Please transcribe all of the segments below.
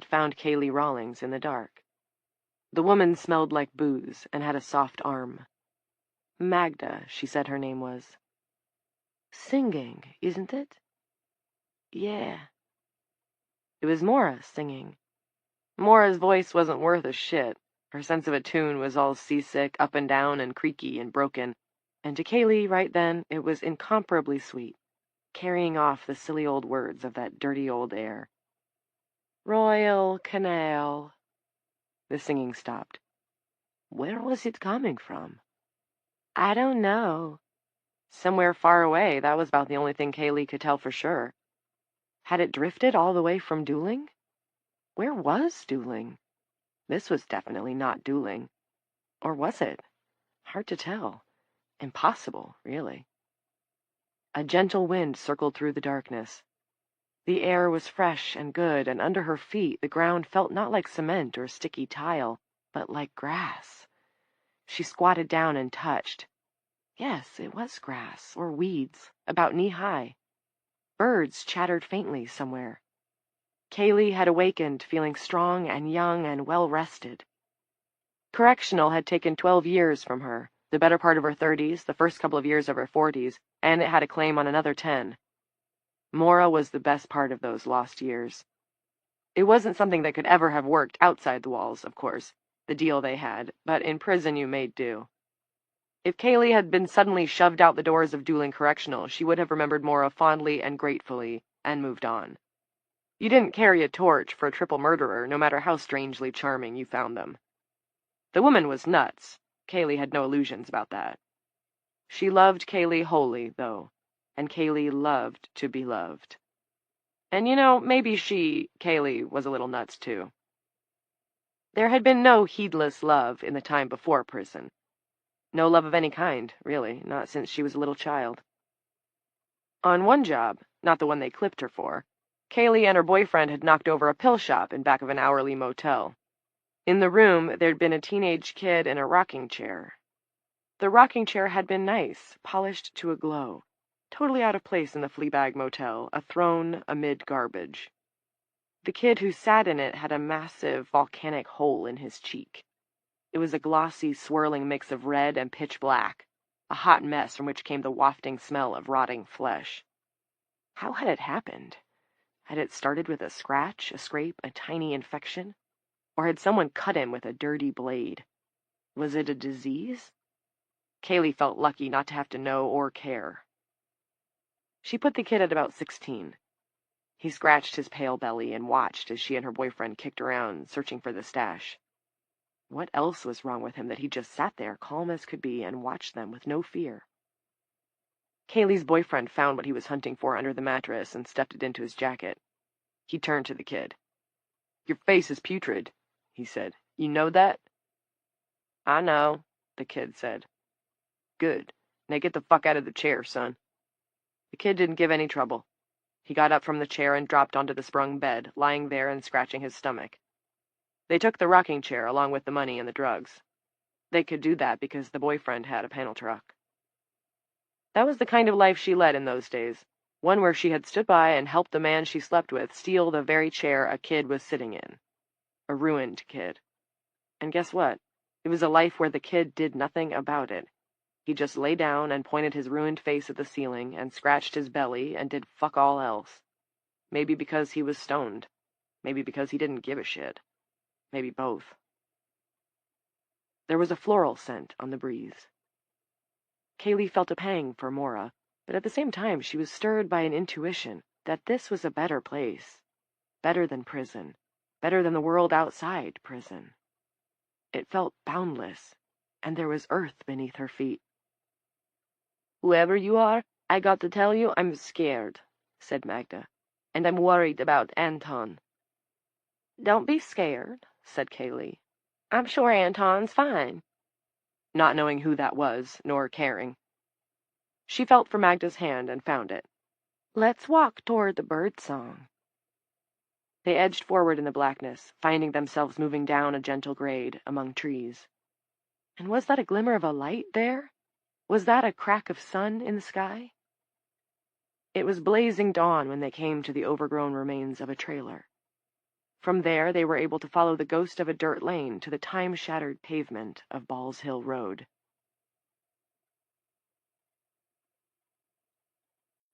had found Kaylee Rawlings in the dark. The woman smelled like booze and had a soft arm. Magda, she said her name was. Singing, isn't it? Yeah. It was Mora singing. Mora's voice wasn't worth a shit. Her sense of a tune was all seasick, up and down, and creaky and broken, and to Kaylee, right then, it was incomparably sweet, carrying off the silly old words of that dirty old air. Royal Canal. The singing stopped. Where was it coming from? I don't know. Somewhere far away, that was about the only thing Kaylee could tell for sure. Had it drifted all the way from Dooling? Where was Dooling? This was definitely not Dooling. Or was it? Hard to tell. Impossible, really. A gentle wind circled through the darkness. The air was fresh and good, and under her feet the ground felt not like cement or sticky tile, but like grass. She squatted down and touched. Yes, it was grass, or weeds, about knee-high. Birds chattered faintly somewhere. Kaylee had awakened feeling strong and young and well-rested. Correctional had taken 12 years from her, the better part of her 30s, the first couple of years of her 40s, and it had a claim on another 10. Mora was the best part of those lost years. It wasn't something that could ever have worked outside the walls, of course, the deal they had, but in prison you made do. If Kaylee had been suddenly shoved out the doors of Dooling Correctional, she would have remembered Mora fondly and gratefully, and moved on. You didn't carry a torch for a triple murderer, no matter how strangely charming you found them. The woman was nuts. Kaylee had no illusions about that. She loved Kaylee wholly, though, and Kaylee loved to be loved. And maybe Kaylee, was a little nuts, too. There had been no heedless love in the time before prison. No love of any kind, really, not since she was a little child. On one job, not the one they clipped her for, Kaylee and her boyfriend had knocked over a pill shop in back of an hourly motel. In the room, there'd been a teenage kid in a rocking chair. The rocking chair had been nice, polished to a glow, totally out of place in the Fleabag Motel, a throne amid garbage. The kid who sat in it had a massive volcanic hole in his cheek. It was a glossy, swirling mix of red and pitch black, a hot mess from which came the wafting smell of rotting flesh. How had it happened? Had it started with a scratch, a scrape, a tiny infection? Or had someone cut him with a dirty blade? Was it a disease? Kaylee felt lucky not to have to know or care. She put the kid at about 16. He scratched his pale belly and watched as she and her boyfriend kicked around, searching for the stash. What else was wrong with him that he just sat there, calm as could be, and watched them with no fear? Kaylee's boyfriend found what he was hunting for under the mattress and stuffed it into his jacket. He turned to the kid. Your face is putrid, he said. You know that? I know, the kid said. Good. Now get the fuck out of the chair, son. The kid didn't give any trouble. He got up from the chair and dropped onto the sprung bed, lying there and scratching his stomach. They took the rocking chair along with the money and the drugs. They could do that because the boyfriend had a panel truck. That was the kind of life she led in those days, one where she had stood by and helped the man she slept with steal the very chair a kid was sitting in. A ruined kid. And guess what? It was a life where the kid did nothing about it. He just lay down and pointed his ruined face at the ceiling and scratched his belly and did fuck all else. Maybe because he was stoned. Maybe because he didn't give a shit. Maybe both. There was a floral scent on the breeze. Kaylee felt a pang for Mora, but at the same time she was stirred by an intuition that this was a better place. Better than prison. Better than the world outside prison. It felt boundless, and there was earth beneath her feet. Whoever you are, I got to tell you I'm scared, said Magda, and I'm worried about Anton. Don't be scared, said Kaylee. I'm sure Anton's fine. Not knowing who that was, nor caring. She felt for Magda's hand and found it. Let's walk toward the birdsong. They edged forward in the blackness, finding themselves moving down a gentle grade among trees. And was that a glimmer of a light there? Was that a crack of sun in the sky? It was blazing dawn when they came to the overgrown remains of a trailer. From there, they were able to follow the ghost of a dirt lane to the time-shattered pavement of Balls Hill Road.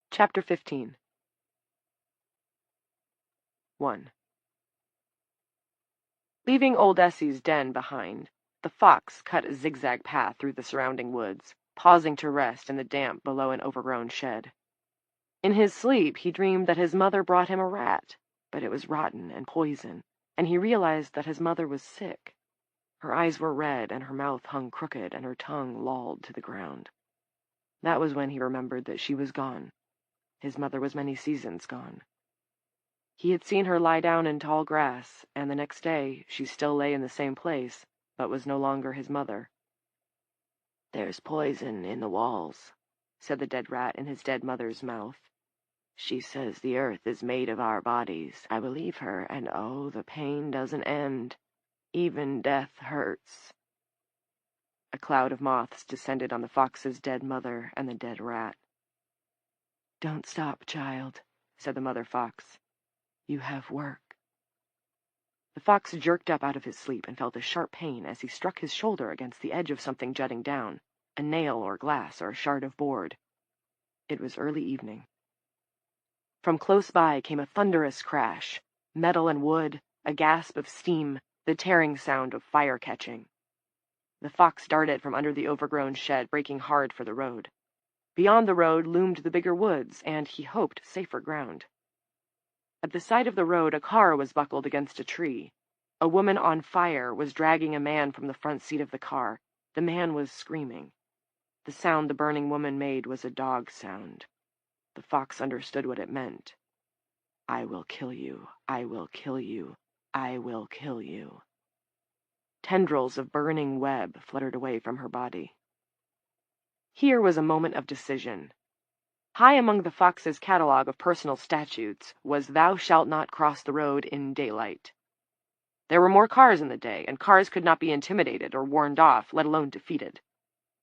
Chapter 15. 1. Leaving old Essie's den behind, the fox cut a zigzag path through the surrounding woods, pausing to rest in the damp below an overgrown shed. In his sleep, he dreamed that his mother brought him a rat, but it was rotten and poison, and he realized that his mother was sick. Her eyes were red, and her mouth hung crooked, and her tongue lolled to the ground. That was when he remembered that she was gone. His mother was many seasons gone. He had seen her lie down in tall grass, and the next day she still lay in the same place, but was no longer his mother. "There's poison in the walls," said the dead rat in his dead mother's mouth. "She says the earth is made of our bodies. I believe her, and oh, the pain doesn't end. Even death hurts." A cloud of moths descended on the fox's dead mother and the dead rat. "Don't stop, child," said the mother fox. "You have work." The fox jerked up out of his sleep and felt a sharp pain as he struck his shoulder against the edge of something jutting down, a nail or glass or a shard of board. It was early evening. From close by came a thunderous crash, metal and wood, a gasp of steam, the tearing sound of fire catching. The fox darted from under the overgrown shed, breaking hard for the road. Beyond the road loomed the bigger woods, and, he hoped, safer ground. At the side of the road, a car was buckled against a tree. A woman on fire was dragging a man from the front seat of the car. The man was screaming. The sound the burning woman made was a dog sound. The fox understood what it meant. "I will kill you. I will kill you. I will kill you." Tendrils of burning web fluttered away from her body. Here was a moment of decision. High among the fox's catalogue of personal statutes was "Thou shalt not cross the road in daylight." There were more cars in the day, and cars could not be intimidated or warned off, let alone defeated.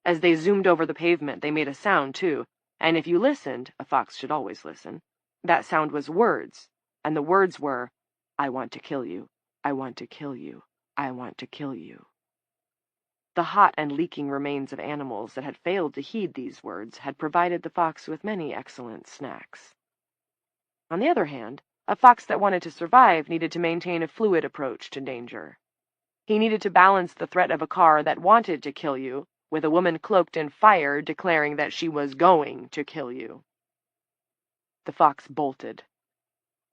As they zoomed over the pavement, they made a sound, too, and if you listened, a fox should always listen, that sound was words, and the words were, "I want to kill you. I want to kill you. I want to kill you." The hot and leaking remains of animals that had failed to heed these words had provided the fox with many excellent snacks. On the other hand, a fox that wanted to survive needed to maintain a fluid approach to danger. He needed to balance the threat of a car that wanted to kill you with a woman cloaked in fire declaring that she was going to kill you. The fox bolted.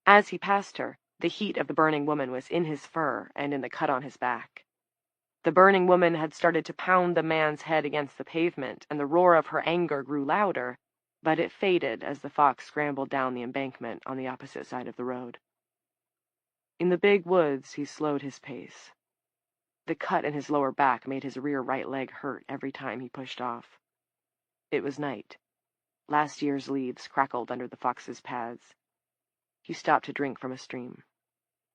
As he passed her, the heat of the burning woman was in his fur and in the cut on his back. The burning woman had started to pound the man's head against the pavement, and the roar of her anger grew louder, but it faded as the fox scrambled down the embankment on the opposite side of the road. In the big woods, he slowed his pace. The cut in his lower back made his rear right leg hurt every time he pushed off. It was night. Last year's leaves crackled under the fox's pads. He stopped to drink from a stream.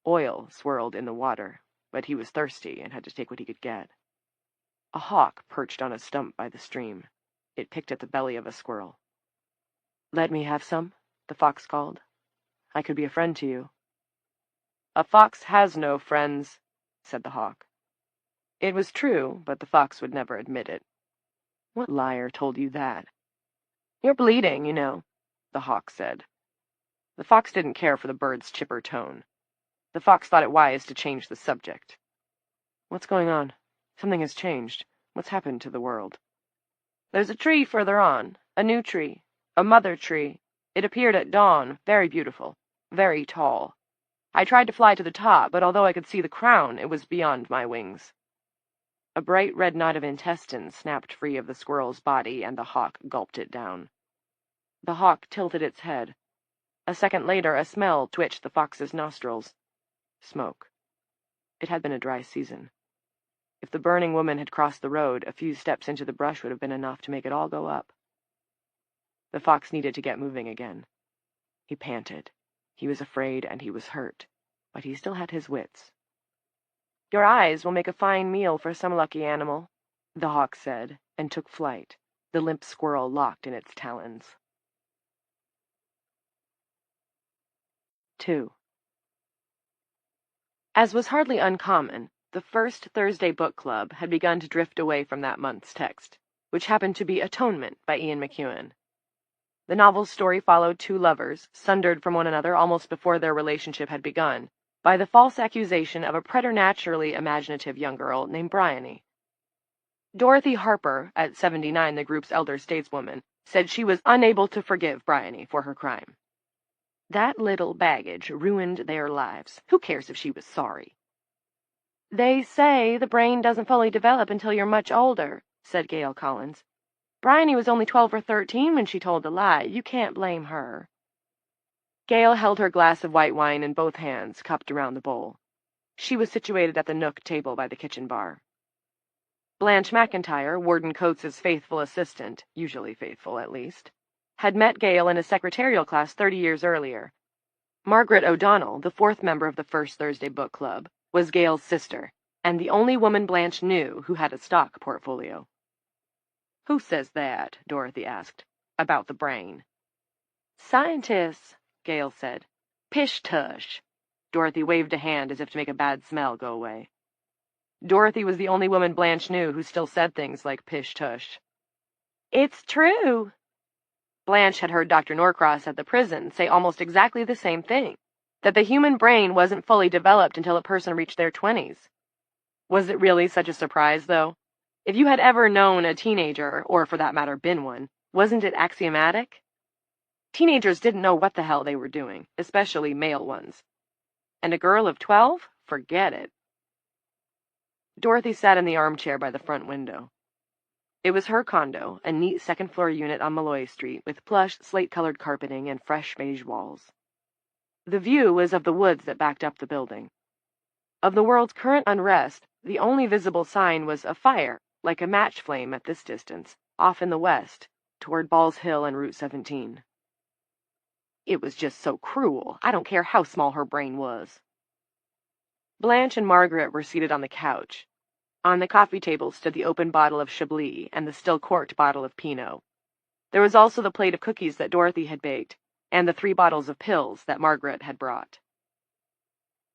Oil swirled in the water, but he was thirsty and had to take what he could get. A hawk perched on a stump by the stream. It picked at the belly of a squirrel. "Let me have some," the fox called. "I could be a friend to you." "A fox has no friends," said the hawk. It was true, but the fox would never admit it. "What liar told you that?" "You're bleeding, you know," the hawk said. The fox didn't care for the bird's chipper tone. The fox thought it wise to change the subject. "What's going on? Something has changed. What's happened to the world?" "There's a tree further on, a new tree, a mother tree. It appeared at dawn, very beautiful, very tall. I tried to fly to the top, but although I could see the crown, it was beyond my wings." A bright red knot of intestines snapped free of the squirrel's body, and the hawk gulped it down. The hawk tilted its head. A second later, a smell twitched the fox's nostrils. Smoke. It had been a dry season. If the burning woman had crossed the road, a few steps into the brush would have been enough to make it all go up. The fox needed to get moving again. He panted. He was afraid and he was hurt, but he still had his wits. "Your eyes will make a fine meal for some lucky animal," the hawk said, and took flight, the limp squirrel locked in its talons. 2. As was hardly uncommon, the First Thursday Book Club had begun to drift away from that month's text, which happened to be Atonement by Ian McEwan. The novel's story followed two lovers, sundered from one another almost before their relationship had begun, by the false accusation of a preternaturally imaginative young girl named Bryony. Dorothy Harper, at 79 the group's elder stateswoman, said she was unable to forgive Bryony for her crime. That little baggage ruined their lives. Who cares if she was sorry? They say the brain doesn't fully develop until you're much older, said Gail Collins. Bryony was only 12 or 13 when she told the lie. You can't blame her. Gail held her glass of white wine in both hands, cupped around the bowl. She was situated at the nook table by the kitchen bar. Blanche McIntyre, Warden Coates's faithful assistant, usually faithful at least, had met Gail in a secretarial class 30 years earlier. Margaret O'Donnell, the fourth member of the First Thursday Book Club, was Gail's sister, and the only woman Blanche knew who had a stock portfolio. Who says that? Dorothy asked. About the brain. Scientists, Gail said. Pish-tush. Dorothy waved a hand as if to make a bad smell go away. Dorothy was the only woman Blanche knew who still said things like pish-tush. It's true. Blanche had heard Dr. Norcross at the prison say almost exactly the same thing, that the human brain wasn't fully developed until a person reached their 20s. Was it really such a surprise, though? If you had ever known a teenager, or for that matter been one, wasn't it axiomatic? Teenagers didn't know what the hell they were doing, especially male ones. And a girl of 12? Forget it. Dorothy sat in the armchair by the front window. It was her condo, a neat second-floor unit on Malloy Street, with plush, slate-colored carpeting and fresh beige walls. The view was of the woods that backed up the building. Of the world's current unrest, the only visible sign was a fire, like a match flame at this distance, off in the west, toward Ball's Hill and Route 17. It was just so cruel. I don't care how small her brain was. Blanche and Margaret were seated on the couch. On the coffee table stood the open bottle of Chablis and the still-corked bottle of Pinot. There was also the plate of cookies that Dorothy had baked, and the 3 bottles of pills that Margaret had brought.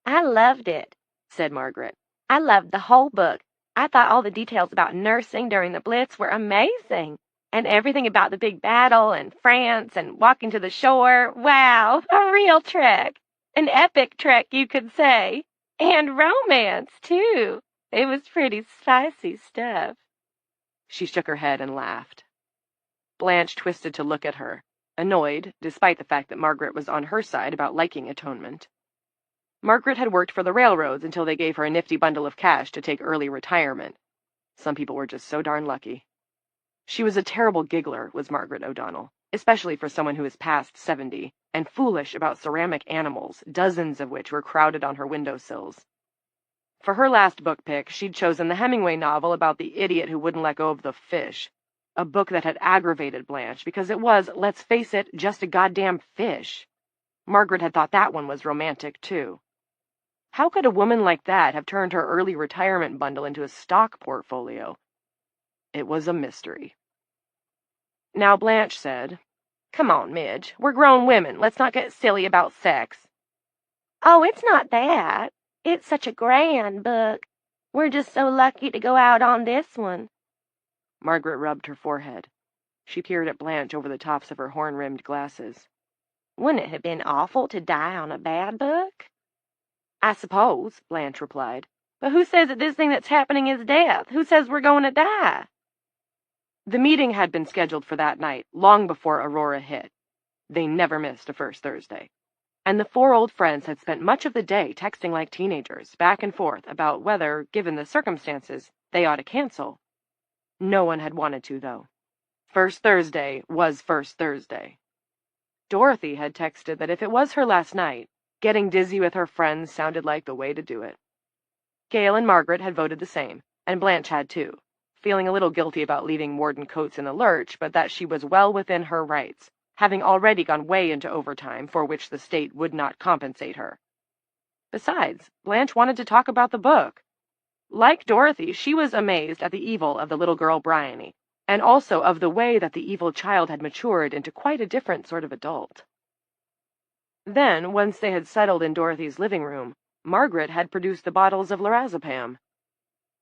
I loved it, said Margaret. I loved the whole book. I thought all the details about nursing during the Blitz were amazing, and everything about the big battle and France and walking to the shore. Wow, a real trek. An epic trek, you could say. And romance, too. It was pretty spicy stuff. She shook her head and laughed. Blanche twisted to look at her, annoyed, despite the fact that Margaret was on her side about liking Atonement. Margaret had worked for the railroads until they gave her a nifty bundle of cash to take early retirement. Some people were just so darn lucky. She was a terrible giggler, was Margaret O'Donnell, especially for someone who was past 70, and foolish about ceramic animals, dozens of which were crowded on her windowsills. For her last book pick, she'd chosen the Hemingway novel about the idiot who wouldn't let go of the fish, a book that had aggravated Blanche because it was, let's face it, just a goddamn fish. Margaret had thought that one was romantic, too. How could a woman like that have turned her early retirement bundle into a stock portfolio? It was a mystery. Now Blanche said, Come on, Midge, we're grown women. Let's not get silly about sex. Oh, it's not that. It's such a grand book. We're just so lucky to go out on this one. Margaret rubbed her forehead. She peered at Blanche over the tops of her horn-rimmed glasses. Wouldn't it have been awful to die on a bad book? I suppose, Blanche replied. But who says that this thing that's happening is death? Who says we're going to die? The meeting had been scheduled for that night, long before Aurora hit. They never missed a First Thursday. And the 4 old friends had spent much of the day texting like teenagers, back and forth, about whether, given the circumstances, they ought to cancel. No one had wanted to, though. First Thursday was First Thursday. Dorothy had texted that if it was her last night, getting dizzy with her friends sounded like the way to do it. Gail and Margaret had voted the same, and Blanche had too, feeling a little guilty about leaving Warden Coates in the lurch, but that she was well within her rights, having already gone way into overtime for which the state would not compensate her. Besides, Blanche wanted to talk about the book. Like Dorothy, she was amazed at the evil of the little girl Bryony, and also of the way that the evil child had matured into quite a different sort of adult. Then, once they had settled in Dorothy's living room, Margaret had produced the bottles of lorazepam.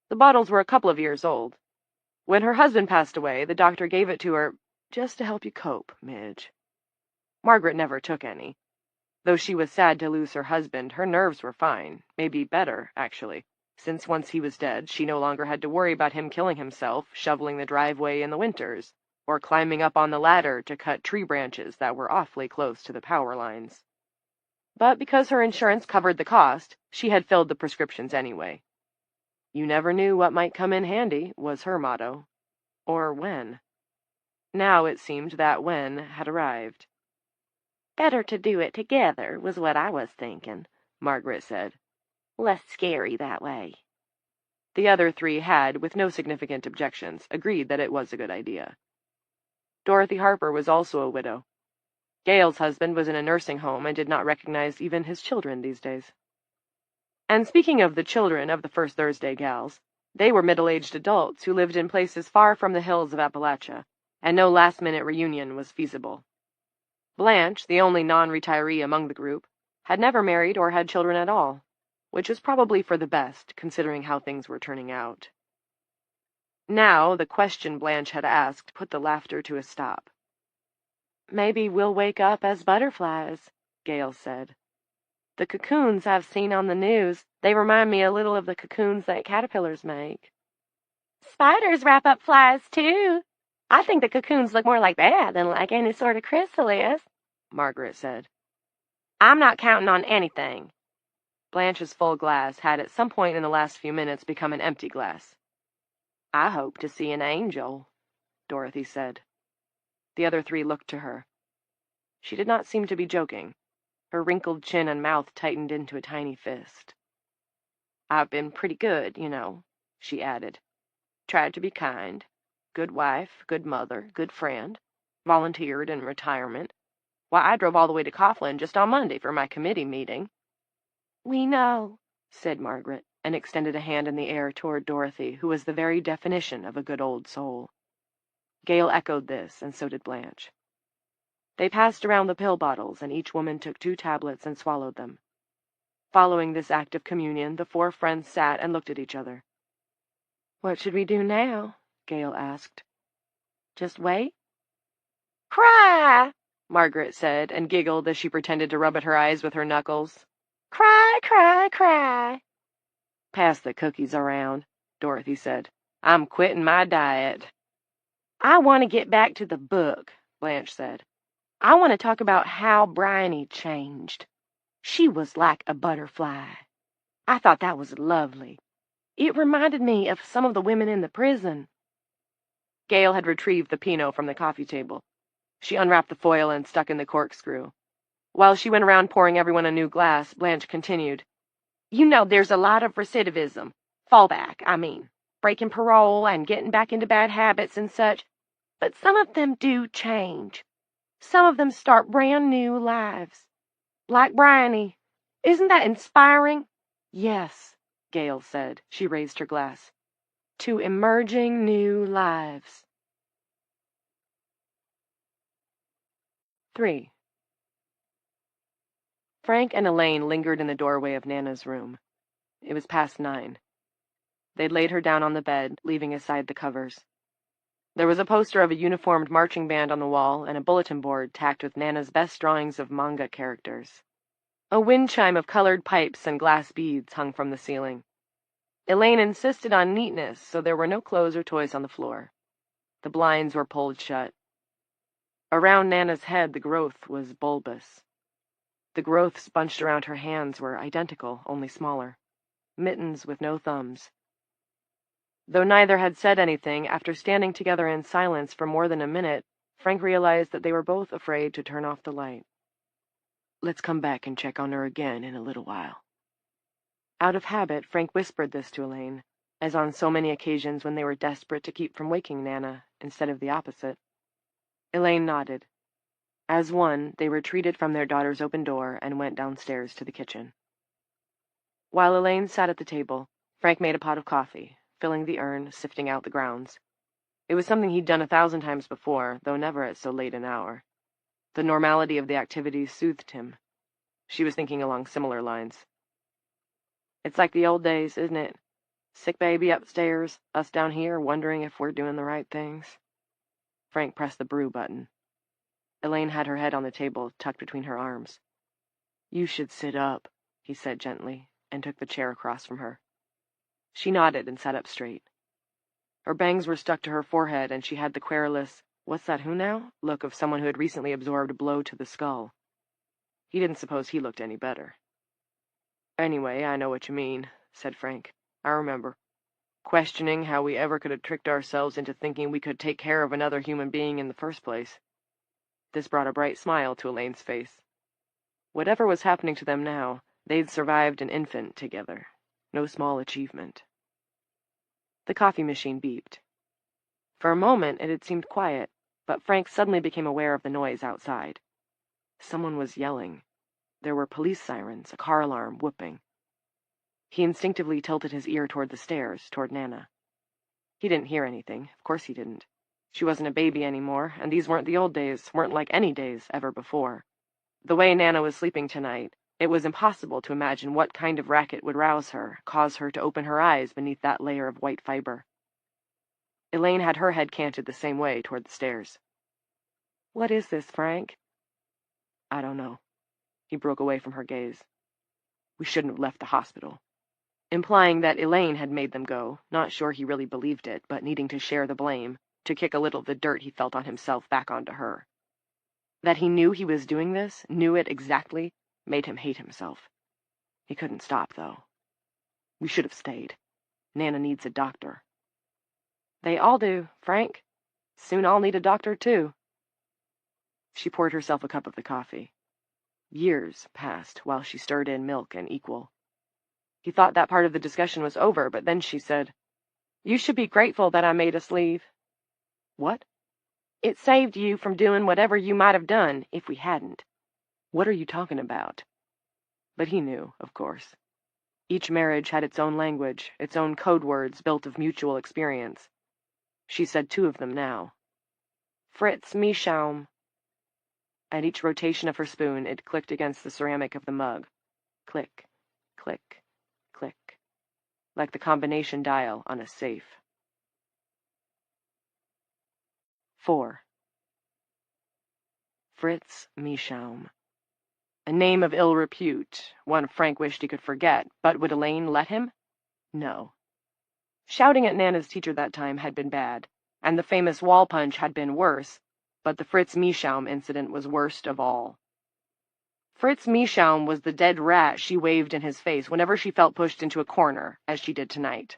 The bottles were a couple of years old. When her husband passed away, the doctor gave it to her, just to help you cope, Midge. Margaret never took any. Though she was sad to lose her husband, her nerves were fine, maybe better, actually, since once he was dead, she no longer had to worry about him killing himself, shoveling the driveway in the winters, or climbing up on the ladder to cut tree branches that were awfully close to the power lines. But because her insurance covered the cost, she had filled the prescriptions anyway. You never knew what might come in handy, was her motto. Or when. Now it seemed that when had arrived. Better to do it together, was what I was thinking, Margaret said. Less scary that way. The other three had, with no significant objections, agreed that it was a good idea. Dorothy Harper was also a widow. Gail's husband was in a nursing home and did not recognize even his children these days. And speaking of the children of the First Thursday gals, they were middle-aged adults who lived in places far from the hills of Appalachia, and no last-minute reunion was feasible. Blanche, the only non-retiree among the group, had never married or had children at all, which was probably for the best, considering how things were turning out. Now, the question Blanche had asked put the laughter to a stop. Maybe we'll wake up as butterflies, Gail said. The cocoons I've seen on the news, they remind me a little of the cocoons that caterpillars make. Spiders wrap up flies, too. I think the cocoons look more like that than like any sort of chrysalis, Margaret said. I'm not counting on anything. Blanche's full glass had at some point in the last few minutes become an empty glass. I hope to see an angel, Dorothy said. The other three looked to her. She did not seem to be joking. Her wrinkled chin and mouth tightened into a tiny fist. I've been pretty good, you know, she added. Tried to be kind. Good wife, good mother, good friend. Volunteered in retirement. Why, I drove all the way to Coughlin just on Monday for my committee meeting. We know, said Margaret, and extended a hand in the air toward Dorothy, who was the very definition of a good old soul. Gail echoed this, and so did Blanche. They passed around the pill bottles, and each woman took 2 tablets and swallowed them. Following this act of communion, the 4 friends sat and looked at each other. What should we do now? Gail asked. Just wait? Cry, Margaret said, and giggled as she pretended to rub at her eyes with her knuckles. Cry, cry, cry. Pass the cookies around, Dorothy said. I'm quitting my diet. I want to get back to the book, Blanche said. I want to talk about how Bryony changed. She was like a butterfly. I thought that was lovely. It reminded me of some of the women in the prison. Gail had retrieved the Pinot from the coffee table. She unwrapped the foil and stuck in the corkscrew. While she went around pouring everyone a new glass, Blanche continued. You know, there's a lot of recidivism. Fallback, I mean. Breaking parole and getting back into bad habits and such. But some of them do change. Some of them start brand new lives. Like Bryony. Isn't that inspiring? Yes, Gail said. She raised her glass. To emerging new lives. 3. Frank and Elaine lingered in the doorway of Nana's room. It was past 9. They'd laid her down on the bed, leaving aside the covers. There was a poster of a uniformed marching band on the wall and a bulletin board tacked with Nana's best drawings of manga characters. A wind chime of colored pipes and glass beads hung from the ceiling. Elaine insisted on neatness, so there were no clothes or toys on the floor. The blinds were pulled shut. Around Nana's head the growth was bulbous. The growths bunched around her hands were identical, only smaller. Mittens with no thumbs. Though neither had said anything, after standing together in silence for more than a minute, Frank realized that they were both afraid to turn off the light. Let's come back and check on her again in a little while. Out of habit, Frank whispered this to Elaine, as on so many occasions when they were desperate to keep from waking Nana, instead of the opposite. Elaine nodded. As one, they retreated from their daughter's open door and went downstairs to the kitchen. While Elaine sat at the table, Frank made a pot of coffee, filling the urn, sifting out the grounds. It was something he'd done 1,000 times before, though never at so late an hour. The normality of the activity soothed him. She was thinking along similar lines. It's like the old days, isn't it? Sick baby upstairs, us down here wondering if we're doing the right things. Frank pressed the brew button. Elaine had her head on the table, tucked between her arms. You should sit up, he said gently, and took the chair across from her. She nodded and sat up straight. Her bangs were stuck to her forehead, and she had the querulous, "What's that, who now?" look of someone who had recently absorbed a blow to the skull. He didn't suppose he looked any better. Anyway, I know what you mean, said Frank. I remember. Questioning how we ever could have tricked ourselves into thinking we could take care of another human being in the first place. This brought a bright smile to Elaine's face. Whatever was happening to them now, they'd survived an infant together. No small achievement. The coffee machine beeped. For a moment it had seemed quiet, but Frank suddenly became aware of the noise outside. Someone was yelling. There were police sirens, a car alarm, whooping. He instinctively tilted his ear toward the stairs, toward Nana. He didn't hear anything. Of course he didn't. She wasn't a baby anymore, and these weren't the old days, weren't like any days ever before. The way Nana was sleeping tonight, it was impossible to imagine what kind of racket would rouse her, cause her to open her eyes beneath that layer of white fiber. Elaine had her head canted the same way toward the stairs. What is this, Frank? I don't know. He broke away from her gaze. We shouldn't have left the hospital. Implying that Elaine had made them go, not sure he really believed it, but needing to share the blame, to kick a little of the dirt he felt on himself back onto her. That he knew he was doing this, knew it exactly, made him hate himself. He couldn't stop, though. We should have stayed. Nana needs a doctor. They all do, Frank. Soon I'll need a doctor, too. She poured herself a cup of the coffee. Years passed while she stirred in milk and equal. He thought that part of the discussion was over, but then she said, You should be grateful that I made us leave. What? It saved you from doing whatever you might have done if we hadn't. What are you talking about? But he knew, of course. Each marriage had its own language, its own code words built of mutual experience. She said 2 of them now. Fritz Mieschaum. At each rotation of her spoon, it clicked against the ceramic of the mug. Click, click, click, like the combination dial on a safe. 4. Fritz Mieschaum. A name of ill repute, one Frank wished he could forget, but would Elaine let him? No. Shouting at Nana's teacher that time had been bad, and the famous wall punch had been worse, but the Fritz Mieschaum incident was worst of all. Fritz Mieschaum was the dead rat she waved in his face whenever she felt pushed into a corner, as she did tonight.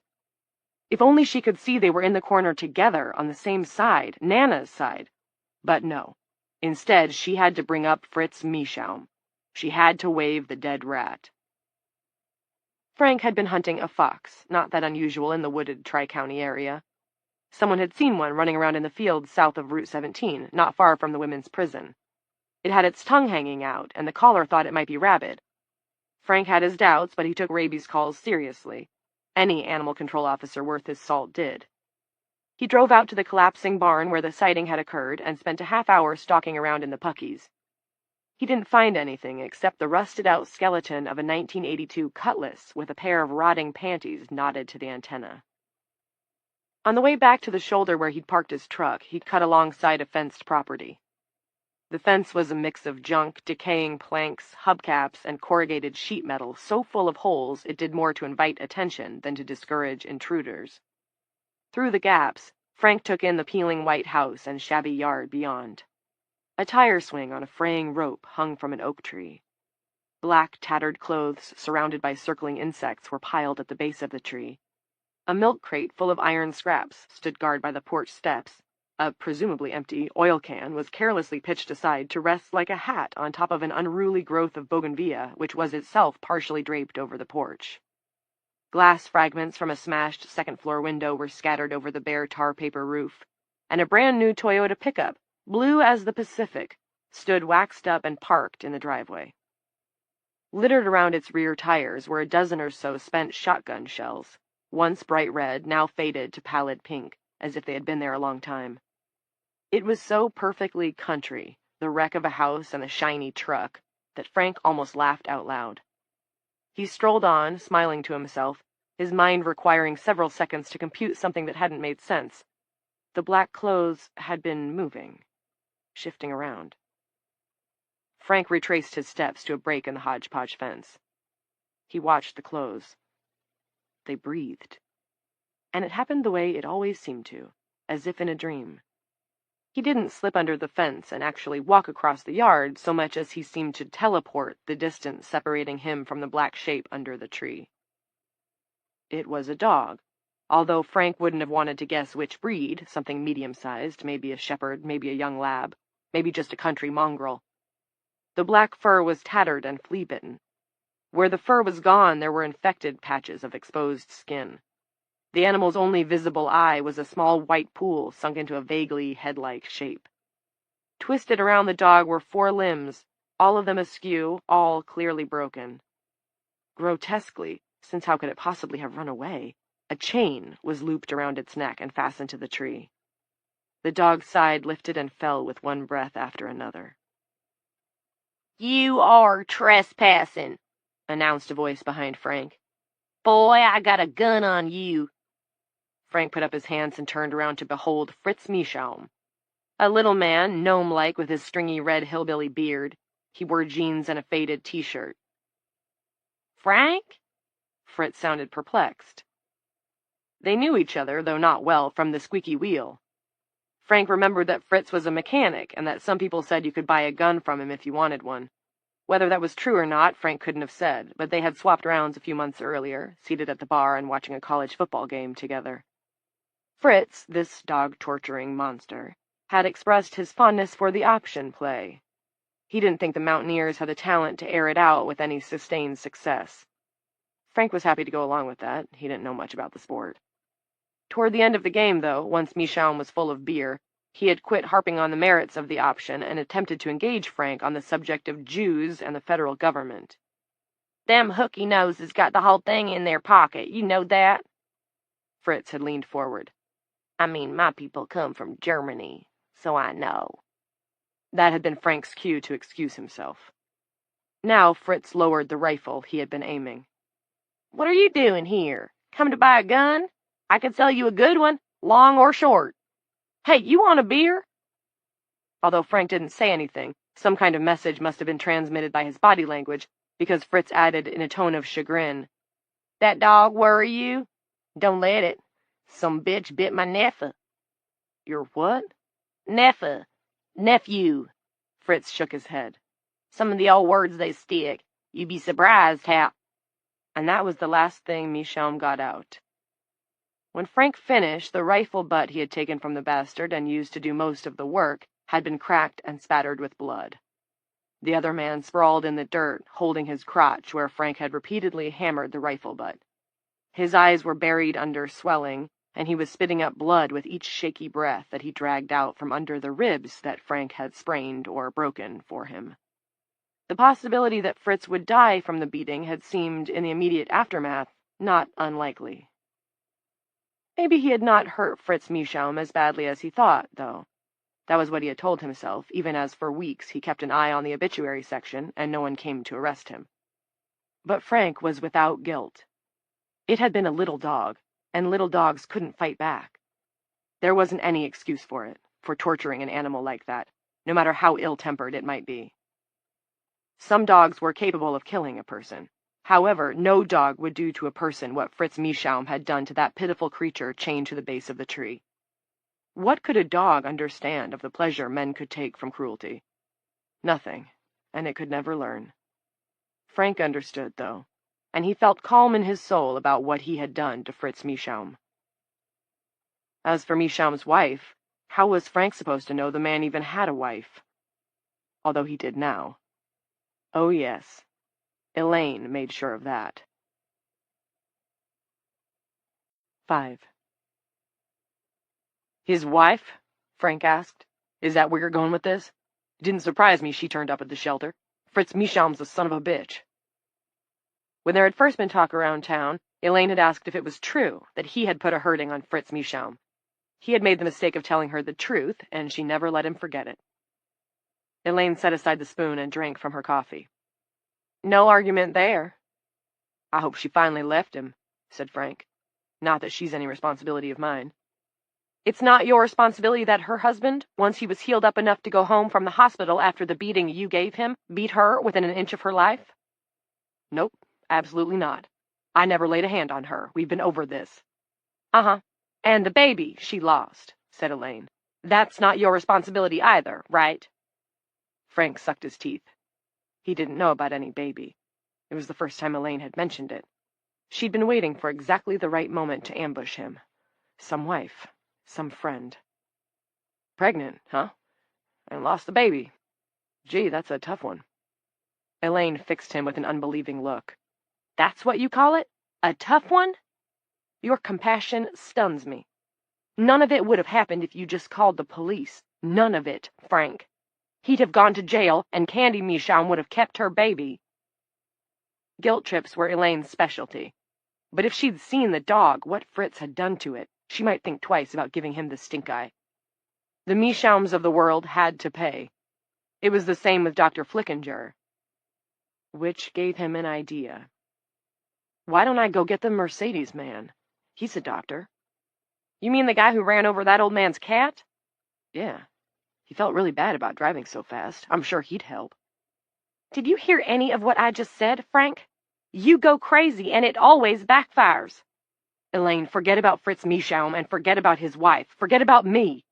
If only she could see they were in the corner together, on the same side, Nana's side. But no. Instead, she had to bring up Fritz Mieschaum. She had to wave the dead rat. Frank had been hunting a fox, not that unusual in the wooded Tri-County area. Someone had seen one running around in the fields south of Route 17, not far from the women's prison. It had its tongue hanging out, and the caller thought it might be rabid. Frank had his doubts, but he took rabies calls seriously. Any animal control officer worth his salt did. He drove out to the collapsing barn where the sighting had occurred and spent a half-hour stalking around in the puckies. He didn't find anything except the rusted-out skeleton of a 1982 Cutlass with a pair of rotting panties knotted to the antenna. On the way back to the shoulder where he'd parked his truck, he'd cut alongside a fenced property. The fence was a mix of junk, decaying planks, hubcaps, and corrugated sheet metal so full of holes it did more to invite attention than to discourage intruders. Through the gaps, Frank took in the peeling white house and shabby yard beyond. A tire swing on a fraying rope hung from an oak tree. Black, tattered clothes surrounded by circling insects were piled at the base of the tree. A milk crate full of iron scraps stood guard by the porch steps. A presumably empty oil can was carelessly pitched aside to rest like a hat on top of an unruly growth of bougainvillea, which was itself partially draped over the porch. Glass fragments from a smashed second-floor window were scattered over the bare tar paper roof, and a brand-new Toyota pickup, blue as the Pacific, stood waxed up and parked in the driveway. Littered around its rear tires were a dozen or so spent shotgun shells, once bright red, now faded to pallid pink, as if they had been there a long time. It was so perfectly country, the wreck of a house and the shiny truck, that Frank almost laughed out loud. He strolled on, smiling to himself, his mind requiring several seconds to compute something that hadn't made sense. The black clothes had been moving, shifting around. Frank retraced his steps to a break in the hodgepodge fence. He watched the clothes. They breathed. And it happened the way it always seemed to, as if in a dream. He didn't slip under the fence and actually walk across the yard so much as he seemed to teleport the distance separating him from the black shape under the tree. It was a dog, although Frank wouldn't have wanted to guess which breed, something medium-sized, maybe a shepherd, maybe a young lab, maybe just a country mongrel. The black fur was tattered and flea-bitten. Where the fur was gone, there were infected patches of exposed skin. The animal's only visible eye was a small white pool sunk into a vaguely head-like shape. Twisted around the dog were 4 limbs, all of them askew, all clearly broken. Grotesquely, since how could it possibly have run away, a chain was looped around its neck and fastened to the tree. The dog's side lifted and fell with one breath after another. "You are trespassing," announced a voice behind Frank. "Boy, I got a gun on you." Frank put up his hands and turned around to behold Fritz Mieschaum. A little man, gnome-like with his stringy red hillbilly beard. He wore jeans and a faded t-shirt. "Frank?" Fritz sounded perplexed. They knew each other, though not well, from the squeaky wheel. Frank remembered that Fritz was a mechanic, and that some people said you could buy a gun from him if you wanted one. Whether that was true or not, Frank couldn't have said, but they had swapped rounds a few months earlier, seated at the bar and watching a college football game together. Fritz, this dog-torturing monster, had expressed his fondness for the option play. He didn't think the Mountaineers had the talent to air it out with any sustained success. Frank was happy to go along with that. He didn't know much about the sport. Toward the end of the game, though, once Mieschaum was full of beer, he had quit harping on the merits of the option and attempted to engage Frank on the subject of Jews and the federal government. "Them hooky noses got the whole thing in their pocket, you know that?" Fritz had leaned forward. "I mean, my people come from Germany, so I know." That had been Frank's cue to excuse himself. Now Fritz lowered the rifle he had been aiming. "What are you doing here? Come to buy a gun? I could sell you a good one, long or short. Hey, you want a beer?" Although Frank didn't say anything, some kind of message must have been transmitted by his body language, because Fritz added in a tone of chagrin, "That dog worry you? Don't let it. Some bitch bit my nephew." "Your what?" "Nephew. Nephew." Fritz shook his head. "Some of the old words they stick. You'd be surprised how—" And that was the last thing Mieschaum got out. When Frank finished, the rifle butt he had taken from the bastard and used to do most of the work had been cracked and spattered with blood. The other man sprawled in the dirt, holding his crotch where Frank had repeatedly hammered the rifle butt. His eyes were buried under swelling, and he was spitting up blood with each shaky breath that he dragged out from under the ribs that Frank had sprained or broken for him. The possibility that Fritz would die from the beating had seemed, in the immediate aftermath, not unlikely. Maybe he had not hurt Fritz Mieschaum as badly as he thought, though. That was what he had told himself, even as for weeks he kept an eye on the obituary section and no one came to arrest him. But Frank was without guilt. It had been a little dog, and little dogs couldn't fight back. There wasn't any excuse for it, for torturing an animal like that, no matter how ill-tempered it might be. Some dogs were capable of killing a person. However, no dog would do to a person what Fritz Mieschaum had done to that pitiful creature chained to the base of the tree. What could a dog understand of the pleasure men could take from cruelty? Nothing, and it could never learn. Frank understood, though, and he felt calm in his soul about what he had done to Fritz Mieschaum. As for Mieschaum's wife, how was Frank supposed to know the man even had a wife? Although he did now. Oh, yes. Elaine made sure of that. 5. "His wife?" Frank asked. "Is that where you're going with this? It didn't surprise me she turned up at the shelter. Fritz Mieschaum's a son of a bitch." When there had first been talk around town, Elaine had asked if it was true that he had put a hurting on Fritz Mieschaum. He had made the mistake of telling her the truth, and she never let him forget it. Elaine set aside the spoon and drank from her coffee. "No argument there." I hope she finally left him, said Frank. Not that she's any responsibility of mine. It's not your responsibility that her husband, once he was healed up enough to go home from the hospital after the beating you gave him, beat her within an inch of her life? Nope, absolutely not. I never laid a hand on her. We've been over this. Uh-huh. And the baby she lost, said Elaine. That's not your responsibility either, right? Frank sucked his teeth. He didn't know about any baby. It was the first time Elaine had mentioned it. She'd been waiting for exactly the right moment to ambush him. Some wife. Some friend. Pregnant, huh? And lost the baby. Gee, that's a tough one. Elaine fixed him with an unbelieving look. That's what you call it? A tough one? Your compassion stuns me. None of it would have happened if you just called the police. None of it, Frank. He'd have gone to jail, and Candy Michon would have kept her baby. Guilt trips were Elaine's specialty. But if she'd seen the dog, what Fritz had done to it, she might think twice about giving him the stink eye. The Michons of the world had to pay. It was the same with Dr. Flickinger. Which gave him an idea. Why don't I go get the Mercedes man? He's a doctor. You mean the guy who ran over that old man's cat? Yeah. He felt really bad about driving so fast. I'm sure he'd help. Did you hear any of what I just said, Frank? You go crazy, and it always backfires. Elaine, forget about Fritz Michaum and forget about his wife. Forget about me.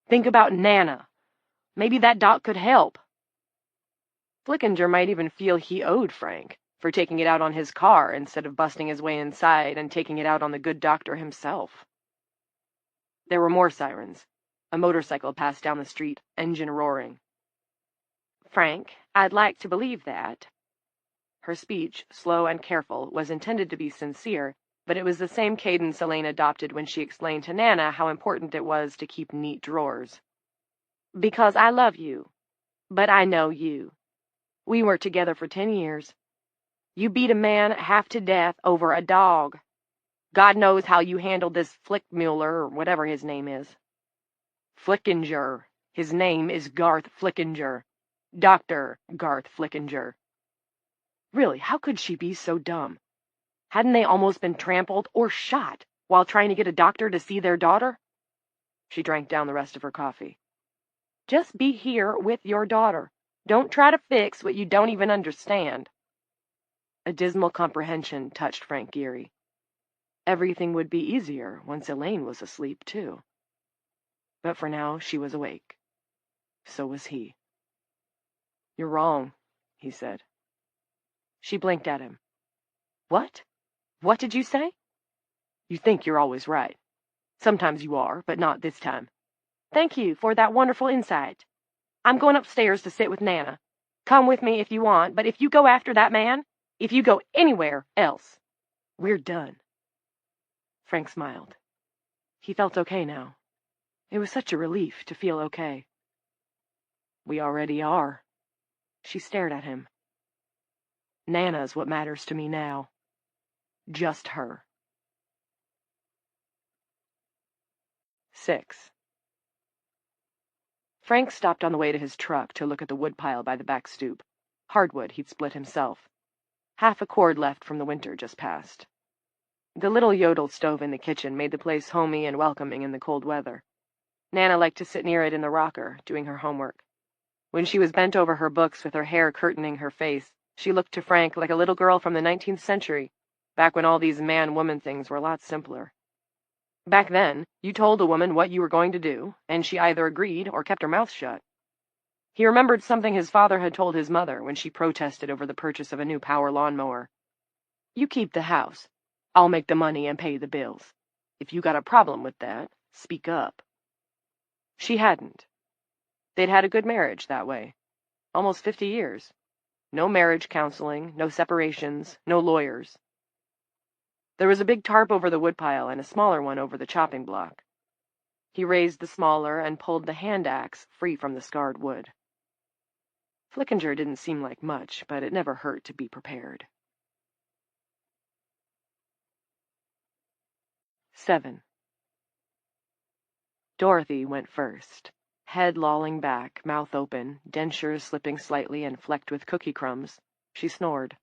Think about Nana. Maybe that doc could help. Flickinger might even feel he owed Frank for taking it out on his car instead of busting his way inside and taking it out on the good doctor himself. There were more sirens. A motorcycle passed down the street, engine roaring. Frank, I'd like to believe that. Her speech, slow and careful, was intended to be sincere, but it was the same cadence Elaine adopted when she explained to Nana how important it was to keep neat drawers. Because I love you. But I know you. We were together for 10 years. You beat a man half to death over a dog. God knows how you handled this Flickmuller, or whatever his name is. Flickinger. His name is Garth Flickinger. Dr. Garth Flickinger. Really, how could she be so dumb? Hadn't they almost been trampled or shot while trying to get a doctor to see their daughter? She drank down the rest of her coffee. Just be here with your daughter. Don't try to fix what you don't even understand. A dismal comprehension touched Frank Geary. Everything would be easier once Elaine was asleep, too. But for now, she was awake. So was he. You're wrong, he said. She blinked at him. What? What did you say? You think you're always right. Sometimes you are, but not this time. Thank you for that wonderful insight. I'm going upstairs to sit with Nana. Come with me if you want, but if you go after that man, if you go anywhere else, we're done. Frank smiled. He felt okay now. It was such a relief to feel okay. We already are. She stared at him. Nana's what matters to me now. Just her. 6. Frank stopped on the way to his truck to look at the woodpile by the back stoop. Hardwood he'd split himself. Half a cord left from the winter just past. The little yodel stove in the kitchen made the place homey and welcoming in the cold weather. Nana liked to sit near it in the rocker, doing her homework. When she was bent over her books with her hair curtaining her face, she looked to Frank like a little girl from the 19th century, back when all these man-woman things were a lot simpler. Back then, you told a woman what you were going to do, and she either agreed or kept her mouth shut. He remembered something his father had told his mother when she protested over the purchase of a new power lawnmower. You keep the house. I'll make the money and pay the bills. If you got a problem with that, speak up. She hadn't. They'd had a good marriage that way. Almost 50 years. No marriage counseling, no separations, no lawyers. There was a big tarp over the woodpile and a smaller one over the chopping block. He raised the smaller and pulled the hand axe free from the scarred wood. Flickinger didn't seem like much, but it never hurt to be prepared. 7. Dorothy went first, head lolling back, mouth open, dentures slipping slightly and flecked with cookie crumbs. She snored.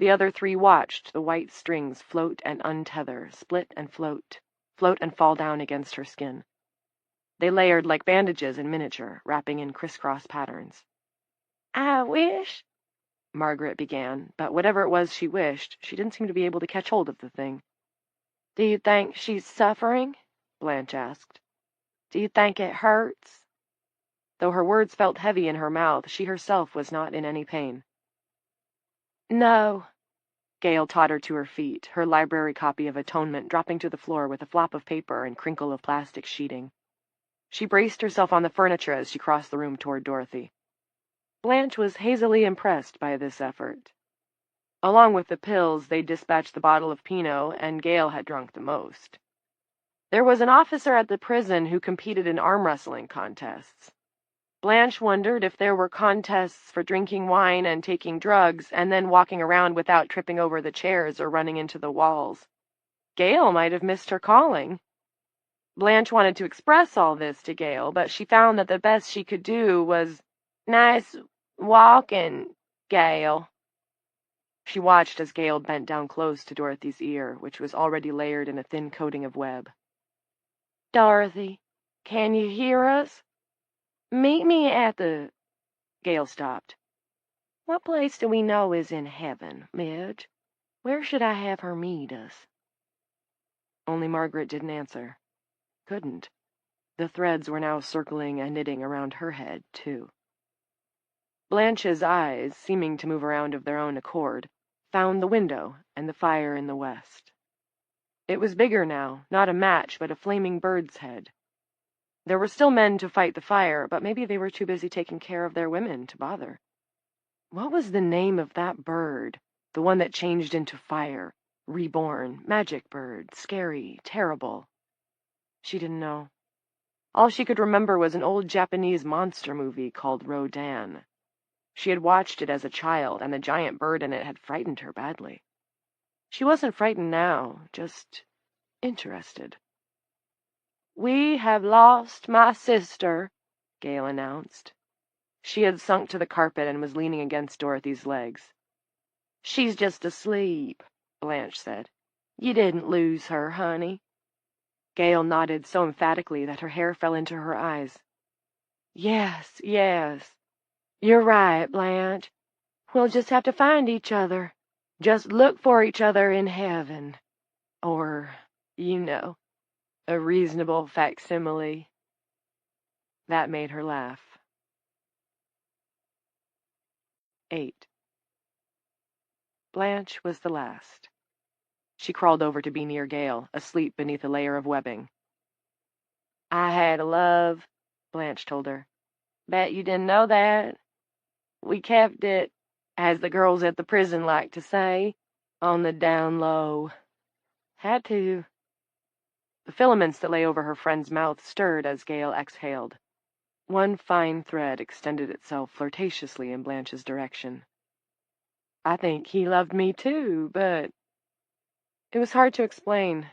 The other three watched the white strings float and untether, split and float and fall down against her skin. They layered like bandages in miniature, wrapping in crisscross patterns. "I wish," Margaret began, but whatever it was she wished, she didn't seem to be able to catch hold of the thing. "Do you think she's suffering?" Blanche asked. "Do you think it hurts?" Though her words felt heavy in her mouth, she herself was not in any pain. "No." Gale tottered to her feet, her library copy of Atonement dropping to the floor with a flop of paper and crinkle of plastic sheeting. She braced herself on the furniture as she crossed the room toward Dorothy. Blanche was hazily impressed by this effort. Along with the pills, they dispatched the bottle of Pinot, and Gale had drunk the most. There was an officer at the prison who competed in arm wrestling contests. Blanche wondered if there were contests for drinking wine and taking drugs, and then walking around without tripping over the chairs or running into the walls. Gale might have missed her calling. Blanche wanted to express all this to Gale, but she found that the best she could do was, "Nice walking, Gale." She watched as Gale bent down close to Dorothy's ear, which was already layered in a thin coating of web. "Dorothy, can you hear us? Meet me at the—" Gale stopped. "What place do we know is in heaven, Midge? Where should I have her meet us?" Only Margaret didn't answer. Couldn't. The threads were now circling and knitting around her head, too. Blanche's eyes, seeming to move around of their own accord, found the window and the fire in the west. It was bigger now, not a match, but a flaming bird's head. There were still men to fight the fire, but maybe they were too busy taking care of their women to bother. What was the name of that bird? The one that changed into fire, reborn, magic bird, scary, terrible. She didn't know. All she could remember was an old Japanese monster movie called Rodan. She had watched it as a child, and the giant bird in it had frightened her badly. She wasn't frightened now, just interested. "We have lost my sister," Gale announced. She had sunk to the carpet and was leaning against Dorothy's legs. "She's just asleep," Blanche said. "You didn't lose her, honey." Gale nodded so emphatically that her hair fell into her eyes. Yes. You're right, Blanche. We'll just have to find each other. Just look for each other in heaven. Or, a reasonable facsimile." That made her laugh. 8. Blanche was the last. She crawled over to be near Gale, asleep beneath a layer of webbing. "I had a love," Blanche told her. "Bet you didn't know that. We kept it, as the girls at the prison like to say, on the down low. Had to." The filaments that lay over her friend's mouth stirred as Gale exhaled. One fine thread extended itself flirtatiously in Blanche's direction. "I think he loved me too, but—" It was hard to explain.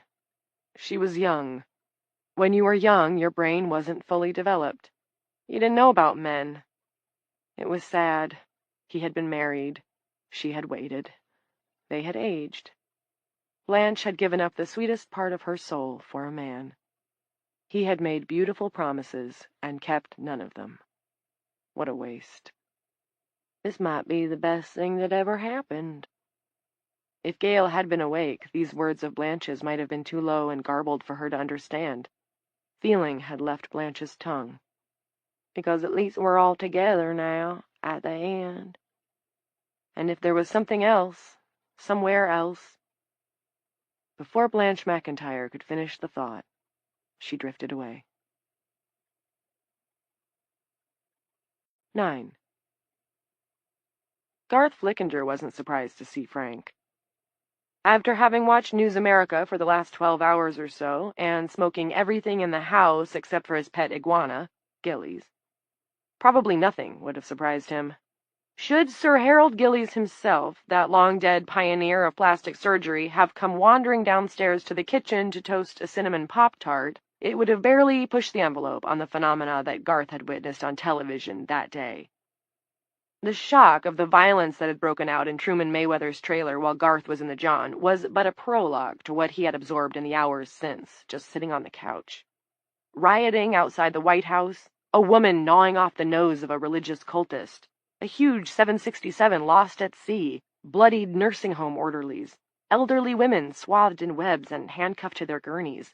She was young. When you were young, your brain wasn't fully developed. You didn't know about men. It was sad. He had been married. She had waited. They had aged. Blanche had given up the sweetest part of her soul for a man. He had made beautiful promises and kept none of them. What a waste. This might be the best thing that ever happened. If Gale had been awake, these words of Blanche's might have been too low and garbled for her to understand. Feeling had left Blanche's tongue. Because at least we're all together now, at the end. And if there was something else, somewhere else... Before Blanche McIntyre could finish the thought, she drifted away. 9. Garth Flickinger wasn't surprised to see Frank. After having watched News America for the last 12 hours or so, and smoking everything in the house except for his pet iguana, Gillies, probably nothing would have surprised him. Should Sir Harold Gillies himself, that long-dead pioneer of plastic surgery, have come wandering downstairs to the kitchen to toast a cinnamon Pop-Tart, it would have barely pushed the envelope on the phenomena that Garth had witnessed on television that day. The shock of the violence that had broken out in Truman Mayweather's trailer while Garth was in the John was but a prologue to what he had absorbed in the hours since, just sitting on the couch. Rioting outside the White House, a woman gnawing off the nose of a religious cultist, a huge 767 lost at sea, bloodied nursing home orderlies, elderly women swathed in webs and handcuffed to their gurneys,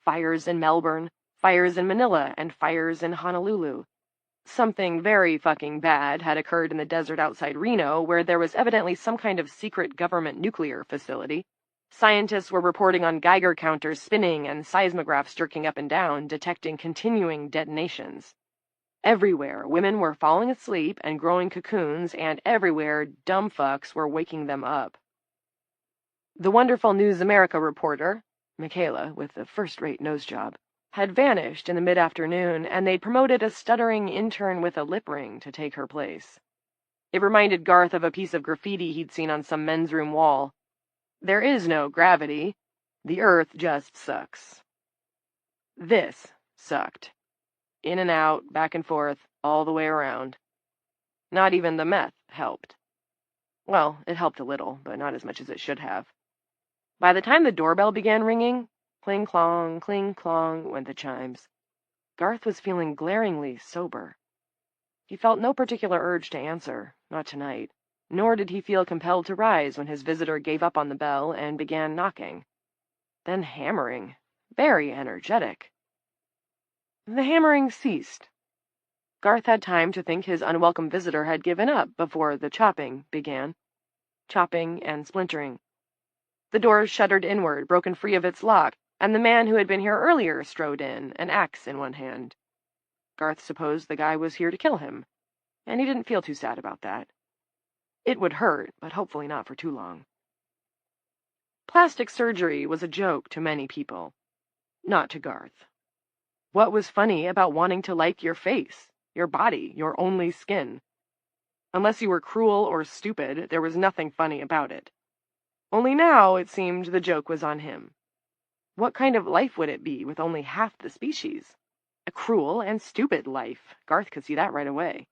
fires in Melbourne, fires in Manila, and fires in Honolulu. Something very fucking bad had occurred in the desert outside Reno, where there was evidently some kind of secret government nuclear facility. Scientists were reporting on Geiger counters spinning and seismographs jerking up and down, detecting continuing detonations. Everywhere, women were falling asleep and growing cocoons, and everywhere, dumb fucks were waking them up. The wonderful News America reporter, Michaela, with a first-rate nose job, had vanished in the mid-afternoon, and they'd promoted a stuttering intern with a lip ring to take her place. It reminded Garth of a piece of graffiti he'd seen on some men's room wall. There is no gravity. The earth just sucks. This sucked. In and out, back and forth, all the way around. Not even the meth helped. Well, it helped a little, but not as much as it should have. By the time the doorbell began ringing, cling clong went the chimes. Garth was feeling glaringly sober. He felt no particular urge to answer, not tonight, nor did he feel compelled to rise when his visitor gave up on the bell and began knocking. Then hammering. Very energetic. The hammering ceased. Garth had time to think his unwelcome visitor had given up before the chopping began. Chopping and splintering. The door shuddered inward, broken free of its lock, and the man who had been here earlier strode in, an axe in one hand. Garth supposed the guy was here to kill him, and he didn't feel too sad about that. It would hurt, but hopefully not for too long. Plastic surgery was a joke to many people. Not to Garth. What was funny about wanting to like your face, your body, your only skin? Unless you were cruel or stupid, there was nothing funny about it. Only now, it seemed, the joke was on him. What kind of life would it be with only half the species? A cruel and stupid life. Garth could see that right away.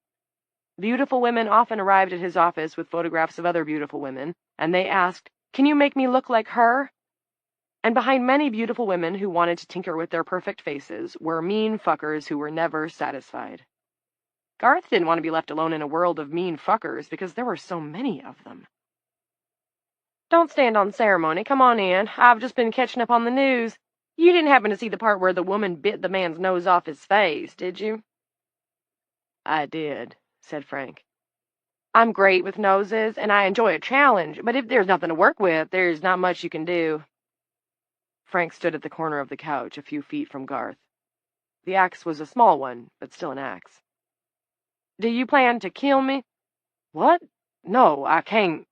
Beautiful women often arrived at his office with photographs of other beautiful women, and they asked, "Can you make me look like her?" And behind many beautiful women who wanted to tinker with their perfect faces were mean fuckers who were never satisfied. Garth didn't want to be left alone in a world of mean fuckers because there were so many of them. "Don't stand on ceremony. Come on in. I've just been catching up on the news. You didn't happen to see the part where the woman bit the man's nose off his face, did you?" "I did," said Frank. "I'm great with noses, and I enjoy a challenge, but if there's nothing to work with, there's not much you can do." Frank stood at the corner of the couch, a few feet from Garth. The axe was a small one, but still an axe. "Do you plan to kill me?" "What? No, I can't."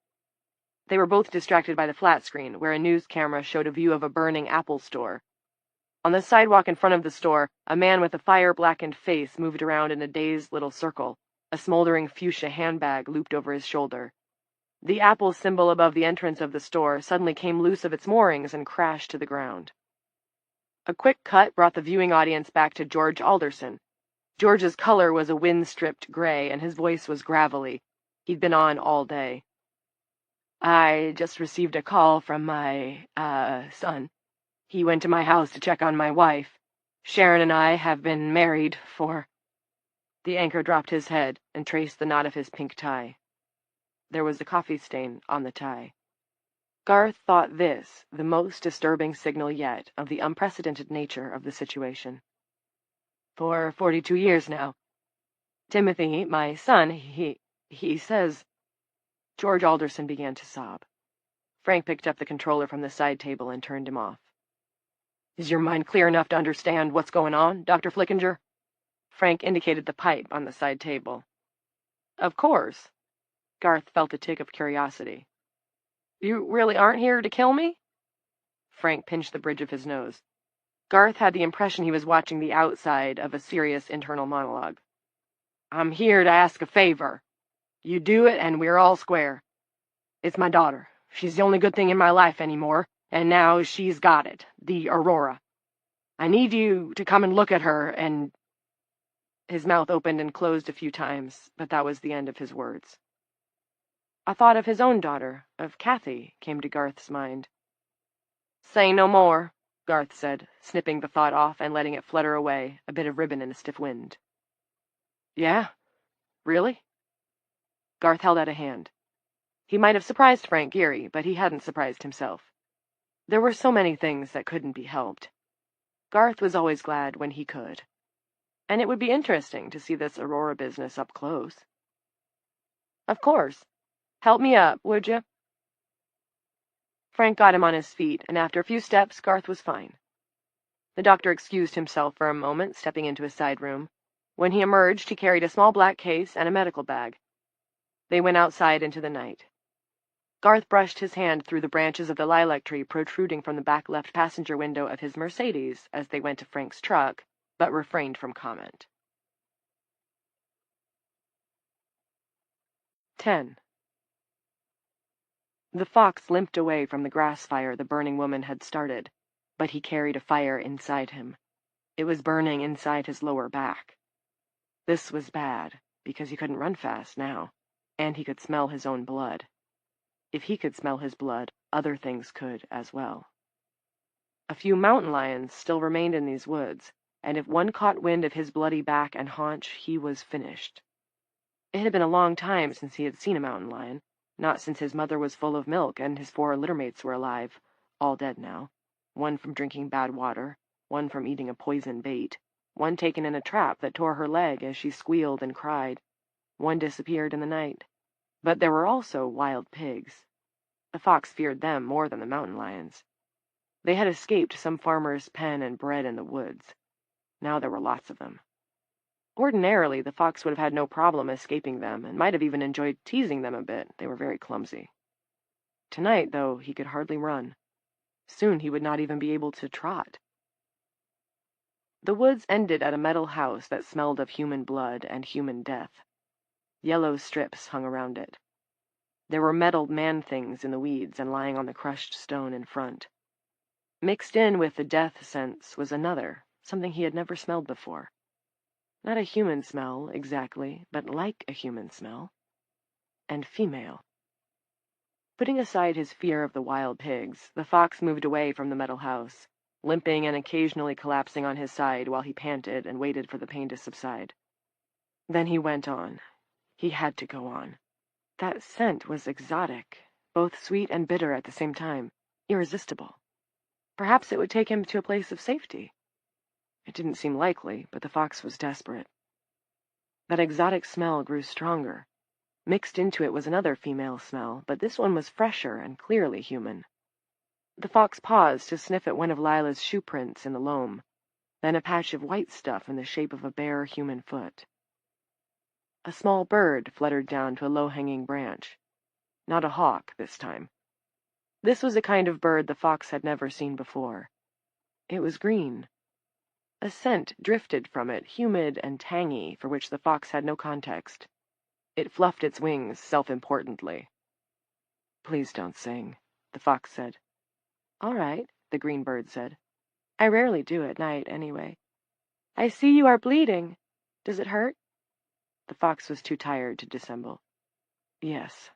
They were both distracted by the flat screen, where a news camera showed a view of a burning Apple store. On the sidewalk in front of the store, a man with a fire-blackened face moved around in a dazed little circle, a smoldering fuchsia handbag looped over his shoulder. The Apple symbol above the entrance of the store suddenly came loose of its moorings and crashed to the ground. A quick cut brought the viewing audience back to George Alderson. George's color was a wind-stripped gray, and his voice was gravelly. He'd been on all day. "I just received a call from my, son. He went to my house to check on my wife. Sharon and I have been married for—" The anchor dropped his head and traced the knot of his pink tie. There was a coffee stain on the tie. Garth thought this the most disturbing signal yet of the unprecedented nature of the situation. "For 42 years now. Timothy, my son, he says—" George Alderson began to sob. Frank picked up the controller from the side table and turned him off. "Is your mind clear enough to understand what's going on, Dr. Flickinger?" Frank indicated the pipe on the side table. "Of course." Garth felt a tick of curiosity. "You really aren't here to kill me?" Frank pinched the bridge of his nose. Garth had the impression he was watching the outside of a serious internal monologue. "I'm here to ask a favor. You do it, and we're all square. It's my daughter. She's the only good thing in my life anymore, and now she's got it, the Aurora. I need you to come and look at her and—" His mouth opened and closed a few times, but that was the end of his words. A thought of his own daughter, of Kathy, came to Garth's mind. "Say no more," Garth said, snipping the thought off and letting it flutter away, a bit of ribbon in a stiff wind. "Yeah? Really?" Garth held out a hand. He might have surprised Frank Geary, but he hadn't surprised himself. There were so many things that couldn't be helped. Garth was always glad when he could. And it would be interesting to see this Aurora business up close. "Of course. Help me up, would you?" Frank got him on his feet, and after a few steps, Garth was fine. The doctor excused himself for a moment, stepping into a side room. When he emerged, he carried a small black case and a medical bag. They went outside into the night. Garth brushed his hand through the branches of the lilac tree protruding from the back left passenger window of his Mercedes as they went to Frank's truck, but refrained from comment. 10. The fox limped away from the grass fire the burning woman had started, but he carried a fire inside him. It was burning inside his lower back. This was bad, because he couldn't run fast now, and he could smell his own blood. If he could smell his blood, other things could as well. A few mountain lions still remained in these woods, and if one caught wind of his bloody back and haunch, he was finished. It had been a long time since he had seen a mountain lion, not since his mother was full of milk and his 4 littermates were alive, all dead now, one from drinking bad water, one from eating a poison bait, one taken in a trap that tore her leg as she squealed and cried, one disappeared in the night. But there were also wild pigs. The fox feared them more than the mountain lions. They had escaped some farmer's pen and bred in the woods. Now there were lots of them. Ordinarily, the fox would have had no problem escaping them, and might have even enjoyed teasing them a bit. They were very clumsy. Tonight, though, he could hardly run. Soon he would not even be able to trot. The woods ended at a metal house that smelled of human blood and human death. Yellow strips hung around it. There were metal man-things in the weeds and lying on the crushed stone in front. Mixed in with the death sense was another, something he had never smelled before. Not a human smell, exactly, but like a human smell. And female. Putting aside his fear of the wild pigs, the fox moved away from the metal house, limping and occasionally collapsing on his side while he panted and waited for the pain to subside. Then he went on. He had to go on. That scent was exotic, both sweet and bitter at the same time, irresistible. Perhaps it would take him to a place of safety. It didn't seem likely, but the fox was desperate. That exotic smell grew stronger. Mixed into it was another female smell, but this one was fresher and clearly human. The fox paused to sniff at one of Lila's shoe prints in the loam, then a patch of white stuff in the shape of a bare human foot. A small bird fluttered down to a low-hanging branch. Not a hawk this time. This was a kind of bird the fox had never seen before. It was green. A scent drifted from it, humid and tangy, for which the fox had no context. It fluffed its wings self-importantly. "Please don't sing," the fox said. "All right," the green bird said. "I rarely do at night, anyway. I see you are bleeding. Does it hurt?" The fox was too tired to dissemble. "Yes."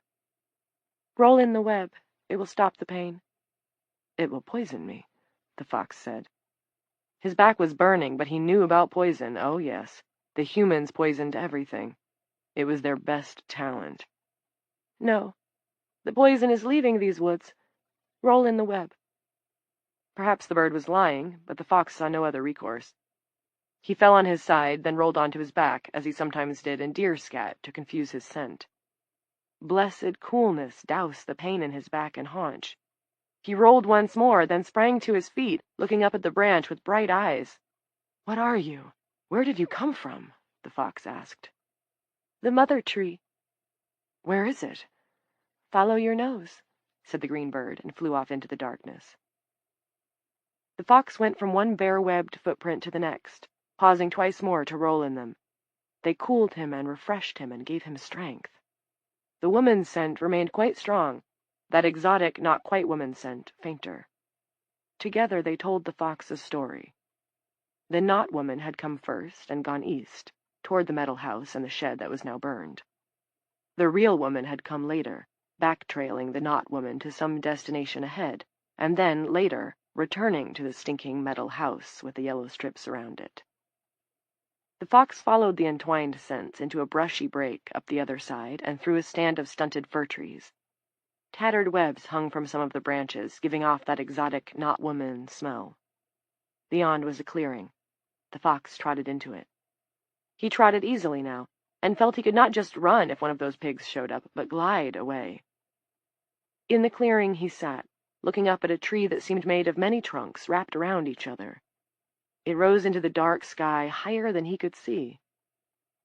"Roll in the web. It will stop the pain." "It will poison me," the fox said. His back was burning, but he knew about poison. Oh, yes. The humans poisoned everything. It was their best talent. "No. The poison is leaving these woods. Roll in the web." Perhaps the bird was lying, but the fox saw no other recourse. He fell on his side, then rolled onto his back, as he sometimes did in deer scat, to confuse his scent. Blessed coolness doused the pain in his back and haunch. He rolled once more, then sprang to his feet, looking up at the branch with bright eyes. "What are you? Where did you come from?" the fox asked. "The mother tree." "Where is it?" "Follow your nose," said the green bird, and flew off into the darkness. The fox went from one bare-webbed footprint to the next, pausing twice more to roll in them. They cooled him and refreshed him and gave him strength. The woman's scent remained quite strong, that exotic, not-quite-woman scent fainter. Together they told the fox a story. The not-woman had come first and gone east. toward the metal house and the shed that was now burned. The real woman had come later, back-trailing the not woman to some destination ahead, and then, later, returning to the stinking metal house with the yellow strips around it. The fox followed the entwined scents into a brushy break up the other side and through a stand of stunted fir trees. Tattered webs hung from some of the branches, giving off that exotic not-woman smell. Beyond was a clearing. The fox trotted into it. He trotted easily now, and felt he could not just run if one of those pigs showed up, but glide away. In the clearing he sat, looking up at a tree that seemed made of many trunks wrapped around each other. It rose into the dark sky higher than he could see.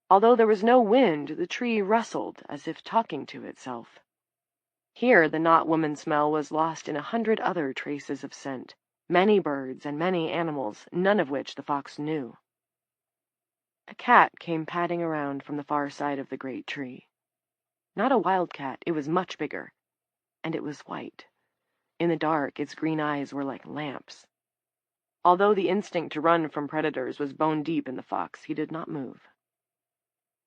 Although there was no wind, the tree rustled as if talking to itself. Here the not-woman smell was lost in 100 other traces of scent, many birds and many animals, none of which the fox knew. A cat came padding around from the far side of the great tree. Not a wild cat, it was much bigger, and it was white. In the dark, its green eyes were like lamps. Although the instinct to run from predators was bone deep in the fox, he did not move.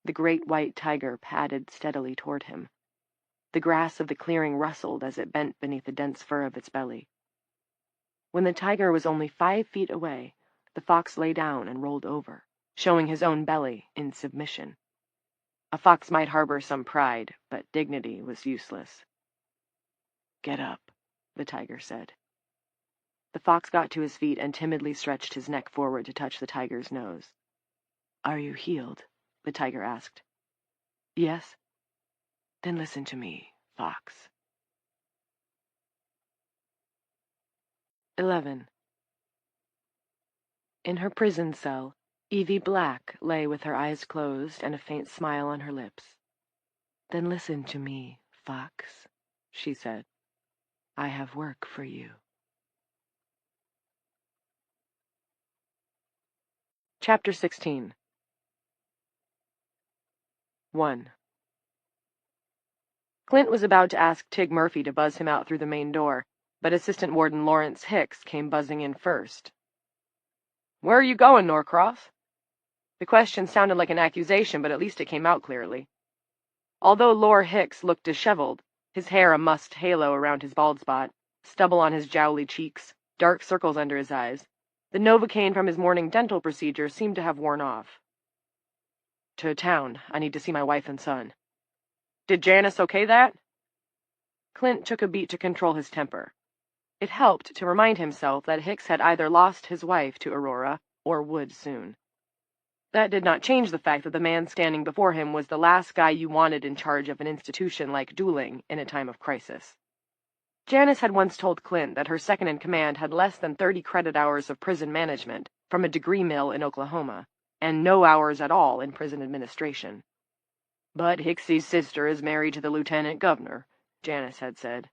The great white tiger padded steadily toward him. The grass of the clearing rustled as it bent beneath the dense fur of its belly. When the tiger was only 5 feet away, the fox lay down and rolled over, showing his own belly in submission. A fox might harbor some pride, but dignity was useless. "Get up," the tiger said. The fox got to his feet and timidly stretched his neck forward to touch the tiger's nose. "Are you healed?" the tiger asked. "Yes." "Then listen to me, fox." 11. In her prison cell, Evie Black lay with her eyes closed and a faint smile on her lips. "Then listen to me, fox," she said. "I have work for you." Chapter 16. 1. Clint was about to ask Tig Murphy to buzz him out through the main door, but Assistant Warden Lawrence Hicks came buzzing in first. "Where are you going, Norcross?" The question sounded like an accusation, but at least it came out clearly. Although Lord Hicks looked disheveled, his hair a mussed halo around his bald spot, stubble on his jowly cheeks, dark circles under his eyes, the Novocaine from his morning dental procedure seemed to have worn off. "To town. I need to see my wife and son." "Did Janice okay that?" Clint took a beat to control his temper. It helped to remind himself that Hicks had either lost his wife to Aurora or would soon. That did not change the fact that the man standing before him was the last guy you wanted in charge of an institution like dueling in a time of crisis. Janice had once told Clint that her second-in-command had less than 30 credit hours of prison management from a degree mill in Oklahoma, and no hours at all in prison administration. "But Hicksy's sister is married to the lieutenant governor," Janice had said.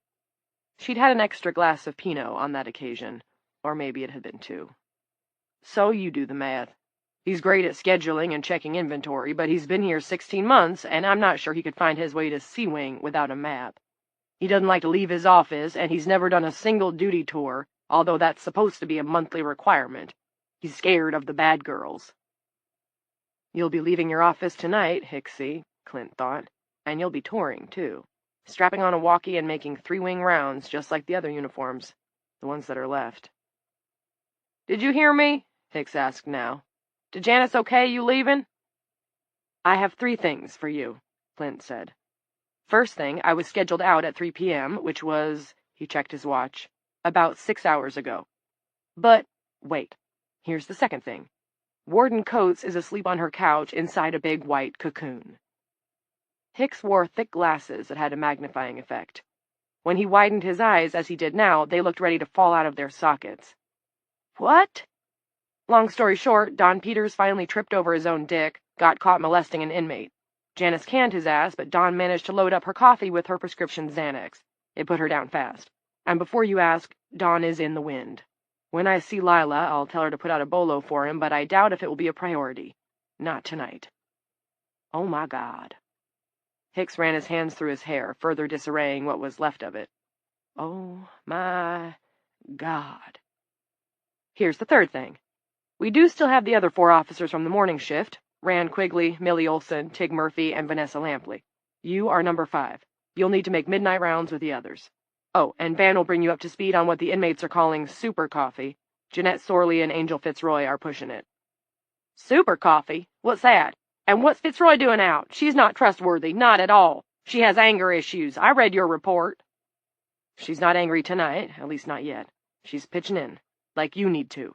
She'd had an extra glass of Pinot on that occasion, or maybe it had been 2. "So you do the math. He's great at scheduling and checking inventory, but he's been here 16 months, and I'm not sure he could find his way to Sea Wing without a map. He doesn't like to leave his office, and he's never done a single duty tour, although that's supposed to be a monthly requirement. He's scared of the bad girls." "You'll be leaving your office tonight, Hicksy," Clint thought, "and you'll be touring, too, strapping on a walkie and making 3-wing rounds just like the other uniforms, the ones that are left." "Did you hear me?" Hicks asked now. "Did Janice okay you leaving?" "I have 3 things for you," Clint said. "First thing, I was scheduled out at 3 p.m., which was," he checked his watch, "about 6 hours ago. But, wait, here's the second thing. Warden Coates is asleep on her couch inside a big white cocoon." Hicks wore thick glasses that had a magnifying effect. When he widened his eyes, as he did now, they looked ready to fall out of their sockets. "What?" Long story short, Don Peters finally tripped over his own dick, got caught molesting an inmate. Janice canned his ass, but Don managed to load up her coffee with her prescription Xanax. It put her down fast. And before you ask, Don is in the wind. When I see Lila, I'll tell her to put out a bolo for him, but I doubt if it will be a priority. Not tonight. Oh my God. Hicks ran his hands through his hair, further disarraying what was left of it. Oh my God. Here's the third thing. We do still have the other 4 officers from the morning shift, Rand Quigley, Millie Olson, Tig Murphy, and Vanessa Lampley. You are number 5. You'll need to make midnight rounds with the others. Oh, and Van will bring you up to speed on what the inmates are calling super coffee. Jeanette Sorley and Angel Fitzroy are pushing it. Super coffee? What's that? And what's Fitzroy doing out? She's not trustworthy, not at all. She has anger issues. I read your report. She's not angry tonight, at least not yet. She's pitching in, like you need to.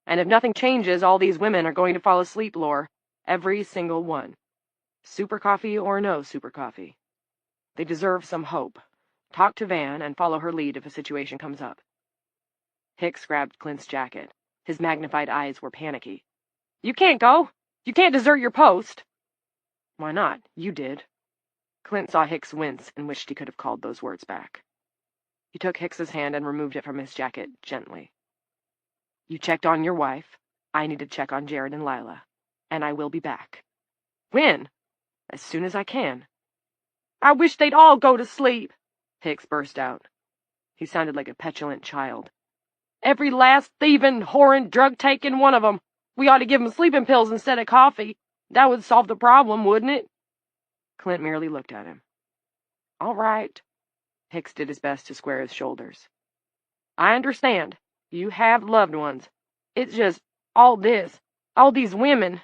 And if nothing changes, all these women are going to fall asleep, Lore. Every single one. Super coffee or no super coffee. They deserve some hope. Talk to Van and follow her lead if a situation comes up. Hicks grabbed Clint's jacket. His magnified eyes were panicky. You can't go. You can't desert your post. Why not? You did. Clint saw Hicks wince and wished he could have called those words back. He took Hicks's hand and removed it from his jacket gently. You checked on your wife. I need to check on Jared and Lila. And I will be back. When? As soon as I can. I wish they'd all go to sleep, Hicks burst out. He sounded like a petulant child. Every last thieving, whoring, drug-taking one of them. We ought to give them sleeping pills instead of coffee. That would solve the problem, wouldn't it? Clint merely looked at him. All right. Hicks did his best to square his shoulders. I understand. You have loved ones. It's just all this. All these women.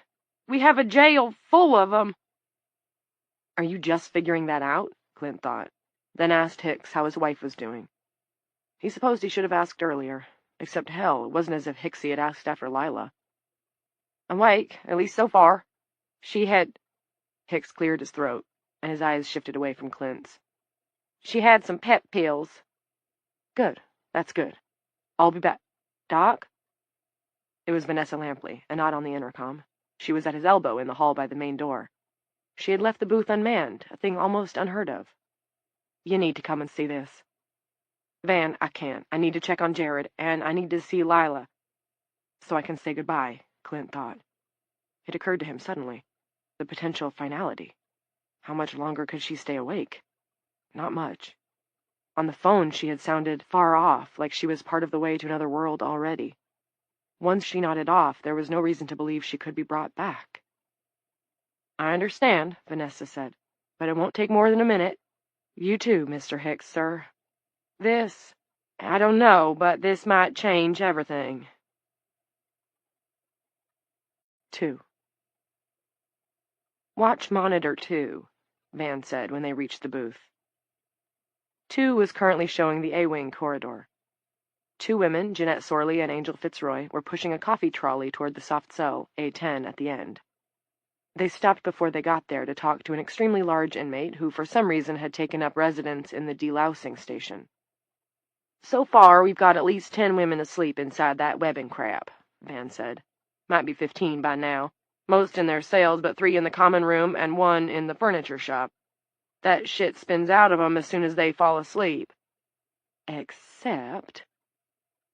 We have a jail full of them. Are you just figuring that out? Clint thought, then asked Hicks how his wife was doing. He supposed he should have asked earlier, except hell, it wasn't as if Hicksy had asked after Lila. Awake, at least so far. She had... Hicks cleared his throat, and his eyes shifted away from Clint's. She had some pep pills. Good, that's good. I'll be back. Doc? It was Vanessa Lampley, and not on the intercom. She was at his elbow in the hall by the main door. She had left the booth unmanned, a thing almost unheard of. You need to come and see this. Van, I can't. I need to check on Jared, and I need to see Lila. So I can say goodbye, Clint thought. It occurred to him suddenly. The potential finality. How much longer could she stay awake? Not much. On the phone she had sounded far off, like she was part of the way to another world already. Once she nodded off, there was no reason to believe she could be brought back. I understand, Vanessa said, but it won't take more than a minute. You too, Mr. Hicks, sir. I don't know, but this might change everything. 2. Watch monitor 2, Van said when they reached the booth. 2 was currently showing the A-Wing corridor. 2 women, Jeanette Sorley and Angel Fitzroy, were pushing a coffee trolley toward the soft cell, A10, at the end. They stopped before they got there to talk to an extremely large inmate who for some reason had taken up residence in the delousing station. So far, we've got at least 10 women asleep inside that webbing crap, Van said. Might be 15 by now. Most in their cells, but 3 in the common room and 1 in the furniture shop. That shit spins out of 'em as soon as they fall asleep. Except...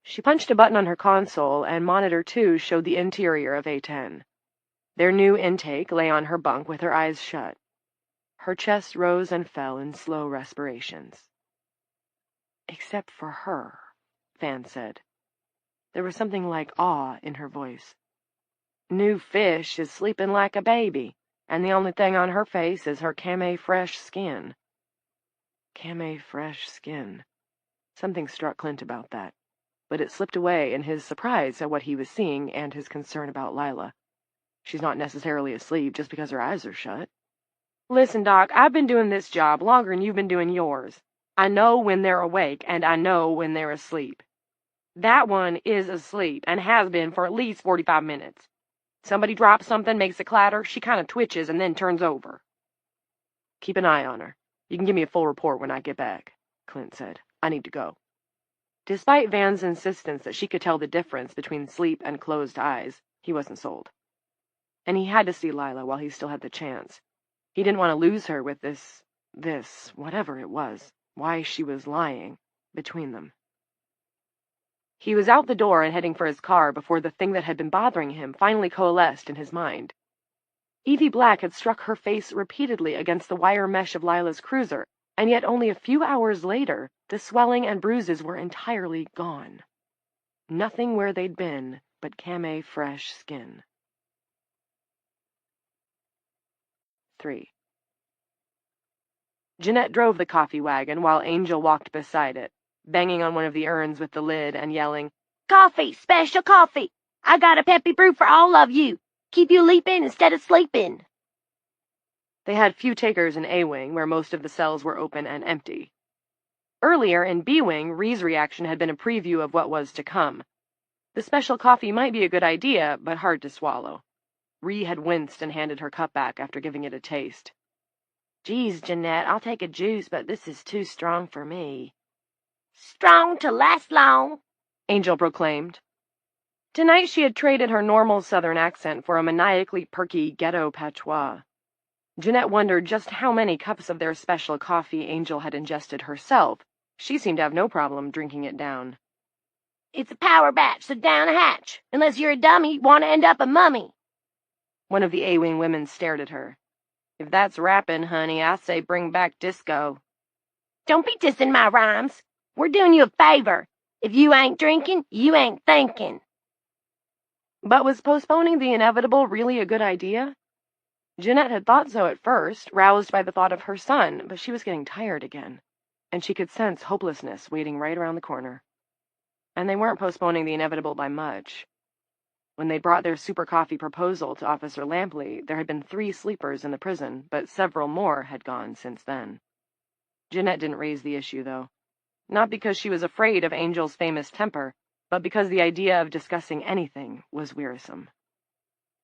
She punched a button on her console, and Monitor 2 showed the interior of A10. Their new intake lay on her bunk with her eyes shut. Her chest rose and fell in slow respirations. Except for her, Van said. There was something like awe in her voice. New Fish is sleeping like a baby, and the only thing on her face is her came fresh skin. Came fresh skin. Something struck Clint about that, but it slipped away in his surprise at what he was seeing and his concern about Lila. She's not necessarily asleep just because her eyes are shut. Listen, Doc, I've been doing this job longer than you've been doing yours. I know when they're awake, and I know when they're asleep. That one is asleep, and has been for at least 45 minutes. Somebody drops something, makes a clatter, she kind of twitches and then turns over. Keep an eye on her. You can give me a full report when I get back, Clint said. I need to go. Despite Van's insistence that she could tell the difference between sleep and closed eyes, he wasn't sold. And he had to see Lila while he still had the chance. He didn't want to lose her with this, whatever it was, why she was lying, between them. He was out the door and heading for his car before the thing that had been bothering him finally coalesced in his mind. Evie Black had struck her face repeatedly against the wire mesh of Lila's cruiser, and yet only a few hours later, the swelling and bruises were entirely gone. Nothing where they'd been but came fresh skin. 3. Jeanette drove the coffee wagon while Angel walked beside it, banging on one of the urns with the lid and yelling, "Coffee! Special coffee! I got a peppy brew for all of you! Keep you leaping instead of sleeping!" They had few takers in A-Wing, where most of the cells were open and empty. Earlier, in B-Wing, Rhee's reaction had been a preview of what was to come. The special coffee might be a good idea, but hard to swallow. Rhee had winced and handed her cup back after giving it a taste. "Geez, Jeanette, I'll take a juice, but this is too strong for me." "Strong to last long," Angel proclaimed. Tonight she had traded her normal Southern accent for a maniacally perky ghetto patois. Jeanette wondered just how many cups of their special coffee Angel had ingested herself. She seemed to have no problem drinking it down. "It's a power batch, so down the hatch. Unless you're a dummy, want to end up a mummy." One of the A-Wing women stared at her. "If that's rapping, honey, I say bring back disco." "Don't be dissing my rhymes. We're doing you a favor. If you ain't drinking, you ain't thinking." But was postponing the inevitable really a good idea? Jeanette had thought so at first, roused by the thought of her son, but she was getting tired again, and she could sense hopelessness waiting right around the corner. And they weren't postponing the inevitable by much. When they brought their super coffee proposal to Officer Lampley, there had been 3 sleepers in the prison, but several more had gone since then. Jeanette didn't raise the issue, though. Not because she was afraid of Angel's famous temper, but because the idea of discussing anything was wearisome.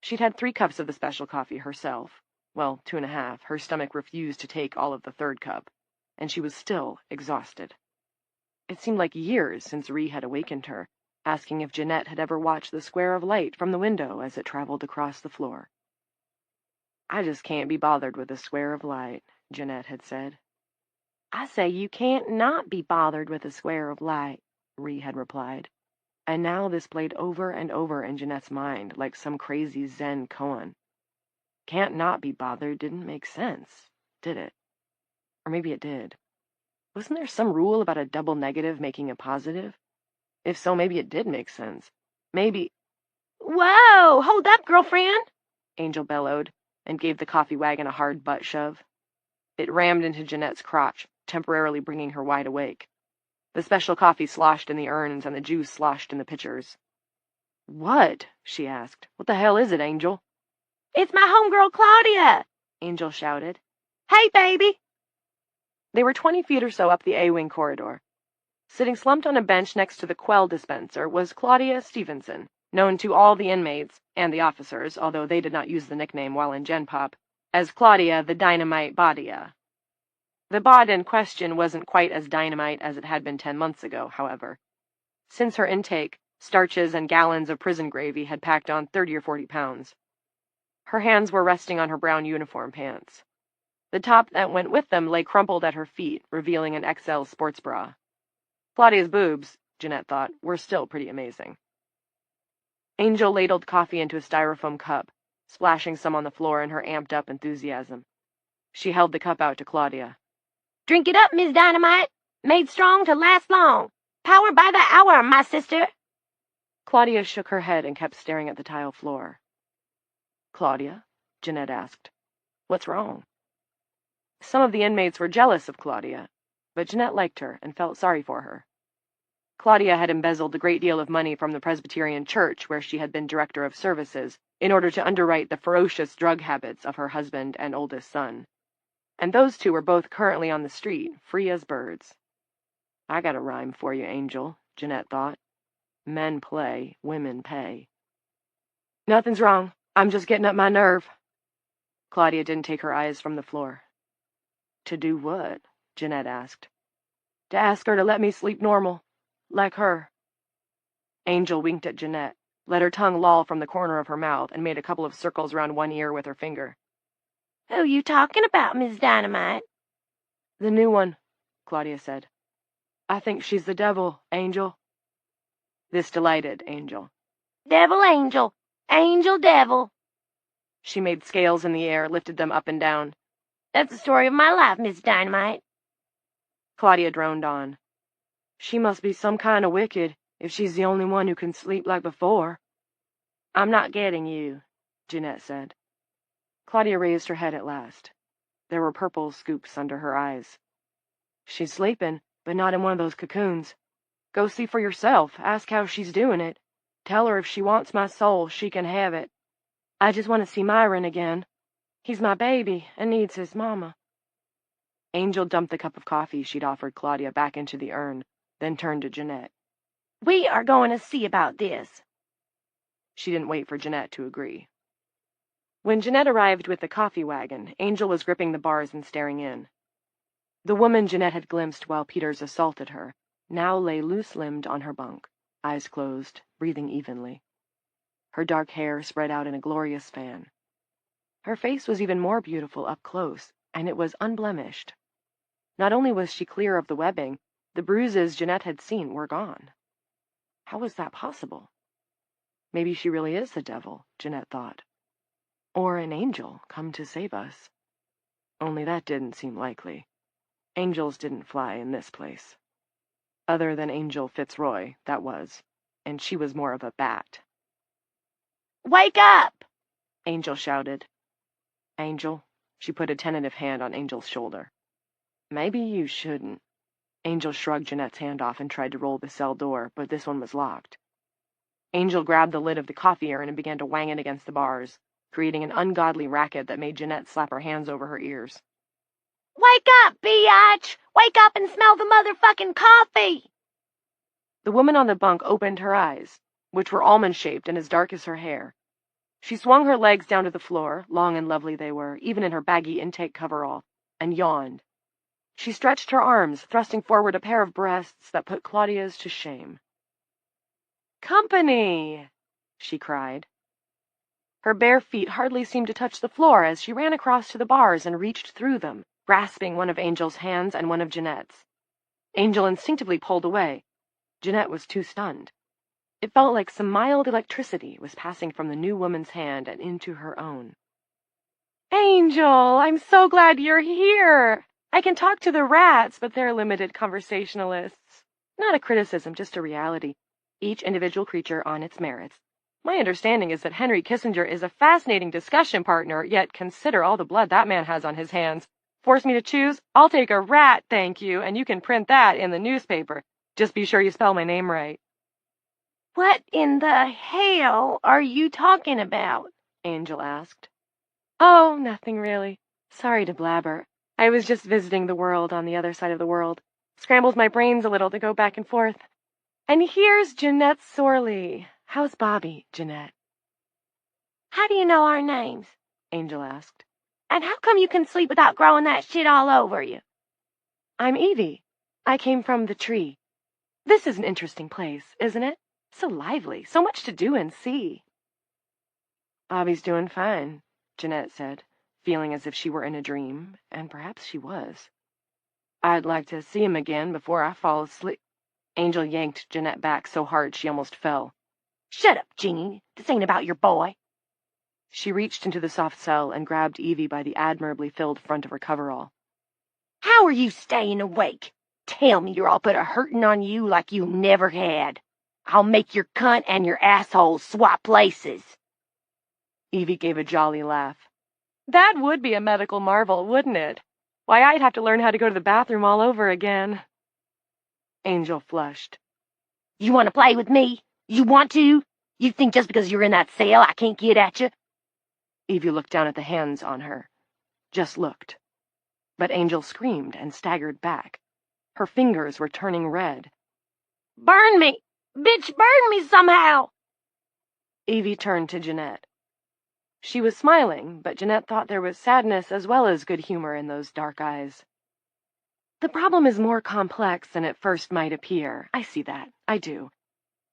She'd had 3 cups of the special coffee herself. Well, 2.5. Her stomach refused to take all of the 3rd cup, and she was still exhausted. It seemed like years since Rhee had awakened her, asking if Jeanette had ever watched the square of light from the window as it traveled across the floor. "I just can't be bothered with a square of light," Jeanette had said. "I say you can't not be bothered with a square of light," Rhee had replied. And now this played over and over in Jeanette's mind like some crazy Zen koan. Can't not be bothered didn't make sense, did it? Or maybe it did. Wasn't there some rule about a double negative making a positive? If so, maybe it did make sense. Maybe— "Whoa! Hold up, girlfriend!" Angel bellowed, and gave the coffee wagon a hard butt shove. It rammed into Jeanette's crotch, temporarily bringing her wide awake. The special coffee sloshed in the urns, and the juice sloshed in the pitchers. "What?" she asked. "What the hell is it, Angel?" "It's my homegirl Claudia!" Angel shouted. "Hey, baby!" They were 20 feet or so up the A-Wing corridor. Sitting slumped on a bench next to the Quell dispenser was Claudia Stevenson, known to all the inmates, and the officers, although they did not use the nickname while in Gen Pop, as Claudia the Dynamite Badia. The bod in question wasn't quite as dynamite as it had been 10 months ago, however. Since her intake, starches and gallons of prison gravy had packed on 30 or 40 pounds. Her hands were resting on her brown uniform pants. The top that went with them lay crumpled at her feet, revealing an XL sports bra. Claudia's boobs, Jeanette thought, were still pretty amazing. Angel ladled coffee into a styrofoam cup, splashing some on the floor in her amped-up enthusiasm. She held the cup out to Claudia. "Drink it up, Miss Dynamite. Made strong to last long. Power by the hour, my sister." Claudia shook her head and kept staring at the tile floor. "Claudia?" Jeanette asked. "What's wrong?" Some of the inmates were jealous of Claudia, but Jeanette liked her and felt sorry for her. Claudia had embezzled a great deal of money from the Presbyterian Church, where she had been director of services, in order to underwrite the ferocious drug habits of her husband and oldest son. And those 2 were both currently on the street, free as birds. "I got a rhyme for you, Angel," Jeanette thought. "Men play, women pay." "Nothing's wrong. I'm just getting up my nerve." Claudia didn't take her eyes from the floor. "To do what?" Jeanette asked. "To ask her to let me sleep normal. Like her." Angel winked at Jeanette, let her tongue loll from the corner of her mouth, and made a couple of circles around one ear with her finger. "Who you talking about, Miss Dynamite?" "The new one," Claudia said. "I think she's the devil, Angel." This delighted Angel. "Devil, angel. Angel, devil." She made scales in the air, lifted them up and down. "That's the story of my life, Miss Dynamite." Claudia droned on. "She must be some kind of wicked, if she's the only one who can sleep like before." "I'm not getting you," Jeanette said. Claudia raised her head at last. There were purple scoops under her eyes. She's sleeping, but not in one of those cocoons. Go see for yourself. Ask how she's doing it. Tell her if she wants my soul, she can have it. I just want to see Myron again. He's my baby and needs his mama. Angel dumped the cup of coffee she'd offered Claudia back into the urn, then turned to Jeanette. We are going to see about this. She didn't wait for Jeanette to agree. When Jeanette arrived with the coffee wagon, Angel was gripping the bars and staring in. The woman Jeanette had glimpsed while Peters assaulted her now lay loose-limbed on her bunk, eyes closed, breathing evenly. Her dark hair spread out in a glorious fan. Her face was even more beautiful up close, and it was unblemished. Not only was she clear of the webbing, the bruises Jeanette had seen were gone. How was that possible? Maybe she really is the devil, Jeanette thought. Or an angel come to save us. Only that didn't seem likely. Angels didn't fly in this place. Other than Angel Fitzroy, that was, and she was more of a bat. Wake up! Angel shouted. Angel, she put a tentative hand on Angel's shoulder. Maybe you shouldn't. Angel shrugged Jeanette's hand off and tried to roll the cell door, but this one was locked. Angel grabbed the lid of the coffee urn and began to wang it against the bars, creating an ungodly racket that made Jeanette slap her hands over her ears. Wake up, biatch! Wake up and smell the motherfucking coffee! The woman on the bunk opened her eyes, which were almond-shaped and as dark as her hair. She swung her legs down to the floor, long and lovely they were, even in her baggy intake coverall, and yawned. She stretched her arms, thrusting forward a pair of breasts that put Claudia's to shame. "Company!" she cried. Her bare feet hardly seemed to touch the floor as she ran across to the bars and reached through them, grasping one of Angel's hands and one of Jeanette's. Angel instinctively pulled away. Jeanette was too stunned. It felt like some mild electricity was passing from the new woman's hand and into her own. "Angel, I'm so glad you're here! I can talk to the rats, but they're limited conversationalists. Not a criticism, just a reality. Each individual creature on its merits. My understanding is that Henry Kissinger is a fascinating discussion partner, yet consider all the blood that man has on his hands. Force me to choose? I'll take a rat, thank you, and you can print that in the newspaper. Just be sure you spell my name right." What in the hell are you talking about? Angel asked. "Oh, nothing really. Sorry to blabber. I was just visiting the world on the other side of the world. Scrambled my brains a little to go back and forth. And here's Jeanette Sorley. How's Bobby, Jeanette?" How do you know our names? Angel asked. And how come you can sleep without growing that shit all over you? "I'm Evie. I came from the tree. This is an interesting place, isn't it? So lively, so much to do and see." "Bobby's doing fine," Jeanette said, feeling as if she were in a dream, and perhaps she was. "I'd like to see him again before I fall asleep." Angel yanked Jeanette back so hard she almost fell. Shut up, Jeannie. This ain't about your boy. She reached into the soft cell and grabbed Evie by the admirably filled front of her coverall. How are you staying awake? Tell me, or I'll put a hurtin' on you like you never had. I'll make your cunt and your asshole swap places. Evie gave a jolly laugh. "That would be a medical marvel, wouldn't it? Why, I'd have to learn how to go to the bathroom all over again." Angel flushed. You want to play with me? You want to? You think just because you're in that cell I can't get at you? Evie looked down at the hands on her. Just looked. But Angel screamed and staggered back. Her fingers were turning red. Burn me! Bitch, burn me somehow! Evie turned to Jeanette. She was smiling, but Jeanette thought there was sadness as well as good humor in those dark eyes. "The problem is more complex than it first might appear. I see that. I do.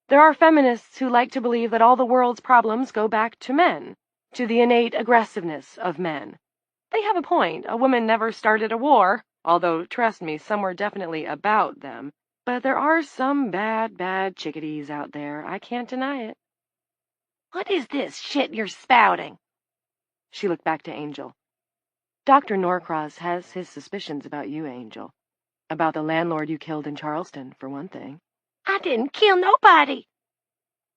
There are feminists who like to believe that all the world's problems go back to men, to the innate aggressiveness of men. They have a point. A woman never started a war, although, trust me, some were definitely about them. But there are some bad chickadees out there. I can't deny it." What is this shit you're spouting? She looked back to Angel. "Dr. Norcross has his suspicions about you, Angel. About the landlord you killed in Charleston, for one thing." I didn't kill nobody.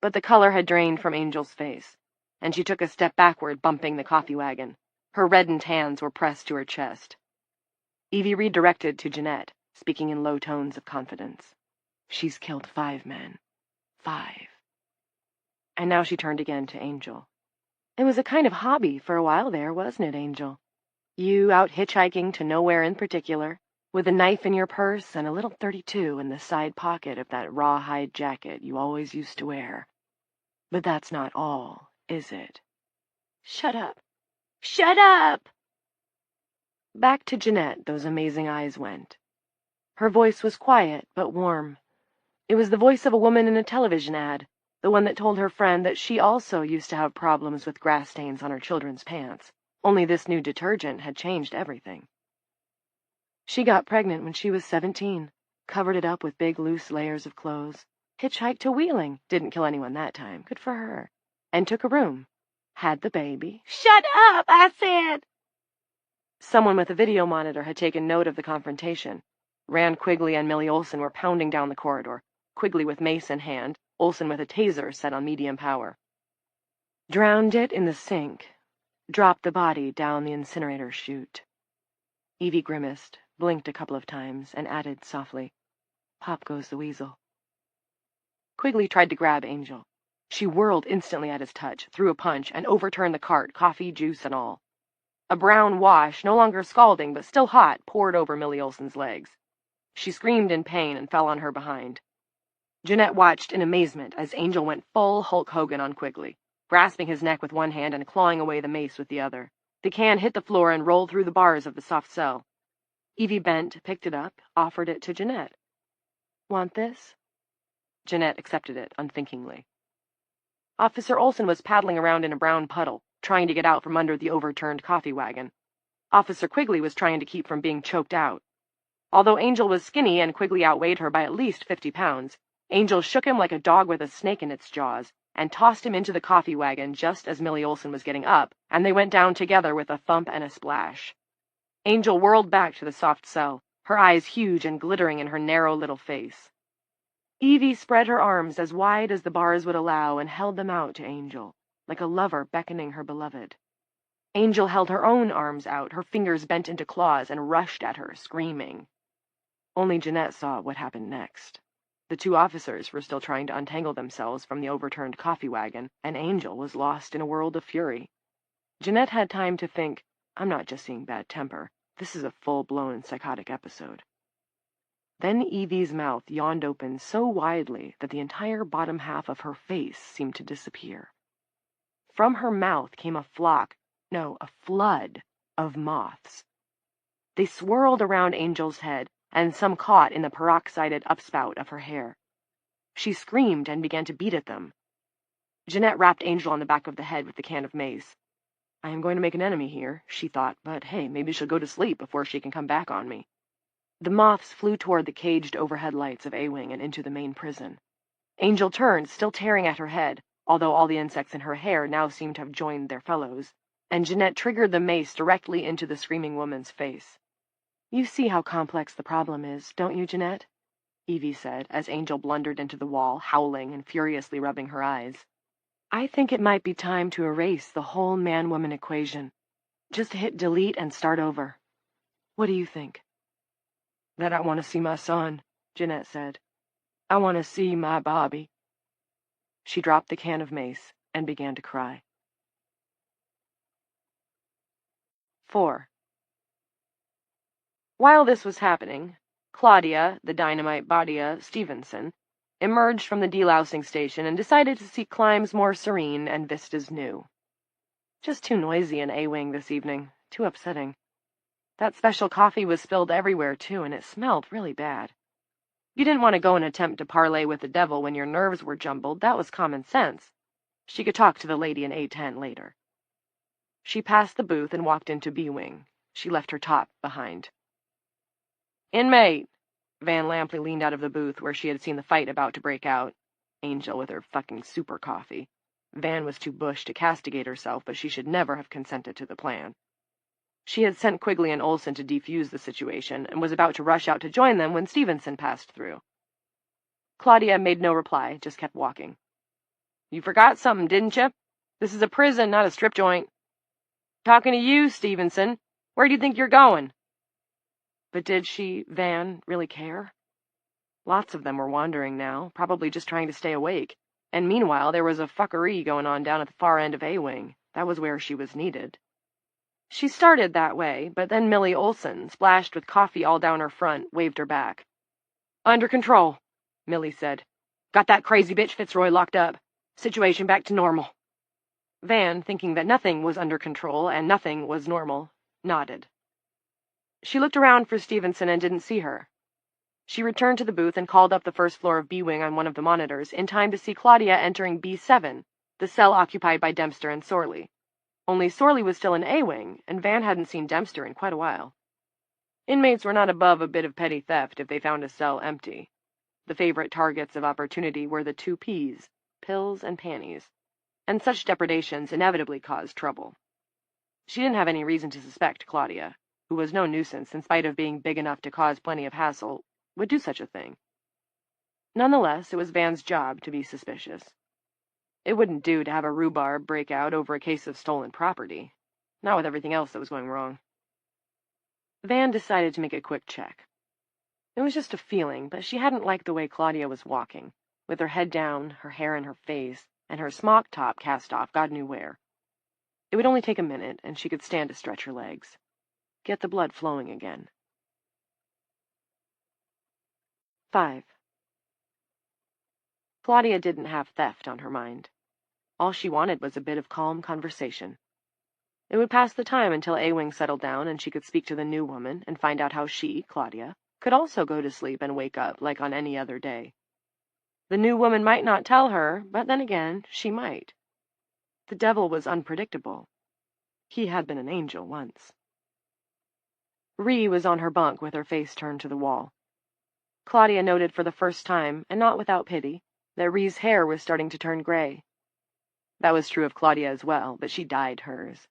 But the color had drained from Angel's face, and she took a step backward, bumping the coffee wagon. Her reddened hands were pressed to her chest. Evie redirected to Jeanette, speaking in low tones of confidence. She's killed 5 men. 5. And now she turned again to Angel. It was a kind of hobby for a while there, wasn't it, Angel? You out hitchhiking to nowhere in particular, with a knife in your purse and a little .32 in the side pocket of that rawhide jacket you always used to wear. But that's not all, is it? Shut up. Shut up! Back to Jeanette those amazing eyes went. Her voice was quiet but warm. It was the voice of a woman in a television ad, the one that told her friend that she also used to have problems with grass stains on her children's pants, only this new detergent had changed everything. She got pregnant when she was 17, covered it up with big loose layers of clothes, hitchhiked to Wheeling, didn't kill anyone that time, good for her, and took a room, had the baby. Shut up, I said! Someone with a video monitor had taken note of the confrontation. Rand Quigley and Millie Olsen were pounding down the corridor, Quigley with mace in hand, Olsen with a taser set on medium power. Drowned it in the sink. Dropped the body down the incinerator chute. Evie grimaced, blinked a couple of times, and added softly, Pop goes the weasel. Quigley tried to grab Angel. She whirled instantly at his touch, threw a punch, and overturned the cart, coffee, juice, and all. A brown wash, no longer scalding but still hot, poured over Millie Olsen's legs. She screamed in pain and fell on her behind. Jeanette watched in amazement as Angel went full Hulk Hogan on Quigley, grasping his neck with one hand and clawing away the mace with the other. The can hit the floor and rolled through the bars of the soft cell. Evie bent, picked it up, offered it to Jeanette. Want this? Jeanette accepted it unthinkingly. Officer Olsen was paddling around in a brown puddle, trying to get out from under the overturned coffee wagon. Officer Quigley was trying to keep from being choked out. Although Angel was skinny and Quigley outweighed her by at least 50 pounds, Angel shook him like a dog with a snake in its jaws and tossed him into the coffee wagon just as Millie Olsen was getting up, and they went down together with a thump and a splash. Angel whirled back to the soft cell, her eyes huge and glittering in her narrow little face. Evie spread her arms as wide as the bars would allow and held them out to Angel, like a lover beckoning her beloved. Angel held her own arms out, her fingers bent into claws, and rushed at her, screaming. Only Jeanette saw what happened next. The 2 officers were still trying to untangle themselves from the overturned coffee wagon, and Angel was lost in a world of fury. Jeanette had time to think, I'm not just seeing bad temper. This is a full-blown psychotic episode. Then Evie's mouth yawned open so widely that the entire bottom half of her face seemed to disappear. From her mouth came a flood of moths. They swirled around Angel's head, and some caught in the peroxided upspout of her hair. She screamed and began to beat at them. Jeanette rapped Angel on the back of the head with the can of mace. I am going to make an enemy here, she thought, but hey, maybe she'll go to sleep before she can come back on me. The moths flew toward the caged overhead lights of A-Wing and into the main prison. Angel turned, still tearing at her head, although all the insects in her hair now seemed to have joined their fellows, and Jeanette triggered the mace directly into the screaming woman's face. You see how complex the problem is, don't you, Jeanette? Evie said, as Angel blundered into the wall, howling and furiously rubbing her eyes. I think it might be time to erase the whole man-woman equation. Just hit delete and start over. What do you think? That I want to see my son, Jeanette said. I want to see my Bobby. She dropped the can of mace and began to cry. 4. While this was happening, Claudia, the dynamite Badia Stevenson, emerged from the delousing station and decided to seek climes more serene and vistas new. Just too noisy in A-Wing this evening, too upsetting. That special coffee was spilled everywhere, too, and it smelled really bad. You didn't want to go and attempt to parley with the devil when your nerves were jumbled. That was common sense. She could talk to the lady in A-10 later. She passed the booth and walked into B-Wing. She left her top behind. Inmate! Van Lampley leaned out of the booth where she had seen the fight about to break out. Angel with her fucking super coffee. Van was too bush to castigate herself, but she should never have consented to the plan. She had sent Quigley and Olsen to defuse the situation, and was about to rush out to join them when Stevenson passed through. Claudia made no reply, just kept walking. You forgot something, didn't you? This is a prison, not a strip joint. Talking to you, Stevenson. Where do you think you're going? But did she, Van, really care? Lots of them were wandering now, probably just trying to stay awake. And meanwhile, there was a fuckery going on down at the far end of A-Wing. That was where she was needed. She started that way, but then Millie Olson, splashed with coffee all down her front, waved her back. Under control, Millie said. Got that crazy bitch Fitzroy locked up. Situation back to normal. Van, thinking that nothing was under control and nothing was normal, nodded. She looked around for Stevenson and didn't see her. She returned to the booth and called up the first floor of B-Wing on one of the monitors in time to see Claudia entering B7, the cell occupied by Dempster and Sorley. Only Sorley was still in A-Wing, and Van hadn't seen Dempster in quite a while. Inmates were not above a bit of petty theft if they found a cell empty. The favorite targets of opportunity were the 2 Ps, pills and panties, and such depredations inevitably caused trouble. She didn't have any reason to suspect Claudia, who was no nuisance in spite of being big enough to cause plenty of hassle, would do such a thing. Nonetheless, it was Van's job to be suspicious. It wouldn't do to have a rhubarb break out over a case of stolen property, not with everything else that was going wrong. Van decided to make a quick check. It was just a feeling, but she hadn't liked the way Claudia was walking, with her head down, her hair in her face, and her smock top cast off God knew where. It would only take a minute, and she could stand to stretch her legs. Get the blood flowing again. 5. Claudia didn't have theft on her mind. All she wanted was a bit of calm conversation. It would pass the time until A-Wing settled down and she could speak to the new woman and find out how she, Claudia, could also go to sleep and wake up like on any other day. The new woman might not tell her, but then again, she might. The devil was unpredictable. He had been an angel once. Ree was on her bunk with her face turned to the wall. Claudia noted for the first time, and not without pity, that Ree's hair was starting to turn gray. That was true of Claudia as well, but she dyed hers.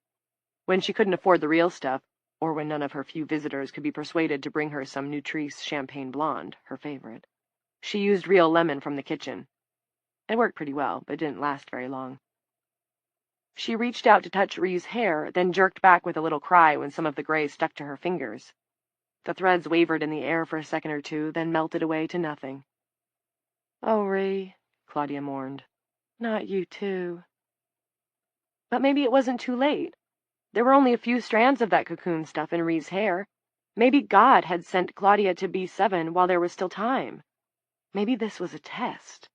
When she couldn't afford the real stuff, or when none of her few visitors could be persuaded to bring her some Nutrice Champagne Blonde, her favorite, she used real lemon from the kitchen. It worked pretty well, but didn't last very long. She reached out to touch Ree's hair, then jerked back with a little cry when some of the gray stuck to her fingers. The threads wavered in the air for a second or two, then melted away to nothing. "Oh, Ree," Claudia mourned. "Not you, too." But maybe it wasn't too late. There were only a few strands of that cocoon stuff in Ree's hair. Maybe God had sent Claudia to B7 while there was still time. Maybe this was a test.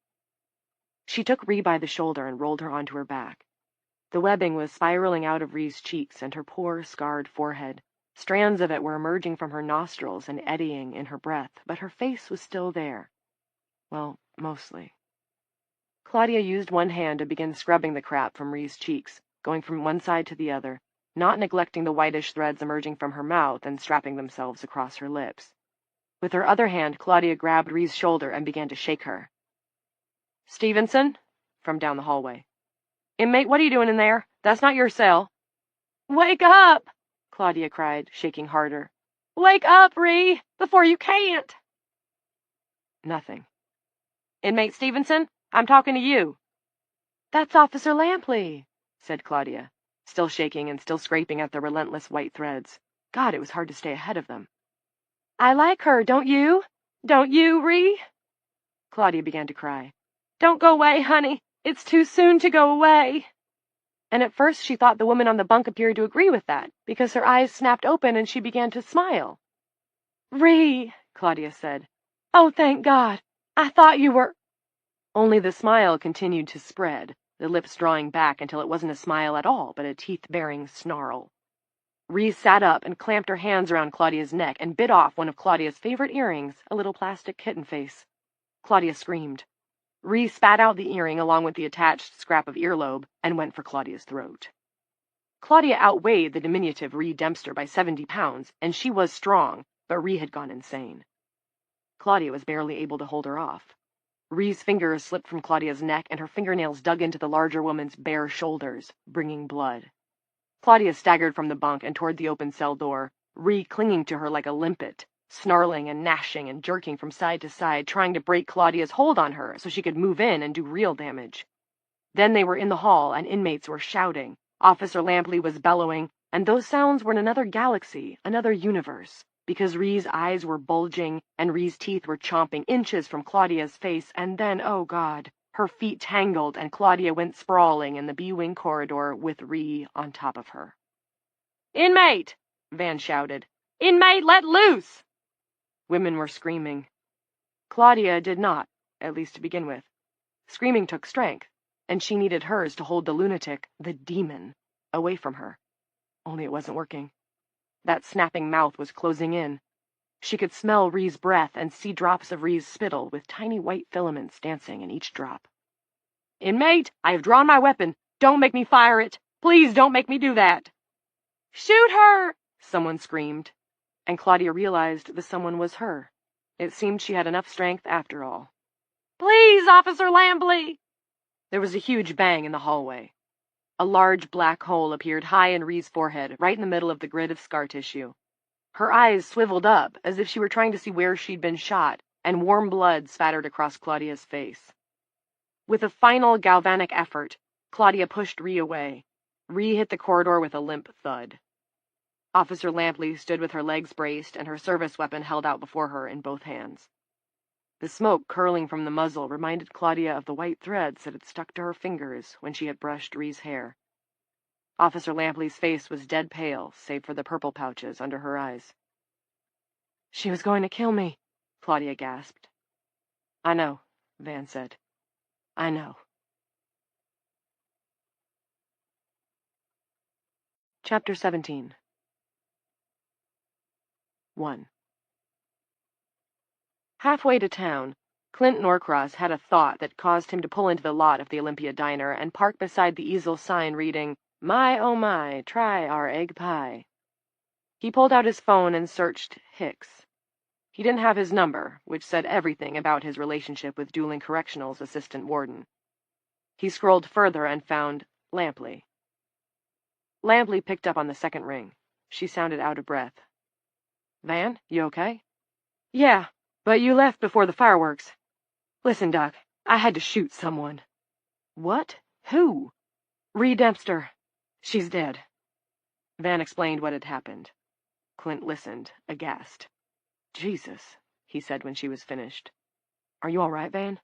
She took Ree by the shoulder and rolled her onto her back. The webbing was spiraling out of Ree's cheeks and her poor, scarred forehead. Strands of it were emerging from her nostrils and eddying in her breath, but her face was still there. Well, mostly. Claudia used one hand to begin scrubbing the crap from Ree's cheeks, going from one side to the other, not neglecting the whitish threads emerging from her mouth and strapping themselves across her lips. With her other hand, Claudia grabbed Ree's shoulder and began to shake her. "Stevenson?" from down the hallway. "Inmate, what are you doing in there? That's not your cell." "Wake up!" Claudia cried, shaking harder. "Wake up, Ree, before you can't!" Nothing. "Inmate Stevenson, I'm talking to you." "That's Officer Lampley," said Claudia, still shaking and still scraping at the relentless white threads. God, it was hard to stay ahead of them. "I like her, don't you? Don't you, Ree?" Claudia began to cry. "Don't go away, honey. It's too soon to go away." And at first she thought the woman on the bunk appeared to agree with that, because her eyes snapped open and she began to smile. "Ree," Claudia said. "Oh, thank God. I thought you were—" Only the smile continued to spread, the lips drawing back until it wasn't a smile at all, but a teeth-baring snarl. Ree sat up and clamped her hands around Claudia's neck and bit off one of Claudia's favorite earrings, a little plastic kitten face. Claudia screamed. Ree spat out the earring along with the attached scrap of earlobe and went for Claudia's throat. Claudia outweighed the diminutive Ree Dempster by 70 pounds, and she was strong, but Ree had gone insane. Claudia was barely able to hold her off. Ree's fingers slipped from Claudia's neck, and her fingernails dug into the larger woman's bare shoulders, bringing blood. Claudia staggered from the bunk and toward the open cell door, Ree clinging to her like a limpet, snarling and gnashing and jerking from side to side, trying to break Claudia's hold on her so she could move in and do real damage. Then they were in the hall, and inmates were shouting. Officer Lampley was bellowing, And those sounds were in another galaxy, another universe, because Ree's eyes were bulging and Ree's teeth were chomping inches from Claudia's face, and then, oh God, her feet tangled and Claudia went sprawling in the B-wing corridor with Ree on top of her. "Inmate!" Van shouted. "Inmate, let loose!" Women were screaming. Claudia did not, at least to begin with. Screaming took strength, and she needed hers to hold the lunatic, the demon, away from her. Only it wasn't working. That snapping mouth was closing in. She could smell Ree's breath and see drops of Ree's spittle with tiny white filaments dancing in each drop. "Inmate, I have drawn my weapon. Don't make me fire it. Please don't make me do that." "Shoot her!" someone screamed, and Claudia realized the someone was her. It seemed she had enough strength after all. "Please, Officer Lampley!" There was a huge bang in the hallway. A large black hole appeared high in Ree's forehead, right in the middle of the grid of scar tissue. Her eyes swiveled up, as if she were trying to see where she'd been shot, and warm blood spattered across Claudia's face. With a final galvanic effort, Claudia pushed Ree away. Ree hit the corridor with a limp thud. Officer Lampley stood with her legs braced and her service weapon held out before her in both hands. The smoke curling from the muzzle reminded Claudia of the white threads that had stuck to her fingers when she had brushed Ree's hair. Officer Lampley's face was dead pale, save for the purple pouches under her eyes. "She was going to kill me," Claudia gasped. "I know," Van said. "I know." Chapter 17. 1. Halfway to town, Clint Norcross had a thought that caused him to pull into the lot of the Olympia Diner and park beside the easel sign reading, "My, oh my, try our egg pie." He pulled out his phone and searched Hicks. He didn't have his number, which said everything about his relationship with Dueling Correctional's assistant warden. He scrolled further and found Lampley. Lampley picked up on the second ring. She sounded out of breath. "Van, you okay?" "Yeah, but you left before the fireworks. Listen, Doc, I had to shoot someone." "What? Who?" "Ree Dempster. She's dead." Van explained what had happened. Clint listened, aghast. "Jesus," he said when she was finished. "Are you all right, Van?"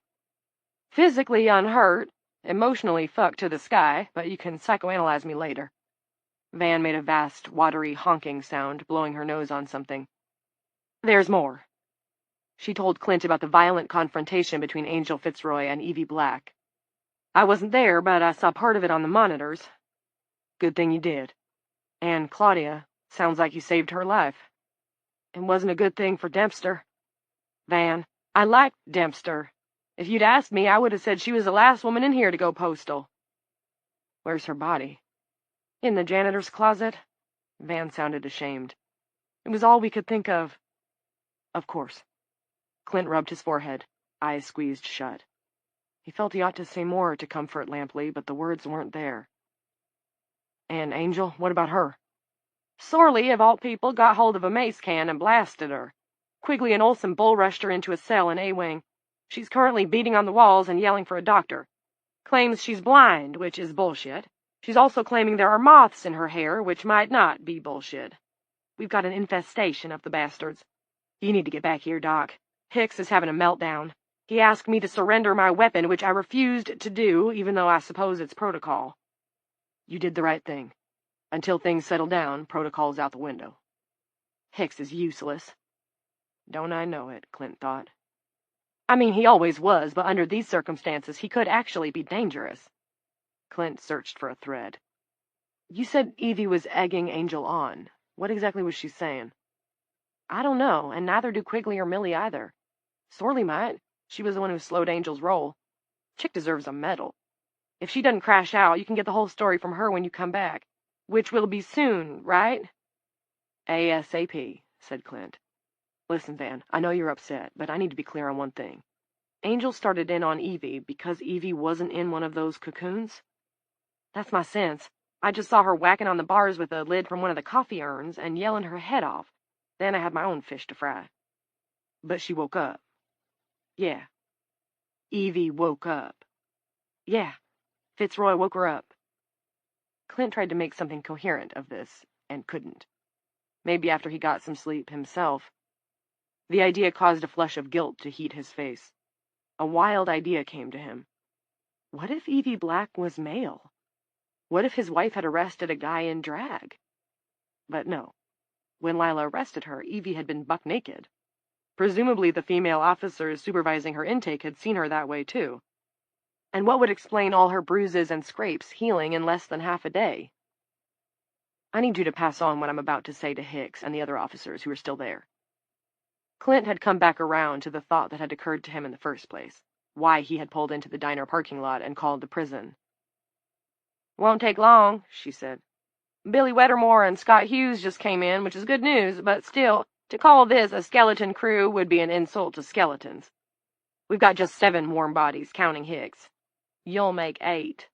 "Physically unhurt, emotionally fucked to the sky, but you can psychoanalyze me later." Van made a vast, watery honking sound, blowing her nose on something. "There's more." She told Clint about the violent confrontation between Angel Fitzroy and Evie Black. "I wasn't there, but I saw part of it on the monitors." "Good thing you did. And Claudia, sounds like you saved her life." "It wasn't a good thing for Dempster." "Van, I liked Dempster. If you'd asked me, I would have said she was the last woman in here to go postal." "Where's her body?" "In the janitor's closet." Van sounded ashamed. "It was all we could think of." "Of course." Clint rubbed his forehead, eyes squeezed shut. He felt he ought to say more to comfort Lampley, but the words weren't there. "And Angel, what about her?" "Sorley, of all people, got hold of a mace can and blasted her. Quigley and Olson bull rushed her into a cell in A-Wing. She's currently beating on the walls and yelling for a doctor. Claims she's blind, which is bullshit. She's also claiming there are moths in her hair, which might not be bullshit. We've got an infestation of the bastards. You need to get back here, Doc. Hicks is having a meltdown. He asked me to surrender my weapon, which I refused to do, even though I suppose it's protocol." "You did the right thing. Until things settle down, protocol's out the window." "Hicks is useless." "Don't I know it," Clint thought. "I mean, he always was, but under these circumstances he could actually be dangerous." Clint searched for a thread. "You said Evie was egging Angel on. What exactly was she saying?" "I don't know, and neither do Quigley or Millie either. Sorley might. She was the one who slowed Angel's roll. Chick deserves a medal. If she doesn't crash out, you can get the whole story from her when you come back. Which will be soon, right?" "ASAP," said Clint. "Listen, Van, I know you're upset, but I need to be clear on one thing. Angel started in on Evie because Evie wasn't in one of those cocoons?" "That's my sense. I just saw her whacking on the bars with a lid from one of the coffee urns and yelling her head off. Then I had my own fish to fry." "But she woke up." "Yeah." "Evie woke up." "Yeah. Fitzroy woke her up." Clint tried to make something coherent of this. and couldn't. Maybe after he got some sleep himself. The idea caused a flush of guilt to heat his face. A wild idea came to him. What if Evie Black was male? What if his wife had arrested a guy in drag? But no. When Lila arrested her, Evie had been buck naked. Presumably the female officers supervising her intake had seen her that way too. And what would explain all her bruises and scrapes healing in less than half a day? I need you to pass on what I'm about to say to Hicks and the other officers who are still there. Clint had come back around to the thought that had occurred to him in the first place, why he had pulled into the diner parking lot and called the prison. Won't take long, she said. Billy Wettermore and Scott Hughes just came in, which is good news, but still, to call this a skeleton crew would be an insult to skeletons. We've got just 7 warm bodies, counting Hicks. You'll make 8.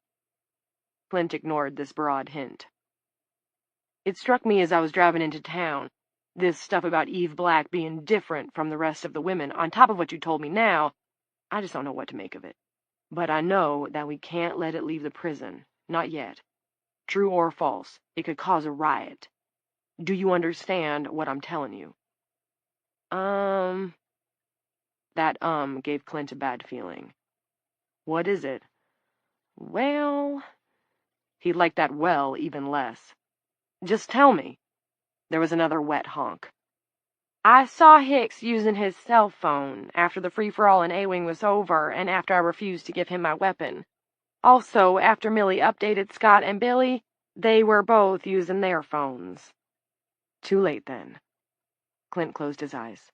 Clint ignored this broad hint. It struck me as I was driving into town. This stuff about Eve Black being different from the rest of the women, on top of what you told me now, I just don't know what to make of it. But I know that we can't let it leave the prison. Not yet. True or false, it could cause a riot. Do you understand what I'm telling you? That gave Clint a bad feeling. What is it? Well... He liked that well even less. Just tell me. There was another wet honk. I saw Hicks using his cell phone after the free-for-all in A-Wing was over and after I refused to give him my weapon. Also, after Millie updated Scott and Billy, they were both using their phones. Too late, then. Clint closed his eyes.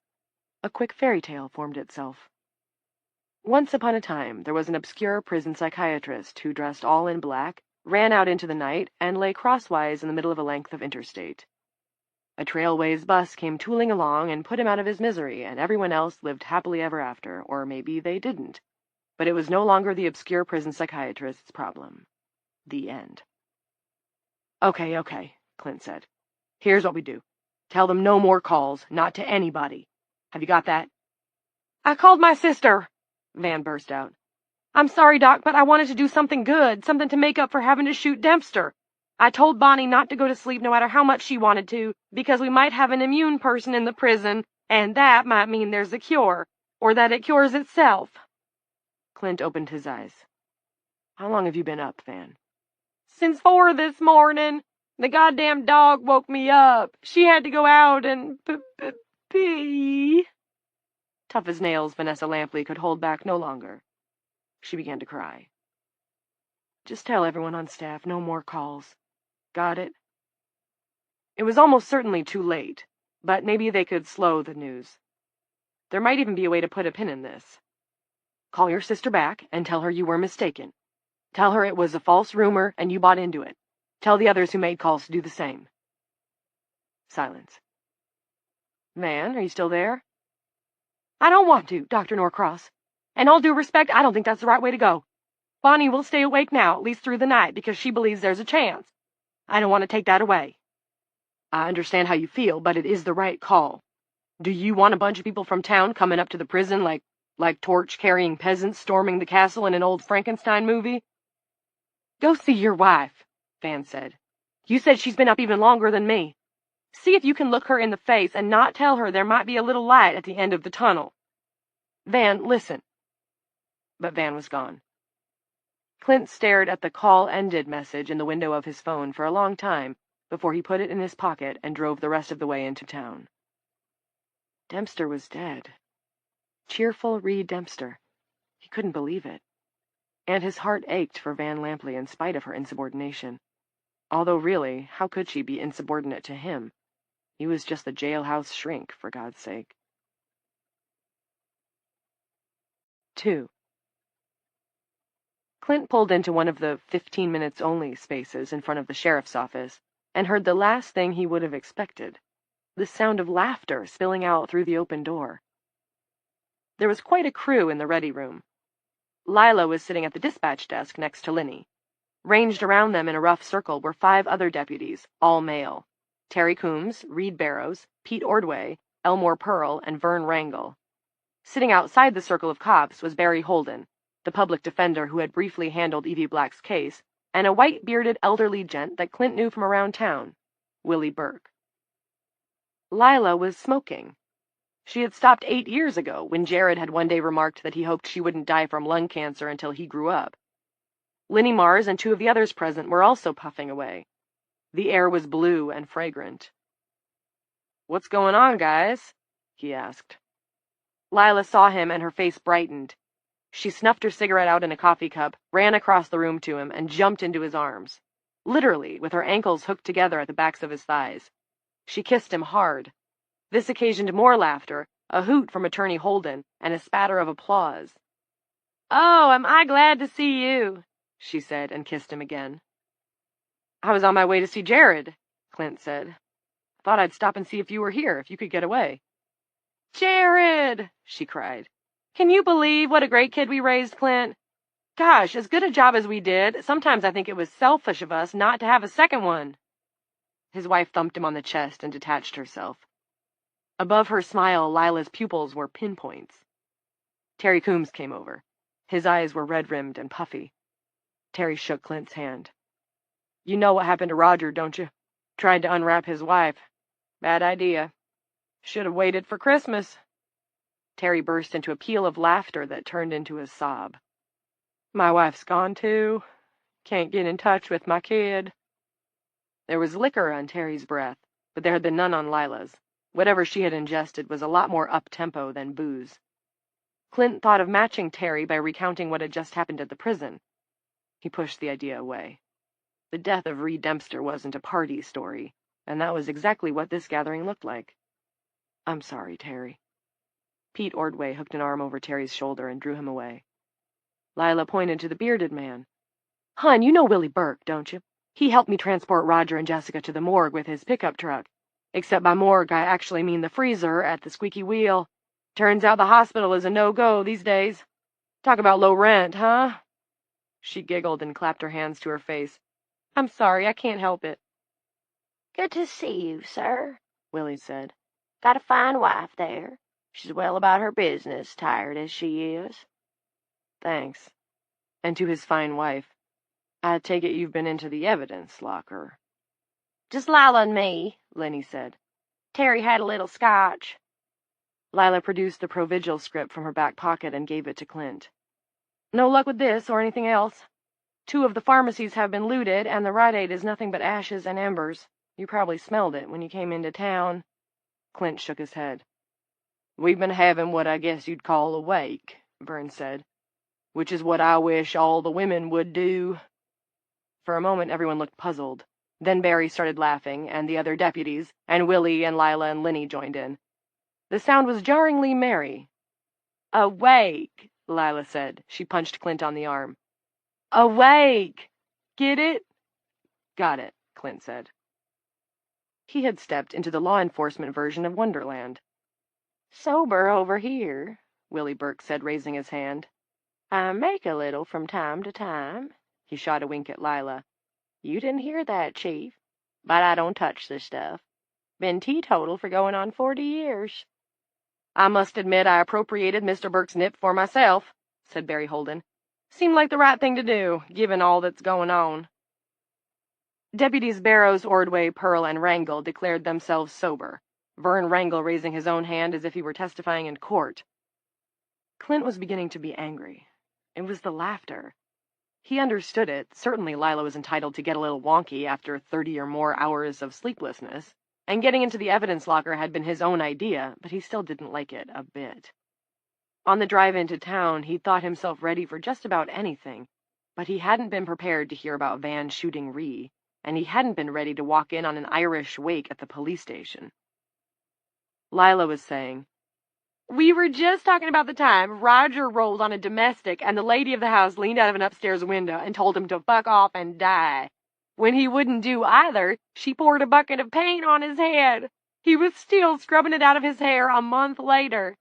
A quick fairy tale formed itself. Once upon a time, there was an obscure prison psychiatrist who dressed all in black, ran out into the night, and lay crosswise in the middle of a length of interstate. A Trailways bus came tooling along and put him out of his misery, and everyone else lived happily ever after, or maybe they didn't. But it was no longer the obscure prison psychiatrist's problem. The end. Okay, Clint said. Here's what we do. Tell them no more calls, not to anybody. Have you got that? I called my sister, Van burst out. I'm sorry, Doc, but I wanted to do something good, something to make up for having to shoot Dempster. I told Bonnie not to go to sleep no matter how much she wanted to, because we might have an immune person in the prison, and that might mean there's a cure, or that it cures itself. Clint opened his eyes. How long have you been up, Van? Since 4 this morning. The goddamn dog woke me up. She had to go out and pee. Tough as nails, Vanessa Lampley could hold back no longer. She began to cry. Just tell everyone on staff no more calls. Got it? It was almost certainly too late, but maybe they could slow the news. There might even be a way to put a pin in this. Call your sister back and tell her you were mistaken. Tell her it was a false rumor and you bought into it. Tell the others who made calls to do the same. Silence. Van, are you still there? I don't want to, Dr. Norcross. And all due respect, I don't think that's the right way to go. Bonnie will stay awake now, at least through the night, because she believes there's a chance. I don't want to take that away. I understand how you feel, but it is the right call. Do you want a bunch of people from town coming up to the prison like torch-carrying peasants storming the castle in an old Frankenstein movie? Go see your wife, Van said. You said she's been up even longer than me. See if you can look her in the face and not tell her there might be a little light at the end of the tunnel. Van, listen. But Van was gone. Clint stared at the call-ended message in the window of his phone for a long time before he put it in his pocket and drove the rest of the way into town. Dempster was dead. Cheerful Reed Dempster. He couldn't believe it. And his heart ached for Van Lampley in spite of her insubordination. Although really, how could she be insubordinate to him? He was just the jailhouse shrink, for God's sake. 2. Clint pulled into one of the 15-minutes-only spaces in front of the sheriff's office and heard the last thing he would have expected, the sound of laughter spilling out through the open door. There was quite a crew in the ready room. Lila was sitting at the dispatch desk next to Linny. Ranged around them in a rough circle were 5 other deputies, all male. Terry Coombs, Reed Barrows, Pete Ordway, Elmore Pearl, and Vern Wrangle. Sitting outside the circle of cops was Barry Holden, the public defender who had briefly handled Evie Black's case, and a white-bearded elderly gent that Clint knew from around town. Willie Burke. Lila was smoking. She had stopped 8 years ago when Jared had one day remarked that he hoped she wouldn't die from lung cancer until he grew up. Linnie Mars and 2 of the others present were also puffing away. The air was blue and fragrant. "What's going on, guys?" he asked. Lila saw him and her face brightened. She snuffed her cigarette out in a coffee cup, ran across the room to him, and jumped into his arms. Literally, with her ankles hooked together at the backs of his thighs. She kissed him hard. This occasioned more laughter, a hoot from Attorney Holden, and a spatter of applause. "Oh, am I glad to see you," she said, and kissed him again. "I was on my way to see Jared," Clint said. "Thought I'd stop and see if you were here, if you could get away." "Jared!" she cried. "Can you believe what a great kid we raised, Clint? Gosh, as good a job as we did, sometimes I think it was selfish of us not to have a second one." His wife thumped him on the chest and detached herself. Above her smile, Lila's pupils were pinpoints. Terry Coombs came over. His eyes were red-rimmed and puffy. Terry shook Clint's hand. "You know what happened to Roger, don't you? Tried to unwrap his wife. Bad idea. Should have waited for Christmas." Terry burst into a peal of laughter that turned into a sob. "My wife's gone, too. Can't get in touch with my kid." There was liquor on Terry's breath, but there had been none on Lila's. Whatever she had ingested was a lot more up-tempo than booze. Clint thought of matching Terry by recounting what had just happened at the prison. He pushed the idea away. The death of Reed Dempster wasn't a party story, and that was exactly what this gathering looked like. "I'm sorry, Terry." Pete Ordway hooked an arm over Terry's shoulder and drew him away. Lila pointed to the bearded man. "Hon, you know Willie Burke, don't you? He helped me transport Roger and Jessica to the morgue with his pickup truck. Except by morgue, I actually mean the freezer at the Squeaky Wheel. Turns out the hospital is a no-go these days. Talk about low rent, huh?" She giggled and clapped her hands to her face. "I'm sorry, I can't help it." "Good to see you, sir," Willie said. "Got a fine wife there. She's well about her business, tired as she is." "Thanks." And to his fine wife, "I take it you've been into the evidence locker." "Just Lila and me," Lenny said. "Terry had a little scotch." Lila produced the Provigil script from her back pocket and gave it to Clint. "No luck with this or anything else. 2 of the pharmacies have been looted, and the Rite Aid is nothing but ashes and embers. You probably smelled it when you came into town." Clint shook his head. "We've been having what I guess you'd call a wake," Vern said, "which is what I wish all the women would do." For a moment everyone looked puzzled. Then Barry started laughing, and the other deputies, and Willie and Lila and Linnie joined in. The sound was jarringly merry. "Awake," Lila said. She punched Clint on the arm. "Awake! Get it?" "Got it," Clint said. He had stepped into the law enforcement version of Wonderland. "Sober over here," Willie Burke said, raising his hand. "I make a little from time to time." He shot a wink at Lila. "You didn't hear that, Chief. But I don't touch this stuff. Been teetotal for going on 40 years. "I must admit I appropriated Mr. Burke's nip for myself," said Barry Holden. "Seemed like the right thing to do, given all that's going on." Deputies Barrows, Ordway, Pearl, and Wrangle declared themselves sober, Vern Wrangle raising his own hand as if he were testifying in court. Clint was beginning to be angry. It was the laughter. He understood it. Certainly Lila was entitled to get a little wonky after 30 or more hours of sleeplessness, and getting into the evidence locker had been his own idea, but he still didn't like it a bit. On the drive into town, he'd thought himself ready for just about anything, but he hadn't been prepared to hear about Van shooting Ree, and he hadn't been ready to walk in on an Irish wake at the police station. Lila was saying, "We were just talking about the time Roger rolled on a domestic and the lady of the house leaned out of an upstairs window and told him to fuck off and die. When he wouldn't do either, she poured a bucket of paint on his head. He was still scrubbing it out of his hair a month later.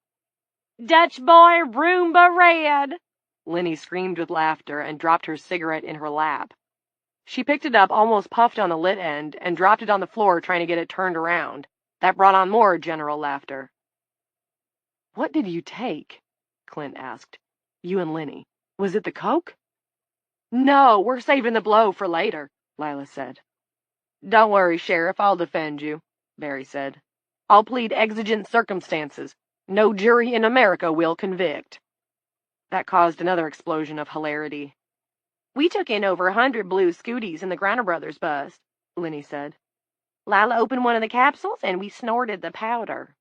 Dutch boy, Roomba red!" Linnie screamed with laughter and dropped her cigarette in her lap. She picked it up, almost puffed on the lit end, and dropped it on the floor trying to get it turned around. That brought on more general laughter. "What did you take?" Clint asked. "You and Linnie. Was it the coke?" "No, we're saving the blow for later," Lila said. Don't worry, Sheriff, I'll defend you, Barry said. I'll plead exigent circumstances. No jury in America will convict. That caused another explosion of hilarity. We took in over 100 blue scooties in the Griner Brothers bus, Lenny said. Lila opened one of the capsules, and we snorted the powder.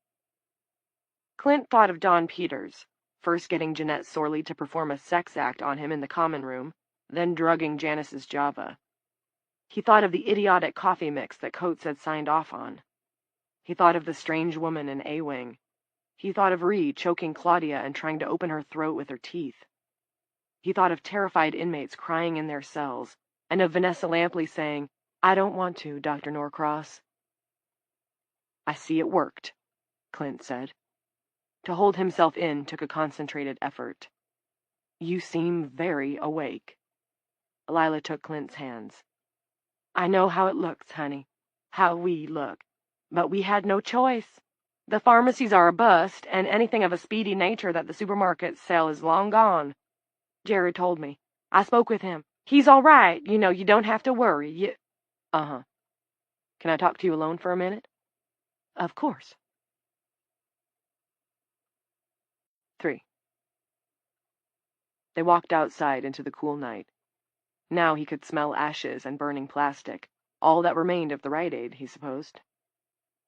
Clint thought of Don Peters, first getting Jeanette Sorley to perform a sex act on him in the common room, then drugging Janice's Java. He thought of the idiotic coffee mix that Coates had signed off on. He thought of the strange woman in A-Wing. He thought of Ree choking Claudia and trying to open her throat with her teeth. He thought of terrified inmates crying in their cells, and of Vanessa Lampley saying, "I don't want to, Dr. Norcross." "I see it worked," Clint said. To hold himself in took a concentrated effort. "You seem very awake." Lila took Clint's hands. "I know how it looks, honey, how we look, but we had no choice. The pharmacies are a bust, and anything of a speedy nature that the supermarkets sell is long gone. Jared told me. I spoke with him. He's all right. You know, you don't have to worry. Uh-huh. Can I talk to you alone for a minute?" "Of course." 3. They walked outside into the cool night. Now he could smell ashes and burning plastic, all that remained of the Rite Aid, he supposed.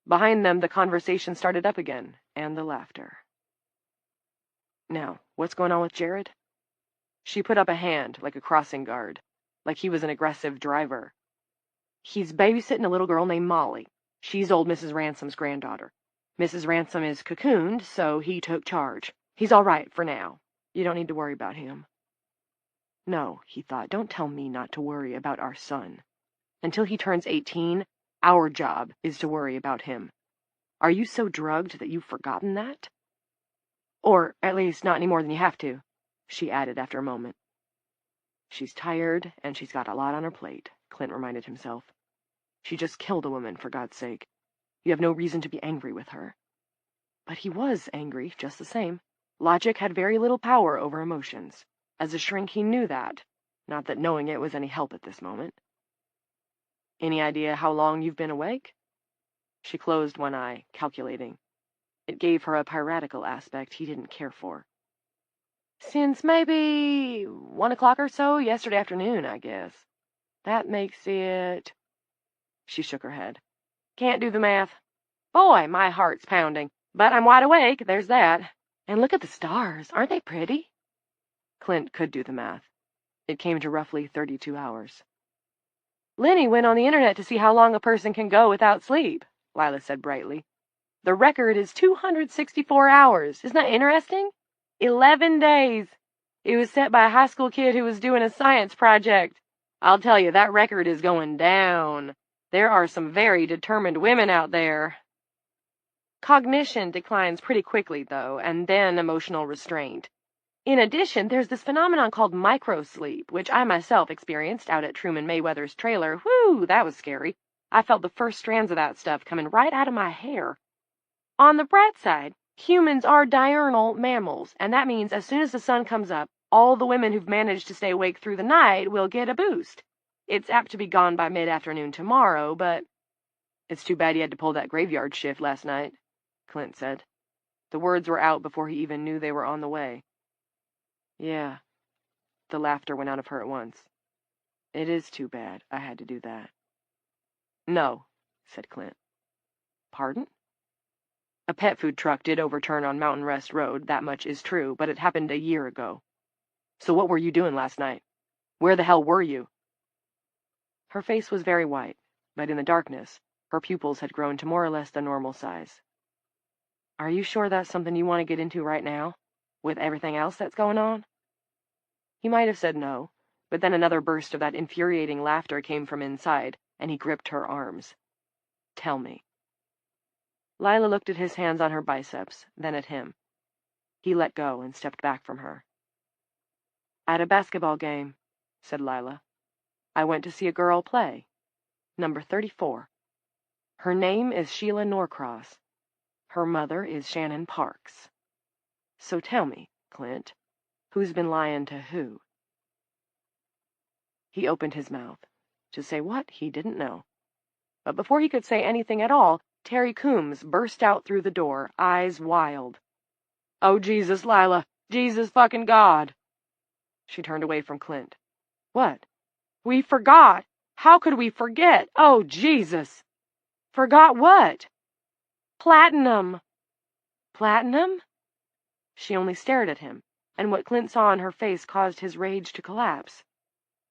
Behind them, the conversation started up again, and the laughter. "Now, what's going on with Jared?" She put up a hand, like a crossing guard, like he was an aggressive driver. "He's babysitting a little girl named Molly. She's old Mrs. Ransom's granddaughter. Mrs. Ransom is cocooned, so he took charge. He's all right for now. You don't need to worry about him." No, he thought, don't tell me not to worry about our son. Until he turns 18, our job is to worry about him. Are you so drugged that you've forgotten that? Or, at least, not any more than you have to, she added after a moment. She's tired, and she's got a lot on her plate, Clint reminded himself. She just killed a woman, for God's sake. You have no reason to be angry with her. But he was angry, just the same. Logic had very little power over emotions. As a shrink, he knew that. Not that knowing it was any help at this moment. "Any idea how long you've been awake?" She closed one eye, calculating. It gave her a piratical aspect he didn't care for. "Since maybe 1 o'clock or so yesterday afternoon, I guess. That makes it—" She shook her head. "Can't do the math. Boy, my heart's pounding. But I'm wide awake, there's that. And look at the stars. Aren't they pretty?" Clint could do the math. It came to roughly 32 hours. "Lenny went on the internet to see how long a person can go without sleep," Lila said brightly. "The record is 264 hours. Isn't that interesting? 11 days. It was set by a high school kid who was doing a science project. I'll tell you, that record is going down. There are some very determined women out there." Cognition declines pretty quickly, though, and then emotional restraint. In addition, there's this phenomenon called microsleep, which I myself experienced out at Truman Mayweather's trailer. Whew, that was scary. I felt the first strands of that stuff coming right out of my hair. On the bright side, humans are diurnal mammals, and that means as soon as the sun comes up, all the women who've managed to stay awake through the night will get a boost. It's apt to be gone by mid-afternoon tomorrow, but... "It's too bad you had to pull that graveyard shift last night," Clint said. The words were out before he even knew they were on the way. "Yeah." The laughter went out of her at once. "It is too bad I had to do that." "No," said Clint. "Pardon?" "A pet food truck did overturn on Mountain Rest Road, that much is true, but it happened a year ago. So what were you doing last night? Where the hell were you?" Her face was very white, but in the darkness, her pupils had grown to more or less the normal size. "Are you sure that's something you want to get into right now? With everything else that's going on?" He might have said no, but then another burst of that infuriating laughter came from inside, and he gripped her arms. "Tell me." Lila looked at his hands on her biceps, then at him. He let go and stepped back from her. "At a basketball game," said Lila. "I went to see a girl play. Number 34. Her name is Sheila Norcross. Her mother is Shannon Parks. So tell me, Clint, who's been lying to who?" He opened his mouth. To say what, he didn't know. But before he could say anything at all, Terry Coombs burst out through the door, eyes wild. "Oh, Jesus, Lila! Jesus fucking God!" She turned away from Clint. "What?" "We forgot! How could we forget? Oh, Jesus!" "Forgot what?" "Platinum!" "Platinum?" She only stared at him, and what Clint saw on her face caused his rage to collapse.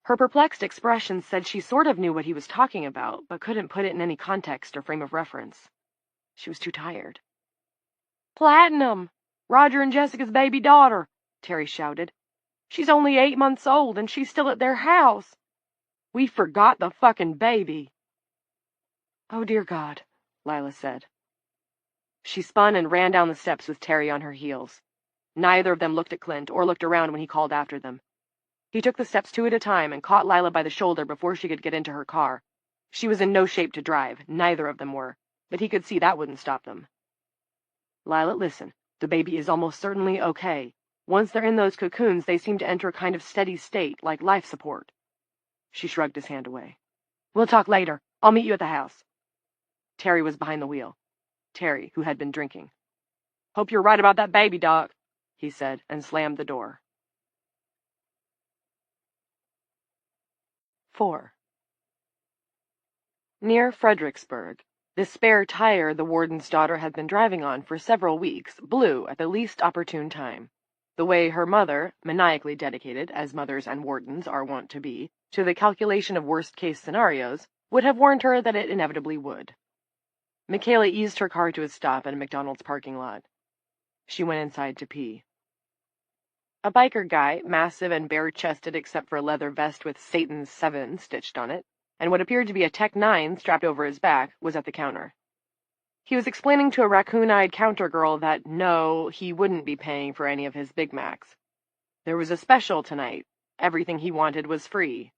Her perplexed expression said she sort of knew what he was talking about, but couldn't put it in any context or frame of reference. She was too tired. "Platinum! Roger and Jessica's baby daughter," Terry shouted. "She's only 8 months old, and she's still at their house. We forgot the fucking baby." "Oh, dear God," Lila said. She spun and ran down the steps with Terry on her heels. Neither of them looked at Clint or looked around when he called after them. He took the steps 2 at a time and caught Lila by the shoulder before she could get into her car. She was in no shape to drive, neither of them were, but he could see that wouldn't stop them. "Lila, listen. The baby is almost certainly okay. Once they're in those cocoons, they seem to enter a kind of steady state, like life support." She shrugged his hand away. "We'll talk later. I'll meet you at the house." Terry was behind the wheel. Terry, who had been drinking. "Hope you're right about that baby, Doc," he said, and slammed the door. 4. Near Fredericksburg, the spare tire the warden's daughter had been driving on for several weeks blew at the least opportune time, the way her mother, maniacally dedicated, as mothers and wardens are wont to be, to the calculation of worst-case scenarios, would have warned her that it inevitably would. Michaela eased her car to a stop at a McDonald's parking lot. She went inside to pee. A biker guy, massive and bare-chested except for a leather vest with Satan's 7 stitched on it, and what appeared to be a Tech 9 strapped over his back, was at the counter. He was explaining to a raccoon-eyed counter girl that no, he wouldn't be paying for any of his Big Macs. There was a special tonight. Everything he wanted was free.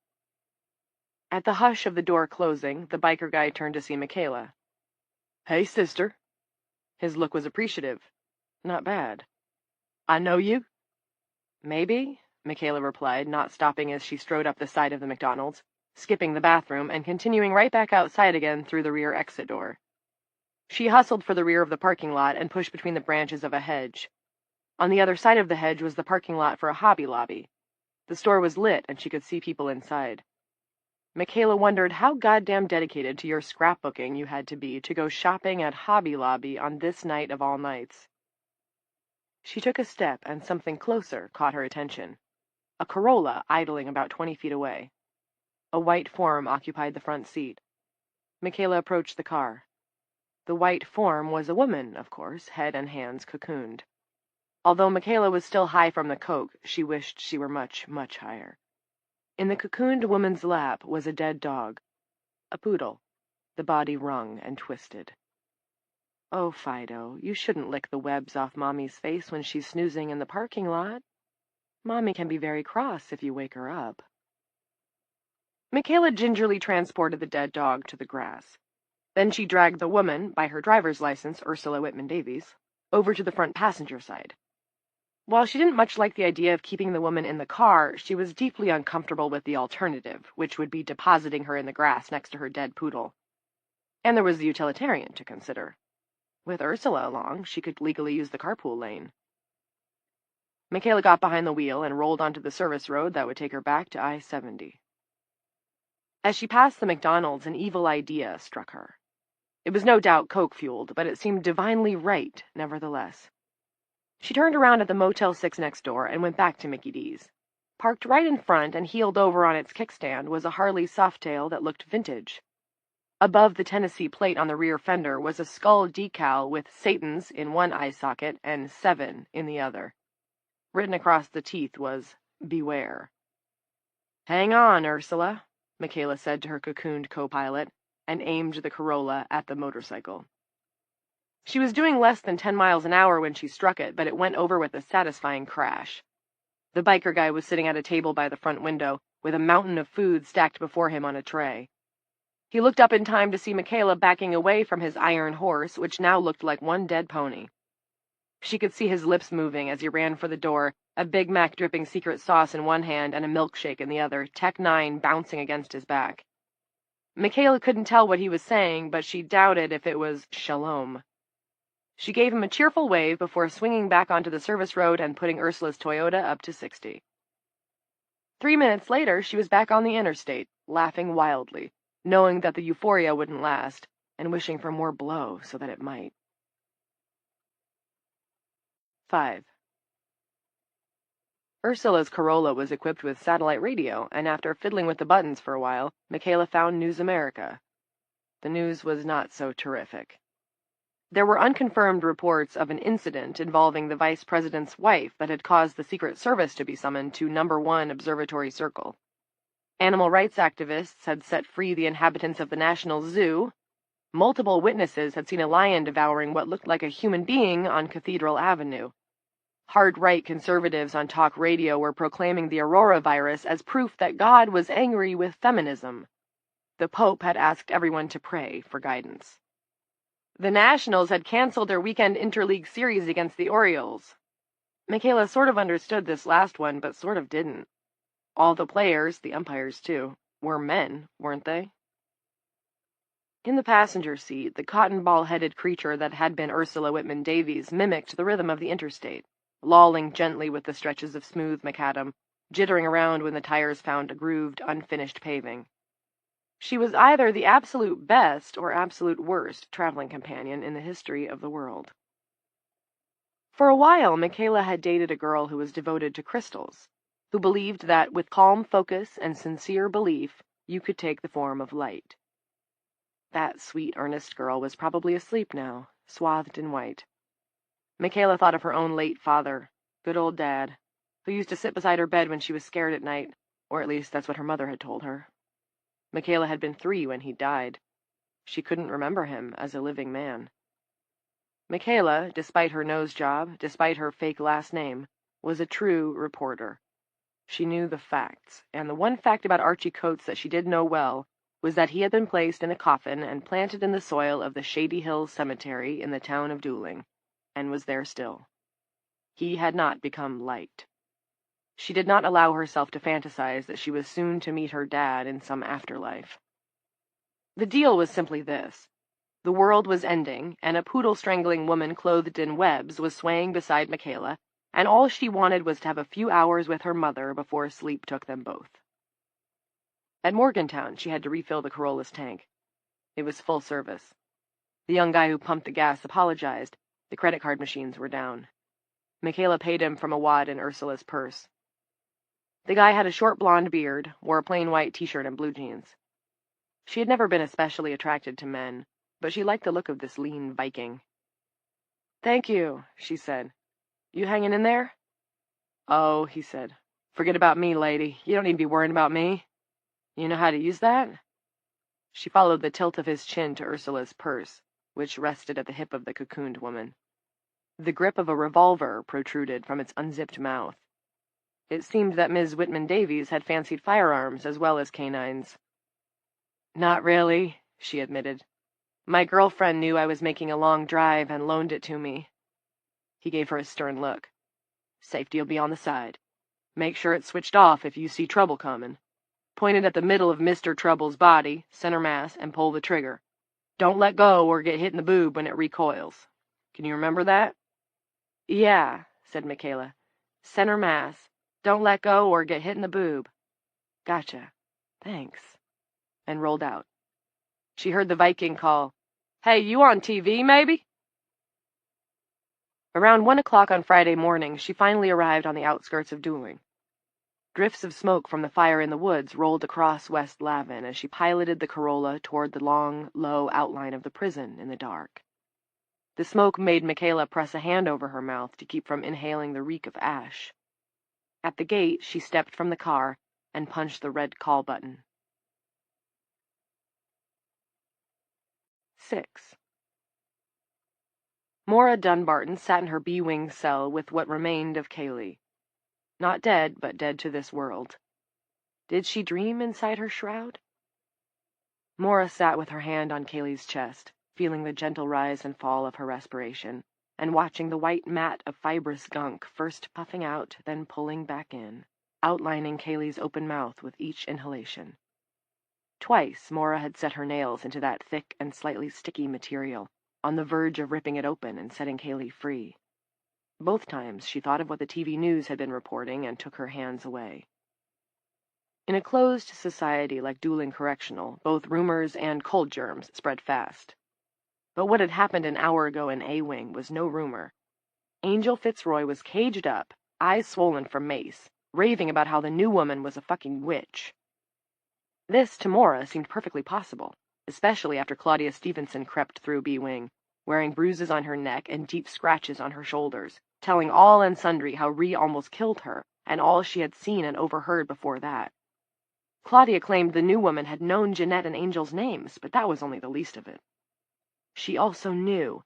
At the hush of the door closing, the biker guy turned to see Michaela. "Hey, sister." His look was appreciative. Not bad. "I know you?" "Maybe," Michaela replied, not stopping as she strode up the side of the McDonald's, skipping the bathroom and continuing right back outside again through the rear exit door. She hustled for the rear of the parking lot and pushed between the branches of a hedge. On the other side of the hedge was the parking lot for a Hobby Lobby. The store was lit, and she could see people inside. Michaela wondered how goddamn dedicated to your scrapbooking you had to go shopping at Hobby Lobby on this night of all nights. She took a step, and something closer caught her attention. A Corolla idling about 20 feet away. A white form occupied the front seat. Michaela approached the car. The white form was a woman, of course, head and hands cocooned. Although Michaela was still high from the coke, she wished she were much, much higher. In the cocooned woman's lap was a dead dog. A poodle, the body wrung and twisted. "Oh, Fido, you shouldn't lick the webs off Mommy's face when she's snoozing in the parking lot. Mommy can be very cross if you wake her up." Michaela gingerly transported the dead dog to the grass. Then she dragged the woman, by her driver's license, Ursula Whitman Davies, over to the front passenger side. While she didn't much like the idea of keeping the woman in the car, she was deeply uncomfortable with the alternative, which would be depositing her in the grass next to her dead poodle. And there was the utilitarian to consider. With Ursula along, she could legally use the carpool lane. Michaela got behind the wheel and rolled onto the service road that would take her back to I-70. As she passed the McDonald's, an evil idea struck her. It was no doubt coke-fueled, but it seemed divinely right, nevertheless. She turned around at the Motel 6 next door and went back to Mickey D's. Parked right in front and heeled over on its kickstand was a Harley Softail that looked vintage. Above the Tennessee plate on the rear fender was a skull decal with Satan's in one eye socket and 7 in the other. Written across the teeth was, "Beware." "Hang on, Ursula," Michaela said to her cocooned co-pilot, and aimed the Corolla at the motorcycle. She was doing less than 10 miles an hour when she struck it, but it went over with a satisfying crash. The biker guy was sitting at a table by the front window, with a mountain of food stacked before him on a tray. He looked up in time to see Michaela backing away from his iron horse, which now looked like one dead pony. She could see his lips moving as he ran for the door, a Big Mac dripping secret sauce in one hand and a milkshake in the other, Tech 9 bouncing against his back. Michaela couldn't tell what he was saying, but she doubted if it was shalom. She gave him a cheerful wave before swinging back onto the service road and putting Ursula's Toyota up to 60. 3 minutes later, she was back on the interstate, laughing wildly, knowing that the euphoria wouldn't last, and wishing for more blow so that it might. 5. Ursula's Corolla was equipped with satellite radio, and after fiddling with the buttons for a while, Michaela found News America. The news was not so terrific. There were unconfirmed reports of an incident involving the vice president's wife that had caused the Secret Service to be summoned to No. 1 Observatory Circle. Animal rights activists had set free the inhabitants of the National Zoo. Multiple witnesses had seen a lion devouring what looked like a human being on Cathedral Avenue. Hard-right conservatives on talk radio were proclaiming the Aurora virus as proof that God was angry with feminism. The Pope had asked everyone to pray for guidance. The Nationals had canceled their weekend interleague series against the Orioles. Michaela sort of understood this last one, but sort of didn't. All the players, the umpires too, were men, weren't they? In the passenger seat, the cotton ball-headed creature that had been Ursula Whitman Davies mimicked the rhythm of the interstate, lolling gently with the stretches of smooth macadam, jittering around when the tires found a grooved, unfinished paving. She was either the absolute best or absolute worst traveling companion in the history of the world. For a while, Michaela had dated a girl who was devoted to crystals, who believed that with calm focus and sincere belief, you could take the form of light. That sweet, earnest girl was probably asleep now, swathed in white. Michaela thought of her own late father, good old Dad, who used to sit beside her bed when she was scared at night, or at least that's what her mother had told her. Michaela had been 3 when he died. She couldn't remember him as a living man. Michaela, despite her nose job, despite her fake last name, was a true reporter. She knew the facts, and the one fact about Archie Coates that she did know well was that he had been placed in a coffin and planted in the soil of the Shady Hills Cemetery in the town of Dooling, and was there still. He had not become light. She did not allow herself to fantasize that she was soon to meet her dad in some afterlife. The deal was simply this. The world was ending, and a poodle-strangling woman clothed in webs was swaying beside Michaela, and all she wanted was to have a few hours with her mother before sleep took them both. At Morgantown, she had to refill the Corolla's tank. It was full service. The young guy who pumped the gas apologized. The credit card machines were down. Michaela paid him from a wad in Ursula's purse. The guy had a short blonde beard, wore a plain white t-shirt and blue jeans. She had never been especially attracted to men, but she liked the look of this lean Viking. "Thank you," she said. "You hanging in there?" "Oh," he said. "Forget about me, lady. You don't need to be worrying about me. You know how to use that?" She followed the tilt of his chin to Ursula's purse, which rested at the hip of the cocooned woman. The grip of a revolver protruded from its unzipped mouth. It seemed that Ms. Whitman Davies had fancied firearms as well as canines. "Not really," she admitted. "My girlfriend knew I was making a long drive and loaned it to me." He gave her a stern look. "Safety'll be on the side. Make sure it's switched off if you see trouble coming. Point it at the middle of Mr. Trouble's body, center mass, and pull the trigger. Don't let go or get hit in the boob when it recoils. Can you remember that?" "Yeah," said Michaela. "Center mass. Don't let go or get hit in the boob. Gotcha. Thanks." And rolled out. She heard the Viking call, "Hey, you on TV, maybe?" Around 1 o'clock on Friday morning, she finally arrived on the outskirts of Dooling. Drifts of smoke from the fire in the woods rolled across West Lavin as she piloted the Corolla toward the long, low outline of the prison in the dark. The smoke made Michaela press a hand over her mouth to keep from inhaling the reek of ash. At the gate, she stepped from the car and punched the red call button. 6. Maura Dunbarton sat in her B-wing cell with what remained of Kaylee. Not dead, but dead to this world. Did she dream inside her shroud? Maura sat with her hand on Kaylee's chest, feeling the gentle rise and fall of her respiration, and watching the white mat of fibrous gunk first puffing out, then pulling back in, outlining Kaylee's open mouth with each inhalation. Twice Maura had set her nails into that thick and slightly sticky material, on the verge of ripping it open and setting Kaylee free. Both times she thought of what the TV news had been reporting and took her hands away. In a closed society like Dooling Correctional, both rumors and cold germs spread fast. But what had happened an hour ago in A-Wing was no rumor. Angel Fitzroy was caged up, eyes swollen from mace, raving about how the new woman was a fucking witch. This, to Maura, seemed perfectly possible, especially after Claudia Stevenson crept through B-Wing, wearing bruises on her neck and deep scratches on her shoulders, telling all and sundry how Ree almost killed her, and all she had seen and overheard before that. Claudia claimed the new woman had known Jeanette and Angel's names, but that was only the least of it. She also knew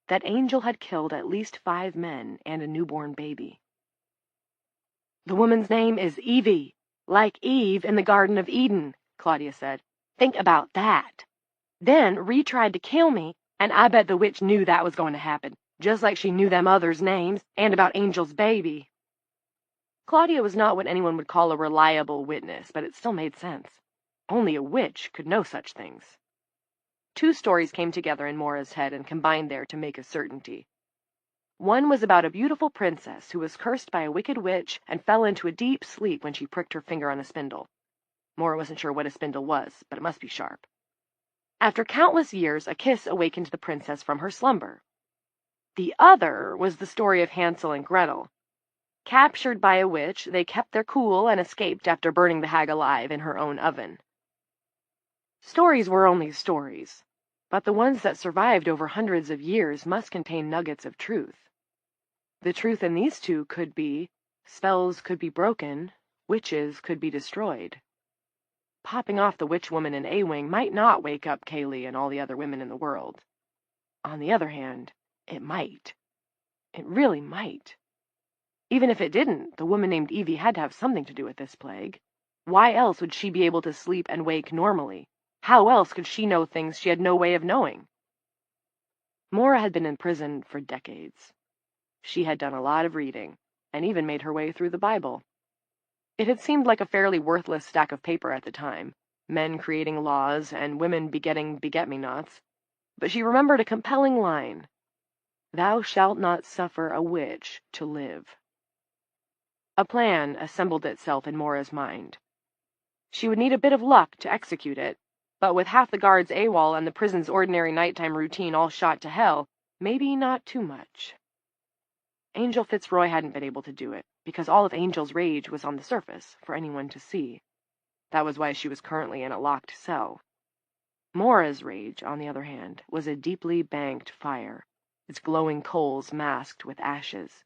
that Angel had killed at least 5 men and a newborn baby. "The woman's name is Evie, like Eve in the Garden of Eden," Claudia said. "Think about that. Then Ree tried to kill me, and I bet the witch knew that was going to happen, just like she knew them others' names, and about Angel's baby." Claudia was not what anyone would call a reliable witness, but it still made sense. Only a witch could know such things. 2 stories came together in Maura's head and combined there to make a certainty. One was about a beautiful princess who was cursed by a wicked witch and fell into a deep sleep when she pricked her finger on a spindle. Maura wasn't sure what a spindle was, but it must be sharp. After countless years, a kiss awakened the princess from her slumber. The other was the story of Hansel and Gretel. Captured by a witch, they kept their cool and escaped after burning the hag alive in her own oven. Stories were only stories, but the ones that survived over hundreds of years must contain nuggets of truth. The truth in these 2 could be, spells could be broken, witches could be destroyed. Popping off the witch woman in A-Wing might not wake up Kaylee and all the other women in the world. On the other hand, it might. It really might. Even if it didn't, the woman named Evie had to have something to do with this plague. Why else would she be able to sleep and wake normally? How else could she know things she had no way of knowing? Maura had been in prison for decades. She had done a lot of reading, and even made her way through the Bible. It had seemed like a fairly worthless stack of paper at the time, men creating laws and women begetting beget-me-nots, but she remembered a compelling line: "Thou shalt not suffer a witch to live." A plan assembled itself in Maura's mind. She would need a bit of luck to execute it, but with half the guards AWOL and the prison's ordinary nighttime routine all shot to hell, maybe not too much. Angel Fitzroy hadn't been able to do it, because all of Angel's rage was on the surface, for anyone to see. That was why she was currently in a locked cell. Maura's rage, on the other hand, was a deeply banked fire, its glowing coals masked with ashes,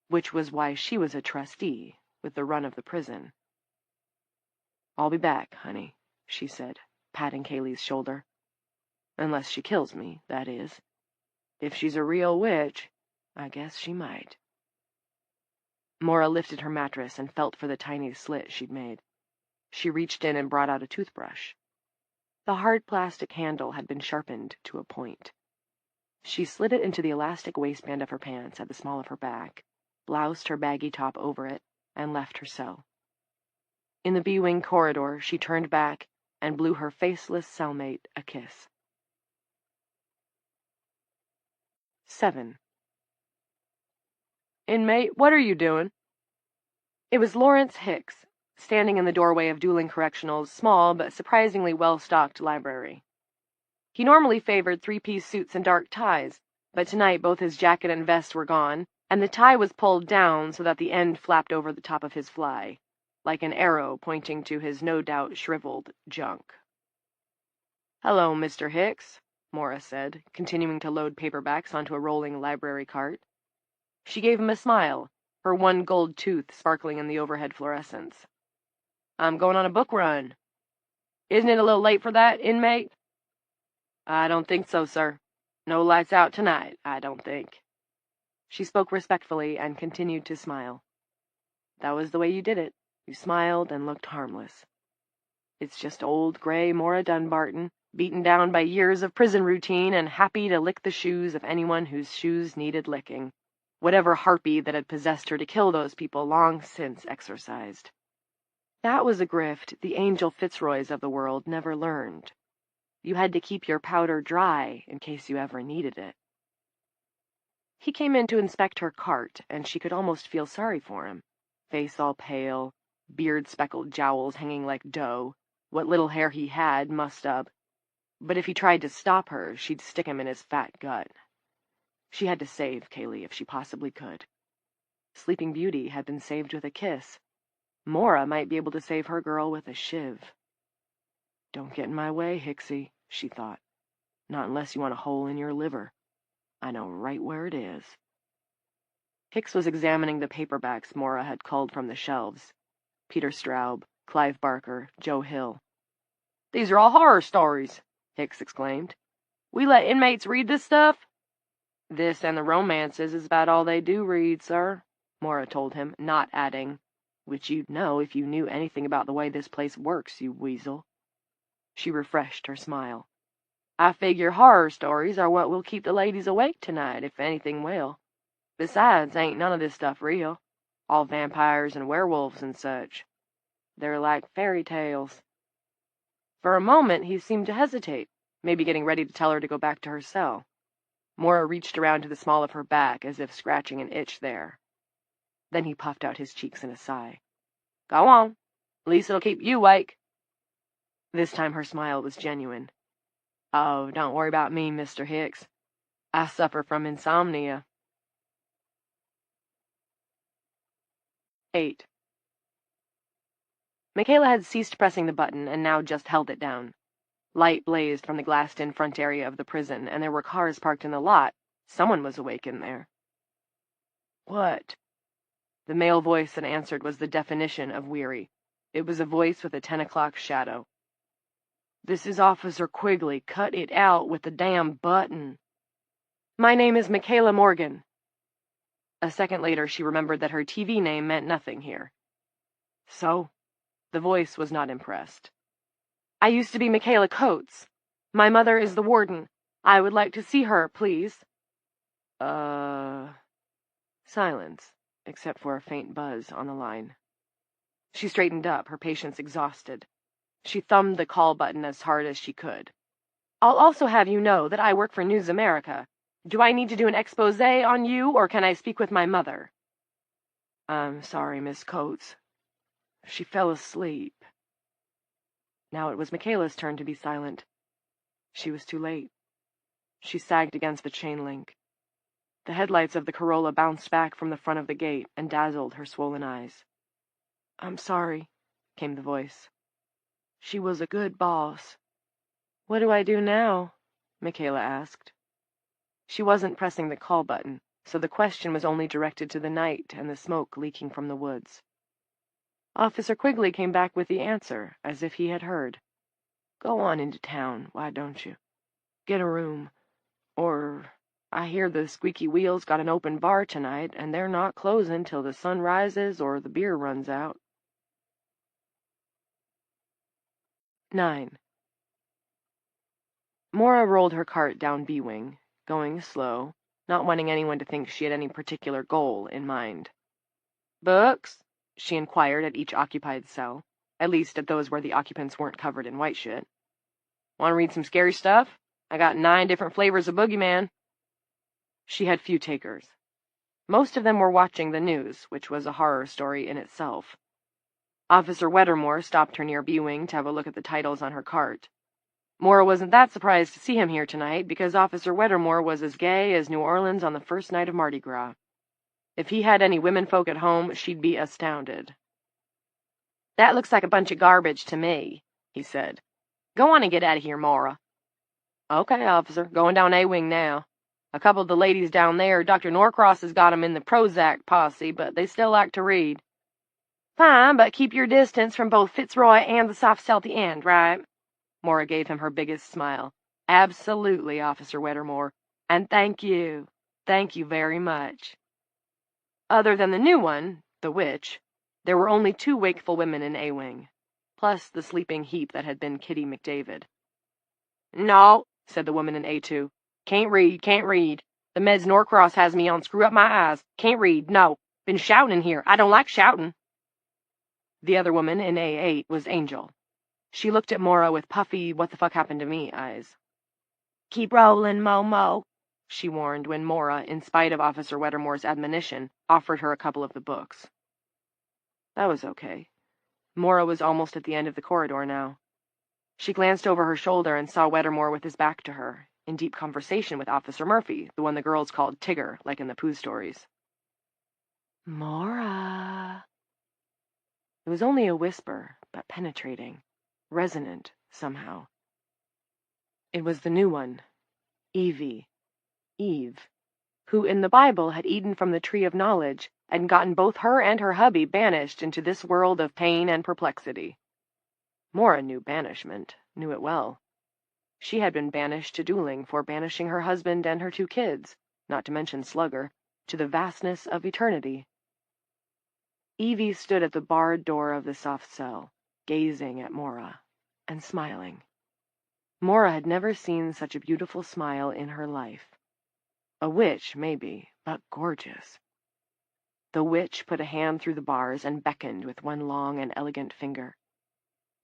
which was why she was a trustee with the run of the prison. "I'll be back, honey," she said, patting Kaylee's shoulder. "Unless she kills me, that is. If she's a real witch, I guess she might." Maura lifted her mattress and felt for the tiny slit she'd made. She reached in and brought out a toothbrush. The hard plastic handle had been sharpened to a point. She slid it into the elastic waistband of her pants at the small of her back, bloused her baggy top over it, and left her cell. In the B-Wing corridor, she turned back and blew her faceless cellmate a kiss. 7. "Inmate, what are you doing?" It was Lawrence Hicks, standing in the doorway of Dooling Correctional's small but surprisingly well-stocked library. He normally favored 3-piece suits and dark ties, but tonight both his jacket and vest were gone, and the tie was pulled down so that the end flapped over the top of his fly, like an arrow pointing to his no-doubt shriveled junk. "Hello, Mr. Hicks," Maura said, continuing to load paperbacks onto a rolling library cart. She gave him a smile, her one gold tooth sparkling in the overhead fluorescence. "I'm going on a book run." "Isn't it a little late for that, inmate?" "I don't think so, sir. No lights out tonight, I don't think." She spoke respectfully and continued to smile. That was the way you did it. You smiled and looked harmless. It's just old gray Maura Dunbarton, beaten down by years of prison routine and happy to lick the shoes of anyone whose shoes needed licking. Whatever harpy that had possessed her to kill those people long since exorcised. That was a grift the Angel Fitzroys of the world never learned. You had to keep your powder dry in case you ever needed it. He came in to inspect her cart, and she could almost feel sorry for him. Face all pale, beard-speckled jowls hanging like dough, what little hair he had mussed up. But if he tried to stop her, she'd stick him in his fat gut. She had to save Kaylee if she possibly could. Sleeping Beauty had been saved with a kiss. Mora might be able to save her girl with a shiv. Don't get in my way, Hicksy, she thought. Not unless you want a hole in your liver. I know right where it is. Hicks was examining the paperbacks Mora had culled from the shelves. Peter Straub, Clive Barker, Joe Hill. "These are all horror stories," Hicks exclaimed. "We let inmates read this stuff?" "This and the romances is about all they do read, sir," Mora told him, not adding, "which you'd know if you knew anything about the way this place works, you weasel." She refreshed her smile. "I figure horror stories are what will keep the ladies awake tonight, if anything will. Besides, ain't none of this stuff real. All vampires and werewolves and such. They're like fairy tales." For a moment he seemed to hesitate, maybe getting ready to tell her to go back to her cell. Mora reached around to the small of her back as if scratching an itch there. Then he puffed out his cheeks in a sigh. "Go on. At least it'll keep you awake." This time her smile was genuine. "Oh, don't worry about me, Mr. Hicks. I suffer from insomnia." 8. Michaela had ceased pressing the button and now just held it down. Light blazed from the glassed-in front area of the prison, and there were cars parked in the lot. Someone was awake in there. "What?" The male voice that answered was the definition of weary. It was a voice with a 10 o'clock shadow. "This is Officer Quigley. Cut it out with the damn button." "My name is Michaela Morgan." A second later she remembered that her TV name meant nothing here. "So?" The voice was not impressed. "I used to be Michaela Coates. My mother is the warden. I would like to see her, please." Silence, except for a faint buzz on the line. She straightened up, her patience exhausted. She thumbed the call button as hard as she could. "I'll also have you know that I work for News America. Do I need to do an expose on you, or can I speak with my mother?" "I'm sorry, Miss Coates. She fell asleep." Now it was Michaela's turn to be silent. She was too late. She sagged against the chain link. The headlights of the Corolla bounced back from the front of the gate and dazzled her swollen eyes. "I'm sorry," came the voice. "She was a good boss." "What do I do now?" Michaela asked. She wasn't pressing the call button, so the question was only directed to the night and the smoke leaking from the woods. Officer Quigley came back with the answer, as if he had heard. "Go on into town, why don't you? Get a room. Or, I hear the Squeaky Wheel's got an open bar tonight, and they're not closing till the sun rises or the beer runs out." 9. Mora rolled her cart down B-Wing, going slow, not wanting anyone to think she had any particular goal in mind. "Books?" she inquired at each occupied cell, at least at those where the occupants weren't covered in white shit. "Want to read some scary stuff? I got 9 different flavors of boogeyman." She had few takers. Most of them were watching the news, which was a horror story in itself. Officer Weddermore stopped her near B-Wing to have a look at the titles on her cart. Mora wasn't that surprised to see him here tonight, because Officer Weddermore was as gay as New Orleans on the first night of Mardi Gras. If he had any womenfolk at home, she'd be astounded. "That looks like a bunch of garbage to me," he said. "Go on and get out of here, Mora." "Okay, officer, going down A-Wing now. A couple of the ladies down there, Dr. Norcross has got 'em in the Prozac posse, but they still like to read." "Fine, but keep your distance from both Fitzroy and the soft stealthy end, right?" Mora gave him her biggest smile. "Absolutely, Officer Weddermore. And thank you. Thank you very much." Other than the new one, the witch, there were only 2 wakeful women in A-Wing, plus the sleeping heap that had been Kitty McDavid. "No," said the woman in A2. Can't read. The meds Norcross has me on screw up my eyes. Can't read, no. Been shouting in here. I don't like shouting." The other woman in A8 was Angel. She looked at Mora with puffy, what-the-fuck-happened-to-me eyes. "Keep rolling, Momo," she warned when Mora, in spite of Officer Weddermore's admonition, offered her a couple of the books. That was okay. Mora was almost at the end of the corridor now. She glanced over her shoulder and saw Weddermore with his back to her, in deep conversation with Officer Murphy, the one the girls called Tigger, like in the Pooh stories. "Mora." It was only a whisper, but penetrating, resonant, somehow. It was the new one, Eve, who in the Bible had eaten from the tree of knowledge and gotten both her and her hubby banished into this world of pain and perplexity. Mora knew banishment, knew it well. She had been banished to dueling for banishing her husband and her 2 kids, not to mention Slugger, to the vastness of eternity. Evie stood at the barred door of the soft cell, gazing at Mora, and smiling. Mora had never seen such a beautiful smile in her life. A witch, maybe, but gorgeous. The witch put a hand through the bars and beckoned with one long and elegant finger.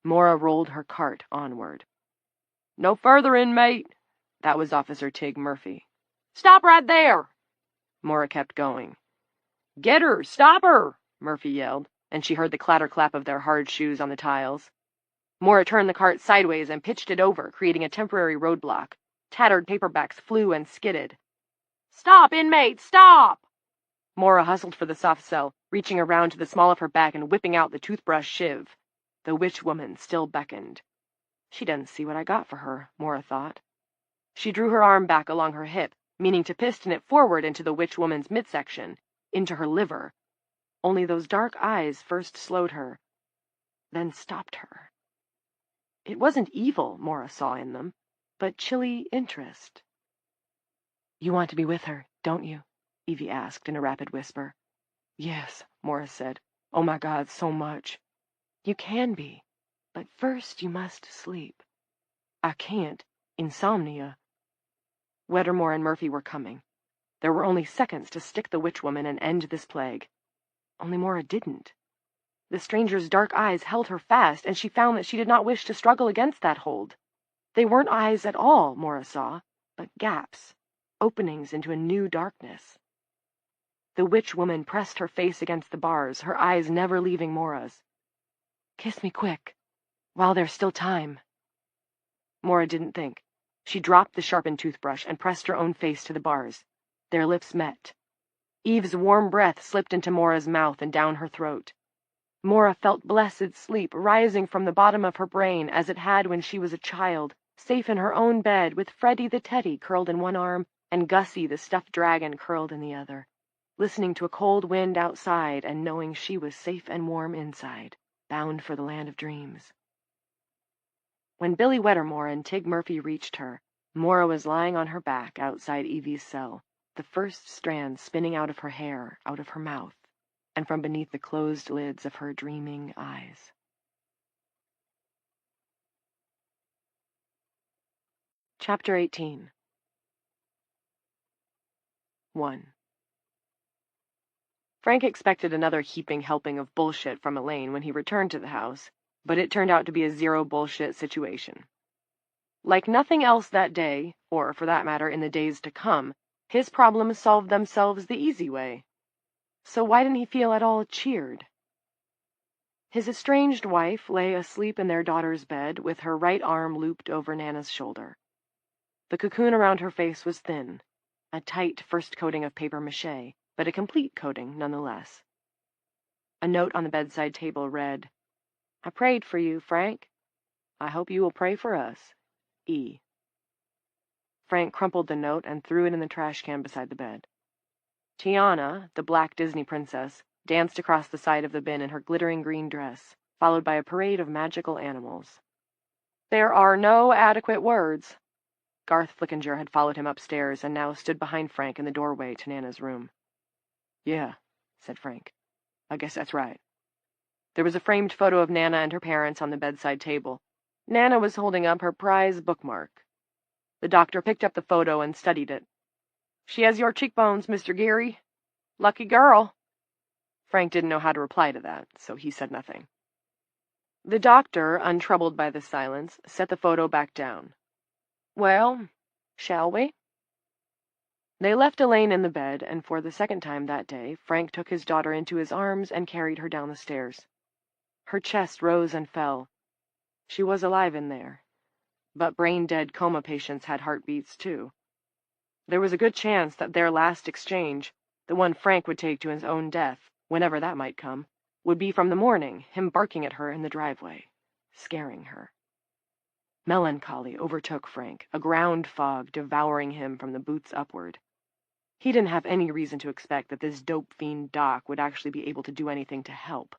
Mora rolled her cart onward. "No further, inmate!" That was Officer Tig Murphy. "Stop right there!" Mora kept going. "Get her! Stop her!" Murphy yelled, and she heard the clatter-clap of their hard shoes on the tiles. Mora turned the cart sideways and pitched it over, creating a temporary roadblock. Tattered paperbacks flew and skidded. "Stop, inmate! Stop!" Mora hustled for the soft cell, reaching around to the small of her back and whipping out the toothbrush shiv. The witch woman still beckoned. She doesn't see what I got for her, Mora thought. She drew her arm back along her hip, meaning to piston it forward into the witch woman's midsection, into her liver. Only those dark eyes first slowed her, then stopped her. It wasn't evil Mora saw in them, but chilly interest. "You want to be with her, don't you?" Evie asked in a rapid whisper. "Yes," Mora said. "Oh my God, so much." "You can be, but first you must sleep." "I can't. Insomnia." Weddermore and Murphy were coming. There were only seconds to stick the witch woman and end this plague. Only Mora didn't. The stranger's dark eyes held her fast, and she found that she did not wish to struggle against that hold. They weren't eyes at all, Mora saw, but gaps, openings into a new darkness. The witch woman pressed her face against the bars, her eyes never leaving Mora's. "Kiss me quick, while there's still time." Mora didn't think. She dropped the sharpened toothbrush and pressed her own face to the bars. Their lips met. Eve's warm breath slipped into Mora's mouth and down her throat. Mora felt blessed sleep rising from the bottom of her brain as it had when she was a child, safe in her own bed with Freddie the teddy curled in one arm and Gussie the stuffed dragon curled in the other, listening to a cold wind outside and knowing she was safe and warm inside, bound for the land of dreams. When Billy Weddermore and Tig Murphy reached her, Mora was lying on her back outside Evie's cell, the first strand spinning out of her hair, out of her mouth, and from beneath the closed lids of her dreaming eyes. Chapter 18. 1. Frank expected another heaping helping of bullshit from Elaine when he returned to the house, but it turned out to be a zero-bullshit situation. Like nothing else that day, or for that matter in the days to come, his problems solved themselves the easy way. So why didn't he feel at all cheered? His estranged wife lay asleep in their daughter's bed with her right arm looped over Nana's shoulder. The cocoon around her face was thin, a tight first coating of papier-mâché, but a complete coating nonetheless. A note on the bedside table read, "I prayed for you, Frank. I hope you will pray for us. E." Frank crumpled the note and threw it in the trash can beside the bed. Tiana, the black Disney princess, danced across the side of the bin in her glittering green dress, followed by a parade of magical animals. There are no adequate words. Garth Flickinger had followed him upstairs and now stood behind Frank in the doorway to Nana's room. "Yeah," said Frank. "I guess that's right." There was a framed photo of Nana and her parents on the bedside table. Nana was holding up her prize bookmark. The doctor picked up the photo and studied it. "She has your cheekbones, Mr. Geary. Lucky girl." Frank didn't know how to reply to that, so he said nothing. The doctor, untroubled by the silence, set the photo back down. Well, shall we? They left Elaine in the bed, and for the second time that day, Frank took his daughter into his arms and carried her down the stairs. Her chest rose and fell. She was alive in there. But brain-dead coma patients had heartbeats, too. There was a good chance that their last exchange, the one Frank would take to his own death, whenever that might come, would be from the morning, him barking at her in the driveway, scaring her. Melancholy overtook Frank, a ground fog devouring him from the boots upward. He didn't have any reason to expect that this dope fiend Doc would actually be able to do anything to help.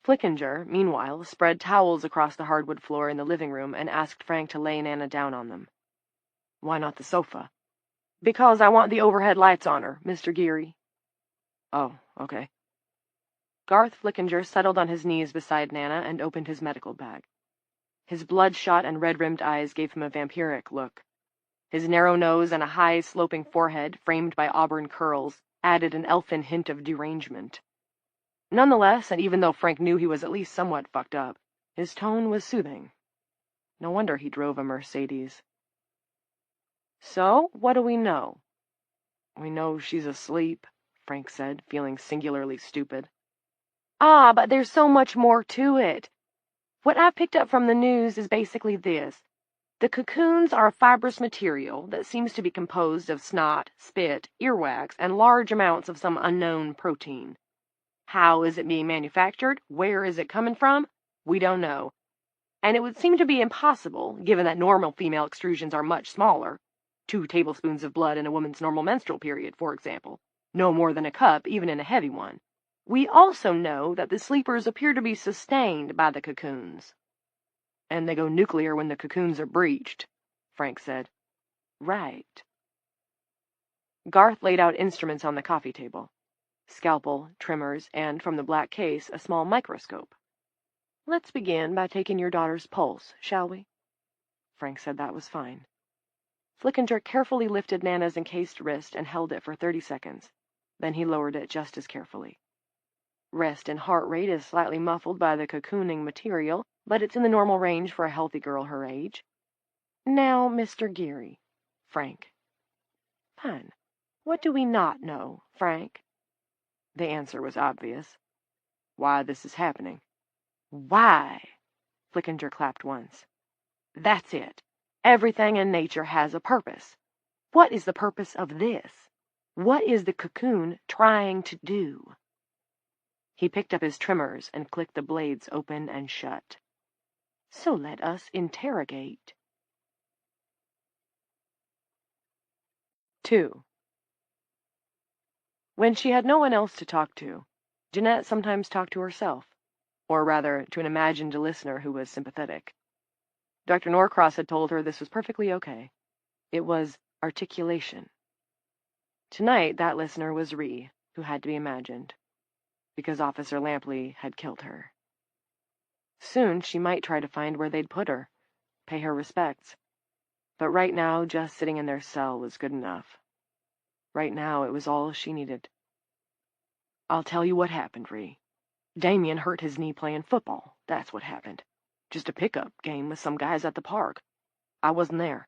Flickinger, meanwhile, spread towels across the hardwood floor in the living room and asked Frank to lay Nana down on them. Why not the sofa? Because I want the overhead lights on her, Mr. Geary. Oh, okay. Garth Flickinger settled on his knees beside Nana and opened his medical bag. His bloodshot and red-rimmed eyes gave him a vampiric look. His narrow nose and a high, sloping forehead, framed by auburn curls, added an elfin hint of derangement. Nonetheless, and even though Frank knew he was at least somewhat fucked up, his tone was soothing. No wonder he drove a Mercedes. So, what do we know? We know she's asleep, Frank said, feeling singularly stupid. Ah, but there's so much more to it. What I've picked up from the news is basically this. The cocoons are a fibrous material that seems to be composed of snot, spit, earwax, and large amounts of some unknown protein. How is it being manufactured? Where is it coming from? We don't know. And it would seem to be impossible, given that normal female extrusions are much smaller. 2 tablespoons of blood in a woman's normal menstrual period, for example. No more than a cup, even in a heavy one. We also know that the sleepers appear to be sustained by the cocoons. And they go nuclear when the cocoons are breached, Frank said. Right. Garth laid out instruments on the coffee table. Scalpel, trimmers, and, from the black case, a small microscope. Let's begin by taking your daughter's pulse, shall we? Frank said that was fine. Flickinger carefully lifted Nana's encased wrist and held it for 30 seconds. Then he lowered it just as carefully. Rest and heart rate is slightly muffled by the cocooning material, but it's in the normal range for a healthy girl her age. Now, Mr. Geary. Frank. Fine. What do we not know, Frank? The answer was obvious. Why this is happening. Why? Flickinger clapped once. That's it. Everything in nature has a purpose. What is the purpose of this? What is the cocoon trying to do? He picked up his trimmers and clicked the blades open and shut. So let us interrogate. 2. When she had no one else to talk to, Jeanette sometimes talked to herself, or rather to an imagined listener who was sympathetic. Dr. Norcross had told her this was perfectly okay. It was articulation. Tonight that listener was Ree, who had to be imagined, because Officer Lampley had killed her. Soon she might try to find where they'd put her, pay her respects. But right now, just sitting in their cell was good enough. Right now, it was all she needed. I'll tell you what happened, Ree. Damien hurt his knee playing football. That's what happened. Just a pickup game with some guys at the park. I wasn't there.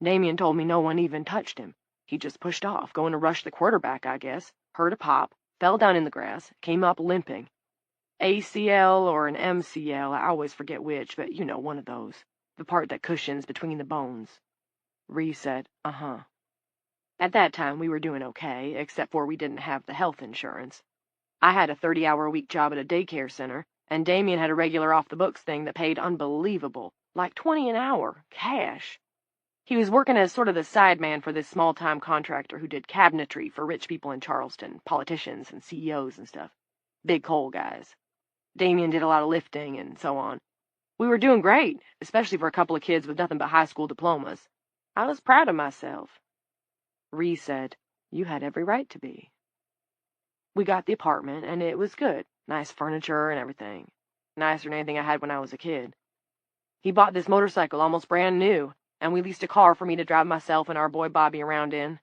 Damien told me no one even touched him. He just pushed off, going to rush the quarterback, I guess, heard a pop, fell down in the grass, came up limping. ACL or an MCL, I always forget which, but you know, one of those. The part that cushions between the bones. Ree said, uh-huh. At that time, we were doing okay, except for we didn't have the health insurance. I had a 30-hour-a-week job at a daycare center, and Damien had a regular off-the-books thing that paid unbelievable, like $20 an hour, cash. He was working as sort of the sideman for this small-time contractor who did cabinetry for rich people in Charleston, politicians and CEOs and stuff. Big coal guys. Damien did a lot of lifting and so on. We were doing great, especially for a couple of kids with nothing but high school diplomas. I was proud of myself. Ree said, you had every right to be. We got the apartment, and it was good. Nice furniture and everything. Nicer than anything I had when I was a kid. He bought this motorcycle almost brand new, and we leased a car for me to drive myself and our boy Bobby around in.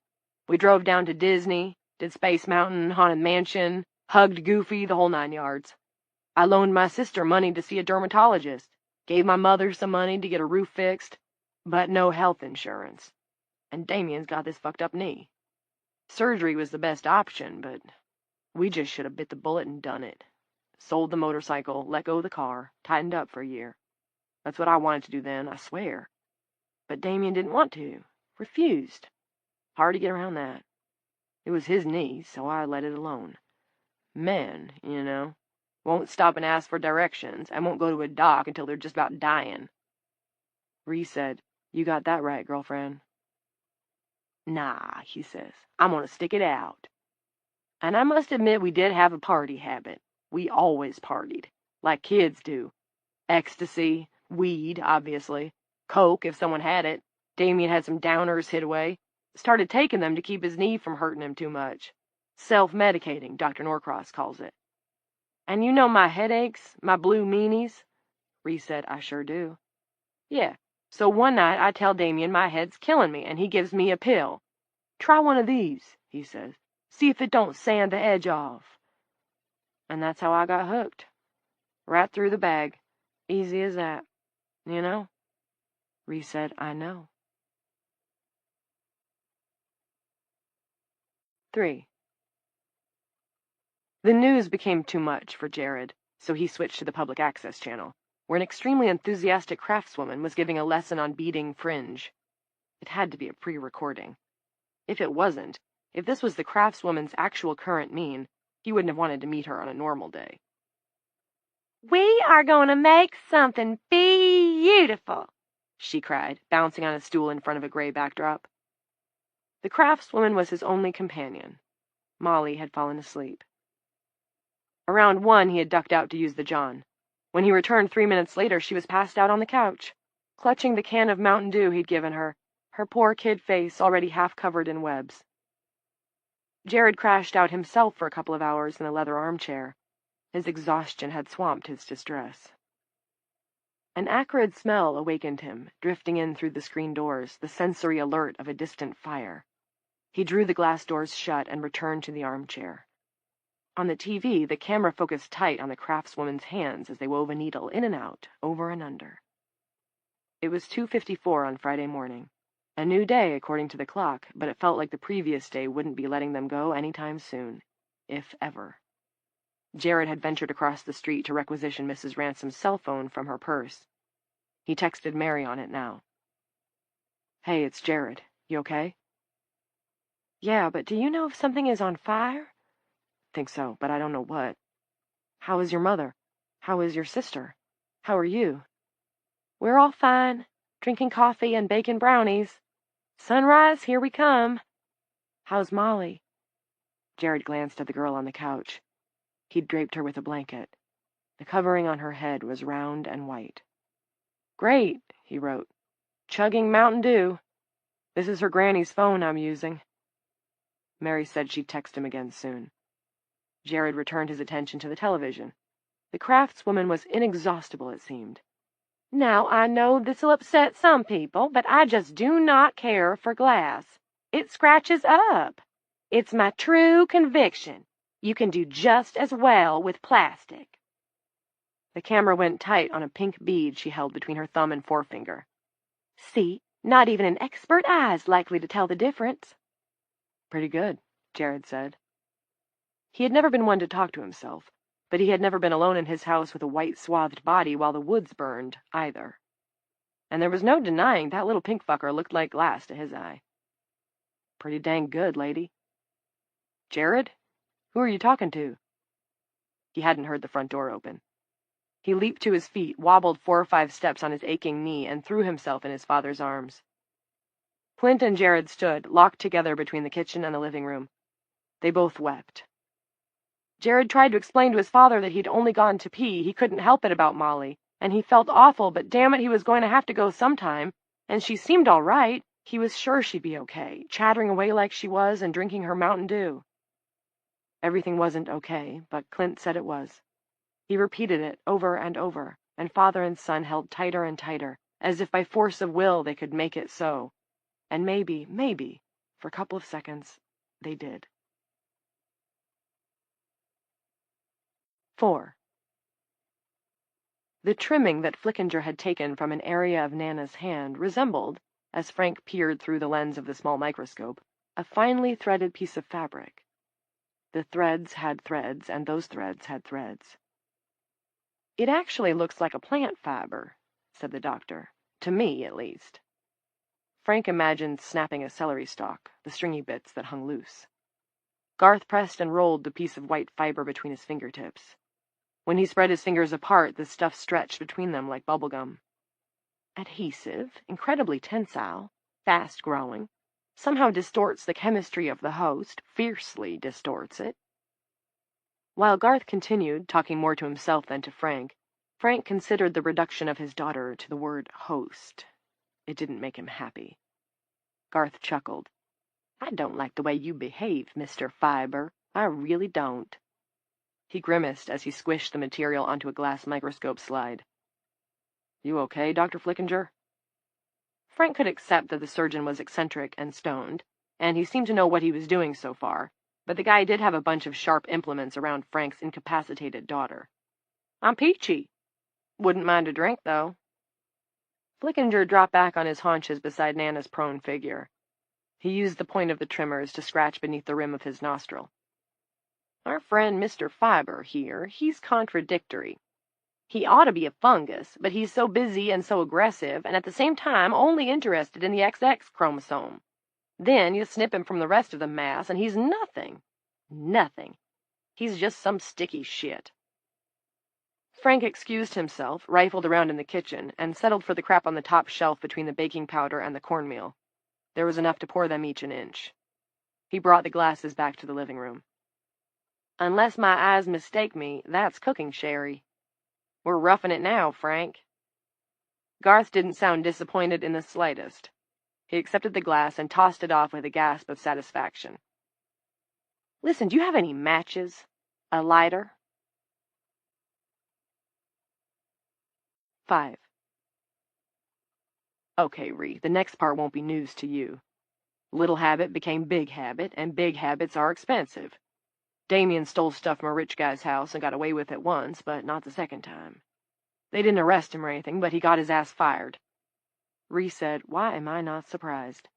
We drove down to Disney, did Space Mountain, Haunted Mansion, hugged Goofy, the whole 9 yards. I loaned my sister money to see a dermatologist, gave my mother some money to get a roof fixed, but no health insurance. And Damien's got this fucked up knee. Surgery was the best option, but we just should have bit the bullet and done it. Sold the motorcycle, let go of the car, tightened up for a year. That's what I wanted to do then, I swear. But Damien didn't want to. Refused. Hard to get around that. It was his knee, so I let it alone. Men, you know, won't stop and ask for directions, and won't go to a doc until they're just about dying. Ree said, "You got that right, girlfriend." "Nah," he says, "I'm gonna stick it out." And I must admit we did have a party habit. We always partied, like kids do. Ecstasy, weed, obviously, coke if someone had it. Damien had some downers hid away. Started taking them to keep his knee from hurting him too much. Self-medicating, Dr. Norcross calls it. And you know my headaches, my blue meanies? Ree said, "I sure do." Yeah, so one night I tell Damien my head's killing me, and he gives me a pill. "Try one of these," he says. "See if it don't sand the edge off." And that's how I got hooked. Right through the bag. Easy as that. You know? Ree said, "I know." 3. The news became too much for Jared, so he switched to the public access channel, where an extremely enthusiastic craftswoman was giving a lesson on beading fringe. It had to be a pre-recording. If it wasn't, if this was the craftswoman's actual current mien, he wouldn't have wanted to meet her on a normal day. "We are going to make something beautiful," she cried, bouncing on a stool in front of a gray backdrop. The craftswoman was his only companion. Molly had fallen asleep. Around 1, he had ducked out to use the John. When he returned 3 minutes later, she was passed out on the couch, clutching the can of Mountain Dew he'd given her, her poor kid face already half covered in webs. Jared crashed out himself for a couple of hours in a leather armchair. His exhaustion had swamped his distress. An acrid smell awakened him, drifting in through the screen doors, the sensory alert of a distant fire. He drew the glass doors shut and returned to the armchair. On the TV, the camera focused tight on the craftswoman's hands as they wove a needle in and out, over and under. It was 2:54 on Friday morning. A new day, according to the clock, but it felt like the previous day wouldn't be letting them go any time soon, if ever. Jared had ventured across the street to requisition Mrs. Ransom's cell phone from her purse. He texted Mary on it now. "Hey, it's Jared. You okay?" "Yeah, but do you know if something is on fire?" "Think so, but I don't know what." "How is your mother? How is your sister? How are you?" "We're all fine, drinking coffee and baking brownies. Sunrise, here we come." "How's Molly?" Jared glanced at the girl on the couch. He'd draped her with a blanket. The covering on her head was round and white. "Great," he wrote. "Chugging Mountain Dew. This is her granny's phone I'm using." Mary said she'd text him again soon. Jared returned his attention to the television. The craftswoman was inexhaustible, it seemed. "Now, I know this'll upset some people, but I just do not care for glass. It scratches up. It's my true conviction. You can do just as well with plastic." The camera went tight on a pink bead she held between her thumb and forefinger. "See, not even an expert eye's likely to tell the difference." "Pretty good," Jared said. He had never been one to talk to himself, but he had never been alone in his house with a white-swathed body while the woods burned, either. And there was no denying that little pink fucker looked like glass to his eye. "Pretty dang good, lady." "Jared? Who are you talking to?" He hadn't heard the front door open. He leaped to his feet, wobbled 4 or 5 steps on his aching knee, and threw himself in his father's arms. Clint and Jared stood, locked together between the kitchen and the living room. They both wept. Jared tried to explain to his father that he'd only gone to pee, he couldn't help it about Molly, and he felt awful, but damn it, he was going to have to go sometime, and she seemed all right. He was sure she'd be okay, chattering away like she was and drinking her Mountain Dew. Everything wasn't okay, but Clint said it was. He repeated it over and over, and father and son held tighter and tighter, as if by force of will they could make it so. And maybe, for a couple of seconds, they did. 4. The trimming that Flickinger had taken from an area of Nana's hand resembled, as Frank peered through the lens of the small microscope, a finely threaded piece of fabric. The threads had threads, and those threads had threads. "It actually looks like a plant fiber," said the doctor. "To me, at least." Frank imagined snapping a celery stalk, the stringy bits that hung loose. Garth pressed and rolled the piece of white fiber between his fingertips. When he spread his fingers apart, the stuff stretched between them like bubblegum. Adhesive, incredibly tensile, fast-growing, somehow distorts the chemistry of the host, fiercely distorts it. While Garth continued, talking more to himself than to Frank considered the reduction of his daughter to the word host. It didn't make him happy. Garth chuckled. "I don't like the way you behave, Mr. Fiber. I really don't." He grimaced as he squished the material onto a glass microscope slide. "You okay, Dr. Flickinger?" Frank could accept that the surgeon was eccentric and stoned, and he seemed to know what he was doing so far, but the guy did have a bunch of sharp implements around Frank's incapacitated daughter. "I'm peachy. Wouldn't mind a drink, though." Flickinger dropped back on his haunches beside Nana's prone figure. He used the point of the trimmers to scratch beneath the rim of his nostril. "Our friend Mr. Fiber here, he's contradictory. He ought to be a fungus, but he's so busy and so aggressive, and at the same time only interested in the XX chromosome. Then you snip him from the rest of the mass, and he's nothing. Nothing. He's just some sticky shit." Frank excused himself, rifled around in the kitchen, and settled for the crap on the top shelf between the baking powder and the cornmeal. There was enough to pour them each an inch. He brought the glasses back to the living room. "Unless my eyes mistake me, that's cooking sherry. We're roughing it now, Frank." Garth didn't sound disappointed in the slightest. He accepted the glass and tossed it off with a gasp of satisfaction. "Listen, do you have any matches? A lighter?" 5. Okay, Ree, the next part won't be news to you. Little habit became big habit, and big habits are expensive. Damien stole stuff from a rich guy's house and got away with it once, but not the second time. They didn't arrest him or anything, but he got his ass fired. Ree said, "Why am I not surprised?"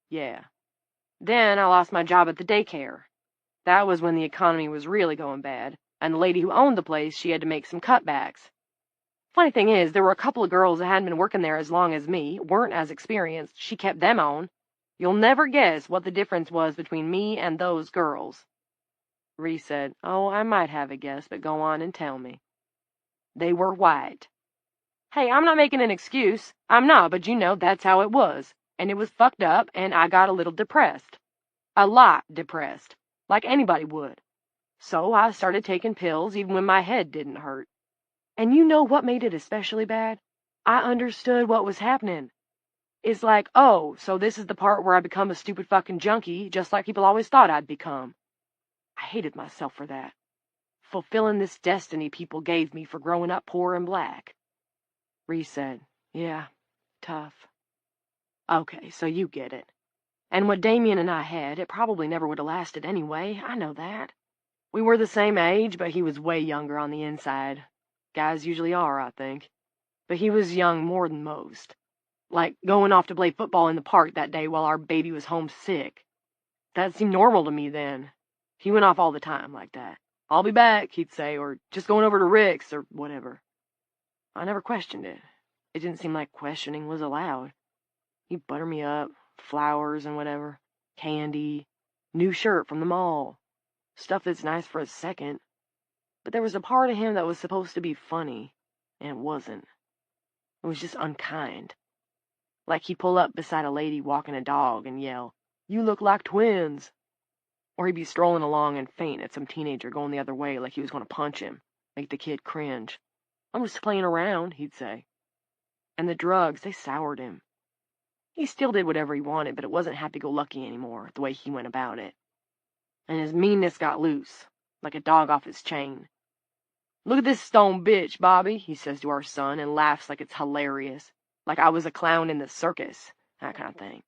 "Yeah. Then I lost my job at the daycare. That was when the economy was really going bad, and the lady who owned the place, she had to make some cutbacks. Funny thing is, there were a couple of girls that hadn't been working there as long as me, weren't as experienced. She kept them on. You'll never guess what the difference was between me and those girls." Ree said, "Oh, I might have a guess, but go on and tell me." "They were white. Hey, I'm not making an excuse. I'm not, but you know, that's how it was. And it was fucked up, and I got a little depressed. A lot depressed. Like anybody would. So I started taking pills even when my head didn't hurt. And you know what made it especially bad? I understood what was happening. It's like, oh, so this is the part where I become a stupid fucking junkie, just like people always thought I'd become. I hated myself for that. Fulfilling this destiny people gave me for growing up poor and black." Ree said, "Yeah, tough." "Okay, so you get it. And what Damien and I had, it probably never would have lasted anyway. I know that. We were the same age, but he was way younger on the inside. Guys usually are, I think. But he was young more than most. Like going off to play football in the park that day while our baby was homesick. That seemed normal to me then. He went off all the time like that. 'I'll be back,' he'd say, or 'just going over to Rick's,' or whatever. I never questioned it. It didn't seem like questioning was allowed. He'd butter me up, flowers and whatever, candy, new shirt from the mall, stuff that's nice for a second. But there was a part of him that was supposed to be funny, and it wasn't. It was just unkind. Like he'd pull up beside a lady walking a dog and yell, 'You look like twins.' Or he'd be strolling along and faint at some teenager going the other way like he was going to punch him, make the kid cringe. 'I'm just playing around,' he'd say. And the drugs, they soured him. He still did whatever he wanted, but it wasn't happy-go-lucky anymore, the way he went about it. And his meanness got loose, like a dog off his chain. 'Look at this stone bitch, Bobby,' he says to our son, and laughs like it's hilarious, like I was a clown in the circus, that kind of thing.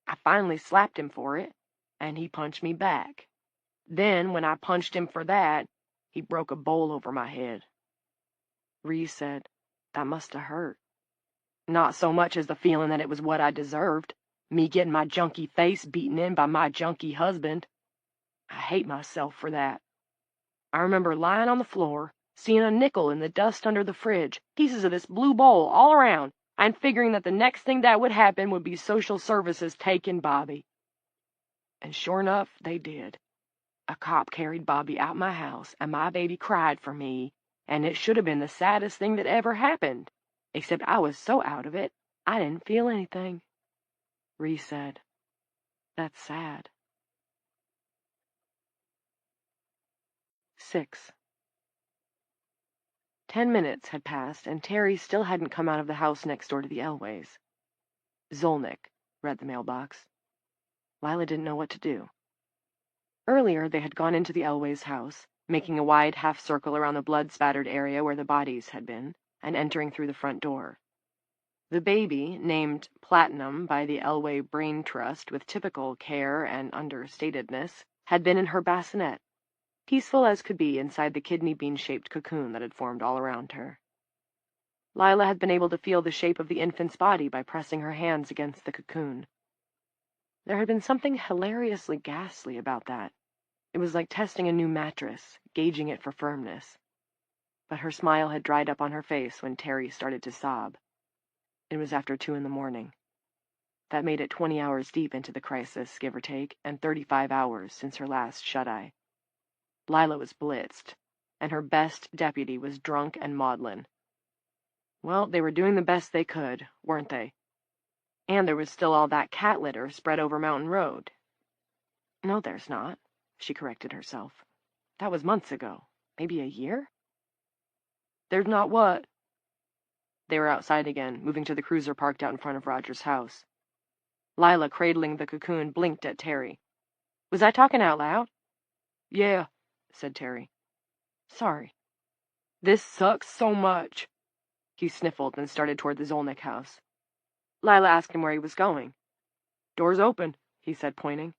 I finally slapped him for it, and he punched me back. Then, when I punched him for that, he broke a bowl over my head. Ree said, "That must have hurt." "Not so much as the feeling that it was what I deserved, me getting my junky face beaten in by my junky husband. I hate myself for that. I remember lying on the floor, seeing a nickel in the dust under the fridge, pieces of this blue bowl all around, and figuring that the next thing that would happen would be social services taking Bobby. And sure enough, they did. A cop carried Bobby out my house, and my baby cried for me, and it should have been the saddest thing that ever happened, except I was so out of it, I didn't feel anything." Ree said, "That's sad." 6. 10 minutes had passed, and Terry still hadn't come out of the house next door to the Elways. Zolnik, read the mailbox. Lila didn't know what to do. Earlier, they had gone into the Elways' house, making a wide half-circle around the blood-spattered area where the bodies had been, and entering through the front door. The baby, named Platinum by the Elway Brain Trust with typical care and understatedness, had been in her bassinet, peaceful as could be inside the kidney bean-shaped cocoon that had formed all around her. Lila had been able to feel the shape of the infant's body by pressing her hands against the cocoon. There had been something hilariously ghastly about that. It was like testing a new mattress, gauging it for firmness. But her smile had dried up on her face when Terry started to sob. It was after 2 a.m. That made it 20 hours deep into the crisis, give or take, and 35 hours since her last shut-eye. Lila was blitzed, and her best deputy was drunk and maudlin. Well, they were doing the best they could, weren't they? And there was still all that cat litter spread over Mountain Road. No, there's not, she corrected herself. That was months ago. Maybe a year? There's not what? They were outside again, moving to the cruiser parked out in front of Roger's house. Lila, cradling the cocoon, blinked at Terry. Was I talking out loud? Yeah, said Terry. Sorry. This sucks so much. He sniffled and started toward the Zolnik house. Lila asked him where he was going. Door's open, he said, pointing.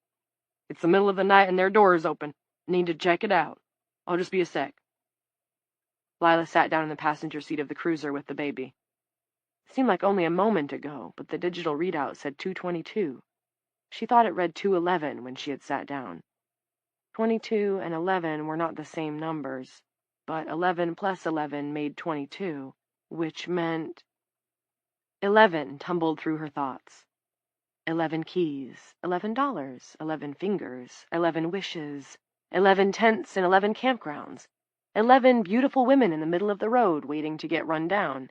It's the middle of the night and their door is open. Need to check it out. I'll just be a sec. Lila sat down in the passenger seat of the cruiser with the baby. It seemed like only a moment ago, but the digital readout said 2:22. She thought it read 2:11 when she had sat down. 22 and 11 were not the same numbers, but 11 plus 11 made 22, which meant... 11 tumbled through her thoughts. 11 keys, $11, 11 fingers, 11 wishes, 11 tents in 11 campgrounds, 11 beautiful women in the middle of the road waiting to get run down,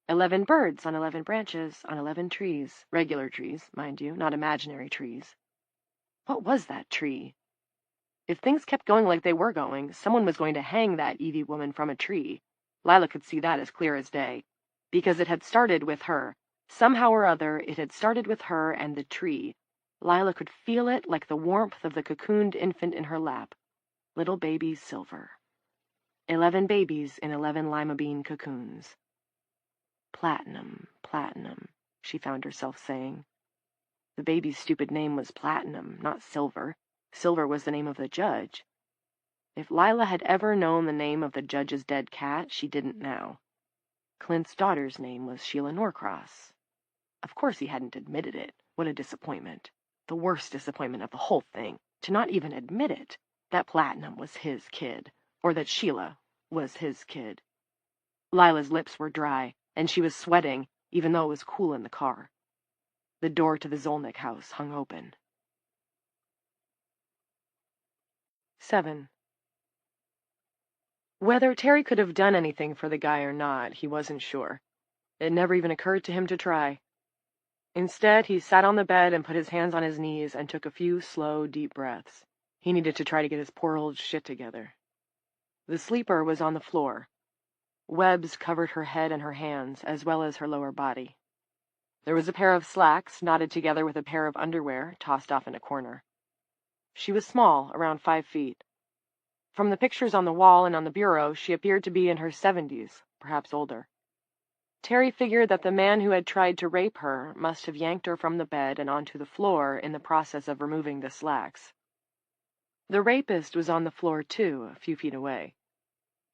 11 birds on 11 branches on 11 trees, regular trees, mind you, not imaginary trees. What was that tree? If things kept going like they were going, someone was going to hang that Evie woman from a tree. Lila could see that as clear as day, because it had started with her. Somehow or other, it had started with her and the tree. Lila could feel it like the warmth of the cocooned infant in her lap. Little baby Silver. 11 babies in 11 lima bean cocoons. Platinum, Platinum, she found herself saying. The baby's stupid name was Platinum, not Silver. Silver was the name of the judge. If Lila had ever known the name of the judge's dead cat, she didn't now. Clint's daughter's name was Sheila Norcross. Of course he hadn't admitted it. What a disappointment. The worst disappointment of the whole thing, to not even admit it, that Platinum was his kid, or that Sheila was his kid. Lila's lips were dry, and she was sweating, even though it was cool in the car. The door to the Zolnik house hung open. 7. Whether Terry could have done anything for the guy or not, he wasn't sure. It never even occurred to him to try. Instead, he sat on the bed and put his hands on his knees and took a few slow, deep breaths. He needed to try to get his poor old shit together. The sleeper was on the floor. Webs covered her head and her hands, as well as her lower body. There was a pair of slacks knotted together with a pair of underwear tossed off in a corner. She was small, around 5 feet. From the pictures on the wall and on the bureau, she appeared to be in her 70s, perhaps older. Terry figured that the man who had tried to rape her must have yanked her from the bed and onto the floor in the process of removing the slacks. The rapist was on the floor, too, a few feet away.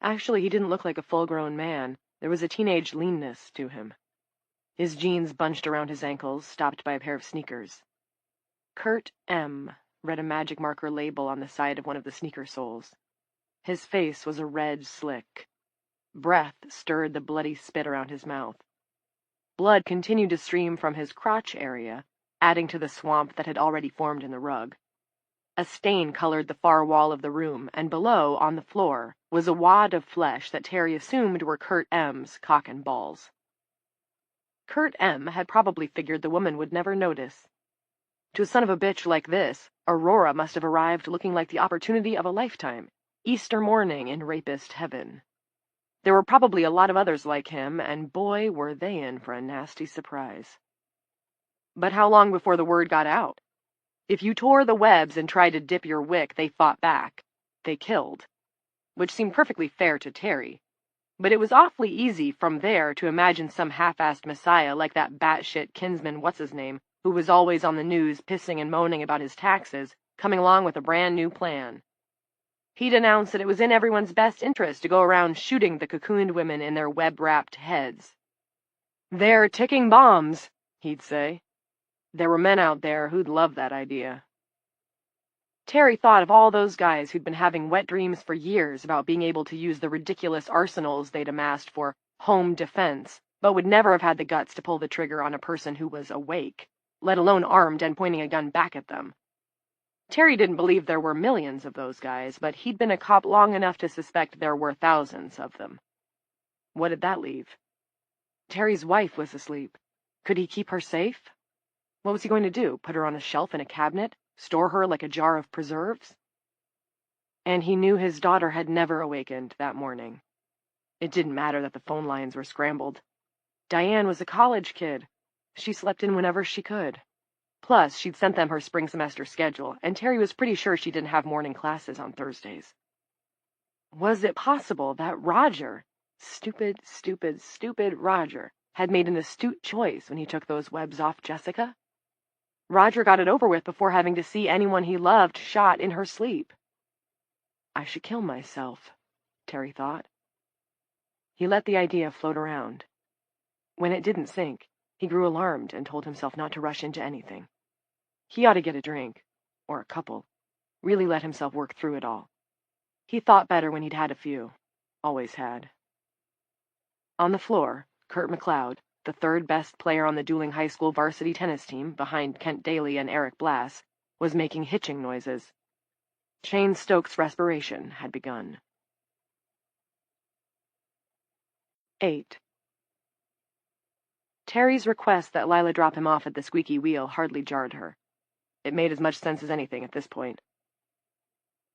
Actually, he didn't look like a full-grown man. There was a teenage leanness to him. His jeans bunched around his ankles, stopped by a pair of sneakers. Kurt M. read a magic marker label on the side of one of the sneaker soles. His face was a red slick. Breath stirred the bloody spit around his mouth. Blood continued to stream from his crotch area, adding to the swamp that had already formed in the rug. A stain colored the far wall of the room, and below, on the floor, was a wad of flesh that Terry assumed were Kurt M.'s cock and balls. Kurt M. had probably figured the woman would never notice. To a son of a bitch like this, Aurora must have arrived looking like the opportunity of a lifetime, Easter morning in rapist heaven. There were probably a lot of others like him, and boy, were they in for a nasty surprise. But how long before the word got out? If you tore the webs and tried to dip your wick, they fought back. They killed. Which seemed perfectly fair to Terry. But it was awfully easy from there to imagine some half-assed messiah like that batshit kinsman what's-his-name, who was always on the news pissing and moaning about his taxes, coming along with a brand-new plan. He'd announced that it was in everyone's best interest to go around shooting the cocooned women in their web-wrapped heads. "They're ticking bombs," he'd say. There were men out there who'd love that idea. Terry thought of all those guys who'd been having wet dreams for years about being able to use the ridiculous arsenals they'd amassed for home defense, but would never have had the guts to pull the trigger on a person who was awake, let alone armed and pointing a gun back at them. Terry didn't believe there were millions of those guys, but he'd been a cop long enough to suspect there were thousands of them. What did that leave? Terry's wife was asleep. Could he keep her safe? What was he going to do? Put her on a shelf in a cabinet? Store her like a jar of preserves? And he knew his daughter had never awakened that morning. It didn't matter that the phone lines were scrambled. Diane was a college kid. She slept in whenever she could. Plus, she'd sent them her spring semester schedule, and Terry was pretty sure she didn't have morning classes on Thursdays. Was it possible that Roger, stupid Roger, had made an astute choice when he took those webs off Jessica? Roger got it over with before having to see anyone he loved shot in her sleep. I should kill myself, Terry thought. He let the idea float around. When it didn't sink, he grew alarmed and told himself not to rush into anything. He ought to get a drink, or a couple, really let himself work through it all. He thought better when he'd had a few, always had. On the floor, Kurt McLeod, the third best player on the dueling high school varsity tennis team, behind Kent Daly and Eric Blass, was making hitching noises. Shane Stokes' respiration had begun. 8. Terry's request that Lila drop him off at the squeaky wheel hardly jarred her. It made as much sense as anything at this point.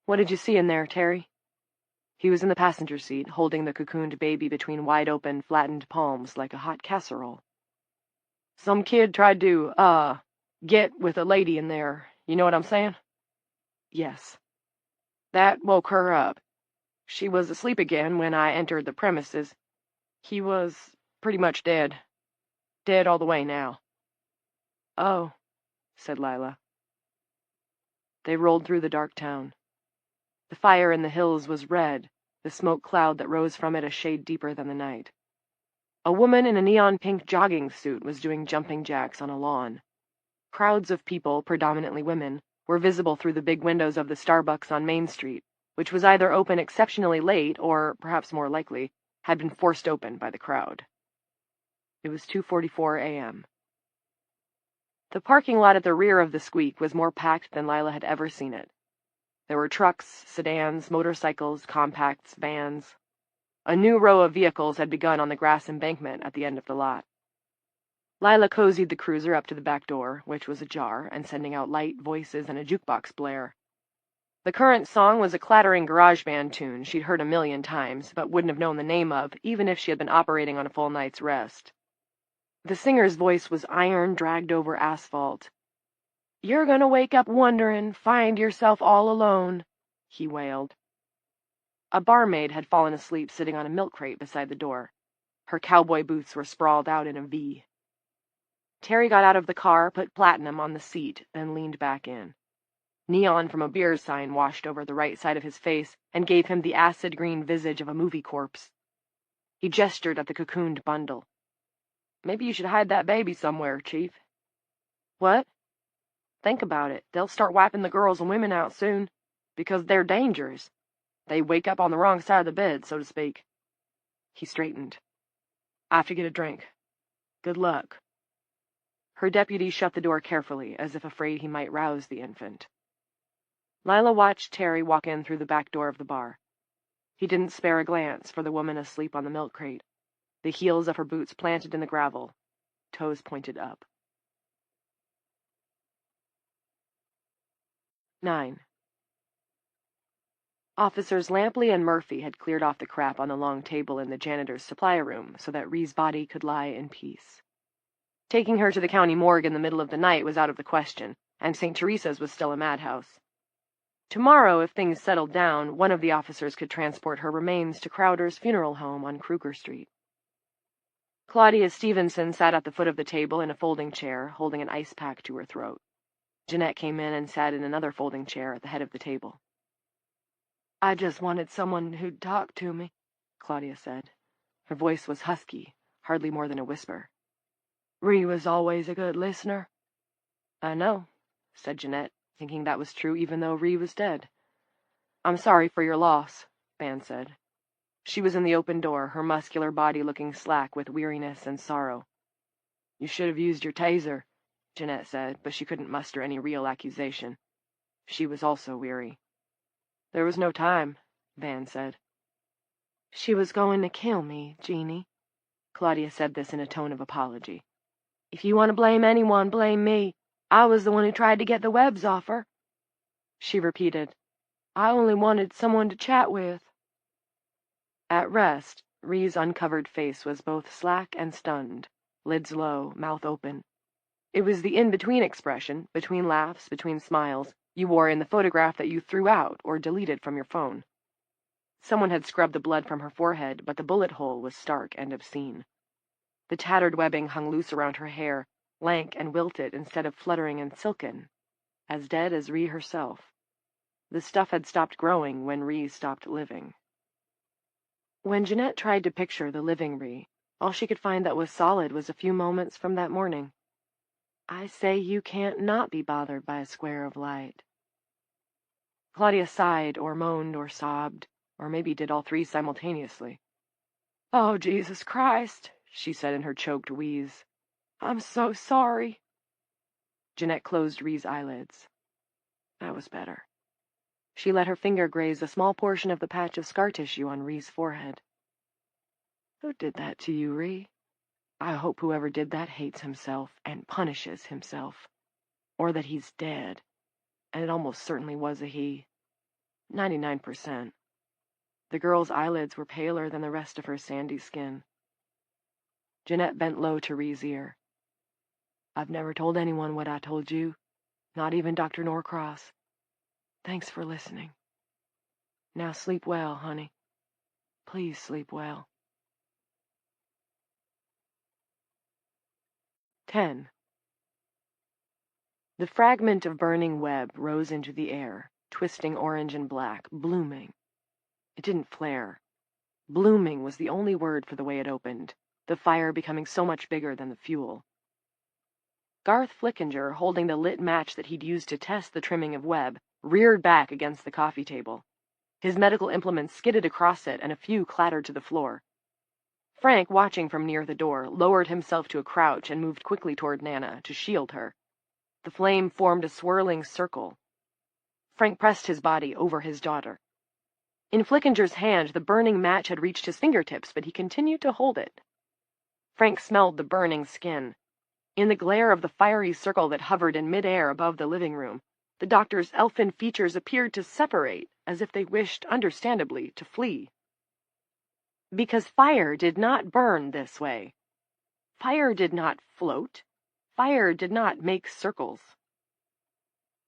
What did you see in there, Terry? He was in the passenger seat, holding the cocooned baby between wide-open, flattened palms like a hot casserole. Some kid tried to, get with a lady in there. You know what I'm saying? Yes. That woke her up. She was asleep again when I entered the premises. He was pretty much dead. Dead all the way now. Oh, said Lila. They rolled through the dark town. The fire in the hills was red, the smoke cloud that rose from it a shade deeper than the night. A woman in a neon-pink jogging suit was doing jumping jacks on a lawn. Crowds of people, predominantly women, were visible through the big windows of the Starbucks on Main Street, which was either open exceptionally late or, perhaps more likely, had been forced open by the crowd. It was 2:44 a.m. The parking lot at the rear of the Squeak was more packed than Lila had ever seen it. There were trucks, sedans, motorcycles, compacts, vans. A new row of vehicles had begun on the grass embankment at the end of the lot. Lila cozied the cruiser up to the back door, which was ajar and sending out light voices and a jukebox blare. The current song was a clattering garage band tune she'd heard a million times, but wouldn't have known the name of, even if she had been operating on a full night's rest. The singer's voice was iron dragged over asphalt. "You're gonna wake up wondering, find yourself all alone," he wailed. A barmaid had fallen asleep sitting on a milk crate beside the door. Her cowboy boots were sprawled out in a V. Terry got out of the car, put Platinum on the seat, then leaned back in. Neon from a beer sign washed over the right side of his face and gave him the acid green visage of a movie corpse. He gestured at the cocooned bundle. "Maybe you should hide that baby somewhere, Chief." "What?" "Think about it. They'll start wiping the girls and women out soon, because they're dangerous. They wake up on the wrong side of the bed, so to speak." He straightened. "I have to get a drink. Good luck." Her deputy shut the door carefully, as if afraid he might rouse the infant. Lila watched Terry walk in through the back door of the bar. He didn't spare a glance for the woman asleep on the milk crate, the heels of her boots planted in the gravel, toes pointed up. 9. Officers Lampley and Murphy had cleared off the crap on the long table in the janitor's supply room so that Rhee's body could lie in peace. Taking her to the county morgue in the middle of the night was out of the question, and St. Teresa's was still a madhouse. Tomorrow, if things settled down, one of the officers could transport her remains to Crowder's funeral home on Kruger Street. Claudia Stevenson sat at the foot of the table in a folding chair, holding an ice pack to her throat. Jeanette came in and sat in another folding chair at the head of the table. "I just wanted someone who'd talk to me," Claudia said. Her voice was husky, hardly more than a whisper. "Rhee was always a good listener." "I know," said Jeanette, thinking that was true even though Rhee was dead. "I'm sorry for your loss," Ban said. She was in the open door, her muscular body looking slack with weariness and sorrow. "You should have used your taser," Jeanette said, but she couldn't muster any real accusation. She was also weary. "There was no time," Ban said. "She was going to kill me, Jeannie." Claudia said this in a tone of apology. "If you want to blame anyone, blame me. I was the one who tried to get the webs off her." She repeated, "I only wanted someone to chat with." At rest, Rhee's uncovered face was both slack and stunned, lids low, mouth open. It was the in-between expression, between laughs, between smiles, you wore in the photograph that you threw out or deleted from your phone. Someone had scrubbed the blood from her forehead, but the bullet hole was stark and obscene. The tattered webbing hung loose around her hair, lank and wilted instead of fluttering and silken, as dead as Rhee herself. The stuff had stopped growing when Rhee stopped living. When Jeanette tried to picture the living Rhee, all she could find that was solid was a few moments from that morning. "I say you can't not be bothered by a square of light." Claudia sighed or moaned or sobbed, or maybe did all three simultaneously. "Oh, Jesus Christ," she said in her choked wheeze. "I'm so sorry." Jeanette closed Rhee's eyelids. That was better. She let her finger graze a small portion of the patch of scar tissue on Rhee's forehead. "Who did that to you, Rhee? I hope whoever did that hates himself and punishes himself. Or that he's dead. And it almost certainly was a he. 99%. The girl's eyelids were paler than the rest of her sandy skin. Jeanette bent low to Rhee's ear. "I've never told anyone what I told you, not even Dr. Norcross. Thanks for listening. Now sleep well, honey. Please sleep well." 10. The fragment of burning web rose into the air, twisting orange and black, blooming. It didn't flare. Blooming was the only word for the way it opened, the fire becoming so much bigger than the fuel. Garth Flickinger, holding the lit match that he'd used to test the trimming of web, reared back against the coffee table. His medical implements skidded across it, and a few clattered to the floor. Frank, watching from near the door, lowered himself to a crouch and moved quickly toward Nana, to shield her. The flame formed a swirling circle. Frank pressed his body over his daughter. In Flickinger's hand, the burning match had reached his fingertips, but he continued to hold it. Frank smelled the burning skin. In the glare of the fiery circle that hovered in mid-air above the living room, the doctor's elfin features appeared to separate, as if they wished, understandably, to flee. Because fire did not burn this way. Fire did not float. Fire did not make circles.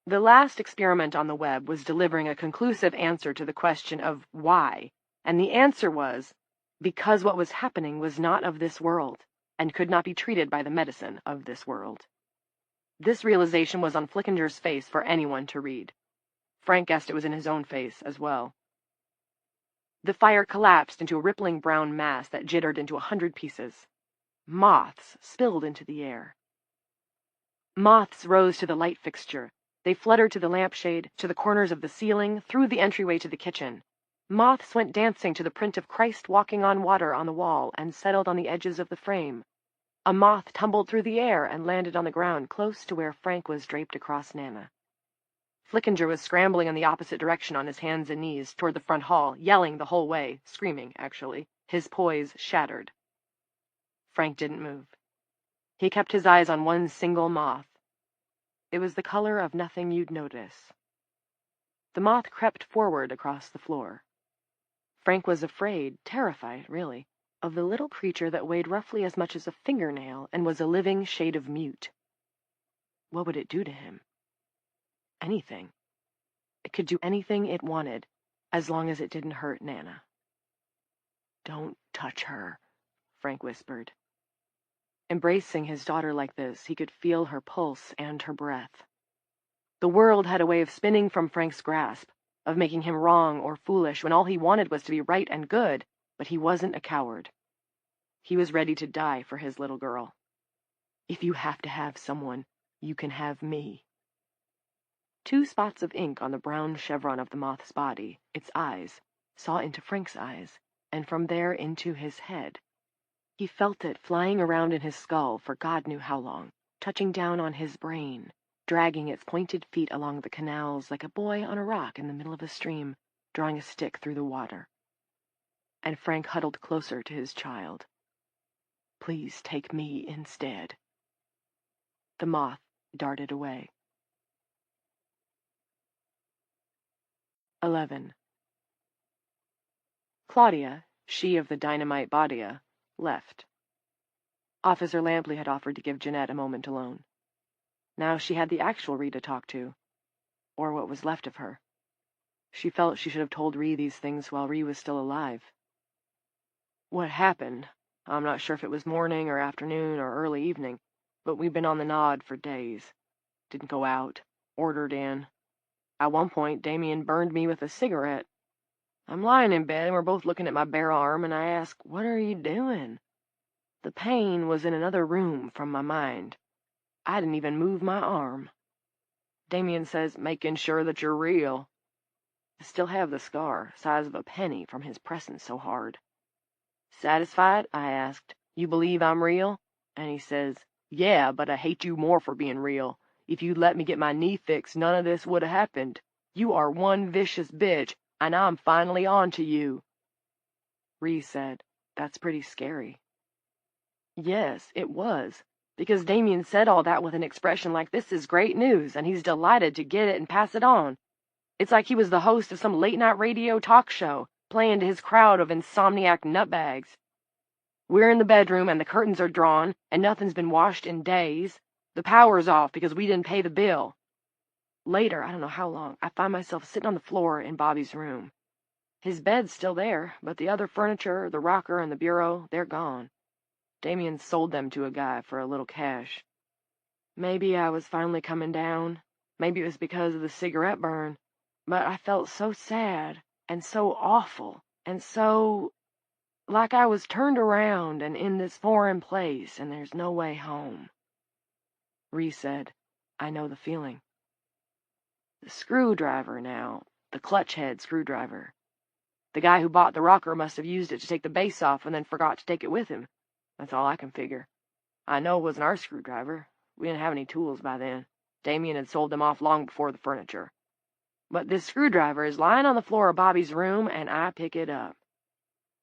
The last experiment on the web was delivering a conclusive answer to the question of why, and the answer was, because what was happening was not of this world, and could not be treated by the medicine of this world. This realization was on Flickinger's face for anyone to read. Frank guessed it was in his own face as well. The fire collapsed into a rippling brown mass that jittered into 100 pieces. Moths spilled into the air. Moths rose to the light fixture. They fluttered to the lampshade, to the corners of the ceiling, through the entryway to the kitchen. Moths went dancing to the print of Christ walking on water on the wall and settled on the edges of the frame. A moth tumbled through the air and landed on the ground close to where Frank was draped across Nana. Flickinger was scrambling in the opposite direction on his hands and knees toward the front hall, yelling the whole way, screaming, actually, his poise shattered. Frank didn't move. He kept his eyes on one single moth. It was the color of nothing you'd notice. The moth crept forward across the floor. Frank was afraid, terrified, really, of the little creature that weighed roughly as much as a fingernail and was a living shade of mute. What would it do to him? Anything. It could do anything it wanted, as long as it didn't hurt Nana. "Don't touch her," Frank whispered. Embracing his daughter like this, he could feel her pulse and her breath. The world had a way of spinning from Frank's grasp, of making him wrong or foolish when all he wanted was to be right and good, but he wasn't a coward. He was ready to die for his little girl. "If you have to have someone, you can have me." 2 spots of ink on the brown chevron of the moth's body, its eyes, saw into Frank's eyes, and from there into his head. He felt it flying around in his skull for God knew how long, touching down on his brain, dragging its pointed feet along the canals like a boy on a rock in the middle of a stream, drawing a stick through the water. And Frank huddled closer to his child. "Please take me instead." The moth darted away. 11. Claudia, she of the dynamite bodia, left. Officer Lampley had offered to give Jeanette a moment alone. Now she had the actual Ree to talk to, or what was left of her. She felt she should have told Ree these things while Ree was still alive. "What happened? I'm not sure if it was morning or afternoon or early evening, but we've been on the nod for days. Didn't go out, ordered in. At one point, Damien burned me with a cigarette. I'm lying in bed and we're both looking at my bare arm, and I ask, 'What are you doing?' The pain was in another room from my mind. I didn't even move my arm. Damien says, 'Making sure that you're real.' I still have the scar, size of a penny, from his pressing so hard. 'Satisfied?' I asked. 'You believe I'm real?' And he says, 'Yeah, but I hate you more for being real. If you'd let me get my knee fixed, none of this would have happened. You are one vicious bitch, and I'm finally on to you.'" Ree said, "That's pretty scary." Yes, it was, because Damien said all that with an expression like this is great news, and he's delighted to get it and pass it on. It's like he was the host of some late-night radio talk show, playing to his crowd of insomniac nutbags. We're in the bedroom, and the curtains are drawn, and nothing's been washed in days. The power's off because we didn't pay the bill. Later, I don't know how long, I find myself sitting on the floor in Bobby's room. His bed's still there, but the other furniture, the rocker and the bureau, they're gone. Damien sold them to a guy for a little cash. Maybe I was finally coming down. Maybe it was because of the cigarette burn. But I felt so sad, and so awful, and so like I was turned around and in this foreign place, and there's no way home. Ree said, "I know the feeling." The screwdriver now, the clutch head screwdriver. The guy who bought the rocker must have used it to take the base off and then forgot to take it with him. That's all I can figure. I know it wasn't our screwdriver. We didn't have any tools by then. Damien had sold them off long before the furniture. But this screwdriver is lying on the floor of Bobby's room, and I pick it up.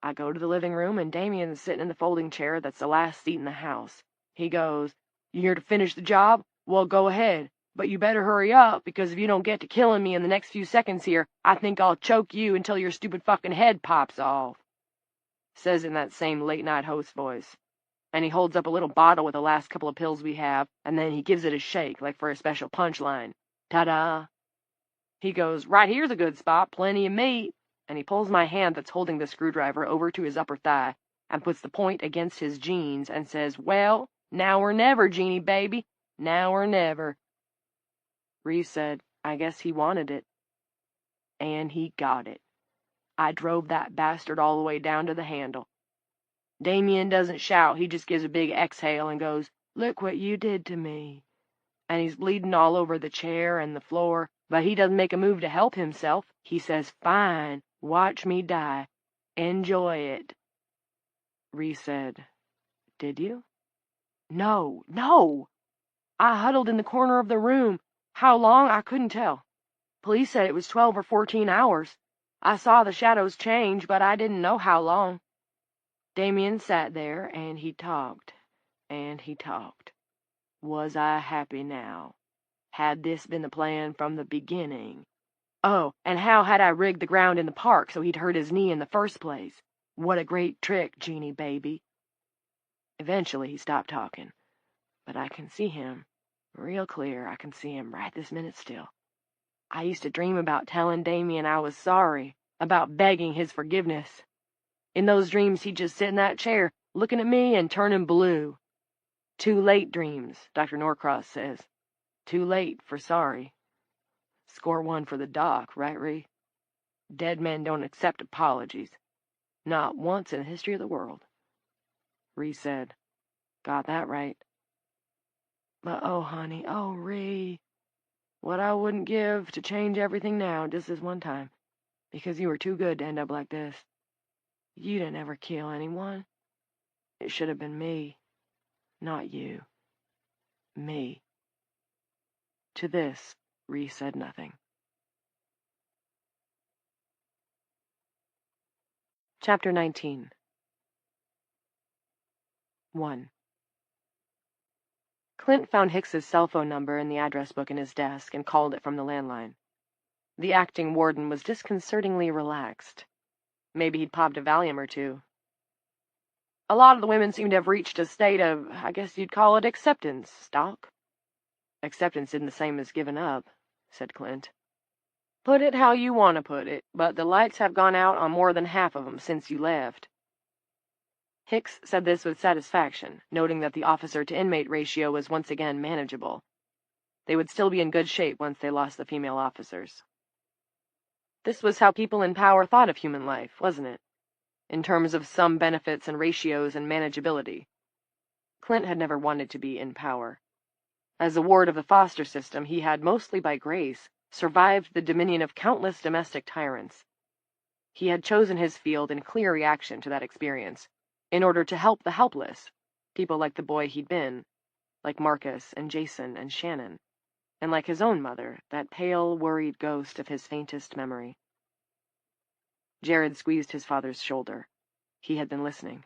I go to the living room, and Damien's sitting in the folding chair that's the last seat in the house. He goes, "You here to finish the job? Well, go ahead. But you better hurry up, because if you don't get to killing me in the next few seconds here, I think I'll choke you until your stupid fucking head pops off." Says in that same late-night host voice. And he holds up a little bottle with the last couple of pills we have, and then he gives it a shake, like for a special punchline. Ta-da! He goes, "Right here's a good spot, plenty of meat," and he pulls my hand that's holding the screwdriver over to his upper thigh, and puts the point against his jeans, and says, "Well, now or never, Jeannie baby, now or never." Reese said, "I guess he wanted it." And he got it. I drove that bastard all the way down to the handle. Damien doesn't shout, he just gives a big exhale and goes, 'Look what you did to me.' And he's bleeding all over the chair and the floor, but he doesn't make a move to help himself. He says, 'Fine, watch me die. Enjoy it.'" Ree said, "Did you?" "No, no! I huddled in the corner of the room. How long, I couldn't tell. Police said it was 12 or 14 hours. I saw the shadows change, but I didn't know how long. Damien sat there, and he talked, and he talked. Was I happy now? Had this been the plan from the beginning? Oh, and how had I rigged the ground in the park so he'd hurt his knee in the first place? What a great trick, Jeannie baby." Eventually he stopped talking, but I can see him, real clear. I can see him right this minute still. I used to dream about telling Damien I was sorry, about begging his forgiveness. In those dreams he'd just sit in that chair, looking at me and turning blue. Too late dreams, Dr. Norcross says. Too late for sorry. Score one for the doc, right, Ree? Dead men don't accept apologies. Not once in the history of the world. Ree said, "Got that right." But oh, honey, oh, Ree, what I wouldn't give to change everything now just this one time, because you were too good to end up like this. You didn't ever kill anyone. It should have been me, not you. Me. To this, Ree said nothing. Chapter 19. 1. Clint found Hicks's cell phone number in the address book in his desk and called it from the landline. The acting warden was disconcertingly relaxed. Maybe he'd popped a Valium or two. "A lot of the women seem to have reached a state of, I guess you'd call it acceptance, Doc." "Acceptance isn't the same as giving up," said Clint. "Put it how you want to put it, but the lights have gone out on more than half of them since you left." Hicks said this with satisfaction, noting that the officer-to-inmate ratio was once again manageable. They would still be in good shape once they lost the female officers. This was how people in power thought of human life, wasn't it? In terms of some benefits and ratios and manageability. Clint had never wanted to be in power. As a ward of the foster system, he had, mostly by grace, survived the dominion of countless domestic tyrants. He had chosen his field in clear reaction to that experience, in order to help the helpless, people like the boy he'd been, like Marcus and Jason and Shannon, and like his own mother, that pale, worried ghost of his faintest memory. Jared squeezed his father's shoulder. He had been listening.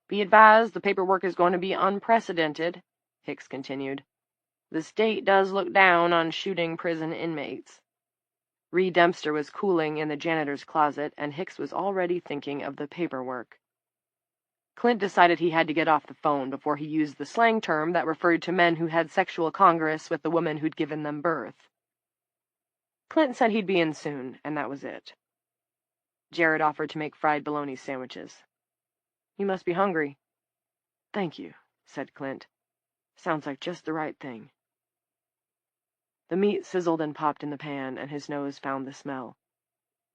"Be advised, the paperwork is going to be unprecedented," Hicks continued. "The state does look down on shooting prison inmates." Ree Dempster was cooling in the janitor's closet, and Hicks was already thinking of the paperwork. Clint decided he had to get off the phone before he used the slang term that referred to men who had sexual congress with the woman who'd given them birth. Clint said he'd be in soon, and that was it. Jared offered to make fried bologna sandwiches. "You must be hungry." "Thank you," said Clint. "Sounds like just the right thing." The meat sizzled and popped in the pan, and his nose found the smell.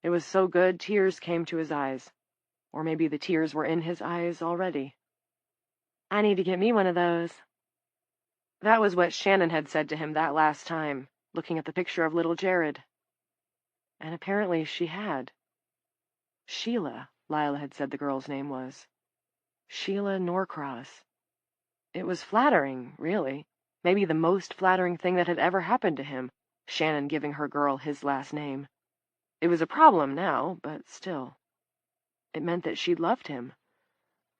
It was so good, tears came to his eyes. Or maybe the tears were in his eyes already. "I need to get me one of those." That was what Shannon had said to him that last time, looking at the picture of little Jared. And apparently she had. Sheila, Lila had said the girl's name was. Sheila Norcross. It was flattering, really. Maybe the most flattering thing that had ever happened to him, Shannon giving her girl his last name. It was a problem now, but still. It meant that she loved him.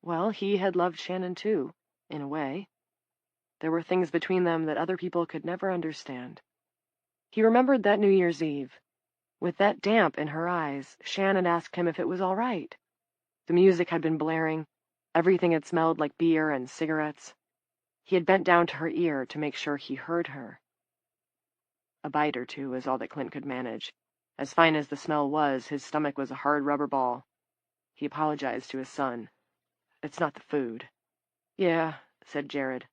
Well, he had loved Shannon too, in a way. There were things between them that other people could never understand. He remembered that New Year's Eve. With that damp in her eyes, Shannon asked him if it was all right. The music had been blaring. Everything had smelled like beer and cigarettes. He had bent down to her ear to make sure he heard her. A bite or two was all that Clint could manage. As fine as the smell was, his stomach was a hard rubber ball. He apologized to his son. "It's not the food." "Yeah," said Jared.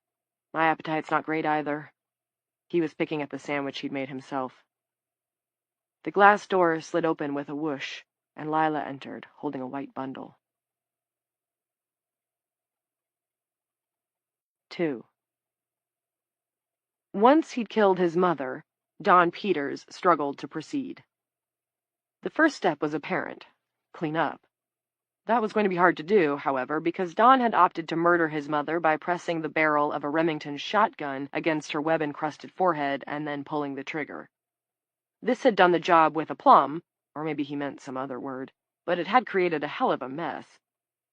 "My appetite's not great either." He was picking at the sandwich he'd made himself. The glass door slid open with a whoosh, and Lila entered, holding a white bundle. 2. Once he'd killed his mother, Don Peters struggled to proceed. The first step was apparent: clean up. That was going to be hard to do, however, because Don had opted to murder his mother by pressing the barrel of a Remington shotgun against her web-encrusted forehead and then pulling the trigger. This had done the job with aplomb, or maybe he meant some other word, but it had created a hell of a mess,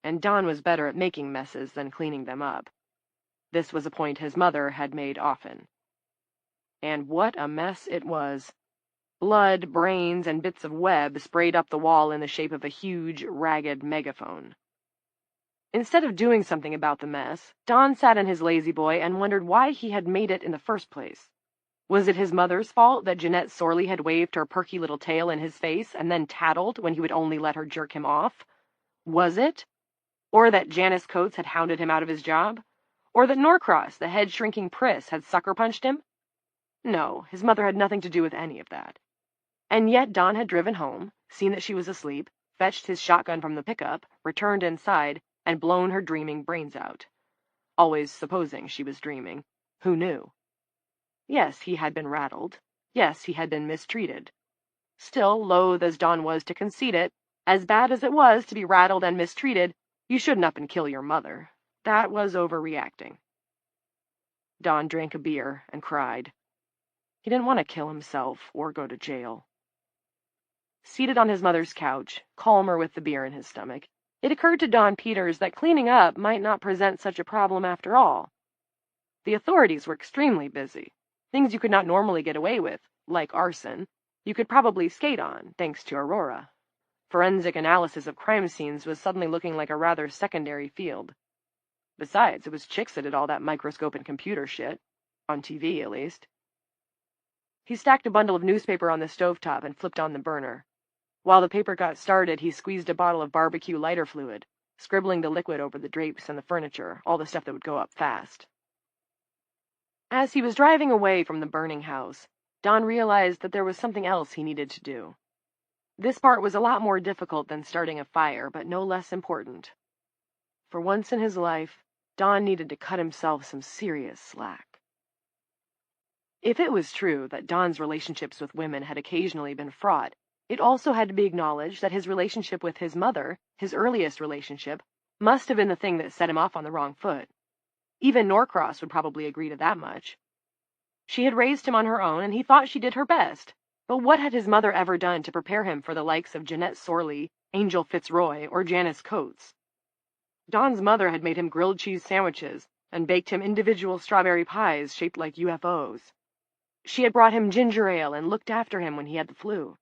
and Don was better at making messes than cleaning them up. This was a point his mother had made often. And what a mess it was. Blood, brains, and bits of web sprayed up the wall in the shape of a huge, ragged megaphone. Instead of doing something about the mess, Don sat in his lazy boy and wondered why he had made it in the first place. Was it his mother's fault that Jeanette Sorley had waved her perky little tail in his face and then tattled when he would only let her jerk him off? Was it? Or that Janice Coates had hounded him out of his job? Or that Norcross, the head-shrinking priss, had sucker-punched him? No, his mother had nothing to do with any of that. And yet Don had driven home, seen that she was asleep, fetched his shotgun from the pickup, returned inside, and blown her dreaming brains out. Always supposing she was dreaming. Who knew? Yes, he had been rattled. Yes, he had been mistreated. Still, loath as Don was to concede it, as bad as it was to be rattled and mistreated, you shouldn't up and kill your mother. That was overreacting. Don drank a beer and cried. He didn't want to kill himself or go to jail. Seated on his mother's couch, calmer with the beer in his stomach, it occurred to Don Peters that cleaning up might not present such a problem after all. The authorities were extremely busy. Things you could not normally get away with, like arson, you could probably skate on, thanks to Aurora. Forensic analysis of crime scenes was suddenly looking like a rather secondary field. Besides, it was chicks that did all that microscope and computer shit. On TV, at least. He stacked a bundle of newspaper on the stovetop and flipped on the burner. While the paper got started, he squeezed a bottle of barbecue lighter fluid, scribbling the liquid over the drapes and the furniture, all the stuff that would go up fast. As he was driving away from the burning house, Don realized that there was something else he needed to do. This part was a lot more difficult than starting a fire, but no less important. For once in his life, Don needed to cut himself some serious slack. If it was true that Don's relationships with women had occasionally been fraught, it also had to be acknowledged that his relationship with his mother, his earliest relationship, must have been the thing that set him off on the wrong foot. Even Norcross would probably agree to that much. She had raised him on her own, and he thought she did her best. But what had his mother ever done to prepare him for the likes of Jeanette Sorley, Angel Fitzroy, or Janice Coates? Don's mother had made him grilled cheese sandwiches and baked him individual strawberry pies shaped like UFOs. She had brought him ginger ale and looked after him when he had the flu.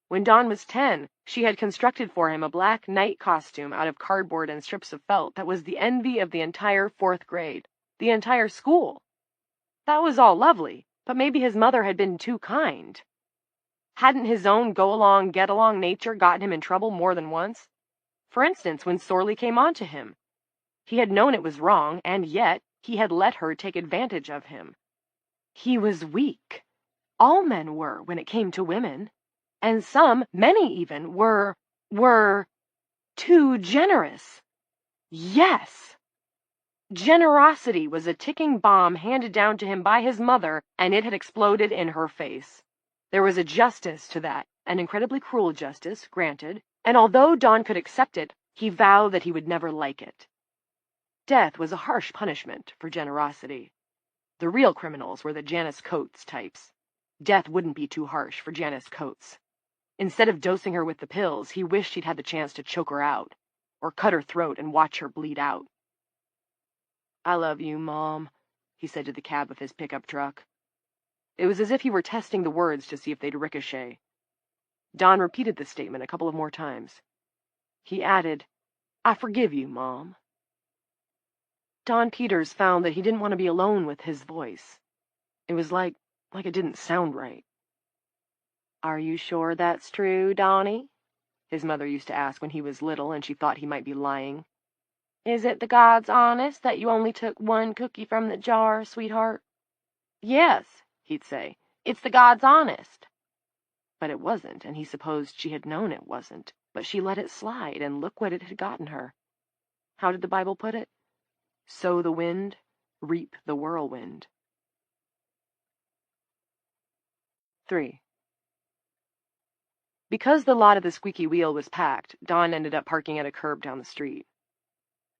When Don was 10, she had constructed for him a black night costume out of cardboard and strips of felt that was the envy of the entire 4th grade, the entire school. That was all lovely, but maybe his mother had been too kind. Hadn't his own go-along, get-along nature gotten him in trouble more than once? For instance, when Sorley came on to him. He had known it was wrong, and yet he had let her take advantage of him. He was weak. All men were when it came to women. And some, many even, were too generous. Yes! Generosity was a ticking bomb handed down to him by his mother, and it had exploded in her face. There was a justice to that, an incredibly cruel justice, granted, and although Don could accept it, he vowed that he would never like it. Death was a harsh punishment for generosity. The real criminals were the Janice Coates types. Death wouldn't be too harsh for Janice Coates. Instead of dosing her with the pills, he wished he'd had the chance to choke her out, or cut her throat and watch her bleed out. "I love you, Mom," he said to the cab of his pickup truck. It was as if he were testing the words to see if they'd ricochet. Don repeated the statement a couple of more times. He added, "I forgive you, Mom." Don Peters found that he didn't want to be alone with his voice. It was like it didn't sound right. "Are you sure that's true, Donnie?" his mother used to ask when he was little and she thought he might be lying. "Is it the God's honest that you only took one cookie from the jar, sweetheart?" "Yes," he'd say, "it's the God's honest." But it wasn't, and he supposed she had known it wasn't. But she let it slide, and look what it had gotten her. How did the Bible put it? Sow the wind, reap the whirlwind. 3. Because the lot of the squeaky wheel was packed, Don ended up parking at a curb down the street.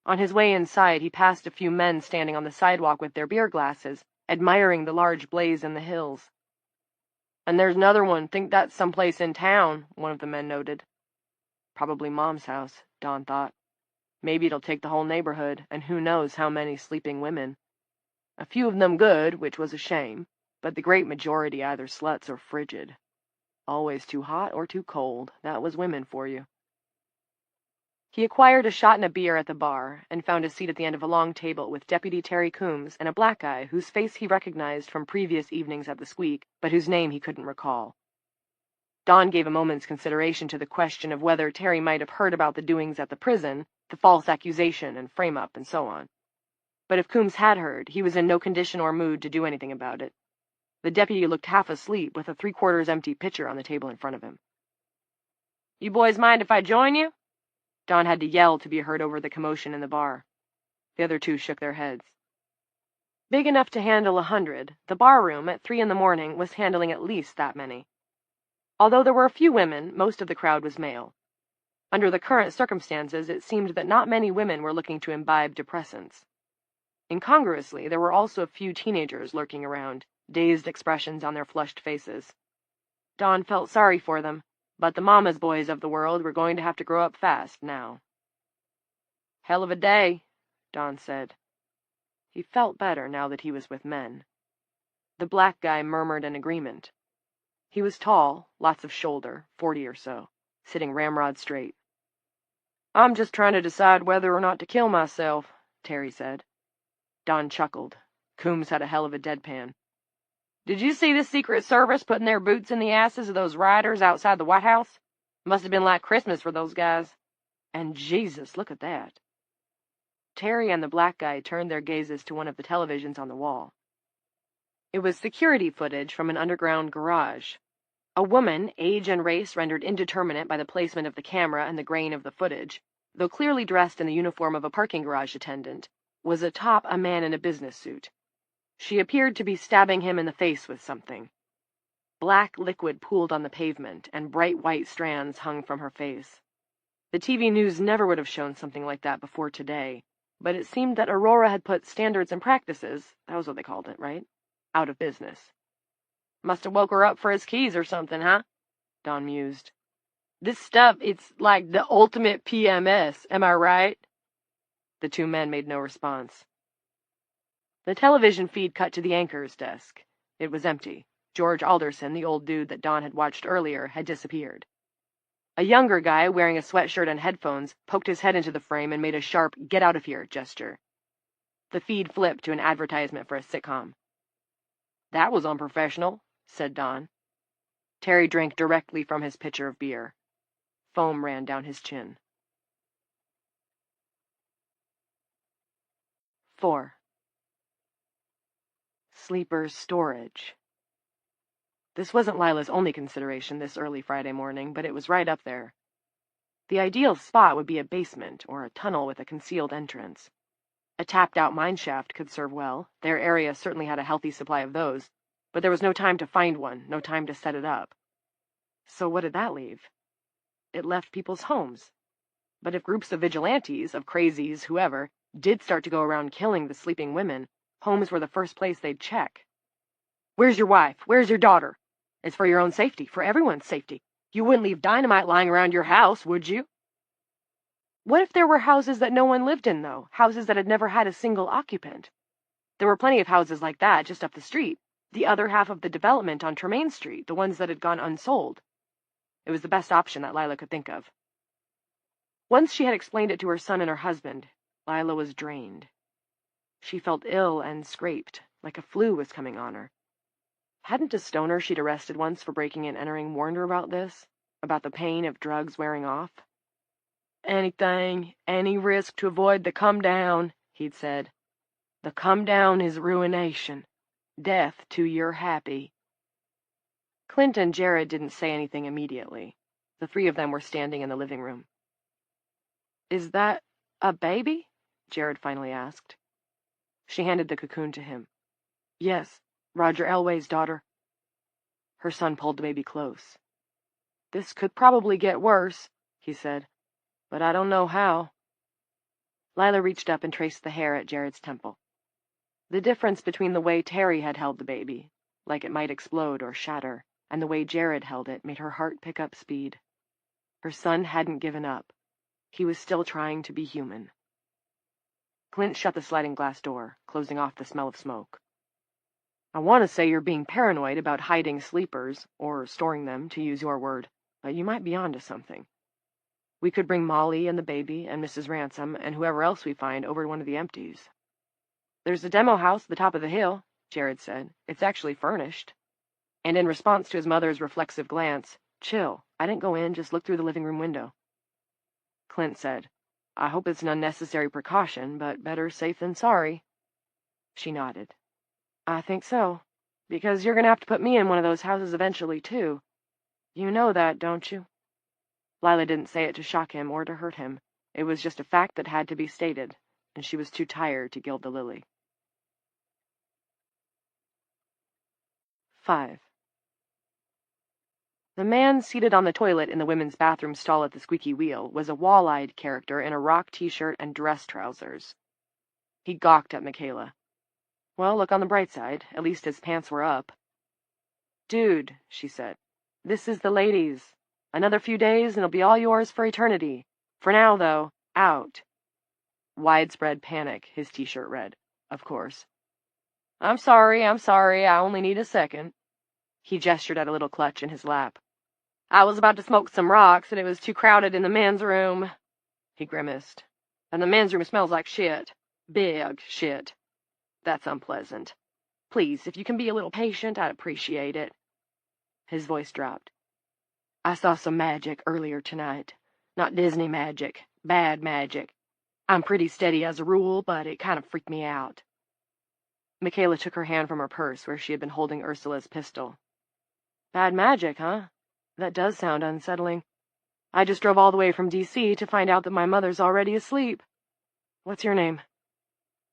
On his way inside, he passed a few men standing on the sidewalk with their beer glasses, admiring the large blaze in the hills. "And there's another one. Think that's someplace in town," one of the men noted. Probably Mom's house, Don thought. Maybe it'll take the whole neighborhood, and who knows how many sleeping women. A few of them good, which was a shame, but the great majority either sluts or frigid. Always too hot or too cold. That was women for you. He acquired a shot and a beer at the bar, and found a seat at the end of a long table with Deputy Terry Coombs and a black guy whose face he recognized from previous evenings at the Squeak, but whose name he couldn't recall. Don gave a moment's consideration to the question of whether Terry might have heard about the doings at the prison, the false accusation and frame-up and so on. But if Coombs had heard, he was in no condition or mood to do anything about it. The deputy looked half asleep with a 3/4 empty pitcher on the table in front of him. "You boys mind if I join you?" Don had to yell to be heard over the commotion in the bar. The other two shook their heads. Big enough to handle 100, the barroom at 3 in the morning was handling at least that many. Although there were a few women, most of the crowd was male. Under the current circumstances, it seemed that not many women were looking to imbibe depressants. Incongruously, there were also a few teenagers lurking around, dazed expressions on their flushed faces. Don felt sorry for them, but the mama's boys of the world were going to have to grow up fast now. "Hell of a day," Don said. He felt better now that he was with men. The black guy murmured an agreement. He was tall, lots of shoulder, 40 or so, sitting ramrod straight. "I'm just trying to decide whether or not to kill myself," Terry said. Don chuckled. Coombs had a hell of a deadpan. "Did you see the Secret Service putting their boots in the asses of those rioters outside the White House? Must have been like Christmas for those guys. And Jesus, look at that." Terry and the black guy turned their gazes to one of the televisions on the wall. It was security footage from an underground garage. A woman, age and race rendered indeterminate by the placement of the camera and the grain of the footage, though clearly dressed in the uniform of a parking garage attendant, was atop a man in a business suit. She appeared to be stabbing him in the face with something. Black liquid pooled on the pavement, and bright white strands hung from her face. The TV news never would have shown something like that before today, but it seemed that Aurora had put standards and practices, that was what they called it, right, out of business. "Must have woke her up for his keys or something, huh?" Don mused. "This stuff, it's like the ultimate PMS, am I right?" The two men made no response. The television feed cut to the anchor's desk. It was empty. George Alderson, the old dude that Don had watched earlier, had disappeared. A younger guy, wearing a sweatshirt and headphones, poked his head into the frame and made a sharp get-out-of-here gesture. The feed flipped to an advertisement for a sitcom. "That was unprofessional," said Don. Terry drank directly from his pitcher of beer. Foam ran down his chin. 4. Sleeper's storage. This wasn't Lila's only consideration this early Friday morning, but it was right up there. The ideal spot would be a basement or a tunnel with a concealed entrance. A tapped-out mine shaft could serve well. Their area certainly had a healthy supply of those, but there was no time to find one, no time to set it up. So what did that leave? It left people's homes. But if groups of vigilantes, of crazies, whoever, did start to go around killing the sleeping women, homes were the first place they'd check. "Where's your wife? Where's your daughter?" "It's for your own safety, for everyone's safety. You wouldn't leave dynamite lying around your house, would you?" What if there were houses that no one lived in, though? Houses that had never had a single occupant? There were plenty of houses like that just up the street, the other half of the development on Tremaine Street, the ones that had gone unsold. It was the best option that Lila could think of. Once she had explained it to her son and her husband, Lila was drained. She felt ill and scraped, like a flu was coming on her. Hadn't a stoner she'd arrested once for breaking and entering warned her about this? About the pain of drugs wearing off? "Anything, any risk to avoid the come-down," he'd said. "The come-down is ruination. Death to your happy." Clint and Jared didn't say anything immediately. The three of them were standing in the living room. "Is that a baby?" Jared finally asked. She handed the cocoon to him. "Yes, Roger Elway's daughter." Her son pulled the baby close. "This could probably get worse," he said, "but I don't know how." Lila reached up and traced the hair at Jared's temple. The difference between the way Terry had held the baby, like it might explode or shatter, and the way Jared held it made her heart pick up speed. Her son hadn't given up. He was still trying to be human. Clint shut the sliding glass door, closing off the smell of smoke. "I want to say you're being paranoid about hiding sleepers, or storing them, to use your word, but you might be onto something. We could bring Molly and the baby and Mrs. Ransom and whoever else we find over to one of the empties." "There's a demo house at the top of the hill," Jared said. "It's actually furnished." And in response to his mother's reflexive glance, "Chill, I didn't go in, just look through the living room window." Clint said, "I hope it's an unnecessary precaution, but better safe than sorry." She nodded. "I think so, because you're going to have to put me in one of those houses eventually, too. You know that, don't you?" Lila didn't say it to shock him or to hurt him. It was just a fact that had to be stated, and she was too tired to gild the lily. 5. The man seated on the toilet in the women's bathroom stall at the squeaky wheel was a wall-eyed character in a rock t-shirt and dress trousers. He gawked at Michaela. Well, look on the bright side. At least his pants were up. "Dude," she said, "this is the ladies. Another few days and it'll be all yours for eternity. For now, though, out." Widespread panic, his t-shirt read, of course. I'm sorry, I only need a second." He gestured at a little clutch in his lap. "I was about to smoke some rocks, and it was too crowded in the men's room." He grimaced. "And the men's room smells like shit. Big shit. That's unpleasant. Please, if you can be a little patient, I'd appreciate it." His voice dropped. "I saw some magic earlier tonight. Not Disney magic. Bad magic. I'm pretty steady as a rule, but it kind of freaked me out." Michaela took her hand from her purse where she had been holding Ursula's pistol. "Bad magic, huh? That does sound unsettling. I just drove all the way from D.C. to find out that my mother's already asleep. What's your name?"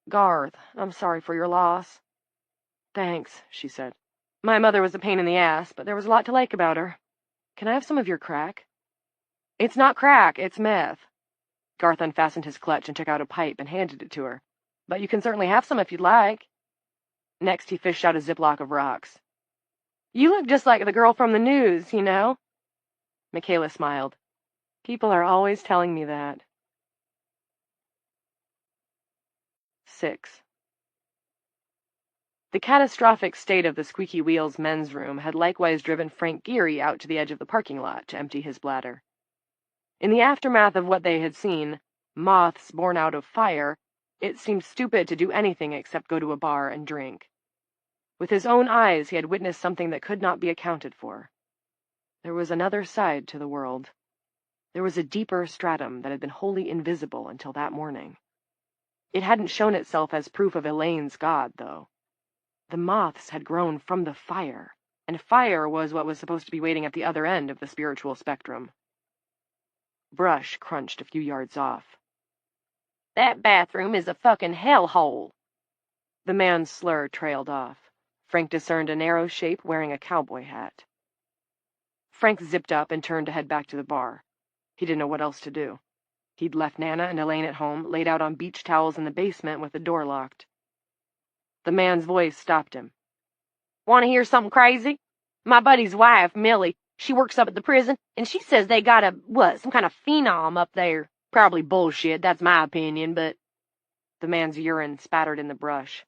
"Garth. I'm sorry for your loss." "Thanks," she said. "My mother was a pain in the ass, but there was a lot to like about her. Can I have some of your crack?" "It's not crack, it's meth." Garth unfastened his clutch and took out a pipe and handed it to her. "But you can certainly have some if you'd like." Next, he fished out a Ziploc of rocks. "You look just like the girl from the news, you know." Michaela smiled. "People are always telling me that." 6. The catastrophic state of the Squeaky Wheel's men's room had likewise driven Frank Geary out to the edge of the parking lot to empty his bladder. In the aftermath of what they had seen, moths born out of fire, it seemed stupid to do anything except go to a bar and drink. With his own eyes he had witnessed something that could not be accounted for. There was another side to the world. There was a deeper stratum that had been wholly invisible until that morning. It hadn't shown itself as proof of Elaine's god, though. The moths had grown from the fire, and fire was what was supposed to be waiting at the other end of the spiritual spectrum. Brush crunched a few yards off. "That bathroom is a fucking hellhole." The man's slur trailed off. Frank discerned a narrow shape wearing a cowboy hat. Frank zipped up and turned to head back to the bar. He didn't know what else to do. He'd left Nana and Elaine at home, laid out on beach towels in the basement with the door locked. The man's voice stopped him. "Want to hear something crazy? My buddy's wife, Millie, she works up at the prison, and she says they got some kind of phenom up there. Probably bullshit, that's my opinion, but—" The man's urine spattered in the brush.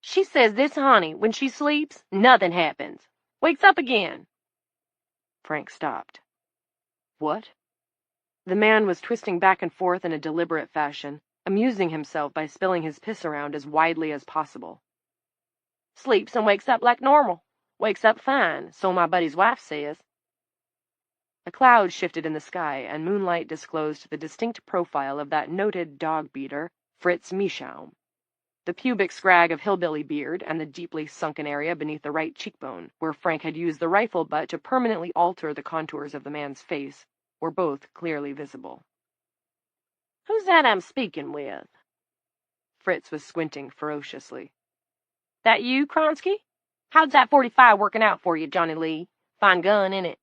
"She says this honey, when she sleeps, nothing happens. Wakes up again." Frank stopped. "What?" The man was twisting back and forth in a deliberate fashion, amusing himself by spilling his piss around as widely as possible. "Sleeps and wakes up like normal. Wakes up fine, so my buddy's wife says." A cloud shifted in the sky, and moonlight disclosed the distinct profile of that noted dog-beater, Fritz Mieschaum. the pubic scrag of hillbilly beard and the deeply sunken area beneath the right cheekbone, where Frank had used the rifle butt to permanently alter the contours of the man's face, were both clearly visible. "Who's that I'm speaking with?" Fritz was squinting ferociously. "That you, Kronsky? How's that 45 working out for you, Johnny Lee? Fine gun, innit?"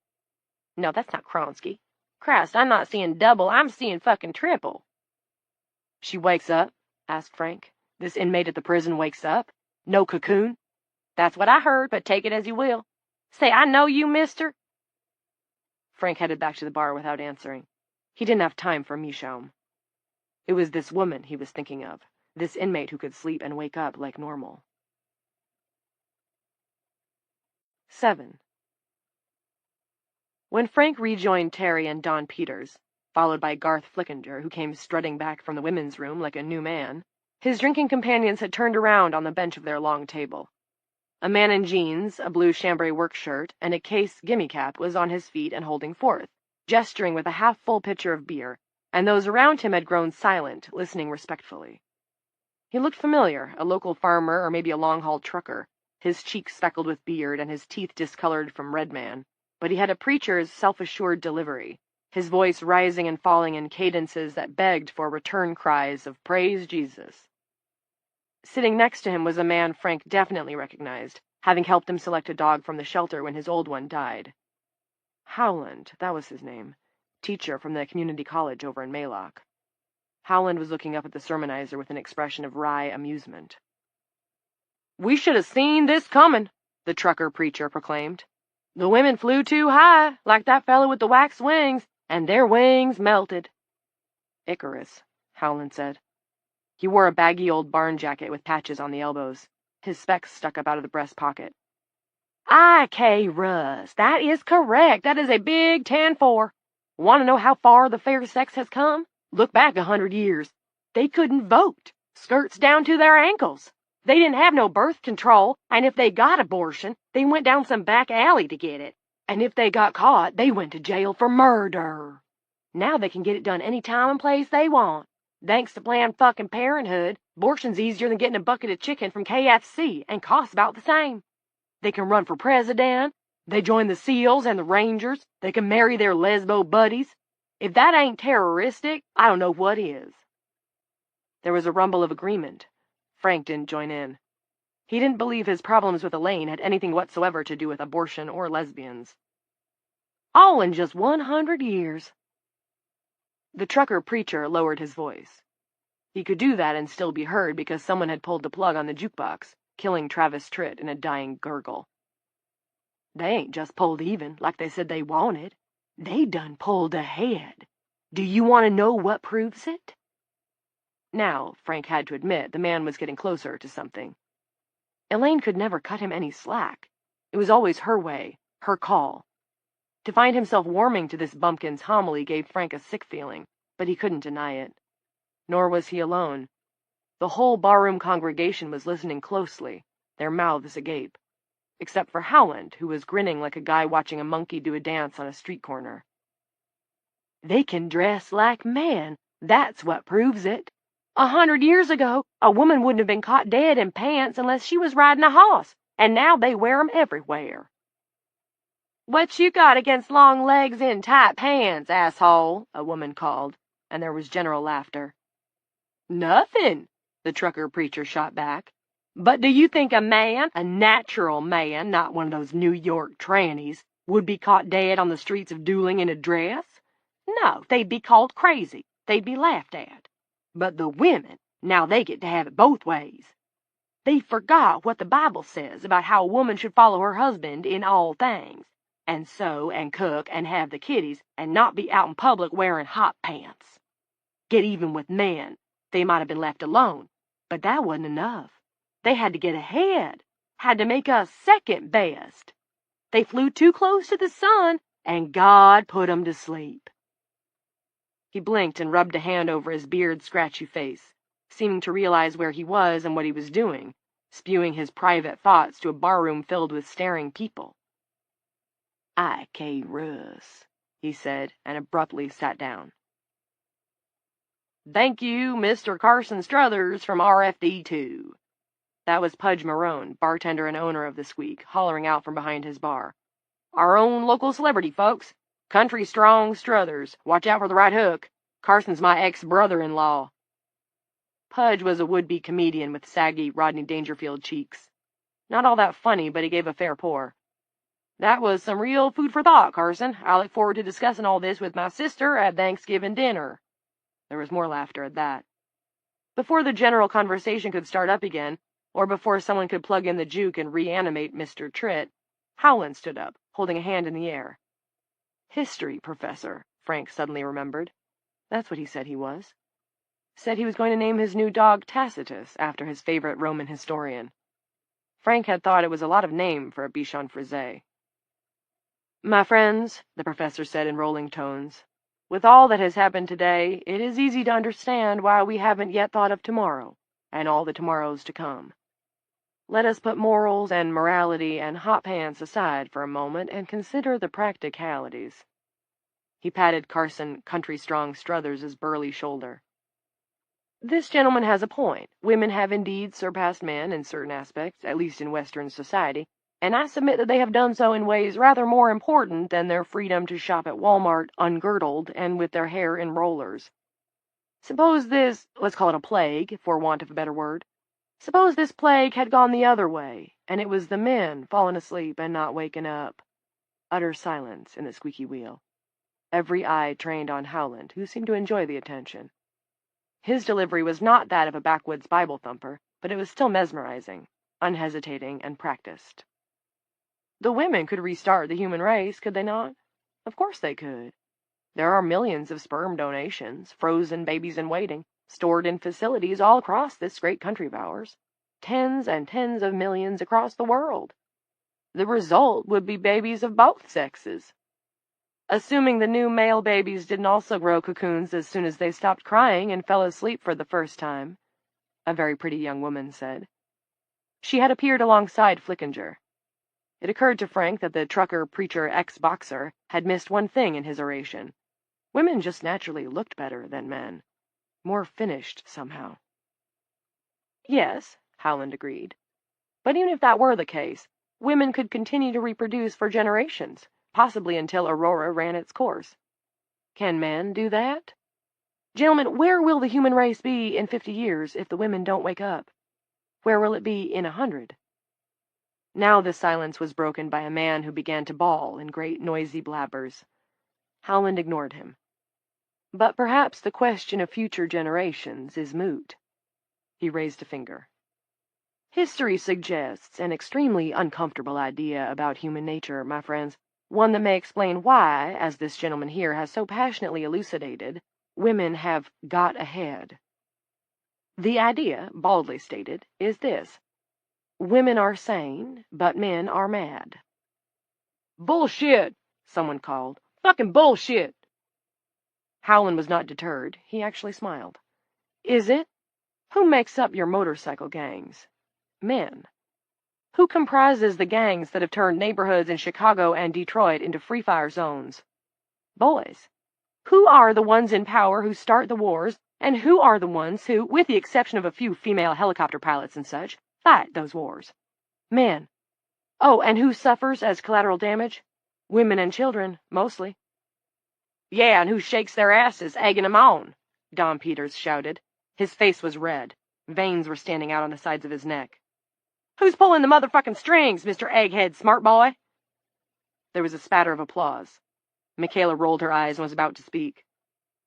"No, that's not Kronsky. Christ, I'm not seeing double, I'm seeing fucking triple." "She wakes up?" asked Frank. "This inmate at the prison wakes up? No cocoon?" "That's what I heard, but take it as you will. Say, I know you, mister." Frank headed back to the bar without answering. He didn't have time for Michaume. It was this woman he was thinking of, this inmate who could sleep and wake up like normal. 7. When Frank rejoined Terry and Don Peters, followed by Garth Flickinger, who came strutting back from the women's room like a new man, his drinking companions had turned around on the bench of their long table. A man in jeans, a blue chambray work shirt, and a case gimme cap was on his feet and holding forth, gesturing with a half-full pitcher of beer, and those around him had grown silent, listening respectfully. He looked familiar, a local farmer or maybe a long-haul trucker, his cheeks speckled with beard and his teeth discolored from red man, but he had a preacher's self-assured delivery, his voice rising and falling in cadences that begged for return cries of "Praise Jesus." Sitting next to him was a man Frank definitely recognized, having helped him select a dog from the shelter when his old one died. Howland, that was his name, teacher from the community college over in Maylock. Howland was looking up at the sermonizer with an expression of wry amusement. "We should have seen this coming," the trucker preacher proclaimed. "The women flew too high, like that fellow with the wax wings, and their wings melted." "Icarus," Howland said. He wore a baggy old barn jacket with patches on the elbows. His specs stuck up out of the breast pocket. "I.K. Russ, that is correct. That is a big 10-4. Want to know how far the fair sex has come? Look back 100 years. They couldn't vote. Skirts down to their ankles. They didn't have no birth control, and if they got abortion, they went down some back alley to get it. And if they got caught, they went to jail for murder. Now they can get it done any time and place they want. Thanks to Planned fucking Parenthood, abortion's easier than getting a bucket of chicken from KFC and costs about the same. They can run for president. They join the SEALs and the Rangers. They can marry their lesbo buddies. If that ain't terroristic, I don't know what is." There was a rumble of agreement. Frank didn't join in. He didn't believe his problems with Elaine had anything whatsoever to do with abortion or lesbians. "All in just 100 years. The trucker preacher lowered his voice. He could do that and still be heard because someone had pulled the plug on the jukebox, killing Travis Tritt in a dying gurgle. "They ain't just pulled even, like they said they wanted. They done pulled ahead. Do you want to know what proves it?" Now, Frank had to admit, the man was getting closer to something. Elaine could never cut him any slack. It was always her way, her call. To find himself warming to this bumpkin's homily gave Frank a sick feeling, but he couldn't deny it. Nor was he alone. The whole barroom congregation was listening closely, their mouths agape, except for Howland, who was grinning like a guy watching a monkey do a dance on a street corner. "They can dress like men. That's what proves it. 100 years ago, a woman wouldn't have been caught dead in pants unless she was riding a hoss, and now they wear 'em everywhere." "What you got against long legs in tight pants, asshole?" a woman called, and there was general laughter. "Nothing," the trucker preacher shot back. "But do you think a man, a natural man, not one of those New York trannies, would be caught dead on the streets of Dooling in a dress? No, they'd be called crazy. They'd be laughed at. But the women, now they get to have it both ways. They forgot what the Bible says about how a woman should follow her husband in all things, and sew and cook and have the kiddies, and not be out in public wearing hot pants. Get even with men. They might have been left alone, but that wasn't enough. They had to get ahead, had to make us second best. They flew too close to the sun, and God put 'em to sleep." He blinked and rubbed a hand over his beard-scratchy face, seeming to realize where he was and what he was doing, spewing his private thoughts to a barroom filled with staring people. "I.K. Russ," he said, and abruptly sat down. Thank you, Mr. Carson Struthers from RFD2. That was Pudge Marone, bartender and owner of the Squeak, hollering out from behind his bar. Our own local celebrity, folks. Country Strong Struthers. Watch out for the right hook. Carson's my ex-brother-in-law. Pudge was a would-be comedian with saggy Rodney Dangerfield cheeks. Not all that funny, but he gave a fair pour. That was some real food for thought, Carson. I look forward to discussing all this with my sister at Thanksgiving dinner. There was more laughter at that. Before the general conversation could start up again, or before someone could plug in the juke and reanimate Mr. Tritt, Howland stood up, holding a hand in the air. History professor, Frank suddenly remembered. That's what he said he was. Said he was going to name his new dog Tacitus after his favorite Roman historian. Frank had thought it was a lot of name for a Bichon Frise. My friends, the professor said in rolling tones, with all that has happened today, it is easy to understand why we haven't yet thought of tomorrow, and all the tomorrows to come. Let us put morals and morality and hot pants aside for a moment and consider the practicalities. He patted Carson Country Strong Struthers' burly shoulder. This gentleman has a point. Women have indeed surpassed men in certain aspects, at least in Western society, and I submit that they have done so in ways rather more important than their freedom to shop at Walmart ungirdled and with their hair in rollers. Suppose this, let's call it a plague, for want of a better word, suppose this plague had gone the other way, and it was the men falling asleep and not waking up. Utter silence in the squeaky wheel. Every eye trained on Howland, who seemed to enjoy the attention. His delivery was not that of a backwoods Bible thumper, but it was still mesmerizing, unhesitating, and practiced. The women could restart the human race, could they not? Of course they could. There are millions of sperm donations, frozen babies in waiting, stored in facilities all across this great country of ours. Tens and tens of millions across the world. The result would be babies of both sexes. Assuming the new male babies didn't also grow cocoons as soon as they stopped crying and fell asleep for the first time, a very pretty young woman said. She had appeared alongside Flickinger. It occurred to Frank that the trucker, preacher, ex-boxer had missed one thing in his oration. Women just naturally looked better than men. More finished, somehow. Yes, Howland agreed. But even if that were the case, women could continue to reproduce for generations, possibly until Aurora ran its course. Can men do that? Gentlemen, where will the human race be in 50 years if the women don't wake up? Where will it be in 100? Now the silence was broken by a man who began to bawl in great noisy blabbers. Howland ignored him. But perhaps the question of future generations is moot. He raised a finger. History suggests an extremely uncomfortable idea about human nature, my friends, one that may explain why, as this gentleman here has so passionately elucidated, women have got ahead. The idea, baldly stated, is this. Women are sane, but men are mad. Bullshit, someone called. Fucking bullshit. Howland was not deterred. He actually smiled. Is it? Who makes up your motorcycle gangs? Men. Who comprises the gangs that have turned neighborhoods in Chicago and Detroit into free fire zones? Boys. Who are the ones in power who start the wars, and who are the ones who, with the exception of a few female helicopter pilots and such, fight those wars? Men. Oh, and who suffers as collateral damage? Women and children, mostly. Yeah, and who shakes their asses, egging 'em on? Don Peters shouted. His face was red. Veins were standing out on the sides of his neck. Who's pulling the motherfucking strings, Mr. Egghead, smart boy? There was a spatter of applause. Michaela rolled her eyes and was about to speak.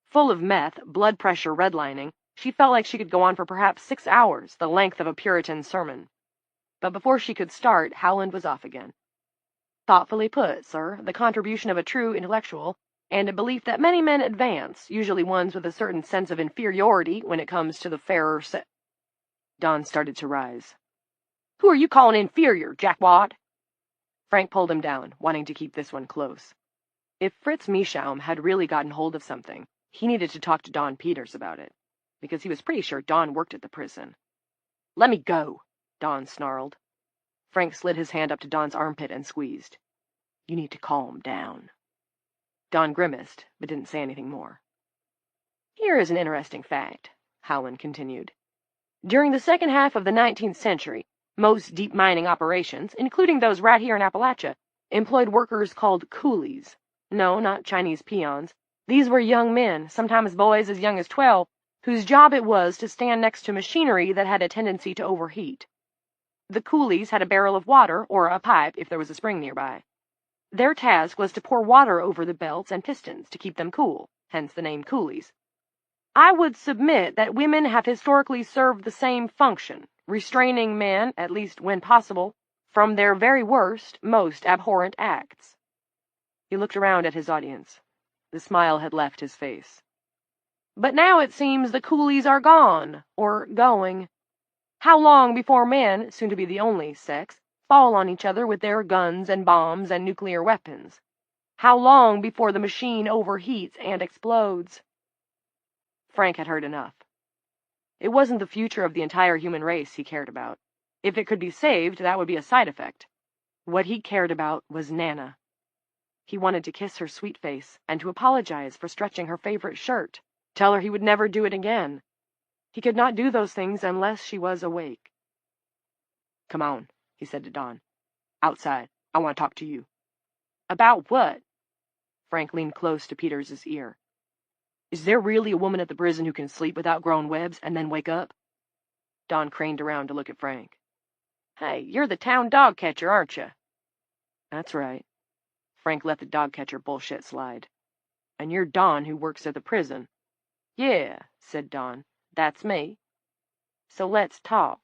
Full of meth, blood pressure redlining, she felt like she could go on for perhaps 6 hours, the length of a Puritan sermon. But before she could start, Howland was off again. Thoughtfully put, sir, the contribution of a true intellectual, and a belief that many men advance, usually ones with a certain sense of inferiority when it comes to the fairer sex. Don started to rise. Who are you calling inferior, jackwad? Frank pulled him down, wanting to keep this one close. If Fritz Mieschaum had really gotten hold of something, he needed to talk to Don Peters about it, because he was pretty sure Don worked at the prison. Let me go, Don snarled. Frank slid his hand up to Don's armpit and squeezed. You need to calm down. Don grimaced, but didn't say anything more. Here is an interesting fact, Howland continued. During the second half of the 19th century, most deep mining operations, including those right here in Appalachia, employed workers called coolies. No, not Chinese peons. These were young men, sometimes boys as young as 12, whose job it was to stand next to machinery that had a tendency to overheat. The coolies had a barrel of water, or a pipe if there was a spring nearby. Their task was to pour water over the belts and pistons to keep them cool, hence the name coolies. I would submit that women have historically served the same function, restraining men, at least when possible, from their very worst, most abhorrent acts. He looked around at his audience. The smile had left his face. But now it seems the coolies are gone, or going. How long before men, soon to be the only sex, fall on each other with their guns and bombs and nuclear weapons? How long before the machine overheats and explodes? Frank had heard enough. It wasn't the future of the entire human race he cared about. If it could be saved, that would be a side effect. What he cared about was Nana. He wanted to kiss her sweet face and to apologize for stretching her favorite shirt, tell her he would never do it again. He could not do those things unless she was awake. "Come on," he said to Dawn. "Outside. I want to talk to you." "About what?" Frank leaned close to Peters's ear. "Is there really a woman at the prison who can sleep without growing webs and then wake up?" Dawn craned around to look at Frank. "Hey, you're the town dog catcher, aren't you?" "That's right." Frank let the dog catcher bullshit slide. "And you're Dawn, who works at the prison." "Yeah," said Dawn. "That's me. So let's talk."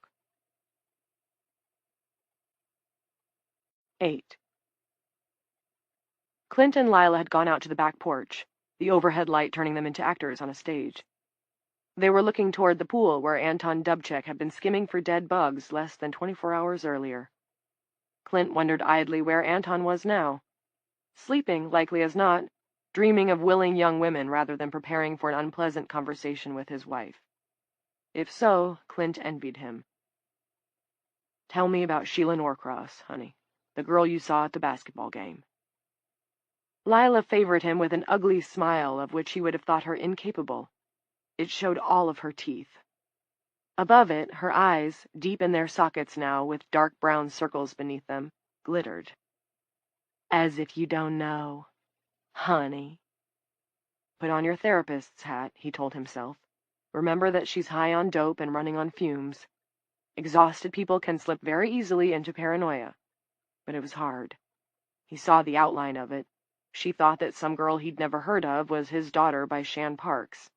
8. Clint and Lila had gone out to the back porch, the overhead light turning them into actors on a stage. They were looking toward the pool where Anton Dubček had been skimming for dead bugs less than 24 hours earlier. Clint wondered idly where Anton was now. Sleeping, likely as not, dreaming of willing young women rather than preparing for an unpleasant conversation with his wife. If so, Clint envied him. "Tell me about Sheila Norcross, honey, the girl you saw at the basketball game." Lila favored him with an ugly smile of which he would have thought her incapable. It showed all of her teeth. Above it, her eyes, deep in their sockets now with dark brown circles beneath them, glittered. "As if you don't know, honey." "Put on your therapist's hat," he told himself. "Remember that she's high on dope and running on fumes. Exhausted people can slip very easily into paranoia." But it was hard. He saw the outline of it. She thought that some girl he'd never heard of was his daughter by Shan Parks.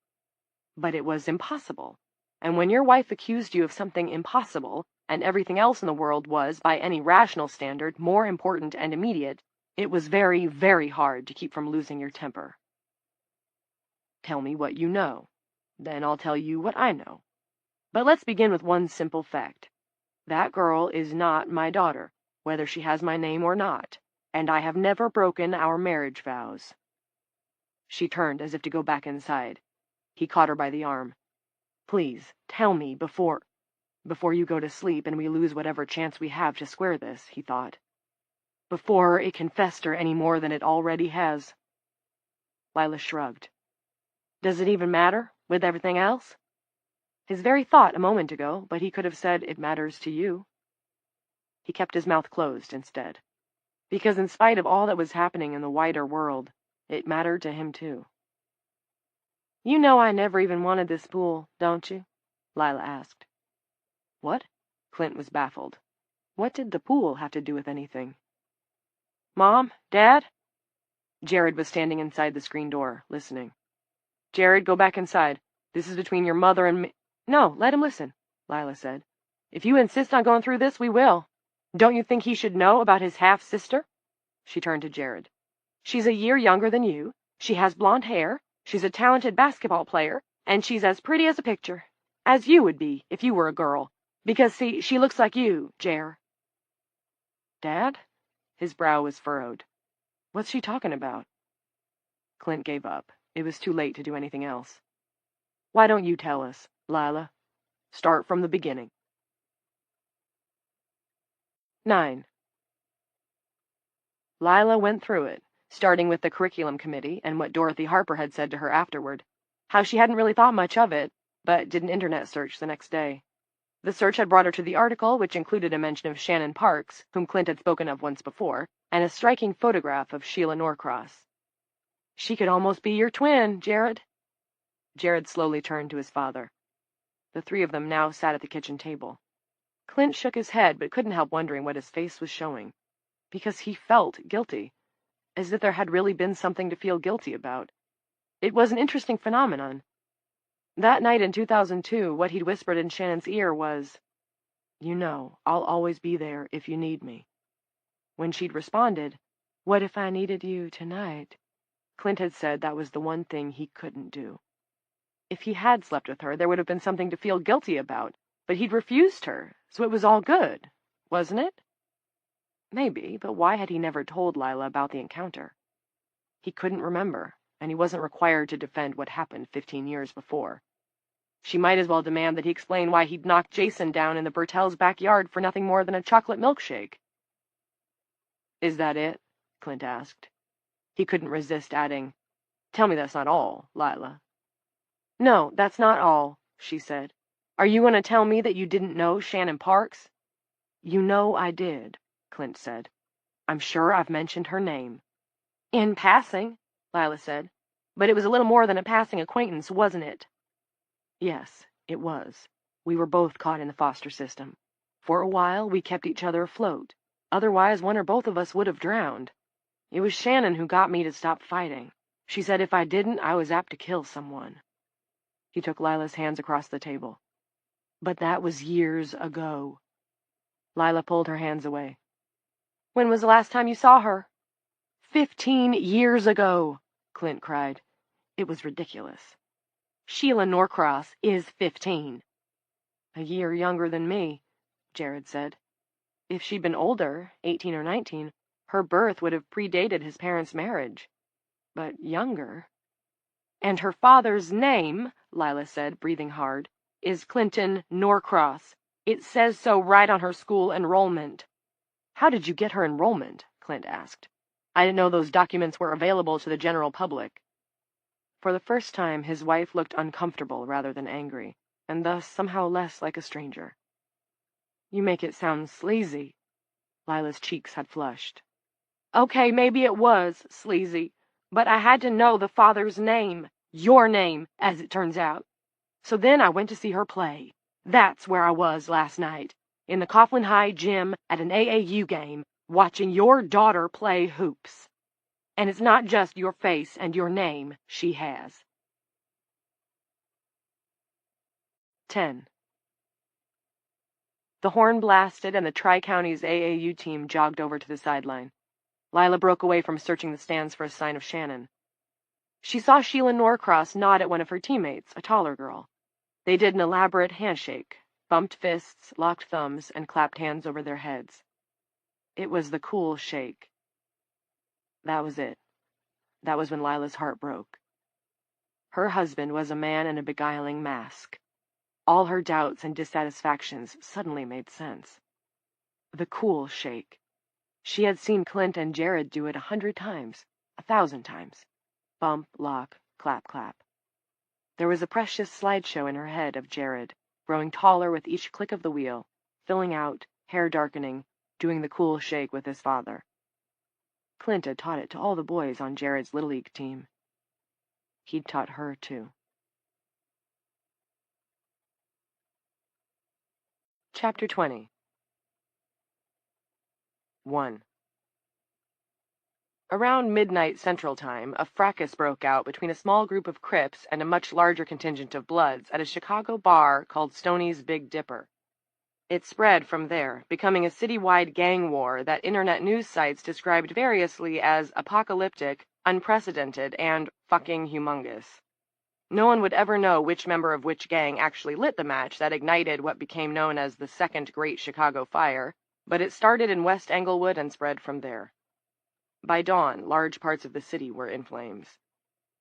But it was impossible. And when your wife accused you of something impossible, and everything else in the world was, by any rational standard, more important and immediate, it was very, very hard to keep from losing your temper. "Tell me what you know. Then I'll tell you what I know. But let's begin with one simple fact. That girl is not my daughter, whether she has my name or not, and I have never broken our marriage vows." She turned as if to go back inside. He caught her by the arm. "Please, tell me before you go to sleep and we lose whatever chance we have to square this," he thought. "Before it can fester any more than it already has." Lila shrugged. "Does it even matter, with everything else?" His very thought a moment ago, but he could have said, "It matters to you." He kept his mouth closed instead. Because in spite of all that was happening in the wider world, it mattered to him too. "You know I never even wanted this pool, don't you?" Lila asked. "What?" Clint was baffled. What did the pool have to do with anything? "Mom? Dad?" Jared was standing inside the screen door, listening. "Jared, go back inside. This is between your mother and me." "No, let him listen," Lila said. "If you insist on going through this, we will. Don't you think he should know about his half-sister?" She turned to Jared. "She's a year younger than you. She has blonde hair. She's a talented basketball player. And she's as pretty as a picture. As you would be, if you were a girl. Because, see, she looks like you, Jer." "Dad?" His brow was furrowed. "What's she talking about?" Clint gave up. It was too late to do anything else. "Why don't you tell us, Lila? Start from the beginning." 9. Lila went through it, starting with the curriculum committee and what Dorothy Harper had said to her afterward. how she hadn't really thought much of it, but did an internet search the next day. The search had brought her to the article, which included a mention of Shannon Parks, whom Clint had spoken of once before, and a striking photograph of Sheila Norcross. "She could almost be your twin, Jared." Jared slowly turned to his father. The three of them now sat at the kitchen table. Clint shook his head, but couldn't help wondering what his face was showing, because he felt guilty, as if there had really been something to feel guilty about. It was an interesting phenomenon. That night in 2002, what he'd whispered in Shannon's ear was, "You know, I'll always be there if you need me." When she'd responded, "What if I needed you tonight?" Clint had said that was the one thing he couldn't do. If he had slept with her, there would have been something to feel guilty about, but he'd refused her, so it was all good, wasn't it? Maybe, but why had he never told Lila about the encounter? He couldn't remember, and he wasn't required to defend what happened 15 years before. She might as well demand that he explain why he'd knocked Jason down in the Bertels' backyard for nothing more than a chocolate milkshake. "Is that it?" Clint asked. He couldn't resist adding, "Tell me that's not all, Lila." "No, that's not all," she said. "Are you going to tell me that you didn't know Shannon Parks?" "You know I did," Clint said. "I'm sure I've mentioned her name." "In passing," Lila said. "But it was a little more than a passing acquaintance, wasn't it?" "Yes, it was. We were both caught in the foster system. For a while, we kept each other afloat. Otherwise, one or both of us would have drowned. It was Shannon who got me to stop fighting. She said if I didn't, I was apt to kill someone." He took Lila's hands across the table. "But that was years ago." Lila pulled her hands away. "When was the last time you saw her?" 15 years ago, Clint cried. It was ridiculous. "Sheila Norcross is 15. "A year younger than me," Jared said. "If she'd been older, 18 or 19, her birth would have predated his parents' marriage. But younger—" "And her father's name," Lila said, breathing hard, "is Clinton Norcross. It says so right on her school enrollment." "How did you get her enrollment?" Clint asked. "I didn't know those documents were available to the general public." For the first time, his wife looked uncomfortable rather than angry, and thus somehow less like a stranger. "You make it sound sleazy." Lila's cheeks had flushed. "Okay, maybe it was sleazy, but I had to know the father's name. Your name, as it turns out. So then I went to see her play. That's where I was last night, in the Coughlin High gym at an AAU game, watching your daughter play hoops. And it's not just your face and your name she has." 10. The horn blasted, and the Tri-Counties AAU team jogged over to the sideline. Lila broke away from searching the stands for a sign of Shannon. She saw Sheila Norcross nod at one of her teammates, a taller girl. They did an elaborate handshake, bumped fists, locked thumbs, and clapped hands over their heads. It was the cool shake. That was it. That was when Lila's heart broke. Her husband was a man in a beguiling mask. All her doubts and dissatisfactions suddenly made sense. The cool shake. She had seen Clint and Jared do it 100 times, 1,000 times. Bump, lock, clap, clap. There was a precious slideshow in her head of Jared, growing taller with each click of the wheel, filling out, hair darkening, doing the cool shake with his father. Clint had taught it to all the boys on Jared's Little League team. He'd taught her, too. Chapter 20. 1. Around midnight Central Time, a fracas broke out between a small group of Crips and a much larger contingent of Bloods at a Chicago bar called Stoney's Big Dipper. It spread from there, becoming a citywide gang war that internet news sites described variously as apocalyptic, unprecedented, and fucking humongous. No one would ever know which member of which gang actually lit the match that ignited what became known as the Second Great Chicago Fire, but it started in West Englewood and spread from there. By dawn, large parts of the city were in flames.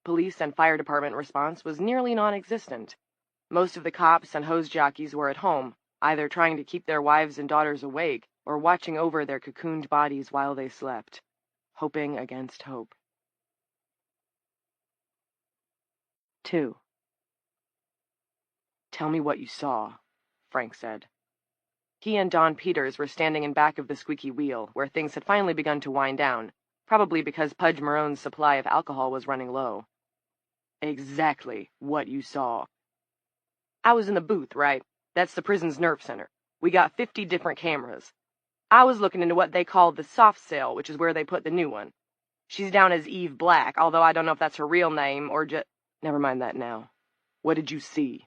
Police and fire department response was nearly non-existent. Most of the cops and hose jockeys were at home, either trying to keep their wives and daughters awake or watching over their cocooned bodies while they slept, hoping against hope. 2. Tell me what you saw, Frank said. He and Don Peters were standing in back of the squeaky wheel, where things had finally begun to wind down, probably because Pudge Marone's supply of alcohol was running low. Exactly what you saw. I was in the booth, right? That's the prison's nerve center. We got 50 different cameras. I was looking into what they call the soft cell, which is where they put the new one. She's down as Eve Black, although I don't know if that's her real name or just... Never mind that now. What did you see?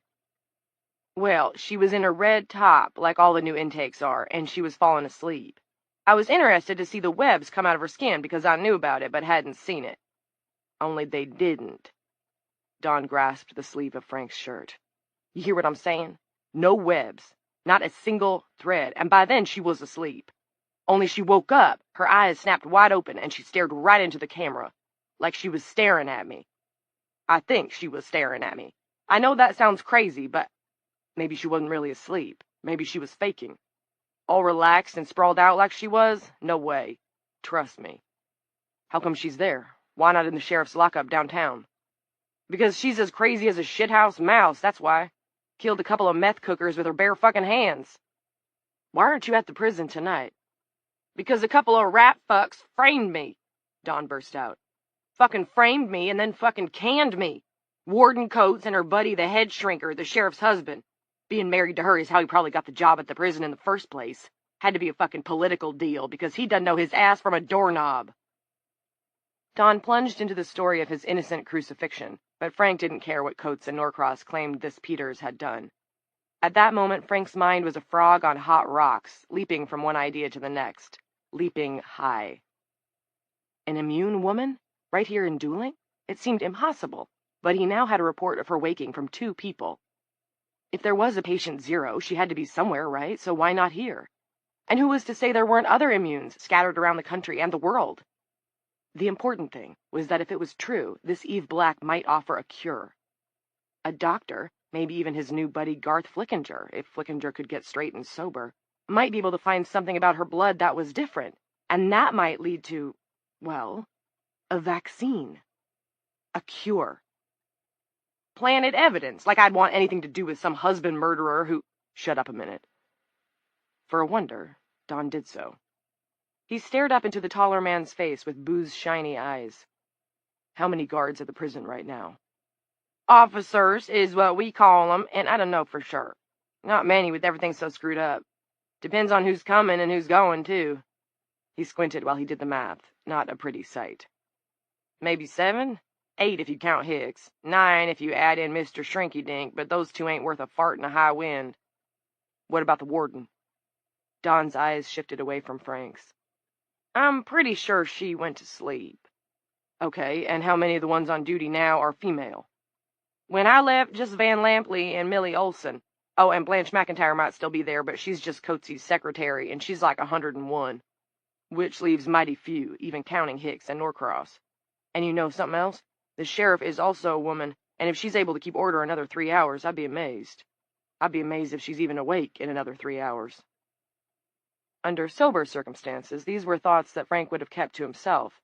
Well, she was in a red top, like all the new intakes are, and she was falling asleep. I was interested to see the webs come out of her skin because I knew about it but hadn't seen it. Only they didn't. Don grasped the sleeve of Frank's shirt. You hear what I'm saying? No webs. Not a single thread, and by then she was asleep. Only she woke up, her eyes snapped wide open, and she stared right into the camera, like she was staring at me. I think she was staring at me. I know that sounds crazy, but maybe she wasn't really asleep. Maybe she was faking. All relaxed and sprawled out like she was? No way. Trust me. How come she's there? Why not in the sheriff's lockup downtown? Because she's as crazy as a shithouse mouse, that's why. Killed a couple of meth cookers with her bare fucking hands. Why aren't you at the prison tonight? Because a couple of rat fucks framed me, Dawn burst out. Fucking framed me and then fucking canned me. Warden Coates and her buddy the head shrinker, the sheriff's husband. Being married to her is how he probably got the job at the prison in the first place. Had to be a fucking political deal because he doesn't know his ass from a doorknob. Don plunged into the story of his innocent crucifixion, but Frank didn't care what Coates and Norcross claimed this Peters had done. At that moment, Frank's mind was a frog on hot rocks, leaping from one idea to the next, leaping high. An immune woman? Right here in Dooling? It seemed impossible, but he now had a report of her waking from 2 people. If there was a patient 0, she had to be somewhere, right? So why not here? And who was to say there weren't other immunes scattered around the country and the world? The important thing was that if it was true, this Eve Black might offer a cure. A doctor, maybe even his new buddy Garth Flickinger, if Flickinger could get straight and sober, might be able to find something about her blood that was different, and that might lead to, well, a vaccine. A cure. Planted evidence, like I'd want anything to do with some husband murderer who... Shut up a minute. For a wonder, Don did so. He stared up into the taller man's face with Boo's shiny eyes. How many guards at the prison right now? Officers is what we call them, and I don't know for sure. Not many with everything so screwed up. Depends on who's coming and who's going, too. He squinted while he did the math. Not a pretty sight. Maybe 7? 8 if you count Hicks. 9 if you add in Mr. Shrinky-Dink, but those 2 ain't worth a fart in a high wind. What about the warden? Don's eyes shifted away from Frank's. I'm pretty sure she went to sleep. Okay, and how many of the ones on duty now are female? When I left, just Van Lampley and Millie Olson. Oh, and Blanche McIntyre might still be there, but she's just Coates's secretary, and she's like 101. Which leaves mighty few, even counting Hicks and Norcross. And you know something else? The sheriff is also a woman, and if she's able to keep order another 3 hours, I'd be amazed. I'd be amazed if she's even awake in another 3 hours. Under sober circumstances, these were thoughts that Frank would have kept to himself.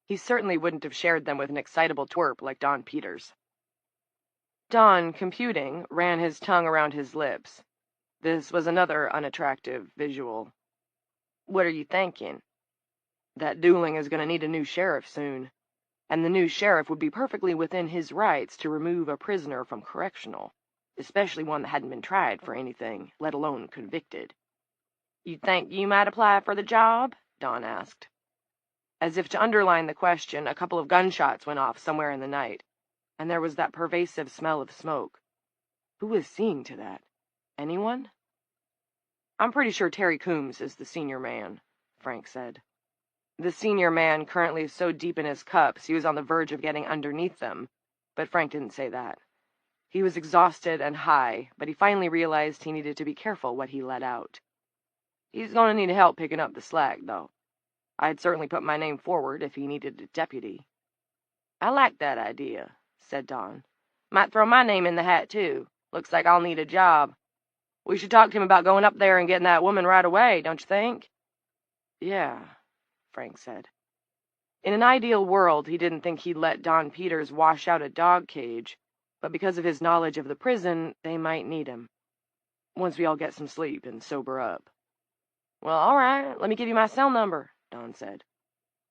He certainly wouldn't have shared them with an excitable twerp like Don Peters. Don, computing, ran his tongue around his lips. This was another unattractive visual. What are you thinking? That Dooling is going to need a new sheriff soon, and the new sheriff would be perfectly within his rights to remove a prisoner from correctional, especially one that hadn't been tried for anything, let alone convicted. You think you might apply for the job? Don asked. As if to underline the question, a couple of gunshots went off somewhere in the night, and there was that pervasive smell of smoke. Who was seeing to that? Anyone? I'm pretty sure Terry Coombs is the senior man, Frank said. The senior man currently so deep in his cups he was on the verge of getting underneath them, but Frank didn't say that. He was exhausted and high, but he finally realized he needed to be careful what he let out. He's going to need help picking up the slack, though. I'd certainly put my name forward if he needed a deputy. I like that idea, said Don. Might throw my name in the hat, too. Looks like I'll need a job. We should talk to him about going up there and getting that woman right away, don't you think? Yeah, Frank said. In an ideal world, he didn't think he'd let Don Peters wash out a dog cage, but because of his knowledge of the prison, they might need him. Once we all get some sleep and sober up. Well, all right, let me give you my cell number, Don said.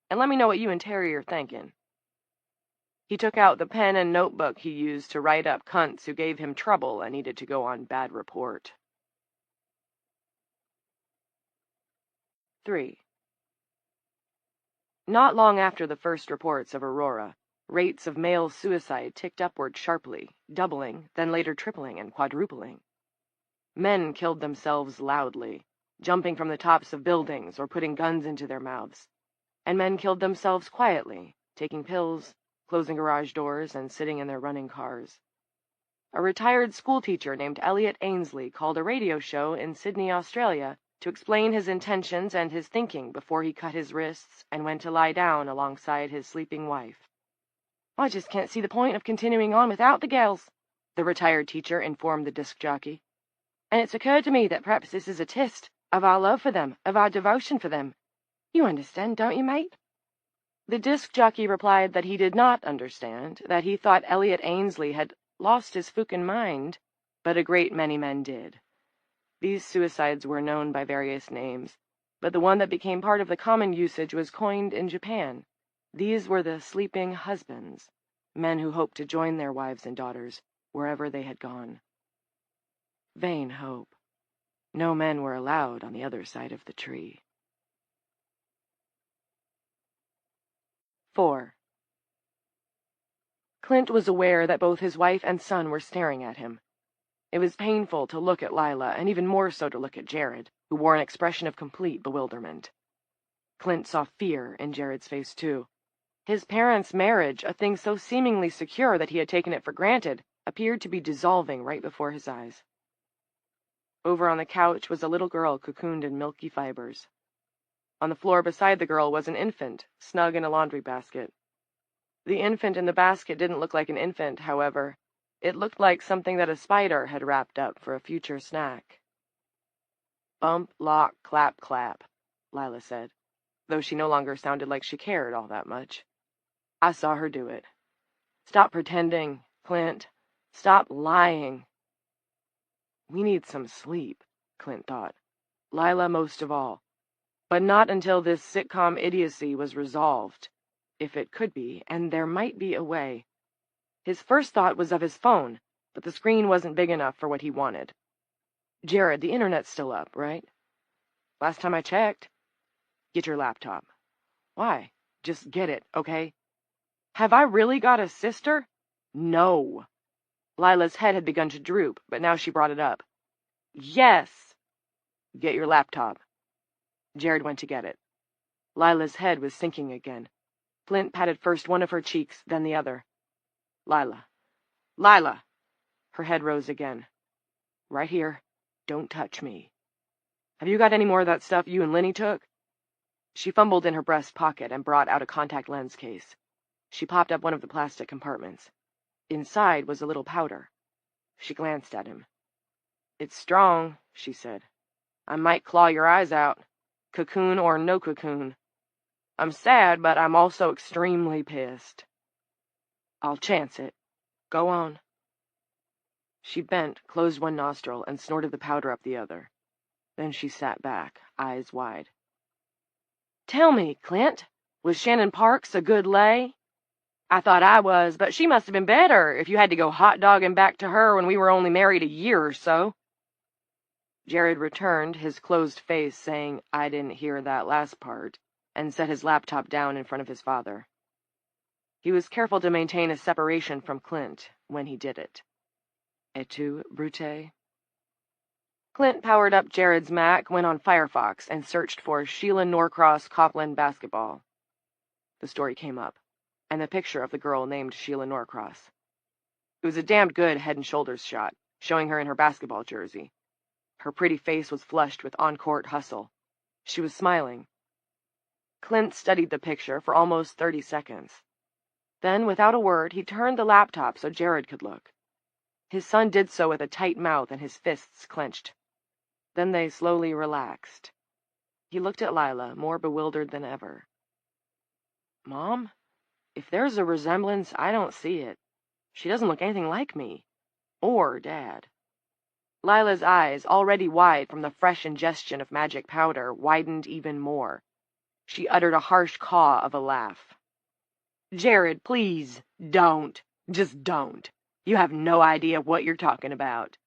And let me know what you and Terry are thinking. He took out the pen and notebook he used to write up cunts who gave him trouble and needed to go on bad report. 3. Not long after the first reports of Aurora, rates of male suicide ticked upward sharply, doubling, then later tripling and quadrupling. Men killed themselves loudly, jumping from the tops of buildings or putting guns into their mouths. And men killed themselves quietly, taking pills, closing garage doors, and sitting in their running cars. A retired schoolteacher named Elliot Ainsley called a radio show in Sydney, Australia, to explain his intentions and his thinking before he cut his wrists and went to lie down alongside his sleeping wife. "I just can't see the point of continuing on without the gals," the retired teacher informed the disc jockey. "And it's occurred to me that perhaps this is a test of our love for them, of our devotion for them. You understand, don't you, mate?" The disc jockey replied that he did not understand, that he thought Elliot Ainsley had lost his fucking mind, but a great many men did. These suicides were known by various names, but the one that became part of the common usage was coined in Japan. These were the sleeping husbands, men who hoped to join their wives and daughters wherever they had gone. Vain hope. No men were allowed on the other side of the tree. 4. Clint was aware that both his wife and son were staring at him. It was painful to look at Lila, and even more so to look at Jared, who wore an expression of complete bewilderment. Clint saw fear in Jared's face, too. His parents' marriage, a thing so seemingly secure that he had taken it for granted, appeared to be dissolving right before his eyes. Over on the couch was a little girl cocooned in milky fibers. On the floor beside the girl was an infant, snug in a laundry basket. The infant in the basket didn't look like an infant, however. It looked like something that a spider had wrapped up for a future snack. "Bump, lock, clap, clap," Lila said, though she no longer sounded like she cared all that much. "I saw her do it. Stop pretending, Clint. Stop lying." We need some sleep, Clint thought. Lila most of all. But not until this sitcom idiocy was resolved. If it could be, and there might be a way. His first thought was of his phone, but the screen wasn't big enough for what he wanted. "Jared, the internet's still up, right?" "Last time I checked." "Get your laptop." "Why?" "Just get it, okay?" "Have I really got a sister?" "No." Lila's head had begun to droop, but now she brought it up. "Yes." "Get your laptop." Jared went to get it. Lila's head was sinking again. Clint patted first one of her cheeks, then the other. "Lila. Lila!" Her head rose again. "Right here. Don't touch me. Have you got any more of that stuff you and Lenny took?" She fumbled in her breast pocket and brought out a contact lens case. She popped up one of the plastic compartments. Inside was a little powder. She glanced at him. "It's strong," she said. "I might claw your eyes out. Cocoon or no cocoon. I'm sad, but I'm also extremely pissed." "I'll chance it. Go on." She bent, closed one nostril, and snorted the powder up the other. Then she sat back, eyes wide. "Tell me, Clint, was Shannon Parks a good lay?" "I thought I was, but she must have been better if you had to go hot-dogging back to her when we were only married a year or so." Jared returned, his closed face saying, "I didn't hear that last part," and set his laptop down in front of his father. He was careful to maintain a separation from Clint when he did it. Et tu, Brute? Clint powered up Jared's Mac, went on Firefox, and searched for Sheila Norcross Copland basketball. The story came up, and the picture of the girl named Sheila Norcross. It was a damned good head-and-shoulders shot, showing her in her basketball jersey. Her pretty face was flushed with on-court hustle. She was smiling. Clint studied the picture for almost 30 seconds. Then, without a word, he turned the laptop so Jared could look. His son did so with a tight mouth and his fists clenched. Then they slowly relaxed. He looked at Lila, more bewildered than ever. "Mom, if there's a resemblance, I don't see it. She doesn't look anything like me. Or Dad. Lila's eyes, already wide from the fresh ingestion of magic powder, widened even more. She uttered a harsh caw of a laugh. Jared, please, don't. Just don't. You have no idea what you're talking about.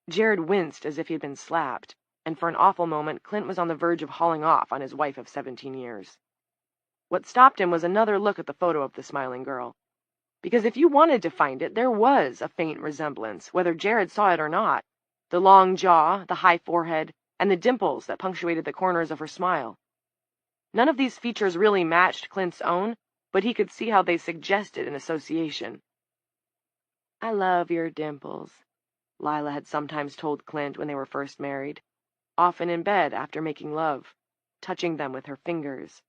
Jared winced as if he had been slapped, and for an awful moment Clint was on the verge of hauling off on his wife of 17 years. What stopped him was another look at the photo of the smiling girl. Because if you wanted to find it, there was a faint resemblance, whether Jared saw it or not. The long jaw, the high forehead, and the dimples that punctuated the corners of her smile. None of these features really matched Clint's own, but he could see how they suggested an association. I love your dimples, Lila had sometimes told Clint when they were first married, often in bed after making love, touching them with her fingers.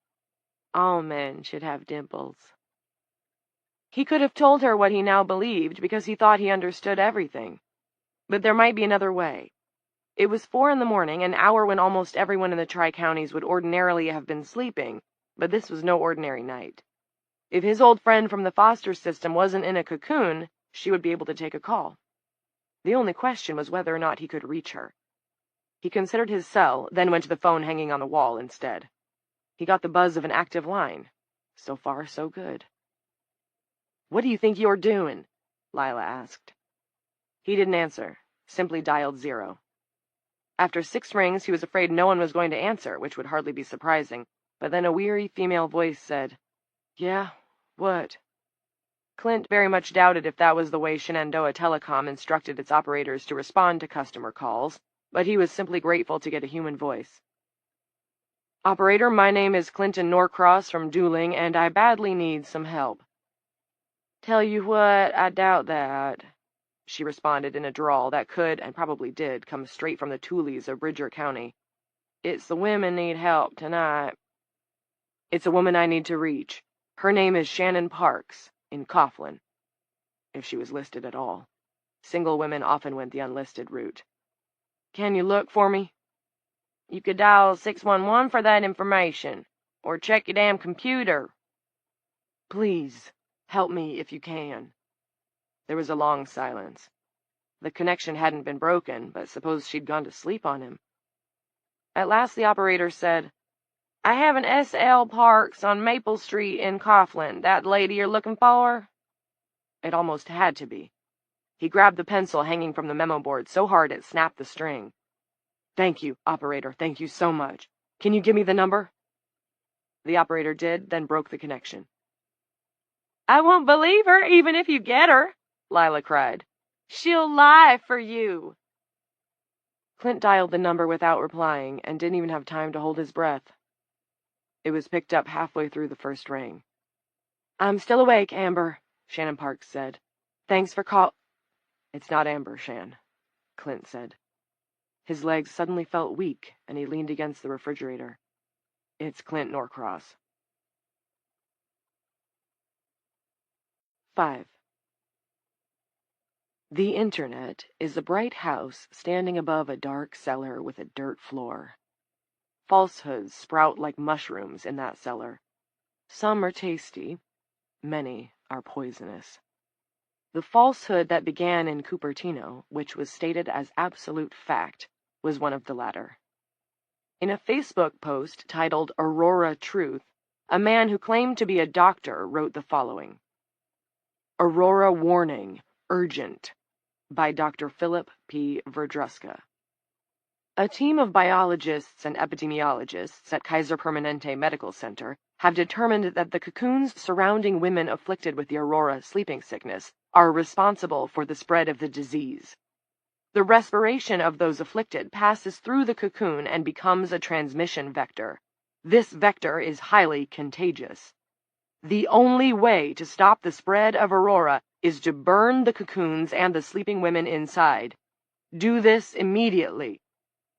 All men should have dimples. He could have told her what he now believed because he thought he understood everything. But there might be another way. It was 4 a.m, an hour when almost everyone in the Tri-Counties would ordinarily have been sleeping, but this was no ordinary night. If his old friend from the foster system wasn't in a cocoon, she would be able to take a call. The only question was whether or not he could reach her. He considered his cell, then went to the phone hanging on the wall instead. He got the buzz of an active line. So far, so good. What do you think you're doing? Lila asked. He didn't answer, simply dialed 0. After 6 rings, he was afraid no one was going to answer, which would hardly be surprising, but then a weary female voice said, Yeah, what? Clint very much doubted if that was the way Shenandoah Telecom instructed its operators to respond to customer calls, but he was simply grateful to get a human voice. Operator, my name is Clinton Norcross from Dooling, and I badly need some help. Tell you what, I doubt that, she responded in a drawl that could, and probably did, come straight from the Toolies of Bridger County. It's the women need help tonight. It's a woman I need to reach. Her name is Shannon Parks, in Coughlin. If she was listed at all. Single women often went the unlisted route. Can you look for me? You could dial 611 for that information, or check your damn computer. Please, help me if you can. There was a long silence. The connection hadn't been broken, but suppose she'd gone to sleep on him. At last the operator said, I have an S.L. Parks on Maple Street in Coughlin. That lady you're looking for? It almost had to be. He grabbed the pencil hanging from the memo board so hard it snapped the string. Thank you, operator, thank you so much. Can you give me the number? The operator did, then broke the connection. I won't believe her, even if you get her, Lila cried. She'll lie for you. Clint dialed the number without replying, and didn't even have time to hold his breath. It was picked up halfway through the first ring. I'm still awake, Amber, Shannon Parks said. Thanks for call— It's not Amber, Shan, Clint said. His legs suddenly felt weak, and he leaned against the refrigerator. It's Clint Norcross. 5. The Internet is a bright house standing above a dark cellar with a dirt floor. Falsehoods sprout like mushrooms in that cellar. Some are tasty, many are poisonous. The falsehood that began in Cupertino, which was stated as absolute fact, was one of the latter. In a Facebook post titled Aurora Truth, a man who claimed to be a doctor wrote the following. Aurora Warning, Urgent, by Dr. Philip P. Verdruska. A team of biologists and epidemiologists at Kaiser Permanente Medical Center have determined that the cocoons surrounding women afflicted with the Aurora sleeping sickness are responsible for the spread of the disease. The respiration of those afflicted passes through the cocoon and becomes a transmission vector. This vector is highly contagious. The only way to stop the spread of Aurora is to burn the cocoons and the sleeping women inside. Do this immediately.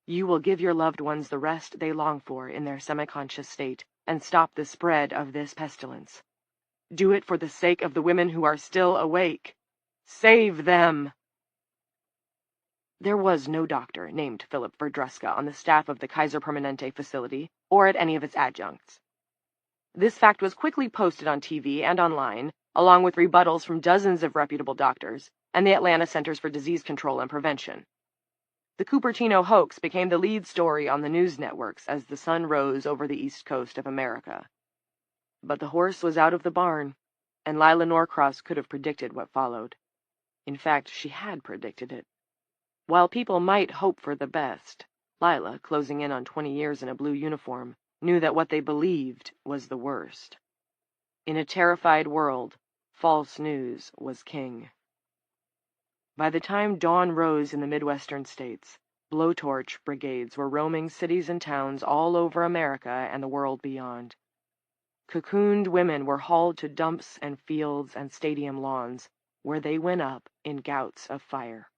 You will give your loved ones the rest they long for in their semi-conscious state and stop the spread of this pestilence. Do it for the sake of the women who are still awake. Save them! There was no doctor named Philip Verdruska on the staff of the Kaiser Permanente facility or at any of its adjuncts. This fact was quickly posted on TV and online, along with rebuttals from dozens of reputable doctors and the Atlanta Centers for Disease Control and Prevention. The Cupertino hoax became the lead story on the news networks as the sun rose over the east coast of America. But the horse was out of the barn, and Lila Norcross could have predicted what followed. In fact, she had predicted it. While people might hope for the best, Lila, closing in on 20 years in a blue uniform, knew that what they believed was the worst. In a terrified world, false news was king. By the time dawn rose in the Midwestern states, blowtorch brigades were roaming cities and towns all over America and the world beyond. Cocooned women were hauled to dumps and fields and stadium lawns, where they went up in gouts of fire.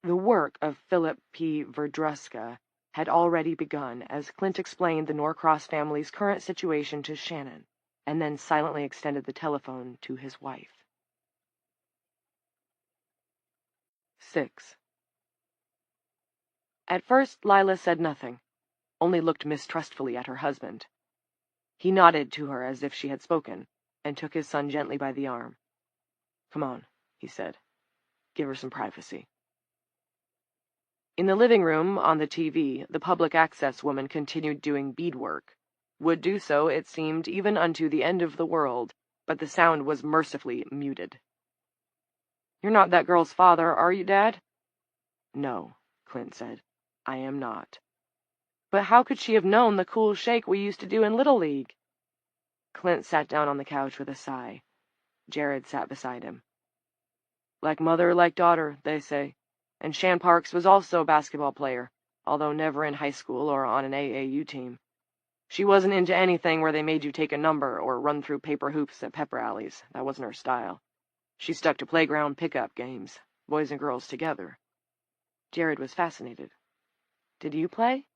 The work of Philip P. Verdruska had already begun as Clint explained the Norcross family's current situation to Shannon, and then silently extended the telephone to his wife. 6. At first, Lila said nothing, only looked mistrustfully at her husband. He nodded to her as if she had spoken, and took his son gently by the arm. "Come on," he said. "Give her some privacy." In the living room, on the TV, the public access woman continued doing beadwork. Would do so, it seemed, even unto the end of the world, but the sound was mercifully muted. "You're not that girl's father, are you, Dad?" "No," Clint said. "I am not." "But how could she have known the cool shake we used to do in Little League?" Clint sat down on the couch with a sigh. Jared sat beside him. "Like mother, like daughter, they say. And Shan Parks was also a basketball player, although never in high school or on an AAU team. She wasn't into anything where they made you take a number or run through paper hoops at pep rallies. That wasn't her style. She stuck to playground pickup games, boys and girls together." Jared was fascinated. "Did you play?"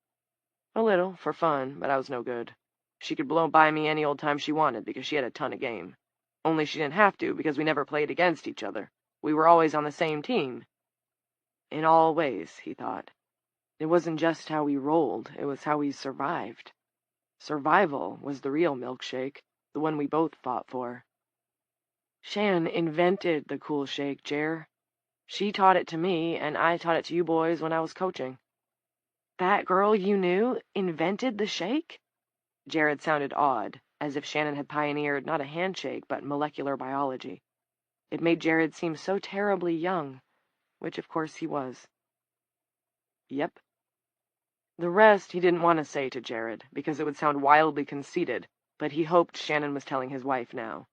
"A little, for fun, but I was no good. She could blow by me any old time she wanted because she had a ton of game. Only she didn't have to because we never played against each other. We were always on the same team." In all ways, he thought. It wasn't just how we rolled, it was how we survived. Survival was the real milkshake, the one we both fought for. "Shan invented the cool shake, Jer. She taught it to me, and I taught it to you boys when I was coaching." "That girl you knew invented the shake?" Jared sounded awed, as if Shannon had pioneered not a handshake, but molecular biology. It made Jared seem so terribly young, which of course he was. "Yep." The rest he didn't want to say to Jared, because it would sound wildly conceited, but he hoped Shannon was telling his wife now.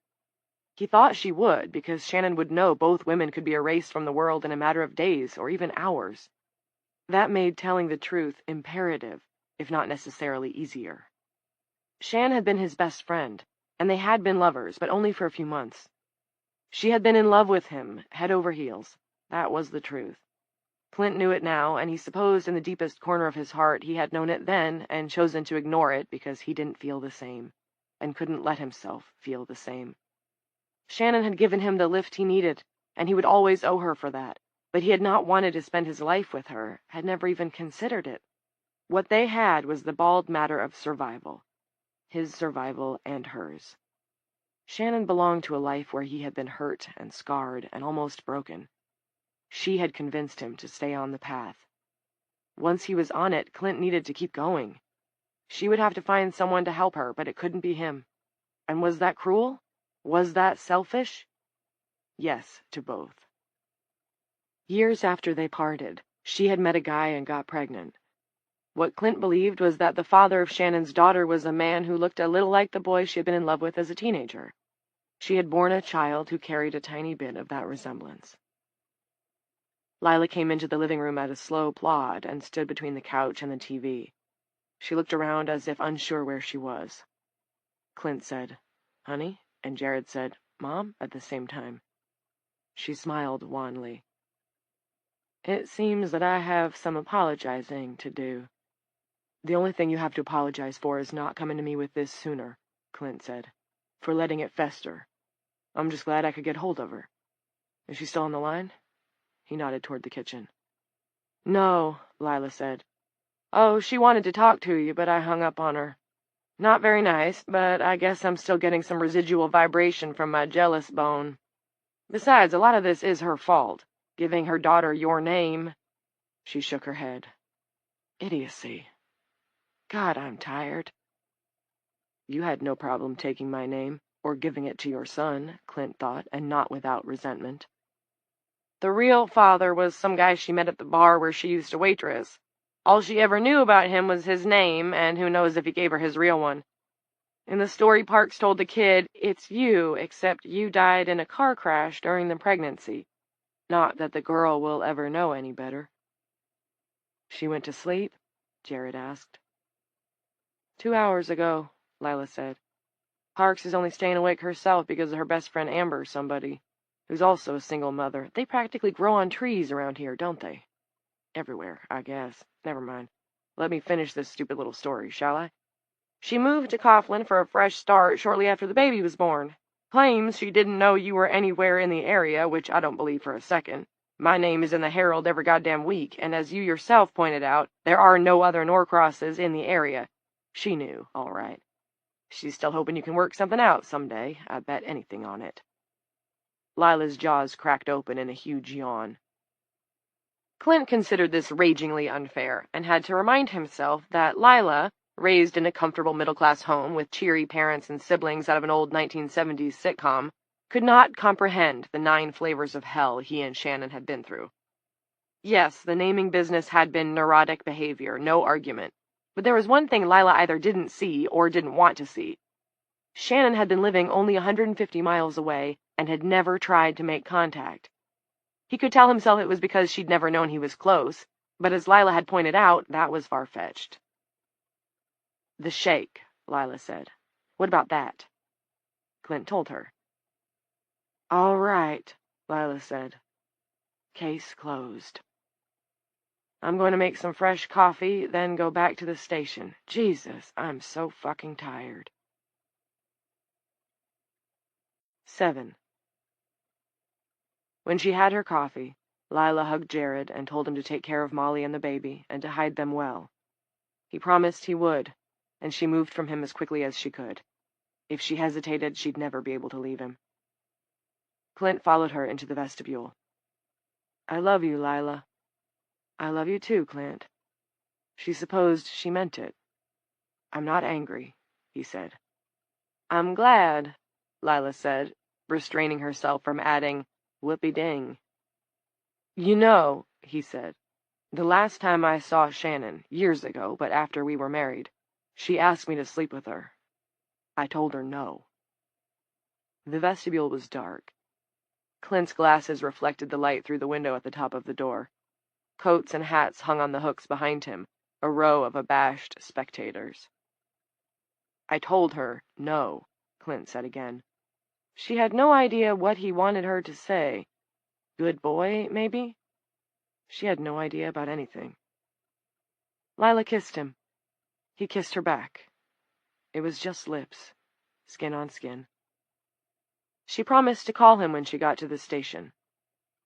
He thought she would, because Shannon would know both women could be erased from the world in a matter of days, or even hours. That made telling the truth imperative, if not necessarily easier. Shan had been his best friend, and they had been lovers, but only for a few months. She had been in love with him, head over heels. That was the truth. Clint knew it now, and he supposed in the deepest corner of his heart he had known it then and chosen to ignore it because he didn't feel the same, and couldn't let himself feel the same. Shannon had given him the lift he needed, and he would always owe her for that, but he had not wanted to spend his life with her, had never even considered it. What they had was the bald matter of survival. His survival and hers. Shannon belonged to a life where he had been hurt and scarred and almost broken. She had convinced him to stay on the path. Once he was on it, Clint needed to keep going. She would have to find someone to help her, but it couldn't be him. And was that cruel? Was that selfish? Yes, to both. Years after they parted, she had met a guy and got pregnant. What Clint believed was that the father of Shannon's daughter was a man who looked a little like the boy she had been in love with as a teenager. She had borne a child who carried a tiny bit of that resemblance. Lila came into the living room at a slow plod and stood between the couch and the TV. She looked around as if unsure where she was. Clint said, "Honey?" and Jared said, "Mom?" at the same time. She smiled wanly. "It seems that I have some apologizing to do." "The only thing you have to apologize for is not coming to me with this sooner," Clint said, "for letting it fester. I'm just glad I could get hold of her. Is she still on the line?" He nodded toward the kitchen. "No," Lila said. "Oh, she wanted to talk to you, but I hung up on her." Not very nice, but I guess I'm still getting some residual vibration from my jealous bone. Besides, a lot of this is her fault. Giving her daughter your name. She shook her head. Idiocy. God, I'm tired. You had no problem taking my name, or giving it to your son, Clint thought, and not without resentment. The real father was some guy she met at the bar where she used to waitress. All she ever knew about him was his name, and who knows if he gave her his real one. In the story, Parks told the kid, "It's you, except you died in a car crash during the pregnancy. Not that the girl will ever know any better." She went to sleep? Jared asked. 2 hours ago, Lila said. Parks is only staying awake herself because of her best friend Amber, somebody, who's also a single mother. They practically grow on trees around here, don't they? Everywhere, I guess. Never mind. Let me finish this stupid little story, shall I? She moved to Coughlin for a fresh start shortly after the baby was born. Claims she didn't know you were anywhere in the area, which I don't believe for a second. My name is in the Herald every goddamn week, and as you yourself pointed out, there are no other Norcrosses in the area. She knew, all right. She's still hoping you can work something out someday. I bet anything on it. Lila's jaws cracked open in a huge yawn. Clint considered this ragingly unfair, and had to remind himself that Lila, raised in a comfortable middle-class home with cheery parents and siblings out of an old 1970s sitcom, could not comprehend the 9 flavors of hell he and Shannon had been through. Yes, the naming business had been neurotic behavior, no argument. But there was one thing Lila either didn't see or didn't want to see. Shannon had been living only 150 miles away and had never tried to make contact. He could tell himself it was because she'd never known he was close, but as Lila had pointed out, that was far-fetched. The shake, Lila said. What about that? Clint told her. All right, Lila said. Case closed. I'm going to make some fresh coffee, then go back to the station. Jesus, I'm so fucking tired. 7. When she had her coffee, Lila hugged Jared and told him to take care of Molly and the baby, and to hide them well. He promised he would, and she moved from him as quickly as she could. If she hesitated, she'd never be able to leave him. Clint followed her into the vestibule. I love you, Lila. I love you too, Clint. She supposed she meant it. I'm not angry, he said. I'm glad, Lila said, restraining herself from adding, whoopee-ding. You know, he said, the last time I saw Shannon, years ago, but after we were married, she asked me to sleep with her. I told her no. The vestibule was dark. Clint's glasses reflected the light through the window at the top of the door. Coats and hats hung on the hooks behind him, a row of abashed spectators. I told her no, Clint said again. She had no idea what he wanted her to say. Good boy, maybe? She had no idea about anything. Lila kissed him. He kissed her back. It was just lips, skin on skin. She promised to call him when she got to the station.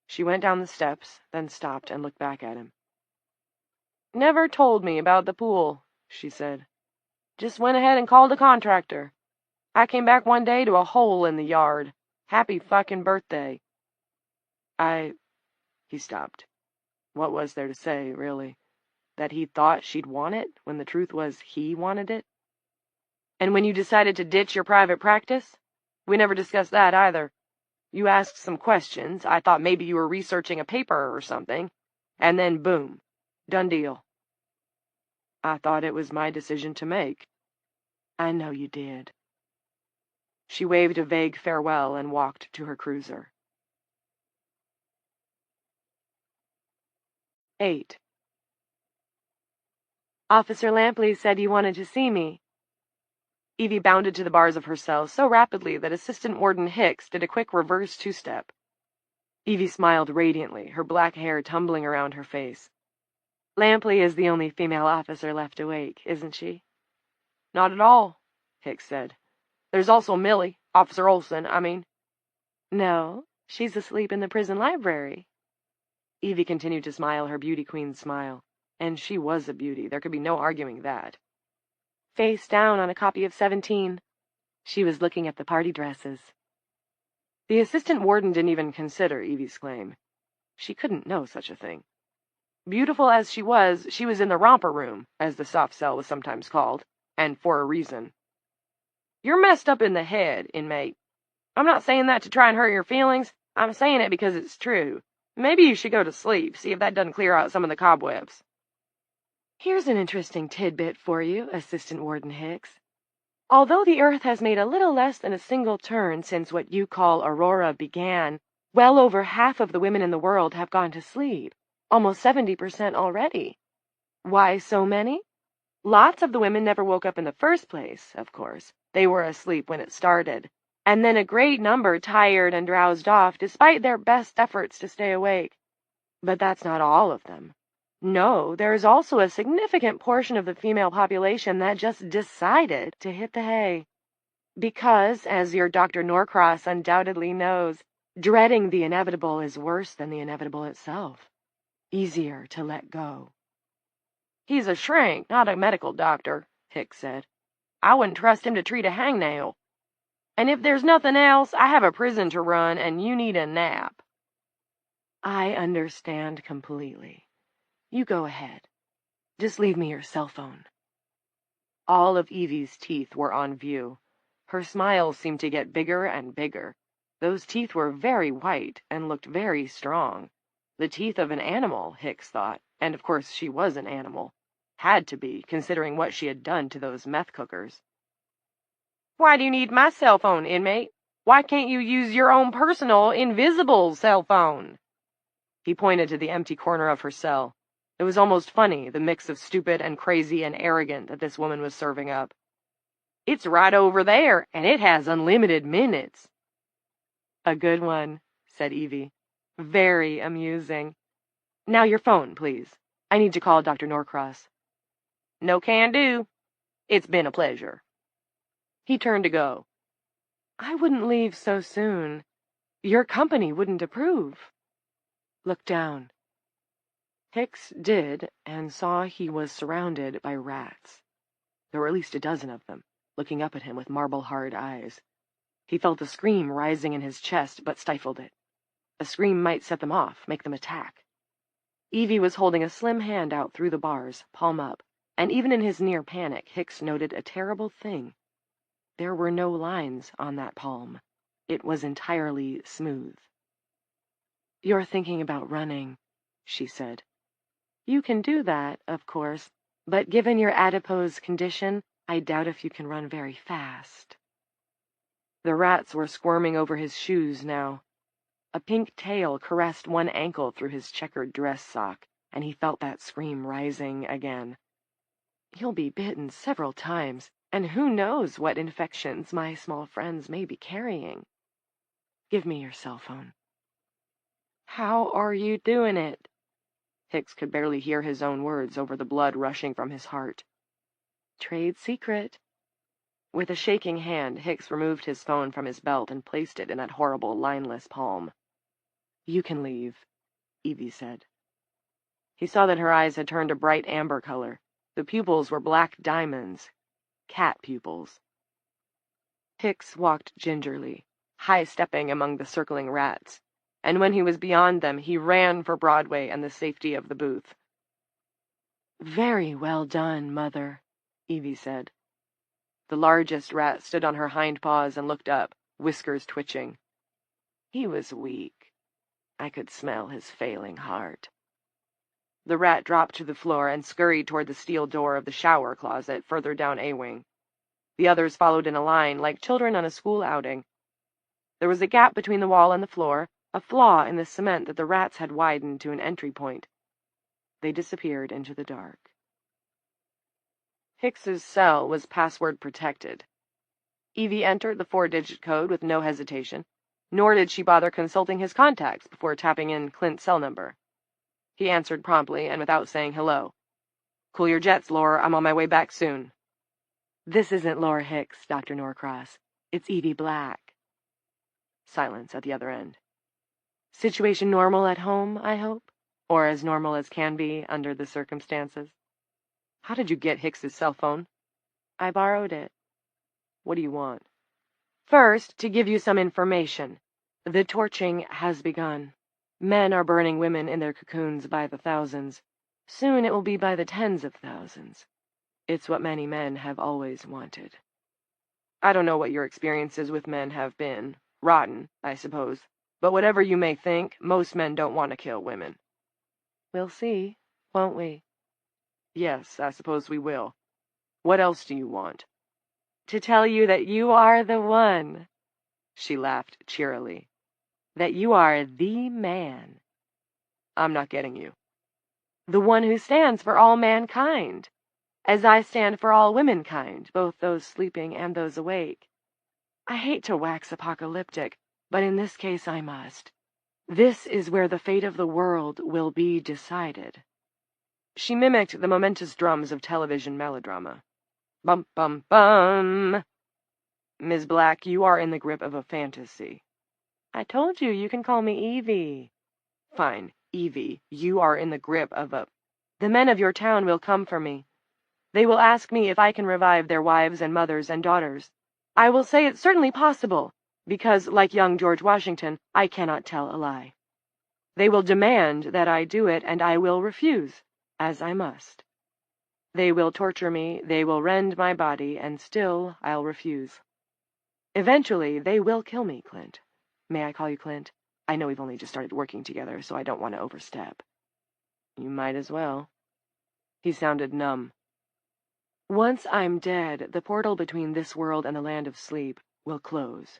She went down the steps, then stopped and looked back at him. Never told me about the pool, she said. Just went ahead and called a contractor. I came back one day to a hole in the yard. Happy fucking birthday. He stopped. What was there to say, really? That he thought she'd want it, when the truth was he wanted it? And when you decided to ditch your private practice? We never discussed that either. You asked some questions. I thought maybe you were researching a paper or something. And then boom. Done deal. I thought it was my decision to make. I know you did. She waved a vague farewell and walked to her cruiser. 8. Officer Lampley said you wanted to see me. Evie bounded to the bars of her cell so rapidly that Assistant Warden Hicks did a quick reverse two-step. Evie smiled radiantly, her black hair tumbling around her face. Lampley is the only female officer left awake, isn't she? Not at all, Hicks said. There's also Millie, Officer Olson, I mean. No, she's asleep in the prison library. Evie continued to smile her beauty queen smile, and she was a beauty, there could be no arguing that. face down on a copy of 17. She was looking at the party dresses. The assistant warden didn't even consider Evie's claim. She couldn't know such a thing. Beautiful as she was in the romper room, as the soft cell was sometimes called, and for a reason. You're messed up in the head, inmate. I'm not saying that to try and hurt your feelings. I'm saying it because it's true. Maybe you should go to sleep, see if that doesn't clear out some of the cobwebs. Here's an interesting tidbit for you, Assistant Warden Hicks. Although the Earth has made a little less than a single turn since what you call Aurora began, well over half of the women in the world have gone to sleep, almost 70% already. Why so many? Lots of the women never woke up in the first place, of course. They were asleep when it started. And then a great number tired and drowsed off despite their best efforts to stay awake. But that's not all of them. No, there is also a significant portion of the female population that just decided to hit the hay. Because, as your Dr. Norcross undoubtedly knows, dreading the inevitable is worse than the inevitable itself. Easier to let go. He's a shrink, not a medical doctor, Hicks said. I wouldn't trust him to treat a hangnail. And if there's nothing else, I have a prison to run and you need a nap. I understand completely. You go ahead. Just leave me your cell phone. All of Evie's teeth were on view. Her smile seemed to get bigger and bigger. Those teeth were very white and looked very strong. The teeth of an animal, Hicks thought, and of course she was an animal. Had to be, considering what she had done to those meth cookers. Why do you need my cell phone, inmate? Why can't you use your own personal, invisible cell phone? He pointed to the empty corner of her cell. It was almost funny, the mix of stupid and crazy and arrogant that this woman was serving up. It's right over there, and it has unlimited minutes. A good one, said Evie. Very amusing. Now your phone, please. I need to call Dr. Norcross. No can do. It's been a pleasure. He turned to go. I wouldn't leave so soon. Your company wouldn't approve. Look down. Hicks did, and saw he was surrounded by rats. There were at least a dozen of them, looking up at him with marble-hard eyes. He felt a scream rising in his chest, but stifled it. A scream might set them off, make them attack. Evie was holding a slim hand out through the bars, palm up, and even in his near panic, Hicks noted a terrible thing. There were no lines on that palm. It was entirely smooth. You're thinking about running, she said. You can do that, of course, but given your adipose condition, I doubt if you can run very fast. The rats were squirming over his shoes now. A pink tail caressed one ankle through his checkered dress sock, and he felt that scream rising again. You'll be bitten several times, and who knows what infections my small friends may be carrying. Give me your cell phone. How are you doing it? Hicks could barely hear his own words over the blood rushing from his heart. Trade secret. With a shaking hand, Hicks removed his phone from his belt and placed it in that horrible, lineless palm. You can leave, Evie said. He saw that her eyes had turned a bright amber color. The pupils were black diamonds. Cat pupils. Hicks walked gingerly, high-stepping among the circling rats, and when he was beyond them, he ran for Broadway and the safety of the booth. Very well done, Mother, Evie said. The largest rat stood on her hind paws and looked up, whiskers twitching. He was weak. I could smell his failing heart. The rat dropped to the floor and scurried toward the steel door of the shower closet further down A-wing. The others followed in a line, like children on a school outing. There was a gap between the wall and the floor, a flaw in the cement that the rats had widened to an entry point. They disappeared into the dark. Hicks's cell was password protected. Evie entered the 4-digit code with no hesitation, nor did she bother consulting his contacts before tapping in Clint's cell number. He answered promptly and without saying hello. Cool your jets, Laura. I'm on my way back soon. This isn't Laura Hicks, Dr. Norcross. It's Evie Black. Silence at the other end. Situation normal at home, I hope? Or as normal as can be under the circumstances? How did you get Hicks's cell phone? I borrowed it. What do you want? First, to give you some information. The torching has begun. Men are burning women in their cocoons by the thousands. Soon it will be by the tens of thousands. It's what many men have always wanted. I don't know what your experiences with men have been. Rotten, I suppose. But whatever you may think, most men don't want to kill women. We'll see, won't we? Yes, I suppose we will. What else do you want? To tell you that you are the one. She laughed cheerily. That you are the man. I'm not getting you. The one who stands for all mankind, as I stand for all womankind, both those sleeping and those awake. I hate to wax apocalyptic, but in this case I must. This is where the fate of the world will be decided. She mimicked the momentous drums of television melodrama. Bum, bum, bum. Ms. Black, you are in the grip of a fantasy. I told you, you can call me Evie. Fine, Evie, you are in the grip of a... The men of your town will come for me. They will ask me if I can revive their wives and mothers and daughters. I will say it's certainly possible, because, like young George Washington, I cannot tell a lie. They will demand that I do it, and I will refuse, as I must. They will torture me, they will rend my body, and still I'll refuse. Eventually, they will kill me, Clint. May I call you Clint? I know we've only just started working together, so I don't want to overstep. You might as well. He sounded numb. Once I'm dead, the portal between this world and the land of sleep will close.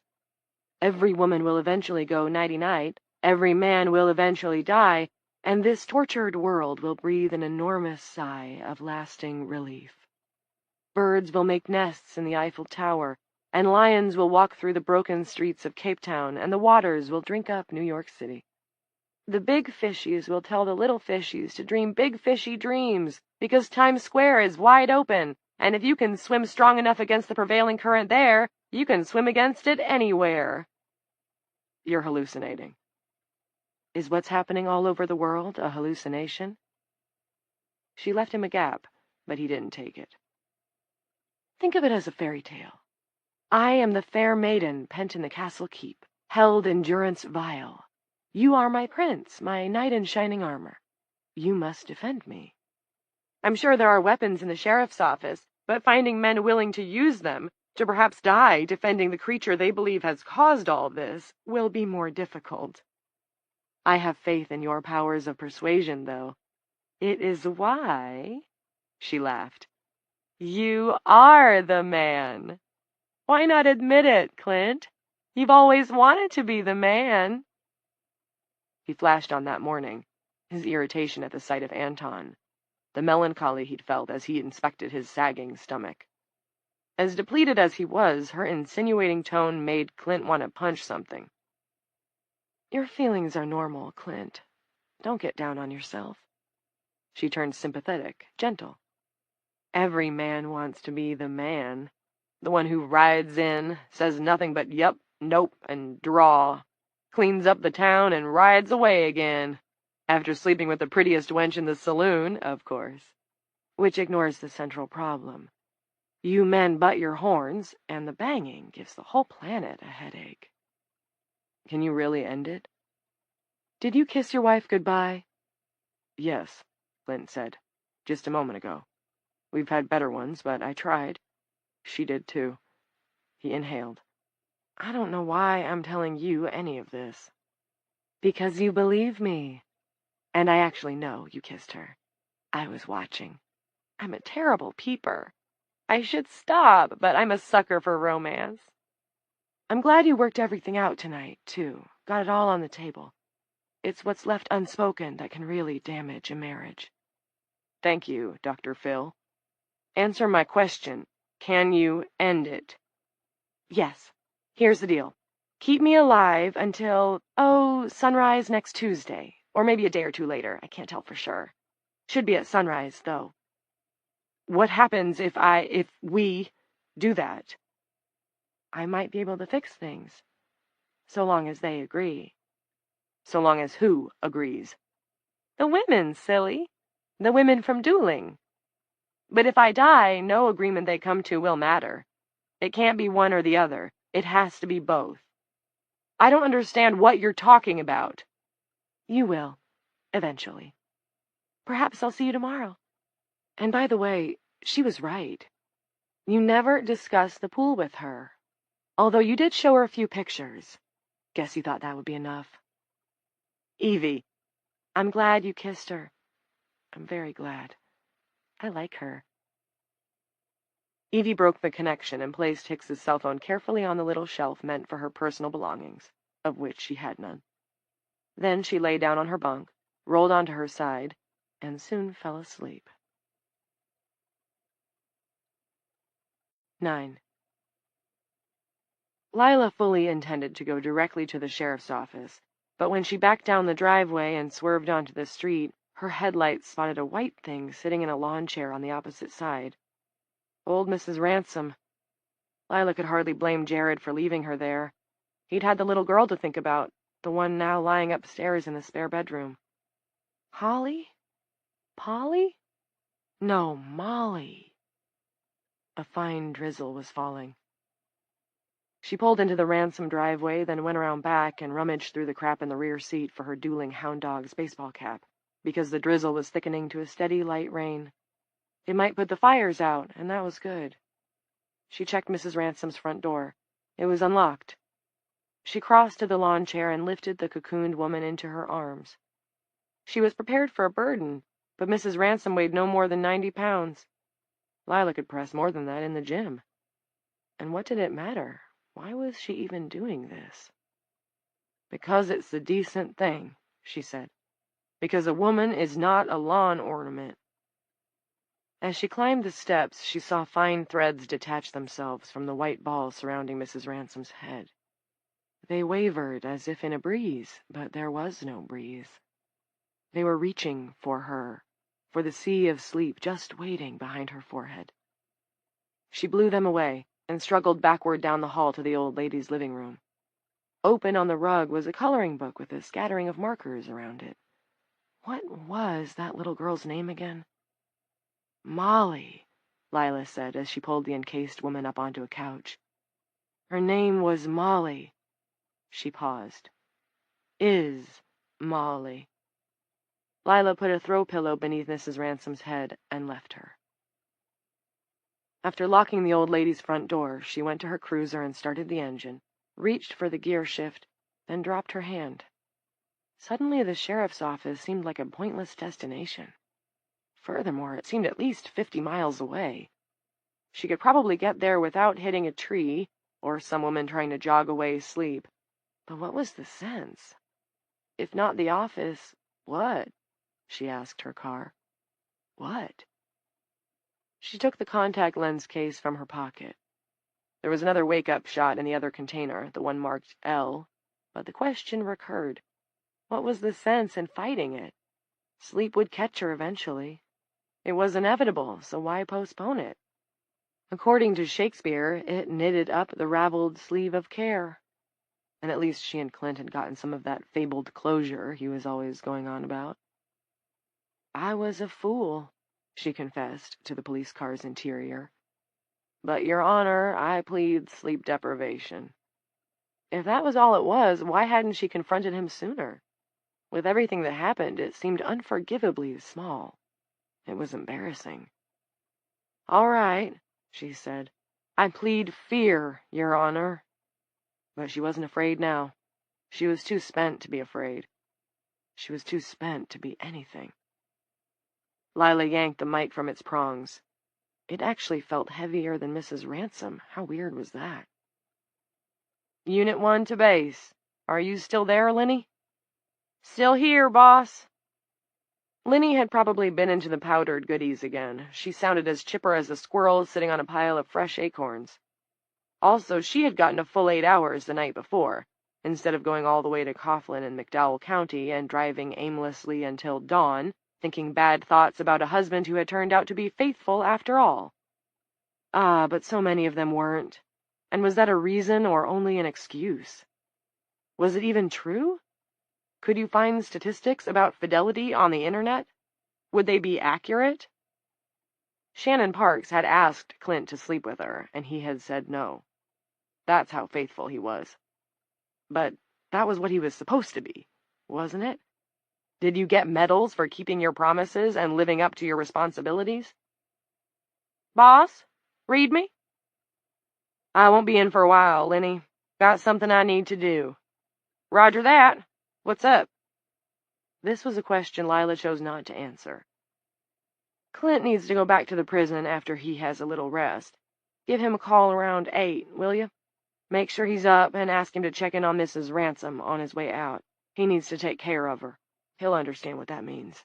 Every woman will eventually go nighty-night, every man will eventually die, and this tortured world will breathe an enormous sigh of lasting relief. Birds will make nests in the Eiffel Tower, and lions will walk through the broken streets of Cape Town, and the waters will drink up New York City. The big fishies will tell the little fishies to dream big fishy dreams, because Times Square is wide open, and if you can swim strong enough against the prevailing current there, you can swim against it anywhere. You're hallucinating. Is what's happening all over the world a hallucination? She left him a gap, but he didn't take it. Think of it as a fairy tale. I am the fair maiden pent in the castle keep, held in durance vile. You are my prince, my knight in shining armor. You must defend me. I'm sure there are weapons in the sheriff's office, but finding men willing to use them, to perhaps die defending the creature they believe has caused all this, will be more difficult. I have faith in your powers of persuasion, though. It is why, she laughed, you are the man. Why not admit it, Clint? You've always wanted to be the man. He flashed on that morning, his irritation at the sight of Anton, the melancholy he'd felt as he inspected his sagging stomach. As depleted as he was, her insinuating tone made Clint want to punch something. Your feelings are normal, Clint. Don't get down on yourself. She turned sympathetic, gentle. Every man wants to be the man. The one who rides in, says nothing but yup, nope, and draw, cleans up the town and rides away again, after sleeping with the prettiest wench in the saloon, of course. Which ignores the central problem. You men butt your horns, and the banging gives the whole planet a headache. Can you really end it? Did you kiss your wife goodbye? Yes, Clint said, just a moment ago. We've had better ones, but I tried. She did too. He inhaled. I don't know why I'm telling you any of this. Because you believe me. And I actually know you kissed her. I was watching. I'm a terrible peeper. I should stop, but I'm a sucker for romance. I'm glad you worked everything out tonight, too. Got it all on the table. It's what's left unspoken that can really damage a marriage. Thank you, Dr. Phil. Answer my question. Can you end it? Yes. Here's the deal. Keep me alive until, sunrise next Tuesday. Or maybe a day or two later. I can't tell for sure. Should be at sunrise, though. What happens if we do that? I might be able to fix things. So long as they agree. So long as who agrees? The women, silly. The women from dueling. But if I die, no agreement they come to will matter. It can't be one or the other. It has to be both. I don't understand what you're talking about. You will, eventually. Perhaps I'll see you tomorrow. And by the way, she was right. You never discussed the pool with her. Although you did show her a few pictures. Guess you thought that would be enough. Evie, I'm glad you kissed her. I'm very glad. I like her. Evie broke the connection and placed Hicks's cell phone carefully on the little shelf meant for her personal belongings, of which she had none. Then she lay down on her bunk, rolled onto her side, and soon fell asleep. 9. Lila fully intended to go directly to the sheriff's office, but when she backed down the driveway and swerved onto the street, her headlights spotted a white thing sitting in a lawn chair on the opposite side. Old Mrs. Ransom. Lila could hardly blame Jared for leaving her there. He'd had the little girl to think about, the one now lying upstairs in the spare bedroom. Holly? Polly? No, Molly. A fine drizzle was falling. She pulled into the Ransom driveway, then went around back and rummaged through the crap in the rear seat for her dueling hound dog's baseball cap, because the drizzle was thickening to a steady light rain. It might put the fires out, and that was good. She checked Mrs. Ransom's front door. It was unlocked. She crossed to the lawn chair and lifted the cocooned woman into her arms. She was prepared for a burden, but Mrs. Ransom weighed no more than 90 pounds. Lila could press more than that in the gym. And what did it matter? Why was she even doing this? Because it's the decent thing, she said. Because a woman is not a lawn ornament. As she climbed the steps, she saw fine threads detach themselves from the white balls surrounding Mrs. Ransom's head. They wavered as if in a breeze, but there was no breeze. They were reaching for her, for the sea of sleep just waiting behind her forehead. She blew them away and struggled backward down the hall to the old lady's living room. Open on the rug was a coloring book with a scattering of markers around it. What was that little girl's name again? Molly, Lila said as she pulled the encased woman up onto a couch. Her name was Molly. She paused. Is Molly. Lila put a throw pillow beneath Mrs. Ransom's head and left her. After locking the old lady's front door, she went to her cruiser and started the engine, reached for the gear shift, then dropped her hand. Suddenly the sheriff's office seemed like a pointless destination. Furthermore, it seemed at least 50 miles away. She could probably get there without hitting a tree, or some woman trying to jog away sleep. But what was the sense? If not the office, what? She asked her car. What? She took the contact lens case from her pocket. There was another wake-up shot in the other container, the one marked L, but the question recurred. What was the sense in fighting it? Sleep would catch her eventually. It was inevitable, so why postpone it? According to Shakespeare, it knitted up the raveled sleeve of care. And at least she and Clint had gotten some of that fabled closure he was always going on about. I was a fool, she confessed to the police car's interior. But, Your Honor, I plead sleep deprivation. If that was all it was, why hadn't she confronted him sooner? With everything that happened, it seemed unforgivably small. It was embarrassing. All right, she said. I plead fear, Your Honor. But she wasn't afraid now. She was too spent to be afraid. She was too spent to be anything. Lila yanked the mic from its prongs. It actually felt heavier than Mrs. Ransom. How weird was that? Unit 1 to base. Are you still there, Lenny? Still here, boss. Lenny had probably been into the powdered goodies again. She sounded as chipper as a squirrel sitting on a pile of fresh acorns. Also, she had gotten a full 8 hours the night before, instead of going all the way to Coughlin in McDowell County and driving aimlessly until dawn, thinking bad thoughts about a husband who had turned out to be faithful after all. Ah, but so many of them weren't. And was that a reason or only an excuse? Was it even true? Could you find statistics about fidelity on the internet? Would they be accurate? Shannon Parks had asked Clint to sleep with her, and he had said no. That's how faithful he was. But that was what he was supposed to be, wasn't it? Did you get medals for keeping your promises and living up to your responsibilities? Boss, read me? I won't be in for a while, Lenny. Got something I need to do. Roger that. What's up? This was a question Lila chose not to answer. Clint needs to go back to the prison after he has a little rest. Give him a call around 8, will you? Make sure he's up and ask him to check in on Mrs. Ransom on his way out. He needs to take care of her. He'll understand what that means.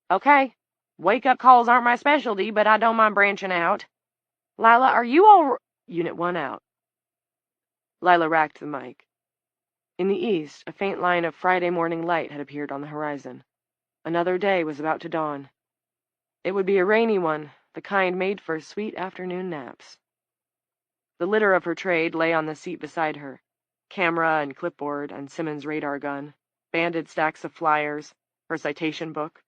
Okay. Wake-up calls aren't my specialty, but I don't mind branching out. Lila, are you all... Unit 1 out. Lila racked the mic. In the east, a faint line of Friday morning light had appeared on the horizon. Another day was about to dawn. It would be a rainy one, the kind made for sweet afternoon naps. The litter of her trade lay on the seat beside her. Camera and clipboard and Simmons' radar gun, banded stacks of flyers, her citation book.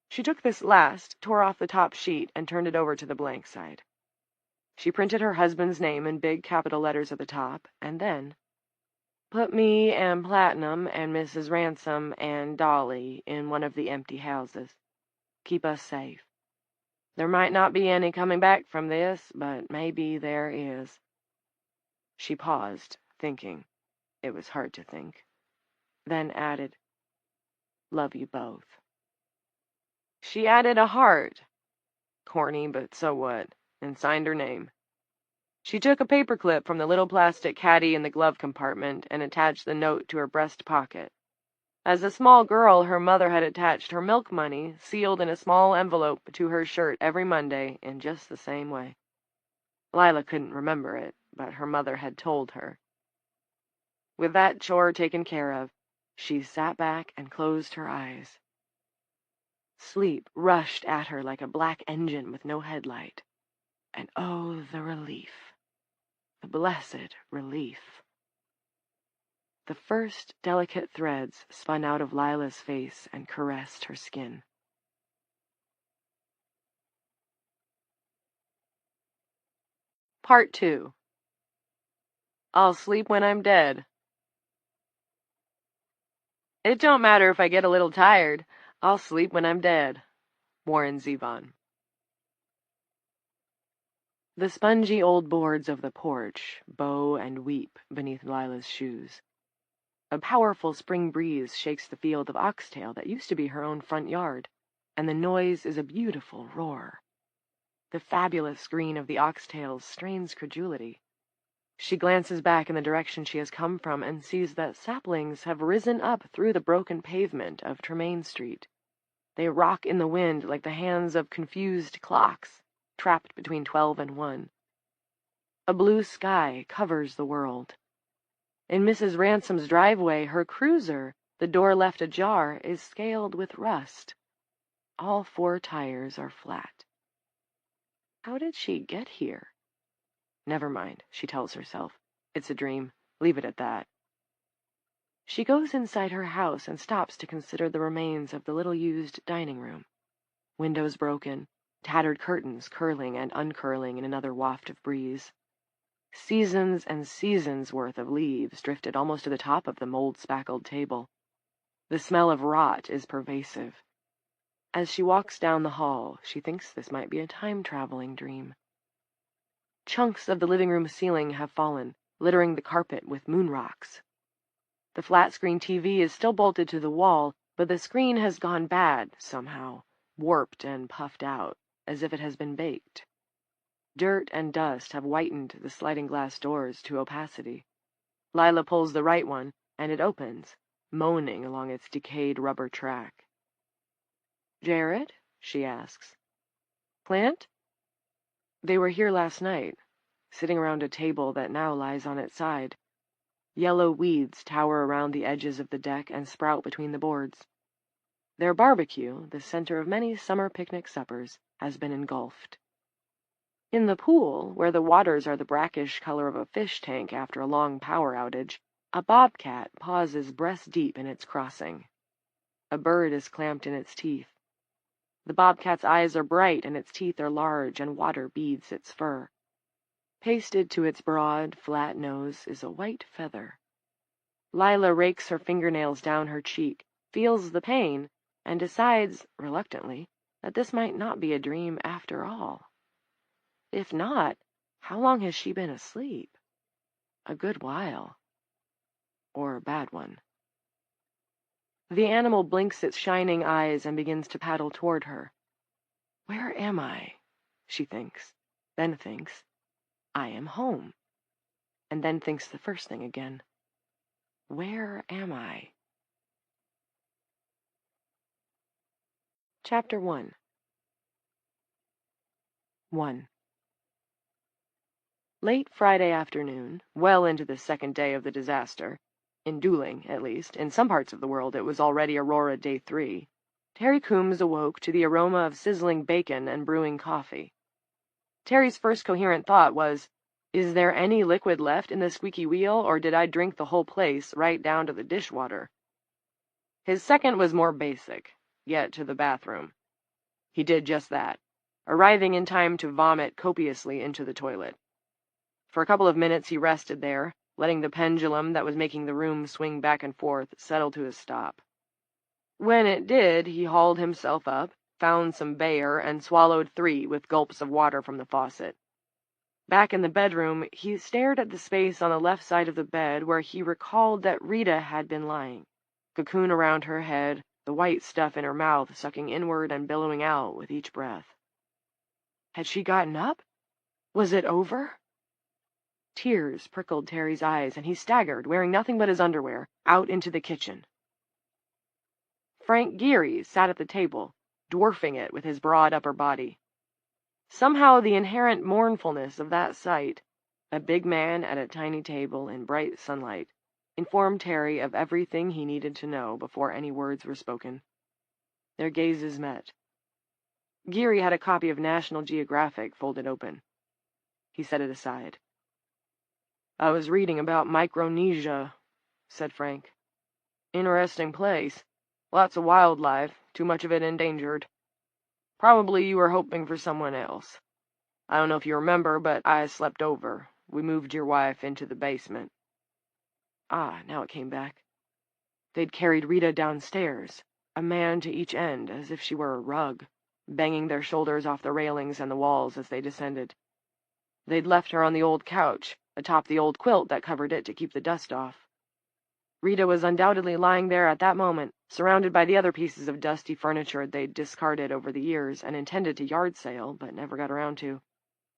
She took this last, tore off the top sheet, and turned it over to the blank side. She printed her husband's name in big capital letters at the top, and then, "Put me and Platinum and Mrs. Ransom and Dolly in one of the empty houses. Keep us safe. There might not be any coming back from this, but maybe there is." She paused, thinking. It was hard to think. Then added, "Love you both." She added a heart. Corny, but so what, and signed her name. She took a paperclip from the little plastic caddy in the glove compartment and attached the note to her breast pocket. As a small girl, her mother had attached her milk money, sealed in a small envelope, to her shirt every Monday in just the same way. Lila couldn't remember it, but her mother had told her. With that chore taken care of, she sat back and closed her eyes. Sleep rushed at her like a black engine with no headlight. And oh, the relief. The blessed relief. The first delicate threads spun out of Lila's face and caressed her skin. Part 2. I'll sleep when I'm dead. It don't matter if I get a little tired. I'll sleep when I'm dead. Warren Zevon. The spongy old boards of the porch bow and weep beneath Lila's shoes. A powerful spring breeze shakes the field of oxtail that used to be her own front yard, and the noise is a beautiful roar. The fabulous green of the oxtails strains credulity. She glances back in the direction she has come from and sees that saplings have risen up through the broken pavement of Tremaine Street. They rock in the wind like the hands of confused clocks, trapped between 12 and 1. A blue sky covers the world. In Mrs. Ransom's driveway, her cruiser, the door left ajar, is scaled with rust. All 4 tires are flat. How did she get here? Never mind, she tells herself. It's a dream. Leave it at that. She goes inside her house and stops to consider the remains of the little-used dining room. Windows broken, tattered curtains curling and uncurling in another waft of breeze. Seasons and seasons' worth of leaves drifted almost to the top of the mold-spackled table. The smell of rot is pervasive. As she walks down the hall, she thinks this might be a time-traveling dream. Chunks of the living room ceiling have fallen, littering the carpet with moon rocks. The flat-screen TV is still bolted to the wall, but the screen has gone bad, somehow, warped and puffed out, as if it has been baked. Dirt and dust have whitened the sliding glass doors to opacity. Lila pulls the right one, and it opens, moaning along its decayed rubber track. "Jared?" she asks. "Clint?" They were here last night, sitting around a table that now lies on its side. Yellow weeds tower around the edges of the deck and sprout between the boards. Their barbecue, the center of many summer picnic suppers, has been engulfed. In the pool, where the waters are the brackish color of a fish tank after a long power outage, a bobcat pauses breast-deep in its crossing. A bird is clamped in its teeth. The bobcat's eyes are bright and its teeth are large and water beads its fur. Pasted to its broad, flat nose is a white feather. Lila rakes her fingernails down her cheek, feels the pain, and decides, reluctantly, that this might not be a dream after all. If not, how long has she been asleep? A good while. Or a bad one. The animal blinks its shining eyes and begins to paddle toward her. Where am I? She thinks, then thinks, I am home. And then thinks the first thing again. Where am I? Chapter 1. 1. Late Friday afternoon, well into the second day of the disaster, in Dooling, at least, in some parts of the world it was already Aurora Day 3, Terry Coombs awoke to the aroma of sizzling bacon and brewing coffee. Terry's first coherent thought was, is there any liquid left in the squeaky wheel, or did I drink the whole place right down to the dishwater? His second was more basic, get to the bathroom. He did just that, arriving in time to vomit copiously into the toilet. For a couple of minutes he rested there, letting the pendulum that was making the room swing back and forth settle to a stop. When it did, he hauled himself up, found some Bayer, and swallowed 3 with gulps of water from the faucet. Back in the bedroom, he stared at the space on the left side of the bed where he recalled that Rita had been lying, cocoon around her head, the white stuff in her mouth sucking inward and billowing out with each breath. Had she gotten up? Was it over? Tears prickled Terry's eyes, and he staggered, wearing nothing but his underwear, out into the kitchen. Frank Geary sat at the table, dwarfing it with his broad upper body. Somehow the inherent mournfulness of that sight, a big man at a tiny table in bright sunlight, informed Terry of everything he needed to know before any words were spoken. Their gazes met. Geary had a copy of National Geographic folded open. He set it aside. I was reading about Micronesia, said Frank. Interesting place. Lots of wildlife, too much of it endangered. Probably you were hoping for someone else. I don't know if you remember, but I slept over. We moved your wife into the basement. Ah, now it came back. They'd carried Rita downstairs, a man to each end, as if she were a rug, banging their shoulders off the railings and the walls as they descended. They'd left her on the old couch, atop the old quilt that covered it to keep the dust off. Rita was undoubtedly lying there at that moment, surrounded by the other pieces of dusty furniture they'd discarded over the years and intended to yard sale, but never got around to.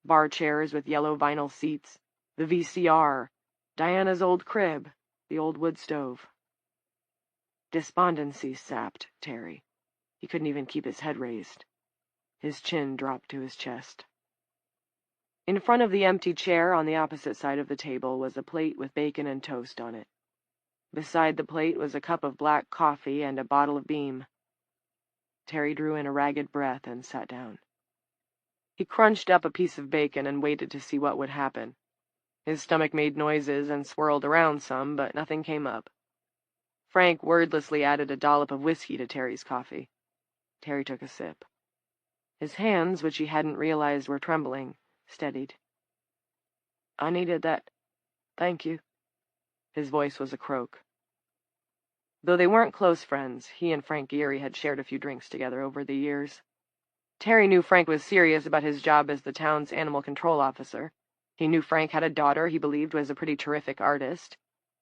Bar chairs with yellow vinyl seats, the VCR, Diana's old crib, the old wood stove. Despondency sapped Terry. He couldn't even keep his head raised. His chin dropped to his chest. In front of the empty chair on the opposite side of the table was a plate with bacon and toast on it. Beside the plate was a cup of black coffee and a bottle of Beam. Terry drew in a ragged breath and sat down. He crunched up a piece of bacon and waited to see what would happen. His stomach made noises and swirled around some, but nothing came up. Frank wordlessly added a dollop of whiskey to Terry's coffee. Terry took a sip. His hands, which he hadn't realized were trembling, steadied. I needed that. Thank you. His voice was a croak. Though they weren't close friends, he and Frank Geary had shared a few drinks together over the years. Terry knew Frank was serious about his job as the town's animal control officer. He knew Frank had a daughter he believed was a pretty terrific artist.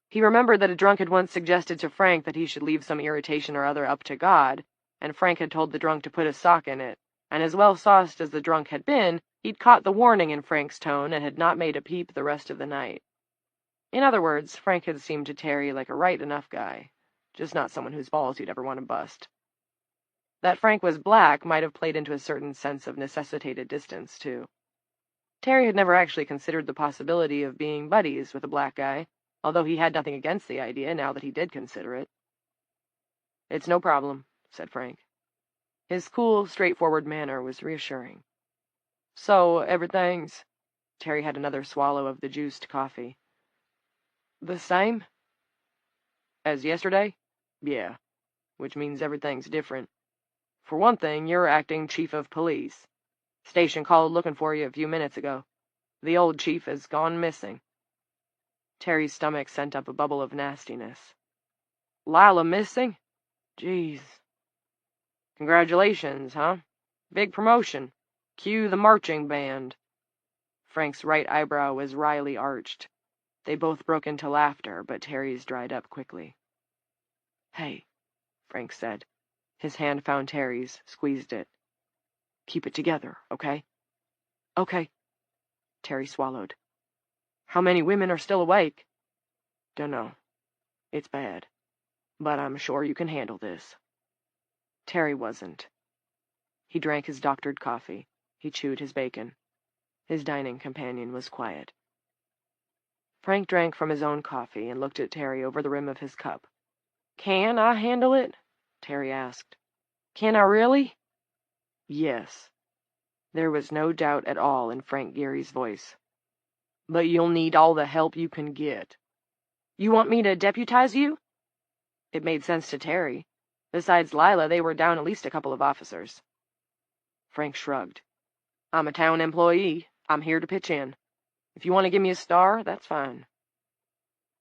He remembered that a drunk had once suggested to Frank that he should leave some irritation or other up to God, and Frank had told the drunk to put a sock in it, and as well sauced as the drunk had been, he'd caught the warning in Frank's tone and had not made a peep the rest of the night. In other words, Frank had seemed to Terry like a right-enough guy, just not someone whose balls you'd ever want to bust. That Frank was black might have played into a certain sense of necessitated distance, too. Terry had never actually considered the possibility of being buddies with a black guy, although he had nothing against the idea now that he did consider it. It's no problem, said Frank. His cool, straightforward manner was reassuring. So, everything's... Terry had another swallow of the juiced coffee. The same? As yesterday? Yeah, which means everything's different. For one thing, you're acting chief of police. Station called looking for you a few minutes ago. The old chief has gone missing." Terry's stomach sent up a bubble of nastiness. "Lila missing? Jeez." "Congratulations, huh? Big promotion. Cue the marching band." Frank's right eyebrow was wryly arched. They both broke into laughter, but Terry's dried up quickly. "Hey," Frank said. His hand found Terry's, squeezed it. "Keep it together, okay?" "Okay." Terry swallowed. "How many women are still awake?" "Dunno. It's bad. But I'm sure you can handle this." Terry wasn't. He drank his doctored coffee. He chewed his bacon. His dining companion was quiet. Frank drank from his own coffee and looked at Terry over the rim of his cup. "Can I handle it?" Terry asked. "Can I really?" "Yes." There was no doubt at all in Frank Geary's voice. "But you'll need all the help you can get." "You want me to deputize you?" It made sense to Terry. Besides Lila, they were down at least a couple of officers. Frank shrugged. "I'm a town employee. I'm here to pitch in. If you want to give me a star, that's fine."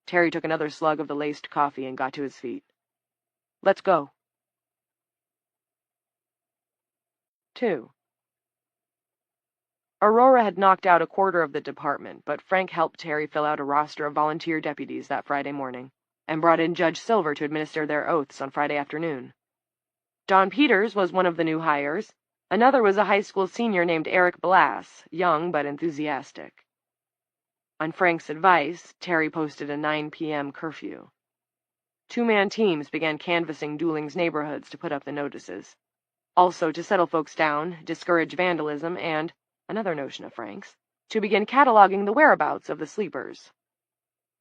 Terry took another slug of the laced coffee and got to his feet. "Let's go." 2. Aurora had knocked out a quarter of the department, but Frank helped Terry fill out a roster of volunteer deputies that Friday morning, and brought in Judge Silver to administer their oaths on Friday afternoon. Don Peters was one of the new hires. Another was a high school senior named Eric Blass, young but enthusiastic. On Frank's advice, Terry posted a 9 p.m. curfew. Two-man teams began canvassing Dooling's neighborhoods to put up the notices. Also to settle folks down, discourage vandalism, and, another notion of Frank's, to begin cataloging the whereabouts of the sleepers.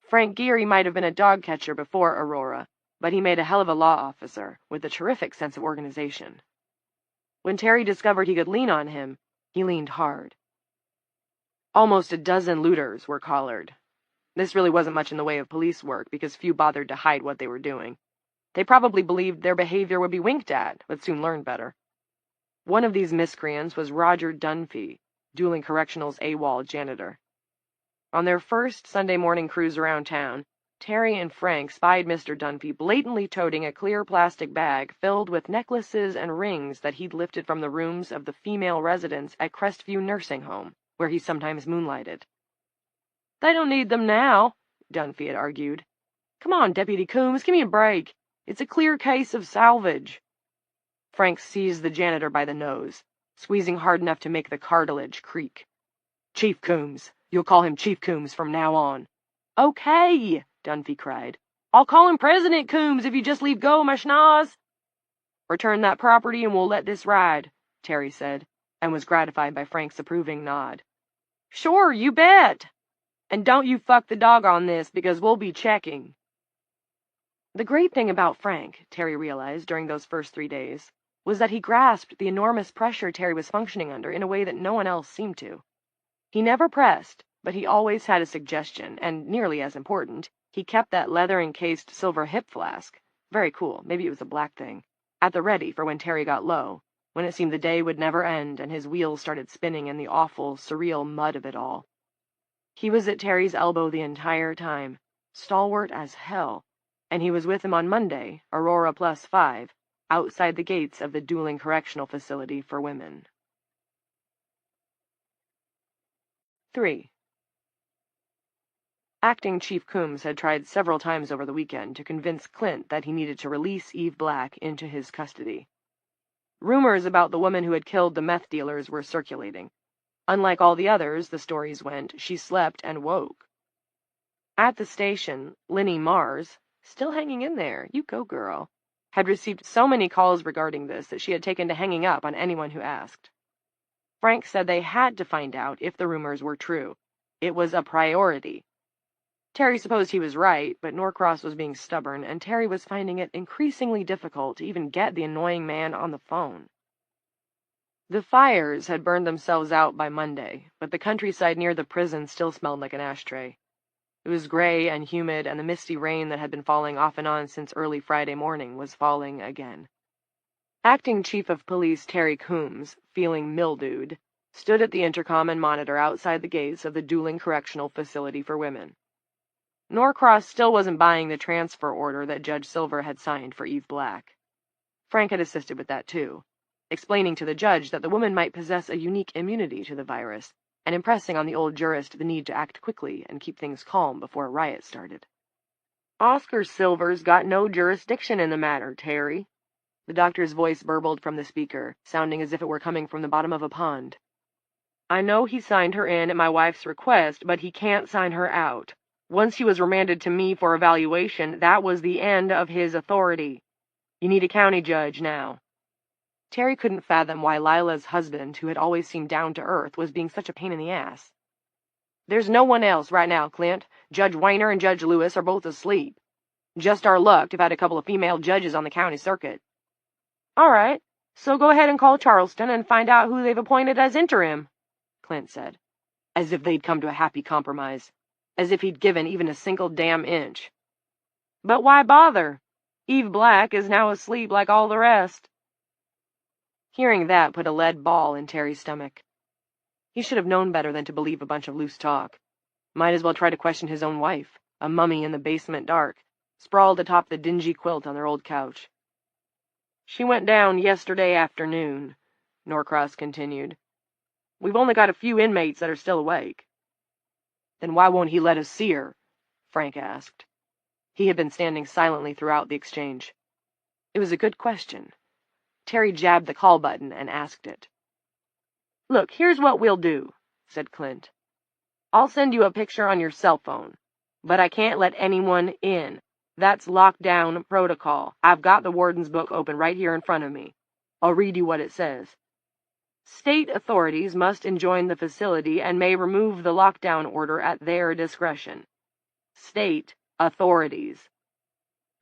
Frank Geary might have been a dog catcher before Aurora, but he made a hell of a law officer, with a terrific sense of organization. When Terry discovered he could lean on him, he leaned hard. Almost a dozen looters were collared. This really wasn't much in the way of police work, because few bothered to hide what they were doing. They probably believed their behavior would be winked at, but soon learned better. One of these miscreants was Roger Dunphy, Dooling Correctional's AWOL janitor. On their first Sunday morning cruise around town, Terry and Frank spied Mr. Dunphy blatantly toting a clear plastic bag filled with necklaces and rings that he'd lifted from the rooms of the female residents at Crestview Nursing Home, where he sometimes moonlighted. "They don't need them now," Dunphy had argued. "Come on, Deputy Coombs, give me a break. It's a clear case of salvage." Frank seized the janitor by the nose, squeezing hard enough to make the cartilage creak. "Chief Coombs. You'll call him Chief Coombs from now on." "Okay," Dunphy cried. "I'll call him President Coombs if you just leave go, my schnoz." "Return that property and we'll let this ride," Terry said, and was gratified by Frank's approving nod. "Sure, you bet. And don't you fuck the dog on this, because we'll be checking." The great thing about Frank, Terry realized during those first 3 days, was that he grasped the enormous pressure Terry was functioning under in a way that no one else seemed to. He never pressed, but he always had a suggestion, and, nearly as important, he kept that leather-encased silver hip flask, very cool, maybe it was a black thing, at the ready for when Terry got low, when it seemed the day would never end and his wheels started spinning in the awful, surreal mud of it all. He was at Terry's elbow the entire time, stalwart as hell, and he was with him on Monday, Aurora +5, outside the gates of the Dooling Correctional Facility for Women. 3. Acting Chief Coombs had tried several times over the weekend to convince Clint that he needed to release Eve Black into his custody. Rumors about the woman who had killed the meth dealers were circulating. Unlike all the others, the stories went, she slept and woke. At the station, Linnie Mars, still hanging in there, you go girl, had received so many calls regarding this that she had taken to hanging up on anyone who asked. Frank said they had to find out if the rumors were true. It was a priority. Terry supposed he was right, but Norcross was being stubborn, and Terry was finding it increasingly difficult to even get the annoying man on the phone. The fires had burned themselves out by Monday, but the countryside near the prison still smelled like an ashtray. It was gray and humid, and the misty rain that had been falling off and on since early Friday morning was falling again. Acting Chief of Police Terry Coombs, feeling mildewed, stood at the intercom and monitor outside the gates of the Dooling Correctional Facility for Women. Norcross still wasn't buying the transfer order that Judge Silver had signed for Eve Black. Frank had assisted with that too, explaining to the judge that the woman might possess a unique immunity to the virus, and impressing on the old jurist the need to act quickly and keep things calm before a riot started. "Oscar Silver's got no jurisdiction in the matter, Terry." The doctor's voice burbled from the speaker, sounding as if it were coming from the bottom of a pond. "I know he signed her in at my wife's request, but he can't sign her out. Once he was remanded to me for evaluation, that was the end of his authority. You need a county judge now." Terry couldn't fathom why Lila's husband, who had always seemed down to earth, was being such a pain in the ass. "There's no one else right now, Clint. Judge Weiner and Judge Lewis are both asleep. Just our luck to have had a couple of female judges on the county circuit." "All right, so go ahead and call Charleston and find out who they've appointed as interim," Clint said, as if they'd come to a happy compromise, as if he'd given even a single damn inch. "But why bother? Eve Black is now asleep like all the rest." Hearing that put a lead ball in Terry's stomach. He should have known better than to believe a bunch of loose talk. Might as well try to question his own wife, a mummy in the basement dark, sprawled atop the dingy quilt on their old couch. "She went down yesterday afternoon," Norcross continued. "We've only got a few inmates that are still awake." "Then why won't he let us see her?" Frank asked. He had been standing silently throughout the exchange. It was a good question. Terry jabbed the call button and asked it. "Look, here's what we'll do," said Clint. "I'll send you a picture on your cell phone, but I can't let anyone in. That's lockdown protocol. I've got the warden's book open right here in front of me. I'll read you what it says. State authorities must enjoin the facility and may remove the lockdown order at their discretion. State authorities.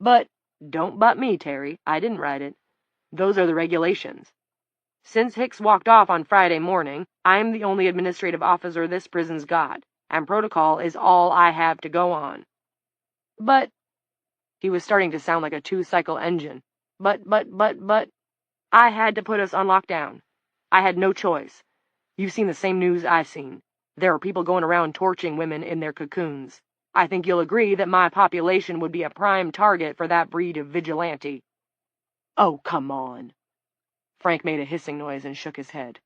But don't butt me, Terry. I didn't write it. Those are the regulations. Since Hicks walked off on Friday morning, I'm the only administrative officer this prison's got, and protocol is all I have to go on." "But," he was starting to sound like a two-cycle engine, but, "I had to put us on lockdown. I had no choice. You've seen the same news I've seen. There are people going around torching women in their cocoons. I think you'll agree that my population would be a prime target for that breed of vigilante." "Oh, come on." Frank made a hissing noise and shook his head.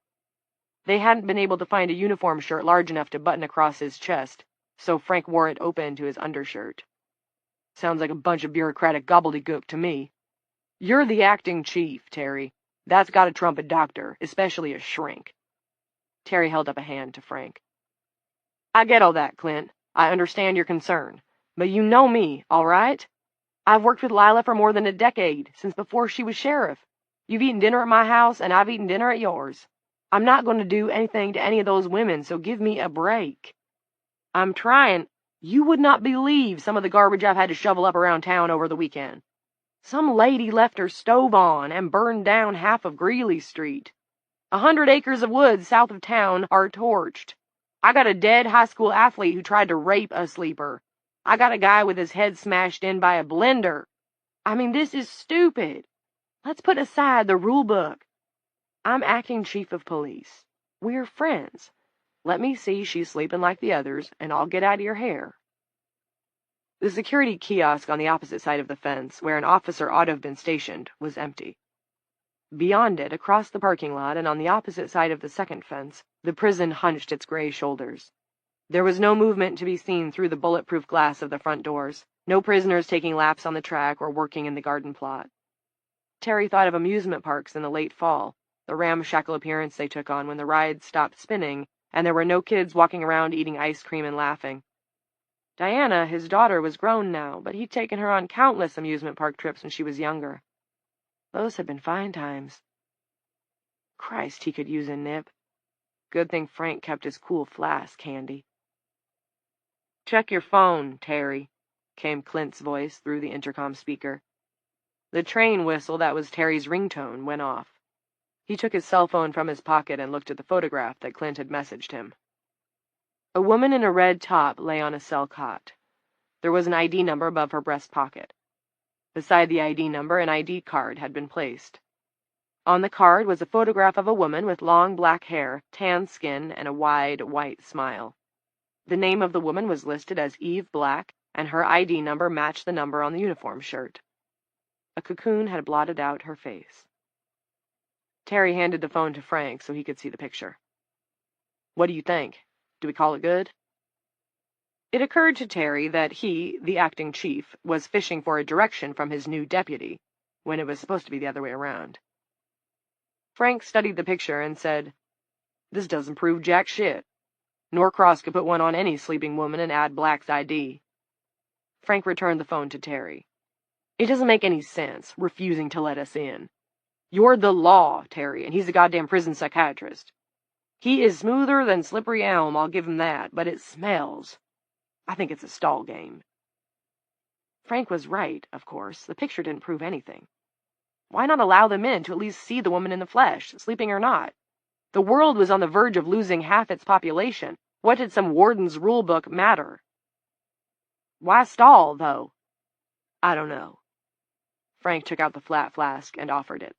They hadn't been able to find a uniform shirt large enough to button across his chest, so Frank wore it open to his undershirt. "Sounds like a bunch of bureaucratic gobbledygook to me. You're the acting chief, Terry. That's got to trump a doctor, especially a shrink." Terry held up a hand to Frank. "I get all that, Clint. I understand your concern. But you know me, all right? I've worked with Lila for more than a decade, since before she was sheriff. You've eaten dinner at my house, and I've eaten dinner at yours. I'm not going to do anything to any of those women, so give me a break. I'm trying. You would not believe some of the garbage I've had to shovel up around town over the weekend. Some lady left her stove on and burned down half of Greeley Street. 100 acres of woods south of town are torched. I got a dead high school athlete who tried to rape a sleeper. I got a guy with his head smashed in by a blender. I mean, this is stupid. Let's put aside the rule book. I'm acting chief of police. We're friends. Let me see she's sleeping like the others, and I'll get out of your hair." The security kiosk on the opposite side of the fence, where an officer ought to have been stationed, was empty. Beyond it, across the parking lot and on the opposite side of the second fence, the prison hunched its gray shoulders. There was no movement to be seen through the bulletproof glass of the front doors, no prisoners taking laps on the track or working in the garden plot. Terry thought of amusement parks in the late fall, the ramshackle appearance they took on when the rides stopped spinning, and there were no kids walking around eating ice cream and laughing. Diana, his daughter, was grown now, but he'd taken her on countless amusement park trips when she was younger. Those had been fine times. Christ, he could use a nip. Good thing Frank kept his cool flask handy. "Check your phone, Terry," came Clint's voice through the intercom speaker. The train whistle that was Terry's ringtone went off. He took his cell phone from his pocket and looked at the photograph that Clint had messaged him. A woman in a red top lay on a cell cot. There was an ID number above her breast pocket. Beside the ID number, an ID card had been placed. On the card was a photograph of a woman with long black hair, tan skin, and a wide, white smile. The name of the woman was listed as Eve Black, and her ID number matched the number on the uniform shirt. A cocoon had blotted out her face. Terry handed the phone to Frank so he could see the picture. "What do you think? Do we call it good?" It occurred to Terry that he, the acting chief, was fishing for a direction from his new deputy, when it was supposed to be the other way around. Frank studied the picture and said, "This doesn't prove jack shit. Norcross could put one on any sleeping woman and add Black's ID." Frank returned the phone to Terry. "It doesn't make any sense, refusing to let us in. You're the law, Terry, and he's a goddamn prison psychiatrist. He is smoother than slippery elm, I'll give him that, but it smells. I think it's a stall game." Frank was right, of course. The picture didn't prove anything. Why not allow them in to at least see the woman in the flesh, sleeping or not? The world was on the verge of losing half its population. What did some warden's rulebook matter? Why stall, though? I don't know. Frank took out the flat flask and offered it.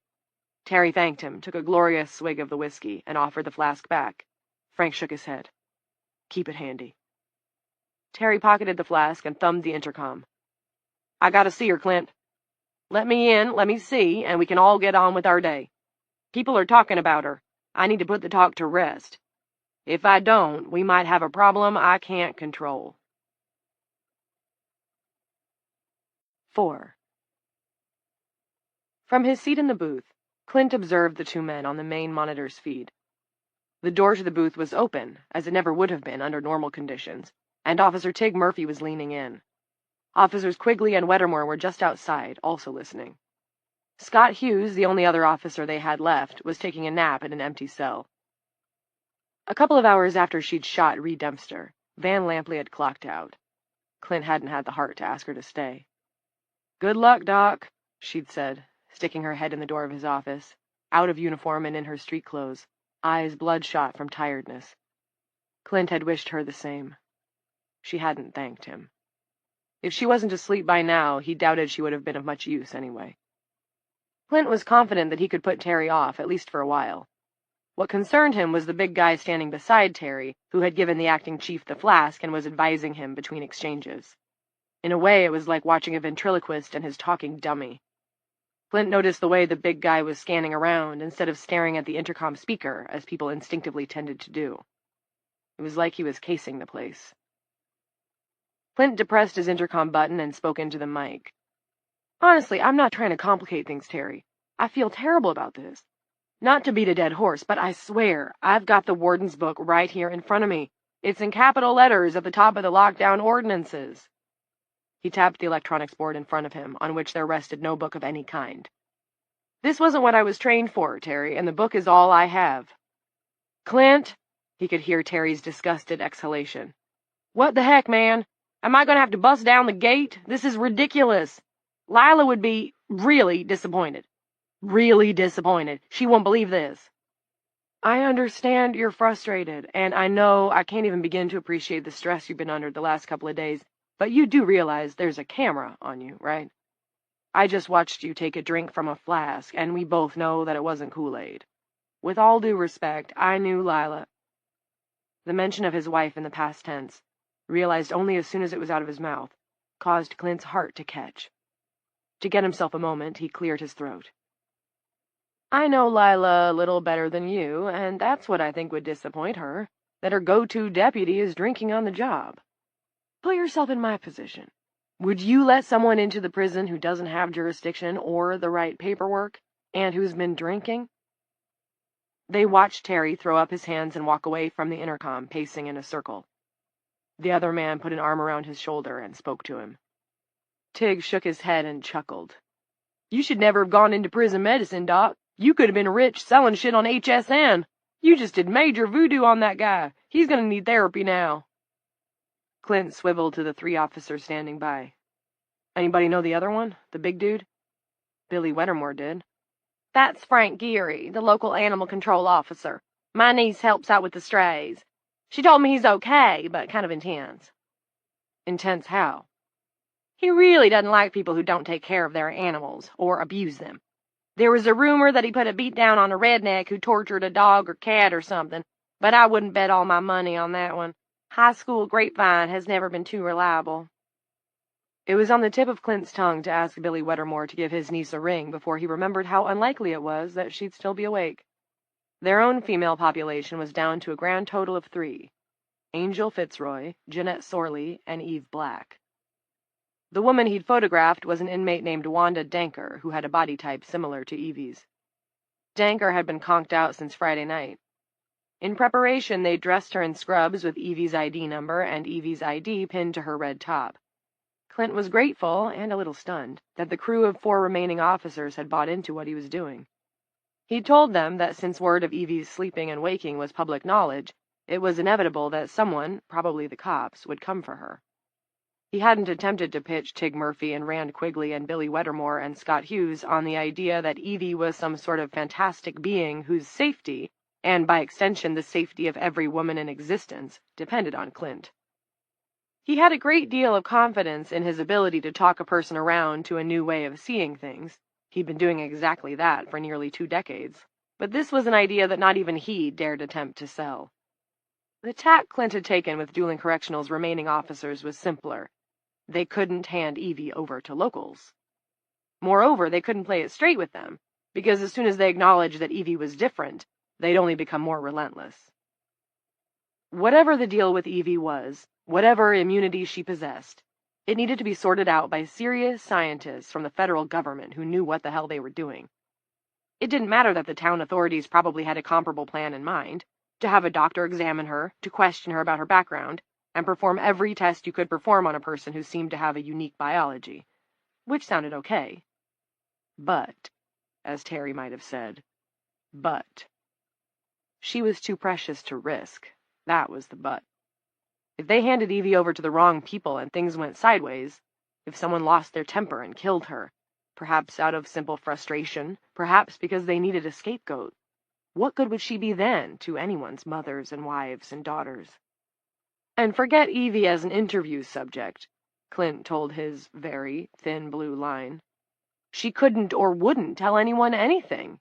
Terry thanked him, took a glorious swig of the whiskey, and offered the flask back. Frank shook his head. "Keep it handy." Terry pocketed the flask and thumbed the intercom. "I gotta see her, Clint. Let me in, let me see, and we can all get on with our day. People are talking about her. I need to put the talk to rest. If I don't, we might have a problem I can't control." 4. From his seat in the booth, Clint observed the two men on the main monitor's feed. The door to the booth was open, as it never would have been under normal conditions, and Officer Tig Murphy was leaning in. Officers Quigley and Wettermore were just outside, also listening. Scott Hughes, the only other officer they had left, was taking a nap in an empty cell. A couple of hours after she'd shot Reed Dempster, Van Lampley had clocked out. Clint hadn't had the heart to ask her to stay. "Good luck, Doc," she'd said, sticking her head in the door of his office, out of uniform and in her street clothes, eyes bloodshot from tiredness. Clint had wished her the same. She hadn't thanked him. If she wasn't asleep by now, he doubted she would have been of much use anyway. Clint was confident that he could put Terry off, at least for a while. What concerned him was the big guy standing beside Terry, who had given the acting chief the flask and was advising him between exchanges. In a way, it was like watching a ventriloquist and his talking dummy. Clint noticed the way the big guy was scanning around instead of staring at the intercom speaker, as people instinctively tended to do. It was like he was casing the place. Clint depressed his intercom button and spoke into the mic. "Honestly, I'm not trying to complicate things, Terry. I feel terrible about this. Not to beat a dead horse, but I swear, I've got the warden's book right here in front of me. It's in capital letters at the top of the lockdown ordinances." He tapped the electronics board in front of him, on which there rested no book of any kind. "This wasn't what I was trained for, Terry, and the book is all I have." "Clint!" He could hear Terry's disgusted exhalation. "What the heck, man? Am I going to have to bust down the gate? This is ridiculous. Lila would be really disappointed. Really disappointed. She won't believe this." "I understand you're frustrated, and I know I can't even begin to appreciate the stress you've been under the last couple of days, but you do realize there's a camera on you, right? I just watched you take a drink from a flask, and we both know that it wasn't Kool-Aid. With all due respect, I knew Lila—" The mention of his wife in the past tense, realized only as soon as it was out of his mouth, caused Clint's heart to catch. To get himself a moment, he cleared his throat. "I know Lila a little better than you, and that's what I think would disappoint her, that her go-to deputy is drinking on the job. Put yourself in my position. Would you let someone into the prison who doesn't have jurisdiction or the right paperwork, and who's been drinking?" They watched Terry throw up his hands and walk away from the intercom, pacing in a circle. The other man put an arm around his shoulder and spoke to him. Tig shook his head and chuckled. "You should never have gone into prison medicine, Doc. You could have been rich selling shit on HSN. You just did major voodoo on that guy. He's going to need therapy now." Clint swiveled to the three officers standing by. "Anybody know the other one? The big dude?" Billy Wettermore did. "That's Frank Geary, the local animal control officer. My niece helps out with the strays. She told me he's okay, but kind of intense." "Intense how?" "He really doesn't like people who don't take care of their animals, or abuse them. There was a rumor that he put a beat down on a redneck who tortured a dog or cat or something, but I wouldn't bet all my money on that one. High school grapevine has never been too reliable. It was on the tip of Clint's tongue to ask Billy Wettermore to give his niece a ring before he remembered how unlikely it was that she'd still be awake. Their own female population was down to a grand total of 3. Angel Fitzroy, Jeanette Sorley, and Eve Black. The woman he'd photographed was an inmate named Wanda Danker, who had a body type similar to Evie's. Danker had been conked out since Friday night. In preparation, they dressed her in scrubs with Evie's ID number and Evie's ID pinned to her red top. Clint was grateful, and a little stunned, that the crew of 4 remaining officers had bought into what he was doing. He'd told them that since word of Evie's sleeping and waking was public knowledge, it was inevitable that someone, probably the cops, would come for her. He hadn't attempted to pitch Tig Murphy and Rand Quigley and Billy Wettermore and Scott Hughes on the idea that Evie was some sort of fantastic being whose safety, and by extension the safety of every woman in existence, depended on Clint. He had a great deal of confidence in his ability to talk a person around to a new way of seeing things. He'd been doing exactly that for nearly 2 decades. But this was an idea that not even he dared attempt to sell. The tack Clint had taken with Dooling Correctional's remaining officers was simpler. They couldn't hand Evie over to locals. Moreover, they couldn't play it straight with them, because as soon as they acknowledged that Evie was different, they'd only become more relentless. Whatever the deal with Evie was, whatever immunity she possessed, it needed to be sorted out by serious scientists from the federal government who knew what the hell they were doing. It didn't matter that the town authorities probably had a comparable plan in mind, to have a doctor examine her, to question her about her background, and perform every test you could perform on a person who seemed to have a unique biology, which sounded okay. But, as Terry might have said, she was too precious to risk. That was the but. If they handed Evie over to the wrong people and things went sideways, if someone lost their temper and killed her, perhaps out of simple frustration, perhaps because they needed a scapegoat, what good would she be then to anyone's mothers and wives and daughters? And forget Evie as an interview subject, Clint told his very thin blue line. She couldn't or wouldn't tell anyone anything.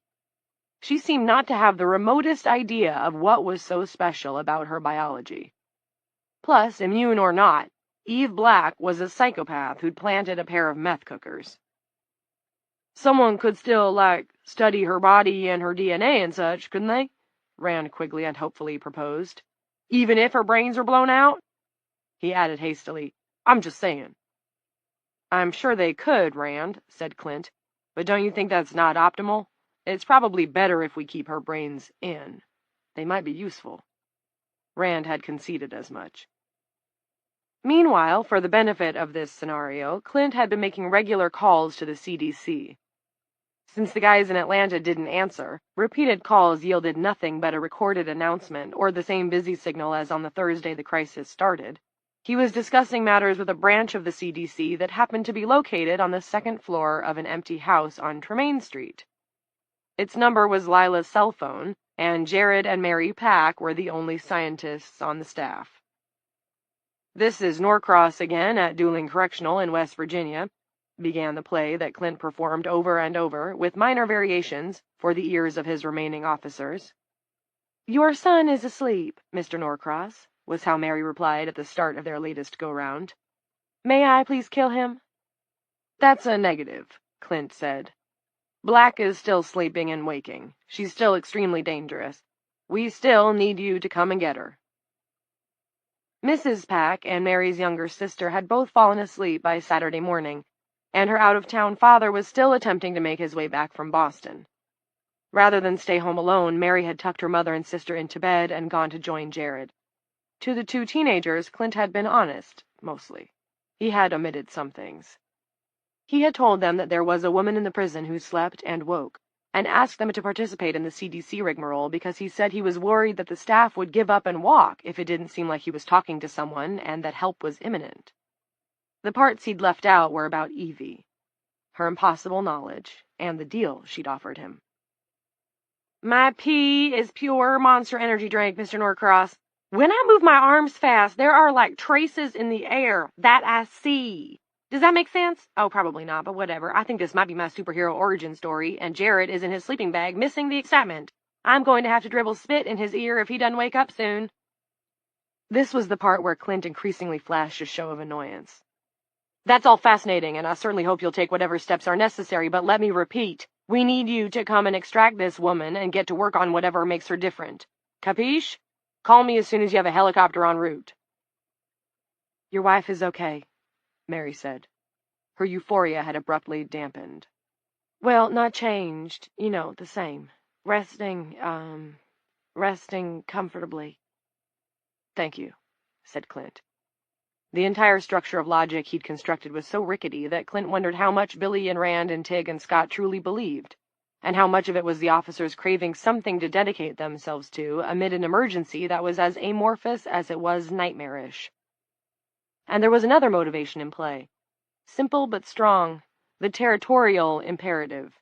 She seemed not to have the remotest idea of what was so special about her biology. Plus, immune or not, Eve Black was a psychopath who'd planted a pair of meth cookers. Someone could still, study her body and her DNA and such, couldn't they? Rand Quigley unhopefully proposed. Even if her brains are blown out? He added hastily, I'm just saying. I'm sure they could, Rand, said Clint, but don't you think that's not optimal? It's probably better if we keep her brains in. They might be useful. Rand had conceded as much. Meanwhile, for the benefit of this scenario, Clint had been making regular calls to the CDC. Since the guys in Atlanta didn't answer, repeated calls yielded nothing but a recorded announcement or the same busy signal as on the Thursday the crisis started. He was discussing matters with a branch of the CDC that happened to be located on the 2nd floor of an empty house on Tremaine Street. Its number was Lila's cell phone, and Jared and Mary Pack were the only scientists on the staff. This is Norcross again at Dooling Correctional in West Virginia, began the play that Clint performed over and over, with minor variations, for the ears of his remaining officers. Your son is asleep, Mr. Norcross, was how Mary replied at the start of their latest go-round. May I please kill him? That's a negative, Clint said. Black is still sleeping and waking. She's still extremely dangerous. We still need you to come and get her. Mrs. Pack and Mary's younger sister had both fallen asleep by Saturday morning, and her out-of-town father was still attempting to make his way back from Boston. Rather than stay home alone, Mary had tucked her mother and sister into bed and gone to join Jared. To the 2 teenagers, Clint had been honest, mostly. He had omitted some things. He had told them that there was a woman in the prison who slept and woke, and asked them to participate in the CDC rigmarole because he said he was worried that the staff would give up and walk if it didn't seem like he was talking to someone and that help was imminent. The parts he'd left out were about Evie, her impossible knowledge, and the deal she'd offered him. My pee is pure Monster Energy drink, Mr. Norcross. When I move my arms fast, there are like traces in the air that I see. Does that make sense? Oh, probably not, but whatever. I think this might be my superhero origin story, and Jared is in his sleeping bag missing the excitement. I'm going to have to dribble spit in his ear if he doesn't wake up soon. This was the part where Clint increasingly flashed a show of annoyance. That's all fascinating, and I certainly hope you'll take whatever steps are necessary, but let me repeat. We need you to come and extract this woman and get to work on whatever makes her different. Capiche? Call me as soon as you have a helicopter en route. Your wife is okay, Mary said. Her euphoria had abruptly dampened. Well, not changed, the same. Resting comfortably. Thank you, said Clint. The entire structure of logic he'd constructed was so rickety that Clint wondered how much Billy and Rand and Tig and Scott truly believed, and how much of it was the officers craving something to dedicate themselves to amid an emergency that was as amorphous as it was nightmarish. And there was another motivation in play. Simple but strong, the territorial imperative.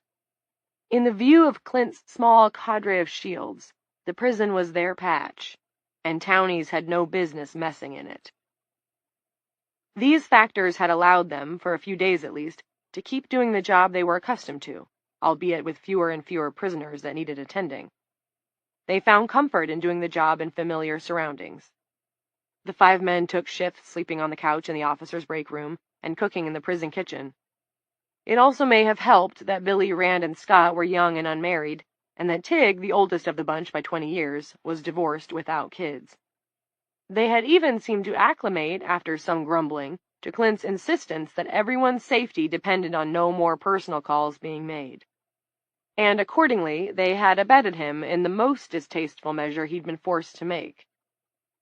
In the view of Clint's small cadre of shields, the prison was their patch, and townies had no business messing in it. These factors had allowed them, for a few days at least, to keep doing the job they were accustomed to, albeit with fewer and fewer prisoners that needed attending. They found comfort in doing the job in familiar surroundings. The 5 men took shifts sleeping on the couch in the officers' break room and cooking in the prison kitchen. It also may have helped that Billy, Rand, and Scott were young and unmarried, and that Tig, the oldest of the bunch by 20 years, was divorced without kids. They had even seemed to acclimate, after some grumbling, to Clint's insistence that everyone's safety depended on no more personal calls being made. And accordingly, they had abetted him in the most distasteful measure he'd been forced to make.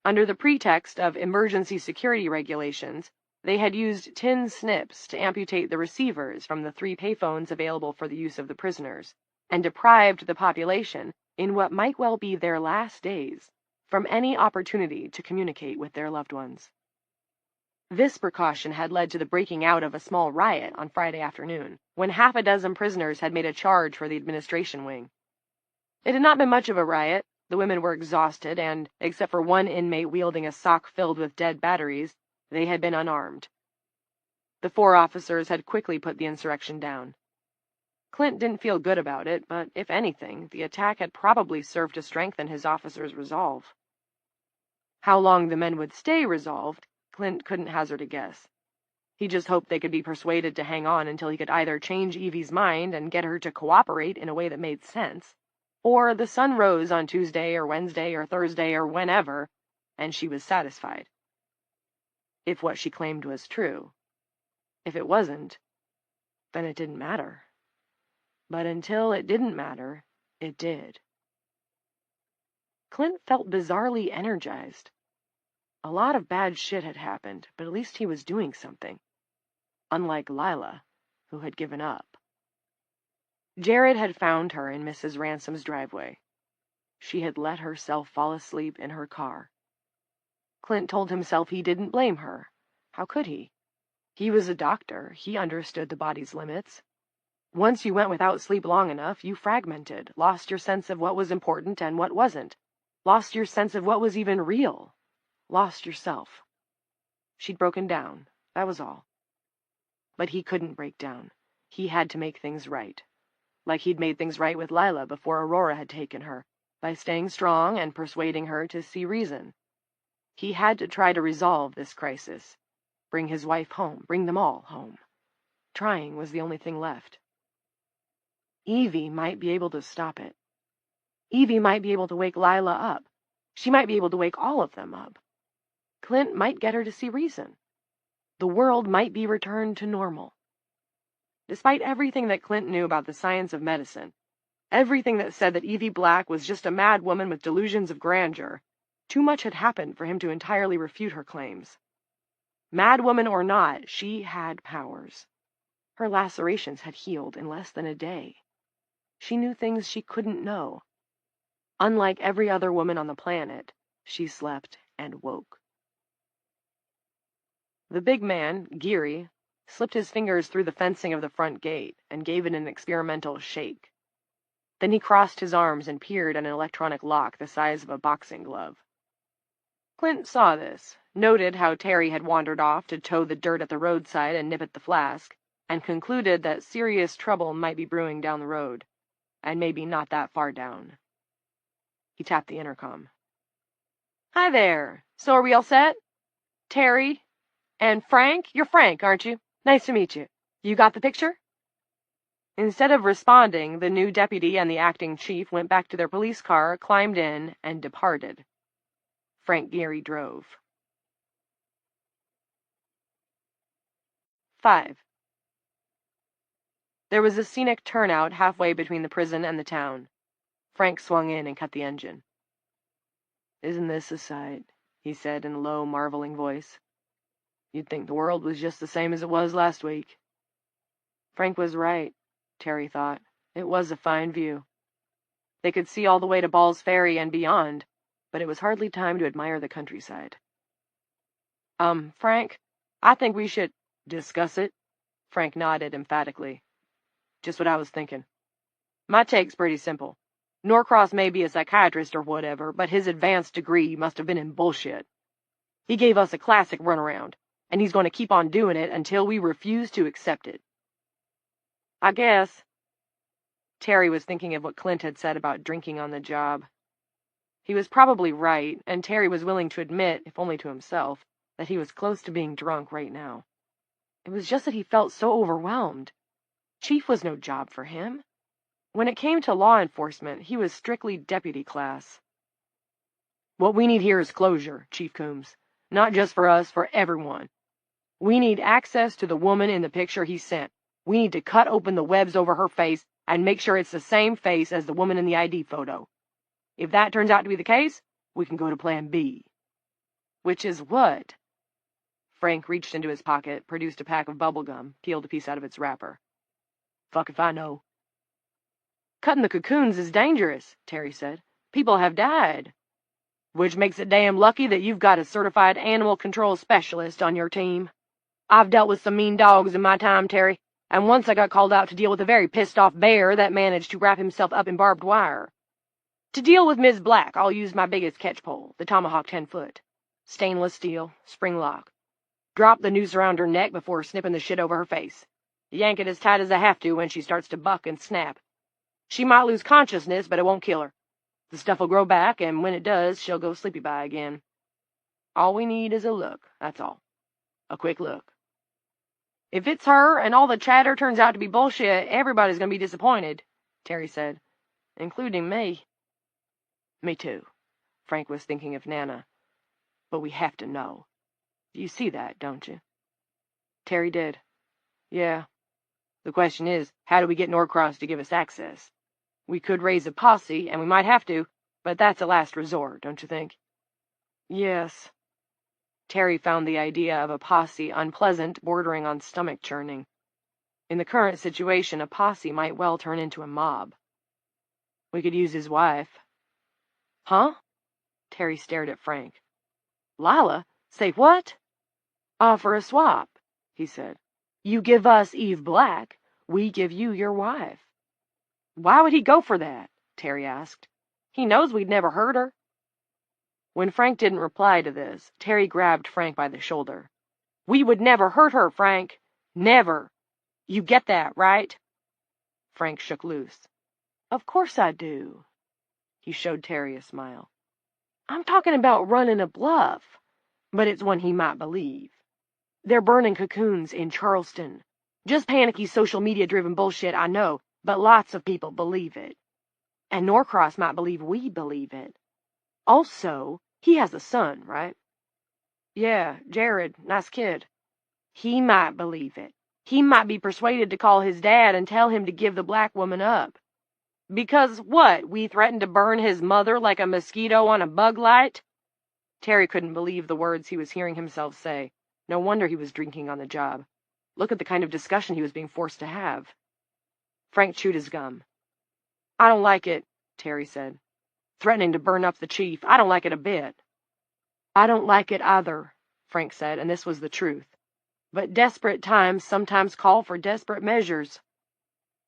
Under the pretext of emergency security regulations, they had used tin snips to amputate the receivers from the 3 payphones available for the use of the prisoners, and deprived the population, in what might well be their last days, from any opportunity to communicate with their loved ones. This precaution had led to the breaking out of a small riot on Friday afternoon, when half a dozen prisoners had made a charge for the administration wing. It had not been much of a riot. The women were exhausted, and, except for one inmate wielding a sock filled with dead batteries, they had been unarmed. The 4 officers had quickly put the insurrection down. Clint didn't feel good about it, but if anything, the attack had probably served to strengthen his officers' resolve. How long the men would stay resolved, Clint couldn't hazard a guess. He just hoped they could be persuaded to hang on until he could either change Evie's mind and get her to cooperate in a way that made sense, or the sun rose on Tuesday or Wednesday or Thursday or whenever, and she was satisfied. If what she claimed was true. If it wasn't, then it didn't matter. But until it didn't matter, it did. Clint felt bizarrely energized. A lot of bad shit had happened, but at least he was doing something. Unlike Lila, who had given up. Jared had found her in Mrs. Ransom's driveway. She had let herself fall asleep in her car. Clint told himself he didn't blame her. How could he? He was a doctor. He understood the body's limits. Once you went without sleep long enough, you fragmented, lost your sense of what was important and what wasn't, lost your sense of what was even real, lost yourself. She'd broken down, that was all. But he couldn't break down. He had to make things right. Like he'd made things right with Lila before Aurora had taken her, by staying strong and persuading her to see reason. He had to try to resolve this crisis. Bring his wife home, bring them all home. Trying was the only thing left. Evie might be able to stop it. Evie might be able to wake Lila up. She might be able to wake all of them up. Clint might get her to see reason. The world might be returned to normal. Despite everything that Clint knew about the science of medicine, everything that said that Evie Black was just a mad woman with delusions of grandeur, too much had happened for him to entirely refute her claims. Mad woman or not, she had powers. Her lacerations had healed in less than a day. She knew things she couldn't know. Unlike every other woman on the planet, she slept and woke. The big man, Geary, slipped his fingers through the fencing of the front gate and gave it an experimental shake. Then he crossed his arms and peered at an electronic lock the size of a boxing glove. Clint saw this, noted how Terry had wandered off to tow the dirt at the roadside and nip at the flask, and concluded that serious trouble might be brewing down the road, and maybe not that far down. He tapped the intercom. "Hi there. So are we all set? Terry and Frank? You're Frank, aren't you? Nice to meet you. You got the picture?" Instead of responding, the new deputy and the acting chief went back to their police car, climbed in, and departed. Frank Geary drove. 5. There was a scenic turnout halfway between the prison and the town. Frank swung in and cut the engine. "Isn't this a sight?" he said in a low, marveling voice. "You'd think the world was just the same as it was last week." Frank was right, Terry thought. It was a fine view. They could see all the way to Ball's Ferry and beyond, but it was hardly time to admire the countryside. Frank, I think we should discuss it." Frank nodded emphatically. "Just what I was thinking. My take's pretty simple. Norcross may be a psychiatrist or whatever, but his advanced degree must have been in bullshit. He gave us a classic runaround, and he's going to keep on doing it until we refuse to accept it." "I guess." Terry was thinking of what Clint had said about drinking on the job. He was probably right, and Terry was willing to admit, if only to himself, that he was close to being drunk right now. It was just that he felt so overwhelmed. Chief was no job for him. When it came to law enforcement, he was strictly deputy class. "What we need here is closure, Chief Coombs. Not just for us, for everyone. We need access to the woman in the picture he sent. We need to cut open the webs over her face and make sure it's the same face as the woman in the ID photo. If that turns out to be the case, we can go to Plan B." "Which is what?" Frank reached into his pocket, produced a pack of bubble gum, peeled a piece out of its wrapper. "Fuck if I know." "Cutting the cocoons is dangerous," Terry said. "People have died." "Which makes it damn lucky that you've got a certified animal control specialist on your team. I've dealt with some mean dogs in my time, Terry, and once I got called out to deal with a very pissed-off bear that managed to wrap himself up in barbed wire. To deal with Ms. Black, I'll use my biggest catch-pole, the Tomahawk 10-foot. Stainless steel, spring lock. Drop the noose around her neck before snipping the shit over her face. Yank it as tight as I have to when she starts to buck and snap. She might lose consciousness, but it won't kill her. The stuff will grow back, and when it does, she'll go sleepy-bye again. All we need is a look, that's all. A quick look. If it's her and all the chatter turns out to be bullshit, everybody's going to be disappointed," Terry said, "including me." "Me too." Frank was thinking of Nana. "But we have to know. You see that, don't you?" Terry did. "Yeah. The question is, how do we get Norcross to give us access? We could raise a posse, and we might have to, but that's a last resort, don't you think?" "Yes." Terry found the idea of a posse unpleasant, bordering on stomach-churning. In the current situation, a posse might well turn into a mob. "We could use his wife." "Huh?" Terry stared at Frank. "Lila? Say what?" "Offer a swap," he said. "You give us Eve Black, we give you your wife." "Why would he go for that?" Terry asked. "He knows we'd never hurt her." When Frank didn't reply to this, Terry grabbed Frank by the shoulder. "We would never hurt her, Frank. Never. You get that, right?" Frank shook loose. "Of course I do." He showed Terry a smile. "I'm talking about running a bluff, but it's one he might believe. They're burning cocoons in Charleston. Just panicky social media-driven bullshit, I know, but lots of people believe it. And Norcross might believe we believe it. Also, he has a son, right?" "Yeah, Jared, nice kid." "He might believe it. He might be persuaded to call his dad and tell him to give the black woman up. Because what, we threatened to burn his mother like a mosquito on a bug light?" Terry couldn't believe the words he was hearing himself say. No wonder he was drinking on the job. Look at the kind of discussion he was being forced to have. Frank chewed his gum. "I don't like it," Terry said. "Threatening to burn up the chief. I don't like it a bit." "I don't like it either," Frank said, and this was the truth. "But desperate times sometimes call for desperate measures."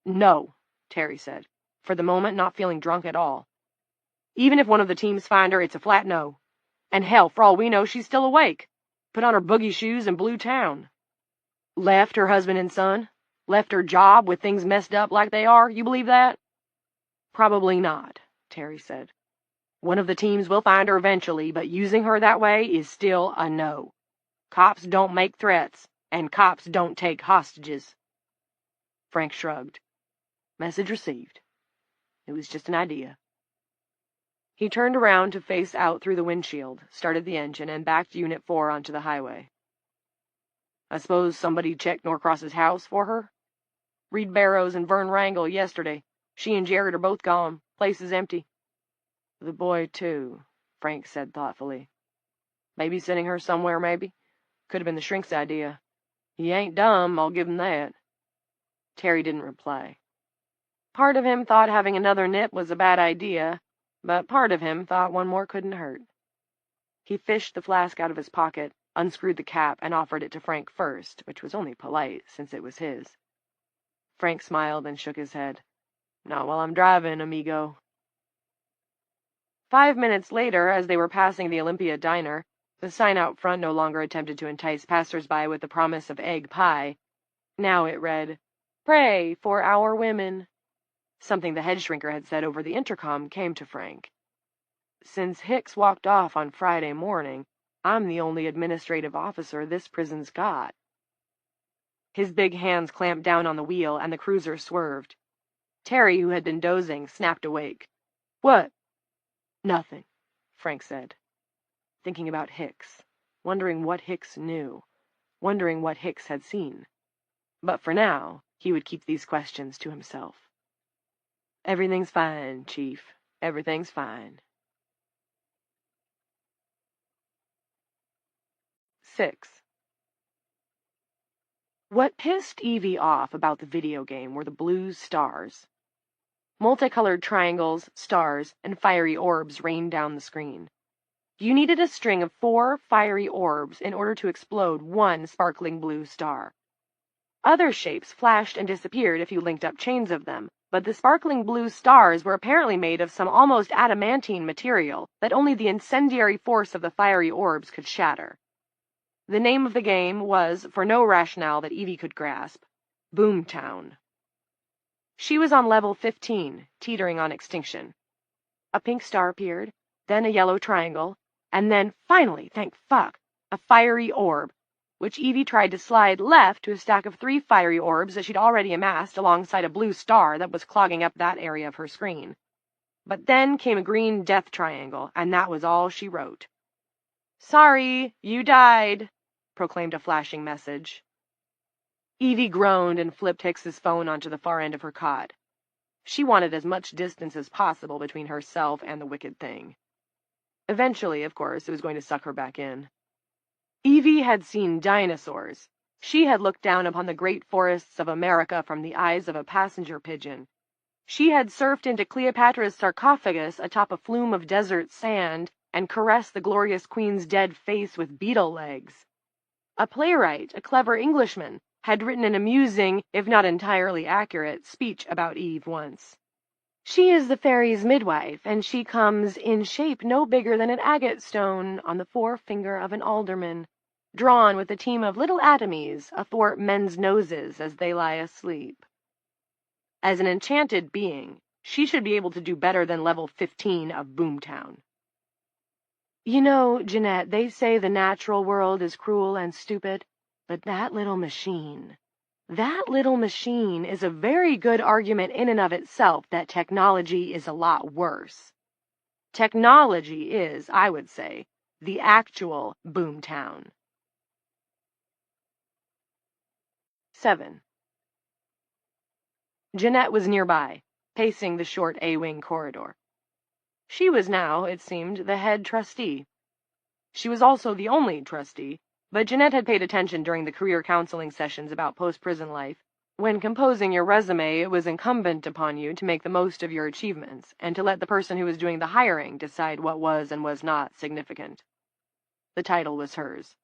"No," Terry said, for the moment not feeling drunk at all. "Even if one of the teams find her, it's a flat no. And hell, for all we know, she's still awake. Put on her boogie shoes and blew town. Left her husband and son? Left her job with things messed up like they are? You believe that? Probably not, Terry said. One of the teams will find her eventually, but using her that way is still a no. Cops don't make threats, and cops don't take hostages. Frank shrugged. Message received. It was just an idea. He turned around to face out through the windshield, started the engine, and backed Unit 4 onto the highway. I suppose somebody checked Norcross's house for her? Reed Barrows and Vern Wrangle yesterday. She and Jared are both gone. Place is empty. The boy, too, Frank said thoughtfully. Babysitting her somewhere, maybe? Could have been the shrink's idea. He ain't dumb, I'll give him that. Terry didn't reply. Part of him thought having another nip was a bad idea, but part of him thought one more couldn't hurt. He fished the flask out of his pocket, unscrewed the cap, and offered it to Frank first, which was only polite, since it was his. Frank smiled and shook his head. Not while I'm driving, amigo. 5 minutes later, as they were passing the Olympia Diner, the sign out front no longer attempted to entice passers-by with the promise of egg pie. Now it read, Pray for our women. Something the head shrinker had said over the intercom came to Frank. Since Hicks walked off on Friday morning, I'm the only administrative officer this prison's got. His big hands clamped down on the wheel, and the cruiser swerved. Terry, who had been dozing, snapped awake. What? Nothing, Frank said. Thinking about Hicks, wondering what Hicks knew, wondering what Hicks had seen. But for now, he would keep these questions to himself. Everything's fine, Chief. Everything's fine. 6. What pissed Evie off about the video game were the blue stars. Multicolored triangles, stars, and fiery orbs rained down the screen. You needed a string of 4 fiery orbs in order to explode one sparkling blue star. Other shapes flashed and disappeared if you linked up chains of them, but the sparkling blue stars were apparently made of some almost adamantine material that only the incendiary force of the fiery orbs could shatter. The name of the game was, for no rationale that Evie could grasp, Boomtown. She was on level 15, teetering on extinction. A pink star appeared, then a yellow triangle, and then, finally, thank fuck, a fiery orb, which Evie tried to slide left to a stack of 3 fiery orbs that she'd already amassed alongside a blue star that was clogging up that area of her screen. But then came a green death triangle, and that was all she wrote. Sorry, you died, proclaimed a flashing message. Evie groaned and flipped Hicks's phone onto the far end of her cot. She wanted as much distance as possible between herself and the wicked thing. Eventually, of course, it was going to suck her back in. Evie had seen dinosaurs. She had looked down upon the great forests of America from the eyes of a passenger pigeon. She had surfed into Cleopatra's sarcophagus atop a flume of desert sand and caressed the glorious queen's dead face with beetle legs. A playwright, a clever Englishman, had written an amusing, if not entirely accurate, speech about Eve once. She is the fairy's midwife, and she comes in shape no bigger than an agate stone on the forefinger of an alderman, drawn with a team of little atomies athwart men's noses as they lie asleep. As an enchanted being, she should be able to do better than level 15 of Boomtown. You know, Jeanette, they say the natural world is cruel and stupid, but that little machine is a very good argument in and of itself that technology is a lot worse. Technology is, I would say, the actual Boomtown. 7. Jeanette was nearby, pacing the short A-wing corridor. She was now, it seemed, the head trustee. She was also the only trustee, but Jeanette had paid attention during the career counseling sessions about post-prison life. When composing your resume, it was incumbent upon you to make the most of your achievements, and to let the person who was doing the hiring decide what was and was not significant. The title was hers.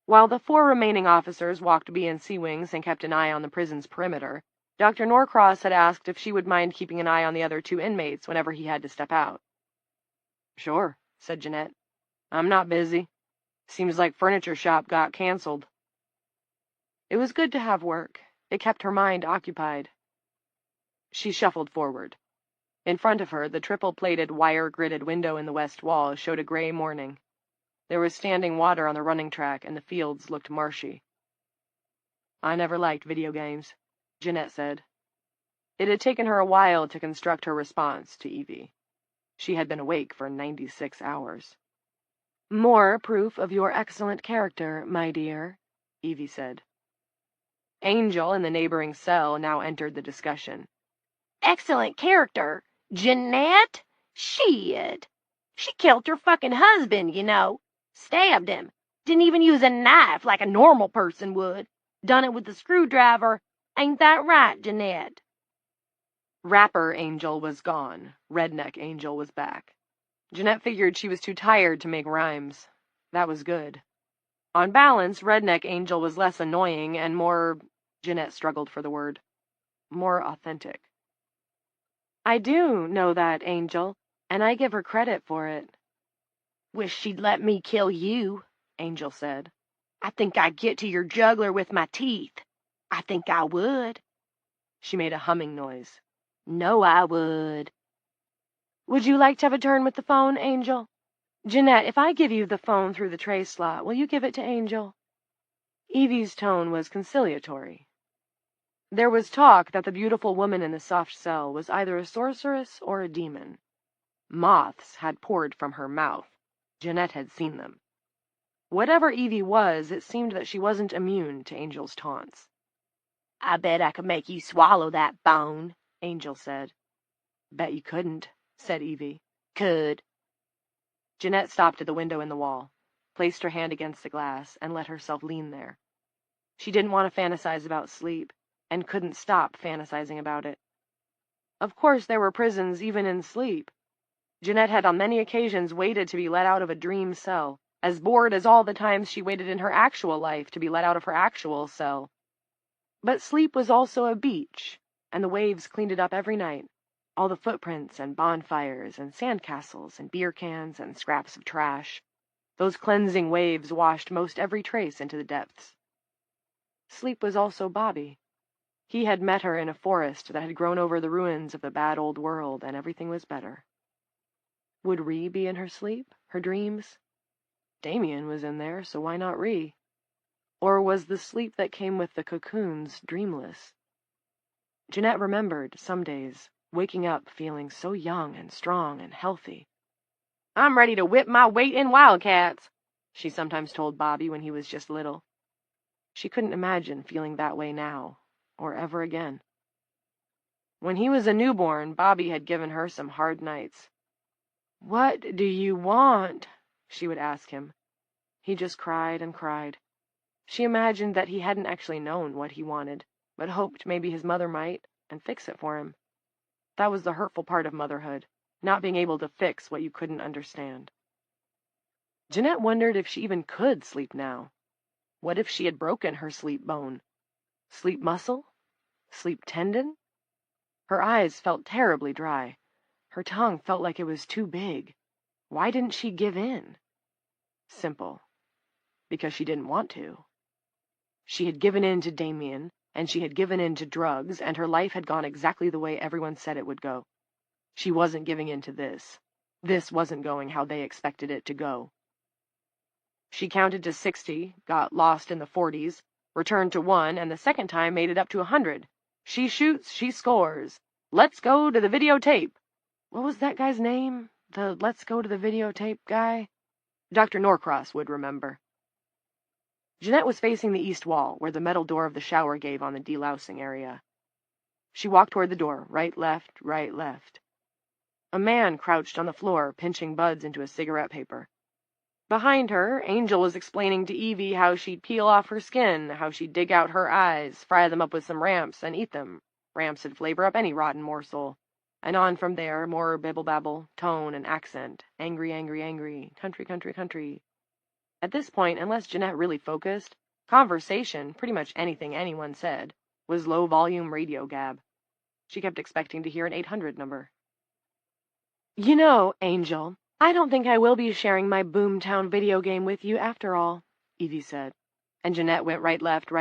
While the 4 remaining officers walked B and C wings and kept an eye on the prison's perimeter, Dr. Norcross had asked if she would mind keeping an eye on the other 2 inmates whenever he had to step out. Sure, said Jeanette. I'm not busy. Seems like furniture shop got canceled. It was good to have work. It kept her mind occupied. She shuffled forward. In front of her, the triple-plated, wire-gridded window in the west wall showed a gray morning. There was standing water on the running track, and the fields looked marshy. I never liked video games, Jeanette said. It had taken her a while to construct her response to Evie. She had been awake for 96 hours. More proof of your excellent character, my dear, Evie said. Angel, in the neighboring cell, now entered the discussion. Excellent character? Jeanette? Shit. She killed her fucking husband, you know. Stabbed him. Didn't even use a knife like a normal person would. Done it with a screwdriver. Ain't that right, Jeanette? Rapper Angel was gone. Redneck Angel was back. Jeanette figured she was too tired to make rhymes. That was good. On balance, Redneck Angel was less annoying and more... Jeanette struggled for the word. More authentic. I do know that, Angel, and I give her credit for it. Wish she'd let me kill you, Angel said. I think I'd get to your jugular with my teeth. I think I would. She made a humming noise. No, I would. Would you like to have a turn with the phone, Angel? Jeanette, if I give you the phone through the tray slot, will you give it to Angel? Evie's tone was conciliatory. There was talk that the beautiful woman in the soft cell was either a sorceress or a demon. Moths had poured from her mouth. Jeanette had seen them. Whatever Evie was, it seemed that she wasn't immune to Angel's taunts. I bet I could make you swallow that bone, Angel said. Bet you couldn't, said Evie. Could. Jeanette stopped at the window in the wall, placed her hand against the glass, and let herself lean there. She didn't want to fantasize about sleep, and couldn't stop fantasizing about it. Of course there were prisons even in sleep. Jeanette had on many occasions waited to be let out of a dream cell, as bored as all the times she waited in her actual life to be let out of her actual cell. But sleep was also a beach, and the waves cleaned it up every night. All the footprints and bonfires and sandcastles and beer cans and scraps of trash. Those cleansing waves washed most every trace into the depths. Sleep was also Bobby. He had met her in a forest that had grown over the ruins of the bad old world, and everything was better. Would Ree be in her sleep, her dreams? Damien was in there, so why not Ree? Or was the sleep that came with the cocoons dreamless? Jeanette remembered, some days, waking up feeling so young and strong and healthy. I'm ready to whip my weight in wildcats, she sometimes told Bobby when he was just little. She couldn't imagine feeling that way now, or ever again. When he was a newborn, Bobby had given her some hard nights. What do you want? She would ask him. He just cried and cried. She imagined that he hadn't actually known what he wanted, but hoped maybe his mother might, and fix it for him. That was the hurtful part of motherhood, not being able to fix what you couldn't understand. Jeanette wondered if she even could sleep now. What if she had broken her sleep bone? Sleep muscle? Sleep tendon? Her eyes felt terribly dry. Her tongue felt like it was too big. Why didn't she give in? Simple. Because she didn't want to. She had given in to Damien, and she had given in to drugs, and her life had gone exactly the way everyone said it would go. She wasn't giving in to this. This wasn't going how they expected it to go. She counted to 60, got lost in the 40s, returned to 1, and the second time made it up to 100. She shoots, she scores. Let's go to the videotape. What was that guy's name? The let's go to the videotape guy? Dr. Norcross would remember. Jeanette was facing the east wall, where the metal door of the shower gave on the delousing area. She walked toward the door, right, left, right, left. A man crouched on the floor, pinching buds into a cigarette paper. Behind her, Angel was explaining to Evie how she'd peel off her skin, how she'd dig out her eyes, fry them up with some ramps, and eat them. Ramps would flavor up any rotten morsel. And on from there, more bibble-babble, tone and accent, angry, angry, angry, country, country, country. At this point, unless Jeanette really focused, conversation, pretty much anything anyone said, was low-volume radio gab. She kept expecting to hear an 800 number. You know, Angel, I don't think I will be sharing my Boomtown video game with you after all, Evie said, and Jeanette went right, left,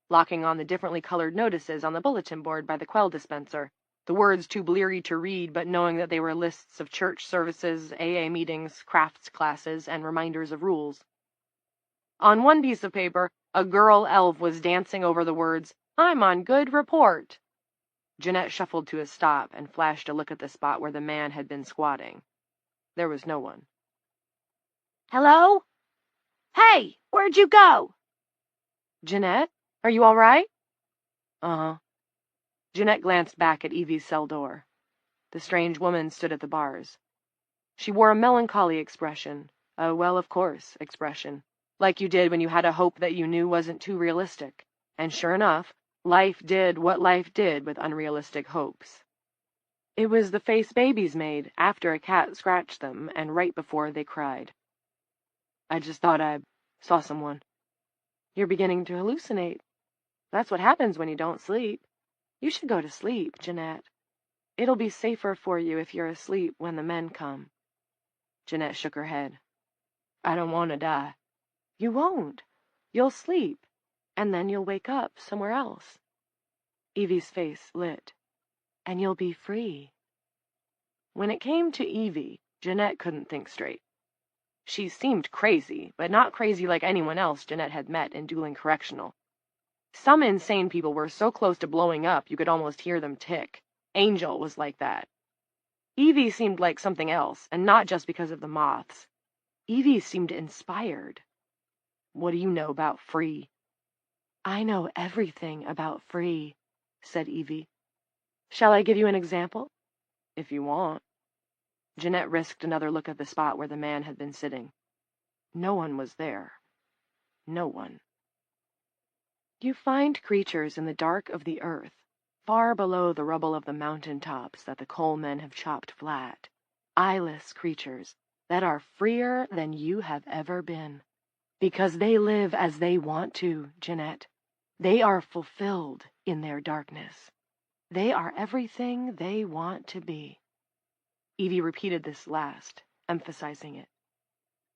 locking on the differently colored notices on the bulletin board by the quell dispenser, the words too bleary to read, but knowing that they were lists of church services, AA meetings, crafts classes, and reminders of rules. On one piece of paper, a girl elf was dancing over the words, "I'm on good report." Jeanette shuffled to a stop and flashed a look at the spot where the man had been squatting. There was no one. Hello? Hey, where'd you go? Jeanette, are you all right? Uh-huh. Jeanette glanced back at Evie's cell door. The strange woman stood at the bars. She wore a melancholy expression, a well-of-course expression, like you did when you had a hope that you knew wasn't too realistic. And sure enough, life did what life did with unrealistic hopes. It was the face babies made after a cat scratched them and right before they cried. I just thought I saw someone. You're beginning to hallucinate. That's what happens when you don't sleep. You should go to sleep, Jeanette. It'll be safer for you if you're asleep when the men come. Jeanette shook her head. I don't want to die. You won't. You'll sleep, and then you'll wake up somewhere else. Evie's face lit. And you'll be free. When it came to Evie, Jeanette couldn't think straight. She seemed crazy, but not crazy like anyone else Jeanette had met in Dueling Correctional. Some insane people were so close to blowing up you could almost hear them tick. Angel was like that. Evie seemed like something else, and not just because of the moths. Evie seemed inspired. What do you know about free? I know everything about free, said Evie. Shall I give you an example? If you want. Jeanette risked another look at the spot where the man had been sitting. No one was there. No one. You find creatures in the dark of the earth, far below the rubble of the mountain tops that the coal men have chopped flat, eyeless creatures that are freer than you have ever been. Because they live as they want to, Jeanette. They are fulfilled in their darkness. They are everything they want to be. Evie repeated this last, emphasizing it.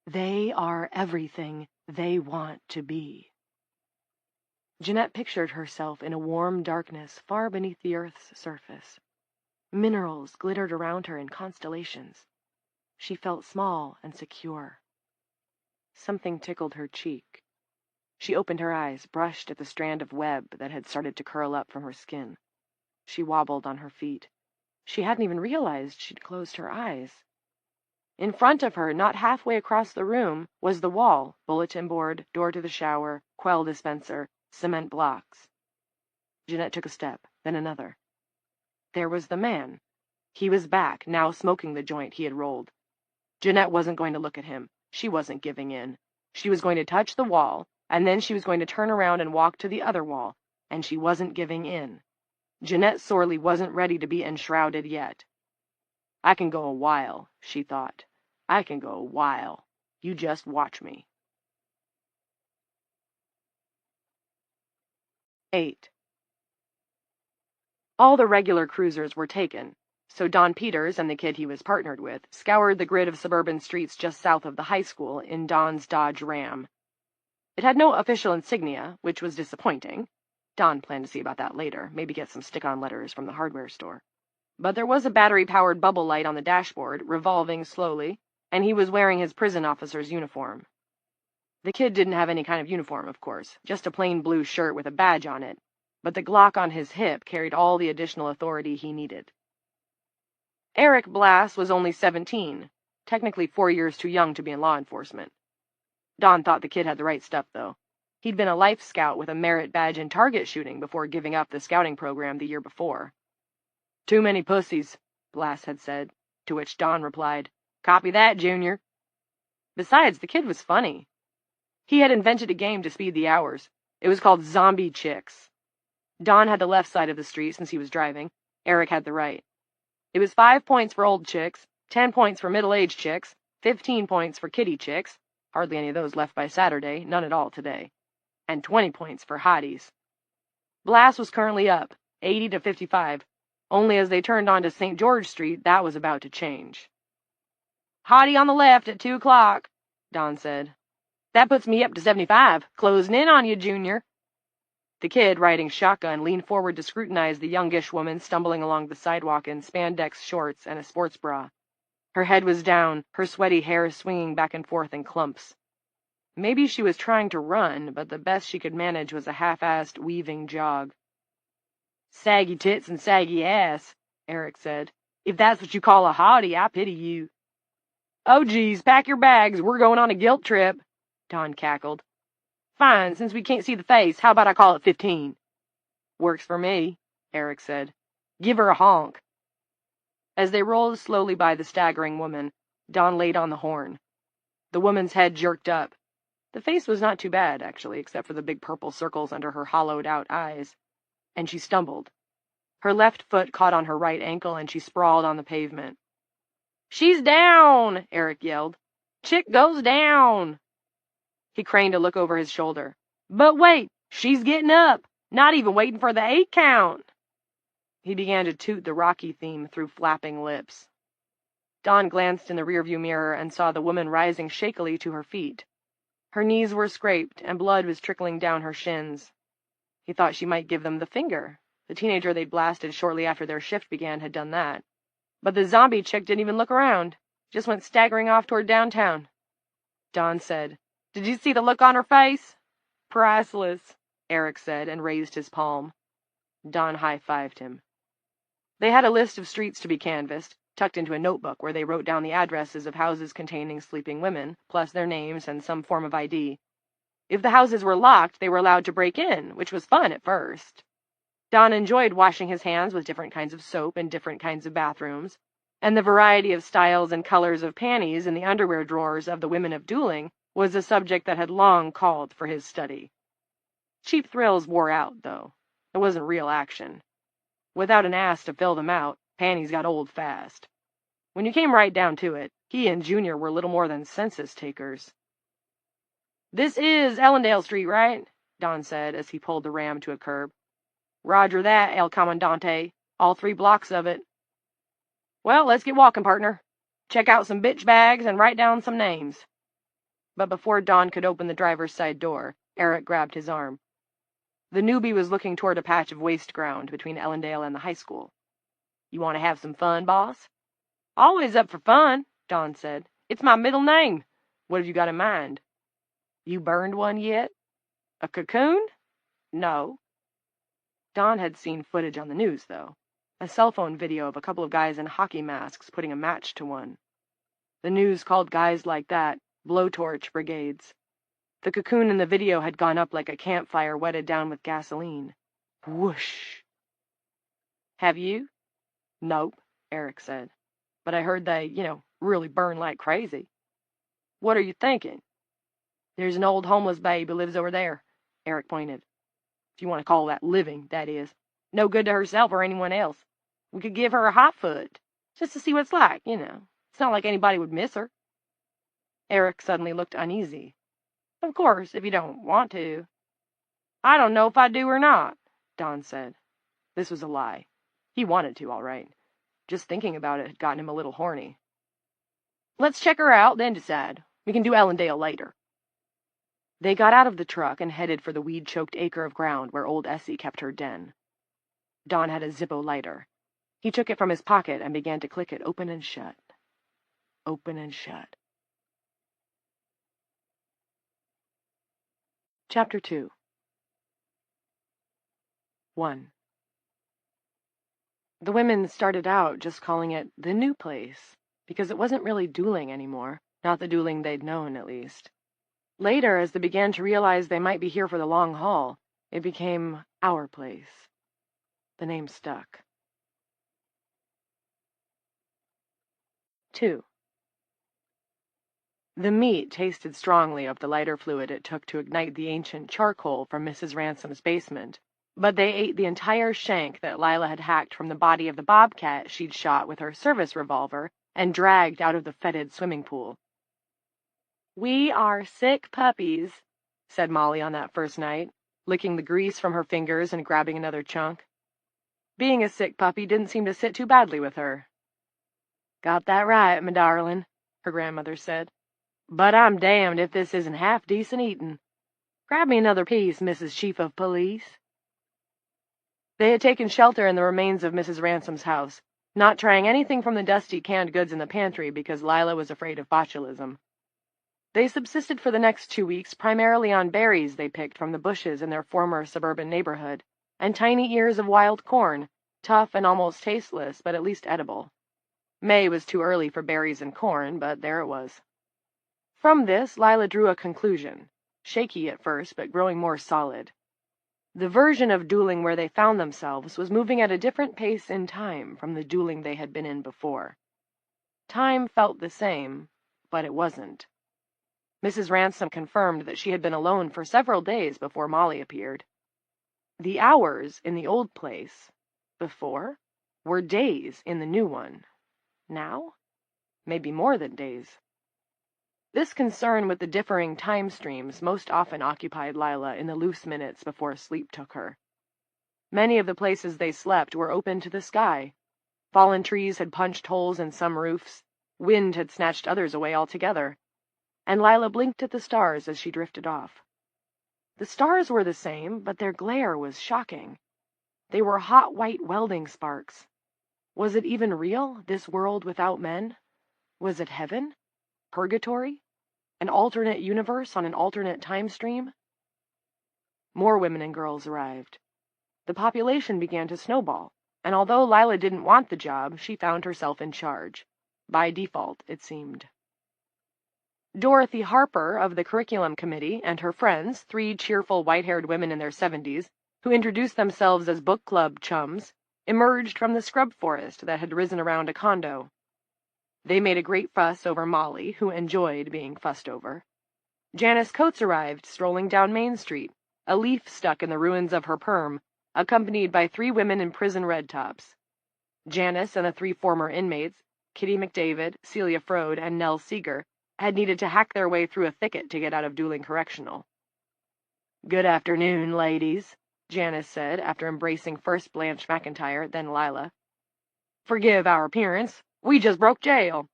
They are everything they want to be. Jeanette pictured herself in a warm darkness far beneath the earth's surface. Minerals glittered around her in constellations. She felt small and secure. Something tickled her cheek. She opened her eyes, brushed at the strand of web that had started to curl up from her skin. She wobbled on her feet. She hadn't even realized she'd closed her eyes. In front of her, not halfway across the room, was the wall, bulletin board, door to the shower, quell dispenser, cement blocks. Jeanette took a step, then another. There was the man. He was back, now smoking the joint he had rolled. Jeanette wasn't going to look at him. She wasn't giving in. She was going to touch the wall, and then she was going to turn around and walk to the other wall, and she wasn't giving in. Jeanette sorely wasn't ready to be enshrouded yet. I can go a while, she thought. I can go a while. You just watch me. 8. All the regular cruisers were taken, so Don Peters and the kid he was partnered with scoured the grid of suburban streets just south of the high school in Don's Dodge Ram. It had no official insignia, which was disappointing. Don planned to see about that later, maybe get some stick-on letters from the hardware store. But there was a battery-powered bubble light on the dashboard, revolving slowly, and he was wearing his prison officer's uniform. The kid didn't have any kind of uniform, of course, just a plain blue shirt with a badge on it, but the Glock on his hip carried all the additional authority he needed. Eric Blass was only 17, technically 4 years too young to be in law enforcement. Don thought the kid had the right stuff, though. He'd been a life scout with a merit badge in target shooting before giving up the scouting program the year before. Too many pussies, Blass had said, to which Don replied, Copy that, Junior. Besides, the kid was funny. He had invented a game to speed the hours. It was called Zombie Chicks. Don had the left side of the street since he was driving. Eric had the right. It was 5 points for old chicks, 10 points for middle-aged chicks, 15 points for kitty chicks, hardly any of those left by Saturday, none at all today, and 20 points for hotties. Blass was currently up, 80 to 55, only as they turned onto St. George Street, that was about to change. Hottie on the left at 2 o'clock, Don said. That puts me up to 75. Closing in on you, Junior. The kid, riding shotgun, leaned forward to scrutinize the youngish woman stumbling along the sidewalk in spandex shorts and a sports bra. Her head was down, her sweaty hair swinging back and forth in clumps. Maybe she was trying to run, but the best she could manage was a half-assed, weaving jog. Saggy tits and saggy ass, Eric said. If that's what you call a hottie, I pity you. Oh, geez, pack your bags. We're going on a guilt trip, Don cackled. Fine, since we can't see the face, how about I call it 15? Works for me, Eric said. Give her a honk. As they rolled slowly by the staggering woman, Don laid on the horn. The woman's head jerked up. The face was not too bad, actually, except for the big purple circles under her hollowed-out eyes. And she stumbled. Her left foot caught on her right ankle, and she sprawled on the pavement. She's down, Eric yelled. Chick goes down. He craned to look over his shoulder. But wait, she's getting up, not even waiting for the 8 count. He began to toot the Rocky theme through flapping lips. Don glanced in the rearview mirror and saw the woman rising shakily to her feet. Her knees were scraped, and blood was trickling down her shins. He thought she might give them the finger. The teenager they'd blasted shortly after their shift began had done that. But the zombie chick didn't even look around, just went staggering off toward downtown. Don said, Did you see the look on her face? Priceless, Eric said, and raised his palm. Don high-fived him. They had a list of streets to be canvassed, tucked into a notebook where they wrote down the addresses of houses containing sleeping women, plus their names and some form of ID. If the houses were locked, they were allowed to break in, which was fun at first. Don enjoyed washing his hands with different kinds of soap in different kinds of bathrooms, and the variety of styles and colors of panties in the underwear drawers of the women of dueling was a subject that had long called for his study. Cheap thrills wore out, though. It wasn't real action. Without an ass to fill them out, panties got old fast. When you came right down to it, he and Junior were little more than census takers. This is Ellendale Street, right? Don said as he pulled the ram to a curb. Roger that, El Comandante. All 3 blocks of it. Well, let's get walking, partner. Check out some bitch bags and write down some names. But before Don could open the driver's side door, Eric grabbed his arm. The newbie was looking toward a patch of waste ground between Ellendale and the high school. You want to have some fun, boss? Always up for fun, Don said. It's my middle name. What have you got in mind? You burned one yet? A cocoon? No. Don had seen footage on the news, though. A cell phone video of a couple of guys in hockey masks putting a match to one. The news called guys like that blowtorch brigades. The cocoon in the video had gone up like a campfire wetted down with gasoline. Whoosh! Have you? Nope, Eric said. But I heard they, really burn like crazy. What are you thinking? There's an old homeless babe who lives over there, Eric pointed. If you want to call that living, that is. No good to herself or anyone else. We could give her a hot foot, just to see what it's like, It's not like anybody would miss her. Eric suddenly looked uneasy. Of course, if you don't want to. I don't know if I do or not, Don said. This was a lie. He wanted to, all right. Just thinking about it had gotten him a little horny. Let's check her out, then decide. We can do Ellendale later. They got out of the truck and headed for the weed-choked acre of ground where old Essie kept her den. Don had a Zippo lighter. He took it from his pocket and began to click it open and shut. Open and shut. Chapter 2. 1. The women started out just calling it the new place, because it wasn't really dueling anymore, not the dueling they'd known, at least. Later, as they began to realize they might be here for the long haul, it became our place. The name stuck. 2. The meat tasted strongly of the lighter fluid it took to ignite the ancient charcoal from Mrs. Ransom's basement, but they ate the entire shank that Lila had hacked from the body of the bobcat she'd shot with her service revolver and dragged out of the fetid swimming pool. We are sick puppies, said Molly on that first night, licking the grease from her fingers and grabbing another chunk. Being a sick puppy didn't seem to sit too badly with her. Got that right, my darling. her grandmother said. "But I'm damned if this isn't half decent eatin'. Grab me another piece, Mrs. Chief of Police." They had taken shelter in the remains of Mrs. Ransom's house, not trying anything from the dusty canned goods in the pantry because Lila was afraid of botulism. They subsisted for the next 2 weeks primarily on berries they picked from the bushes in their former suburban neighborhood, and tiny ears of wild corn, tough and almost tasteless, but at least edible. May was too early for berries and corn, but there it was. From this, Lila drew a conclusion, shaky at first, but growing more solid. The version of dueling where they found themselves was moving at a different pace in time from the dueling they had been in before. Time felt the same, but it wasn't. Mrs. Ransom confirmed that she had been alone for several days before Molly appeared. The hours in the old place, before, were days in the new one. Now, maybe more than days. This concern with the differing time streams most often occupied Lila in the loose minutes before sleep took her. Many of the places they slept were open to the sky. Fallen trees had punched holes in some roofs, wind had snatched others away altogether, and Lila blinked at the stars as she drifted off. The stars were the same, but their glare was shocking. They were hot white welding sparks. Was it even real, this world without men? Was it heaven? Purgatory? An alternate universe on an alternate time stream? More women and girls arrived. The population began to snowball, and although Lila didn't want the job, she found herself in charge. By default, it seemed. Dorothy Harper of the curriculum committee and her friends, 3 cheerful white-haired women in their 70s, who introduced themselves as book club chums, emerged from the scrub forest that had risen around a condo. They made a great fuss over Molly, who enjoyed being fussed over. Janice Coates arrived, strolling down Main Street, a leaf stuck in the ruins of her perm, accompanied by 3 women in prison red tops. Janice and the 3 former inmates, Kitty McDavid, Celia Frode, and Nell Seeger, had needed to hack their way through a thicket to get out of Dooling Correctional. "Good afternoon, ladies," Janice said, after embracing first Blanche McIntyre, then Lila. "Forgive our appearance. We just broke jail.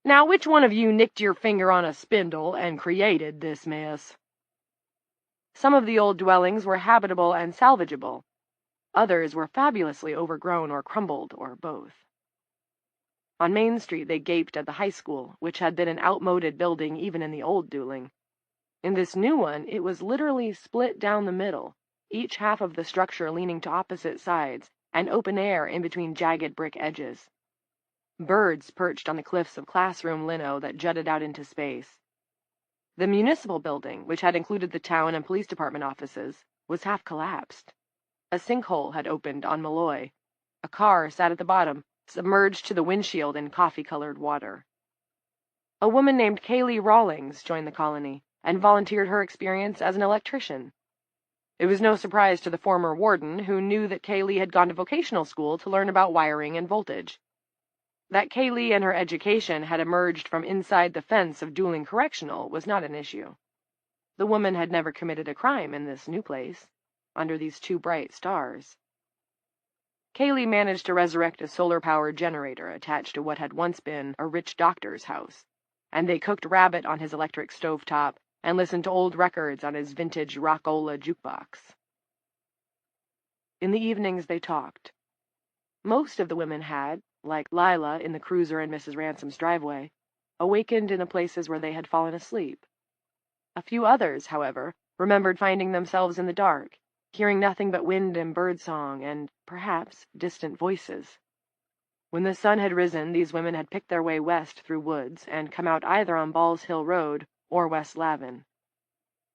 Now, which one of you nicked your finger on a spindle and created this mess?" Some of the old dwellings were habitable and salvageable. Others were fabulously overgrown or crumbled, or both. On Main Street they gaped at the high school, which had been an outmoded building even in the old Dooling. In this new one, it was literally split down the middle, each half of the structure leaning to opposite sides, and open air in between jagged brick edges. Birds perched on the cliffs of classroom lino that jutted out into space. The municipal building, which had included the town and police department offices, was half collapsed. A sinkhole had opened on Malloy. A car sat at the bottom, submerged to the windshield in coffee-colored water. A woman named Kaylee Rawlings joined the colony and volunteered her experience as an electrician. It was no surprise to the former warden, who knew that Kaylee had gone to vocational school to learn about wiring and voltage. That Kaylee and her education had emerged from inside the fence of Dooling Correctional was not an issue. The woman had never committed a crime in this new place, under these 2 bright stars. Kaylee managed to resurrect a solar-powered generator attached to what had once been a rich doctor's house, and they cooked rabbit on his electric stovetop and listened to old records on his vintage Rockola jukebox. In the evenings they talked. Most of the women had, like Lila in the cruiser in Mrs. Ransom's driveway, awakened in the places where they had fallen asleep. A few others, however, remembered finding themselves in the dark, hearing nothing but wind and birdsong and, perhaps, distant voices. When the sun had risen, these women had picked their way west through woods and come out either on Balls Hill Road or West Lavin.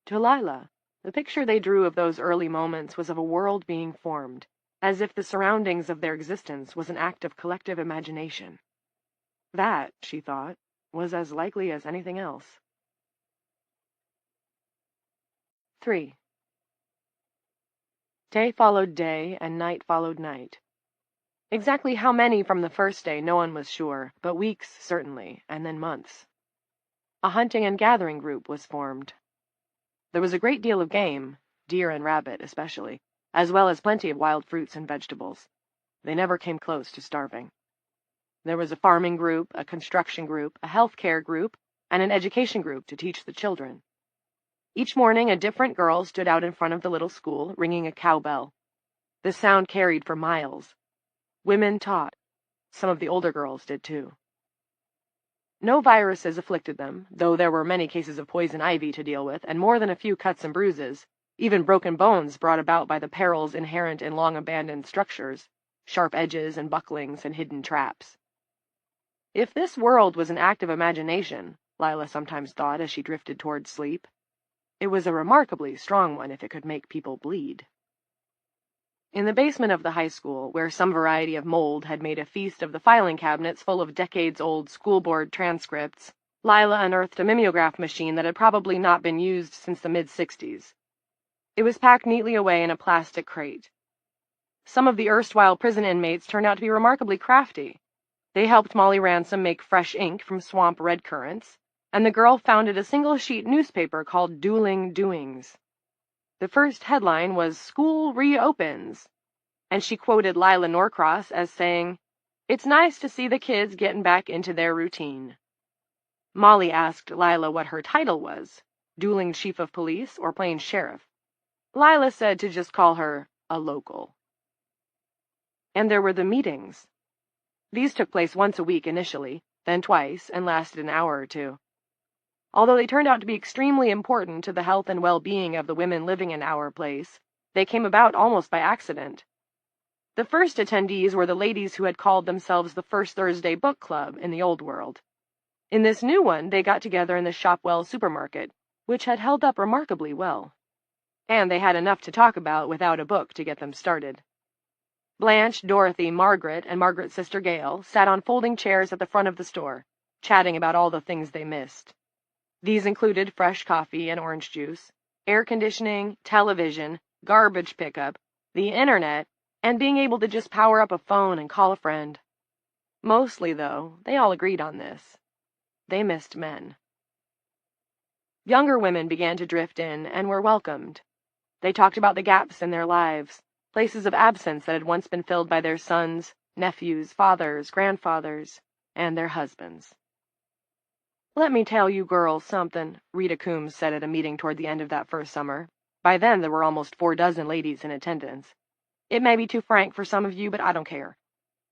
To Lila, the picture they drew of those early moments was of a world being formed, as if the surroundings of their existence was an act of collective imagination. That, she thought, was as likely as anything else. 3. Day followed day, and night followed night. Exactly how many from the first day no one was sure, but weeks certainly, and then months. A hunting and gathering group was formed. There was a great deal of game, deer and rabbit especially, as well as plenty of wild fruits and vegetables. They never came close to starving. There was a farming group, a construction group, a healthcare group, and an education group to teach the children. Each morning, a different girl stood out in front of the little school, ringing a cowbell. The sound carried for miles. Women taught. Some of the older girls did too. No viruses afflicted them, though there were many cases of poison ivy to deal with, and more than a few cuts and bruises, even broken bones brought about by the perils inherent in long-abandoned structures, sharp edges and bucklings and hidden traps. If this world was an act of imagination, Lila sometimes thought as she drifted toward sleep, it was a remarkably strong one if it could make people bleed. In the basement of the high school, where some variety of mold had made a feast of the filing cabinets full of decades-old school board transcripts, Lila unearthed a mimeograph machine that had probably not been used since the mid-60s. It was packed neatly away in a plastic crate. Some of the erstwhile prison inmates turned out to be remarkably crafty. They helped Molly Ransom make fresh ink from swamp red currants, and the girl founded a single-sheet newspaper called Dueling Doings. The first headline was "School Reopens," and she quoted Lila Norcross as saying, "It's nice to see the kids getting back into their routine." Molly asked Lila what her title was, dueling chief of police or plain sheriff. Lila said to just call her a local. And there were the meetings. These took place once a week initially, then twice, and lasted an hour or two. Although they turned out to be extremely important to the health and well-being of the women living in our place, they came about almost by accident. The first attendees were the ladies who had called themselves the First Thursday Book Club in the old world. In this new one, they got together in the Shopwell supermarket, which had held up remarkably well. And they had enough to talk about without a book to get them started. Blanche, Dorothy, Margaret, and Margaret's sister Gail sat on folding chairs at the front of the store, chatting about all the things they missed. These included fresh coffee and orange juice, air conditioning, television, garbage pickup, the internet, and being able to just power up a phone and call a friend. Mostly, though, they all agreed on this. They missed men. Younger women began to drift in and were welcomed. They talked about the gaps in their lives, places of absence that had once been filled by their sons, nephews, fathers, grandfathers, and their husbands. "Let me tell you girls something," Rita Coombs said at a meeting toward the end of that first summer. By then there were almost 4 dozen ladies in attendance. "It may be too frank for some of you, but I don't care.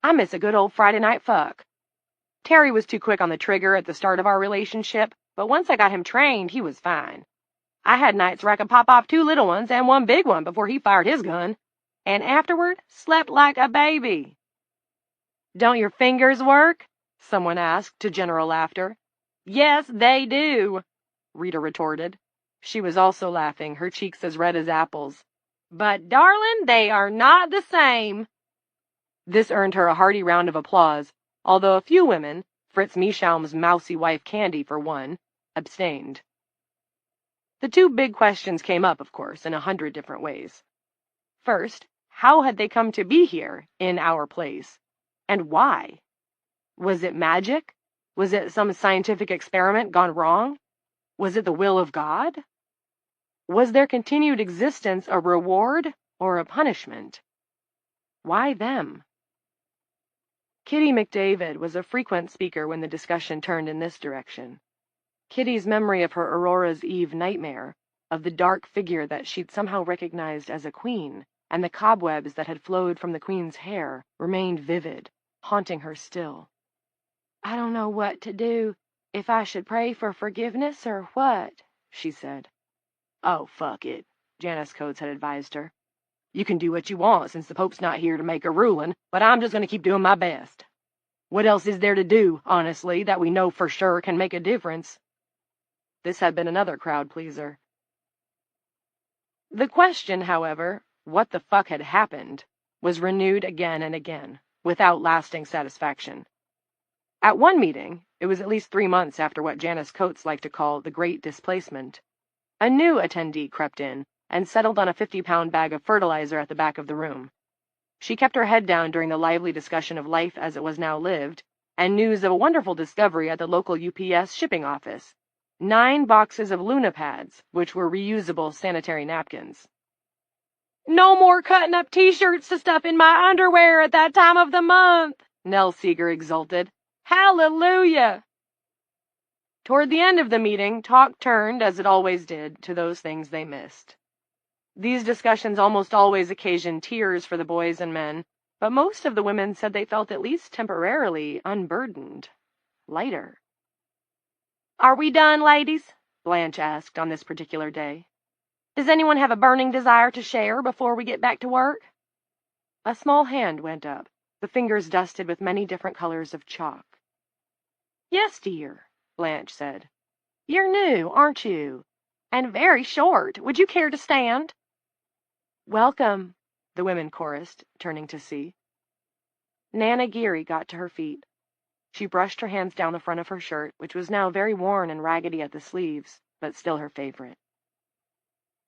I miss a good old Friday night fuck. Terry was too quick on the trigger at the start of our relationship, but once I got him trained, he was fine. I had nights where I could pop off 2 little ones and 1 big one before he fired his gun, and afterward slept like a baby." "Don't your fingers work?" someone asked, to general laughter. "Yes, they do," Rita retorted. She was also laughing, her cheeks as red as apples. "But, darling, they are not the same." This earned her a hearty round of applause, although a few women, Fritz Meeschaum's mousy wife Candy for one, abstained. The 2 big questions came up, of course, in 100 different ways. First, how had they come to be here, in our place? And why? Was it magic? Was it some scientific experiment gone wrong? Was it the will of God? Was their continued existence a reward or a punishment? Why them? Kitty McDavid was a frequent speaker when the discussion turned in this direction. Kitty's memory of her Aurora's Eve nightmare, of the dark figure that she'd somehow recognized as a queen, and the cobwebs that had flowed from the queen's hair, remained vivid, haunting her still. "I don't know what to do, if I should pray for forgiveness or what," she said. "Oh, fuck it," Janice Coates had advised her. "You can do what you want since the Pope's not here to make a ruling, but I'm just going to keep doing my best. What else is there to do, honestly, that we know for sure can make a difference?" This had been another crowd pleaser. The question, however, what the fuck had happened, was renewed again and again, without lasting satisfaction. At one meeting, it was at least 3 months after what Janice Coates liked to call the Great Displacement, a new attendee crept in and settled on a 50-pound bag of fertilizer at the back of the room. She kept her head down during the lively discussion of life as it was now lived, and news of a wonderful discovery at the local UPS shipping office: 9 boxes of Luna pads, which were reusable sanitary napkins. "No more cutting up t-shirts to stuff in my underwear at that time of the month," Nell Seeger exulted. Hallelujah! Toward the end of the meeting, talk turned, as it always did, to those things they missed. These discussions almost always occasioned tears for the boys and men, but most of the women said they felt at least temporarily unburdened, lighter. "Are we done, ladies?" Blanche asked on this particular day. "Does anyone have a burning desire to share before we get back to work?" A small hand went up, the fingers dusted with many different colors of chalk. "Yes, dear," Blanche said. "You're new, aren't you? And very short. Would you care to stand?" "Welcome," the women chorused, turning to see. Nana Geary got to her feet. She brushed her hands down the front of her shirt, which was now very worn and raggedy at the sleeves, but still her favorite.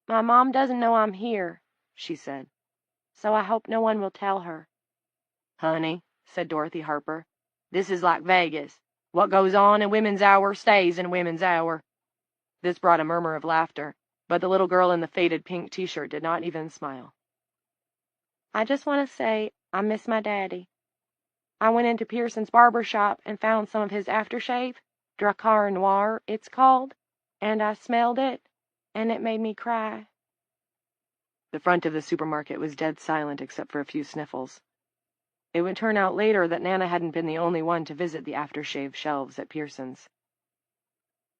"My mom doesn't know I'm here," she said, "so I hope no one will tell her." "Honey," said Dorothy Harper, "this is like Vegas. What goes on in Women's Hour stays in Women's Hour." This brought a murmur of laughter, but the little girl in the faded pink t-shirt did not even smile. "I just want to say I miss my daddy. I went into Pearson's barber shop and found some of his aftershave, Dracar Noir, it's called, and I smelled it, and it made me cry." The front of the supermarket was dead silent except for a few sniffles. It would turn out later that Nana hadn't been the only one to visit the aftershave shelves at Pearson's.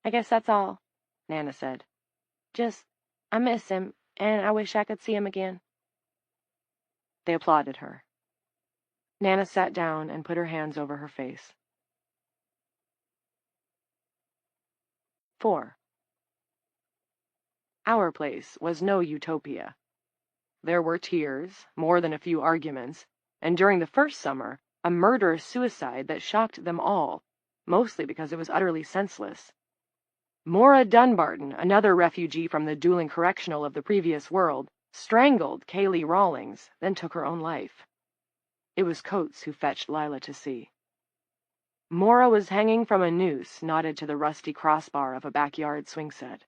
"I guess that's all," Nana said. I miss him, and I wish I could see him again." They applauded her. Nana sat down and put her hands over her face. 4. Our place was no utopia. There were tears, more than a few arguments, and during the first summer, a murderous suicide that shocked them all, mostly because it was utterly senseless. Maura Dunbarton, another refugee from the dueling correctional of the previous world, strangled Kaylee Rawlings, then took her own life. It was Coates who fetched Lila to see. Maura was hanging from a noose knotted to the rusty crossbar of a backyard swing set.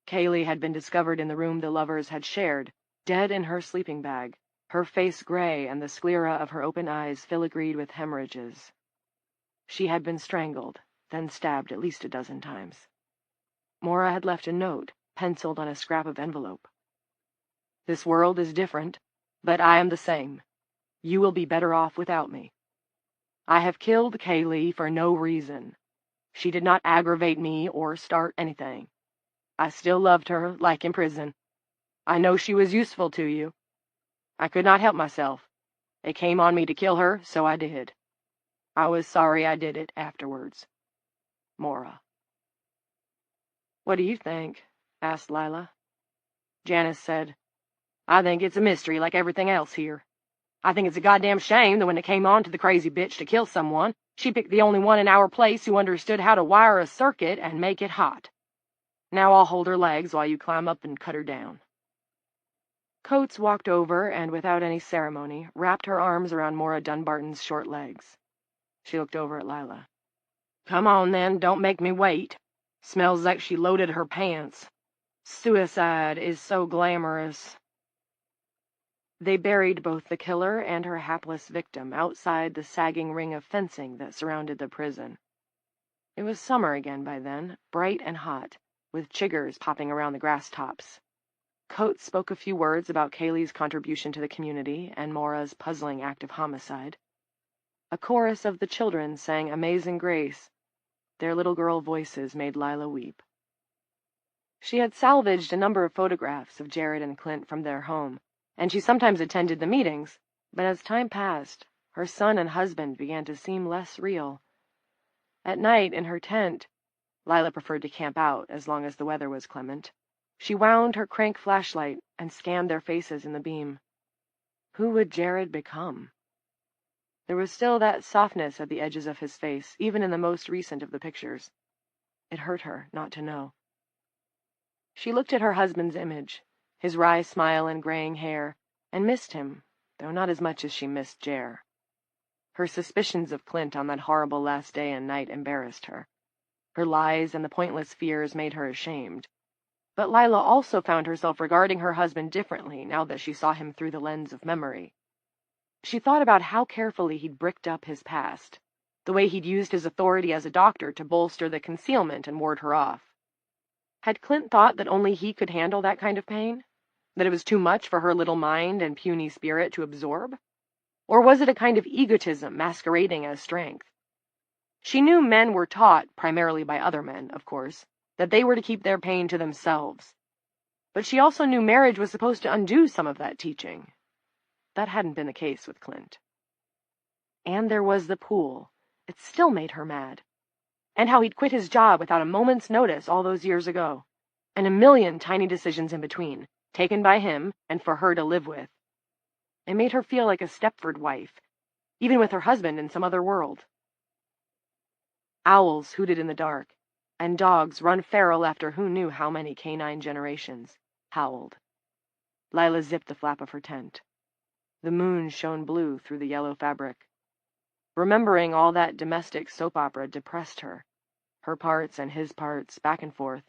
Kaylee had been discovered in the room the lovers had shared, dead in her sleeping bag, her face gray and the sclera of her open eyes filigreed with hemorrhages. She had been strangled, then stabbed at least a dozen times. Maura had left a note, penciled on a scrap of envelope. "This world is different, but I am the same. You will be better off without me. I have killed Kaylee for no reason. She did not aggravate me or start anything. I still loved her, like in prison. I know she was useful to you. I could not help myself. It came on me to kill her, so I did. I was sorry I did it afterwards. Maura." "What do you think?" asked Lila. Janice said, "I think it's a mystery like everything else here. I think it's a goddamn shame that when it came on to the crazy bitch to kill someone, she picked the only one in our place who understood how to wire a circuit and make it hot. Now I'll hold her legs while you climb up and cut her down." Coates walked over and, without any ceremony, wrapped her arms around Maura Dunbarton's short legs. She looked over at Lila. "Come on, then, don't make me wait. Smells like she loaded her pants. Suicide is so glamorous." They buried both the killer and her hapless victim outside the sagging ring of fencing that surrounded the prison. It was summer again by then, bright and hot, with chiggers popping around the grass tops. Coates spoke a few words about Kaylee's contribution to the community and Maura's puzzling act of homicide. A chorus of the children sang Amazing Grace. Their little girl voices made Lila weep. She had salvaged a number of photographs of Jared and Clint from their home, and she sometimes attended the meetings, but as time passed, her son and husband began to seem less real. At night, in her tent, Lila preferred to camp out as long as the weather was clement, she wound her crank flashlight and scanned their faces in the beam. Who would Jared become? There was still that softness at the edges of his face, even in the most recent of the pictures. It hurt her not to know. She looked at her husband's image, his wry smile and graying hair, and missed him, though not as much as she missed Jer. Her suspicions of Clint on that horrible last day and night embarrassed her. Her lies and the pointless fears made her ashamed. But Lila also found herself regarding her husband differently now that she saw him through the lens of memory. She thought about how carefully he'd bricked up his past, the way he'd used his authority as a doctor to bolster the concealment and ward her off. Had Clint thought that only he could handle that kind of pain? That it was too much for her little mind and puny spirit to absorb? Or was it a kind of egotism masquerading as strength? She knew men were taught, primarily by other men, of course, that they were to keep their pain to themselves. But she also knew marriage was supposed to undo some of that teaching. That hadn't been the case with Clint. And there was the pool. It still made her mad. And how he'd quit his job without a moment's notice all those years ago. And a million tiny decisions in between, taken by him and for her to live with. It made her feel like a Stepford wife, even with her husband in some other world. Owls hooted in the dark, and dogs, run feral after who knew how many canine generations, howled. Lila zipped the flap of her tent. The moon shone blue through the yellow fabric. Remembering all that domestic soap opera depressed her. Her parts and his parts, back and forth.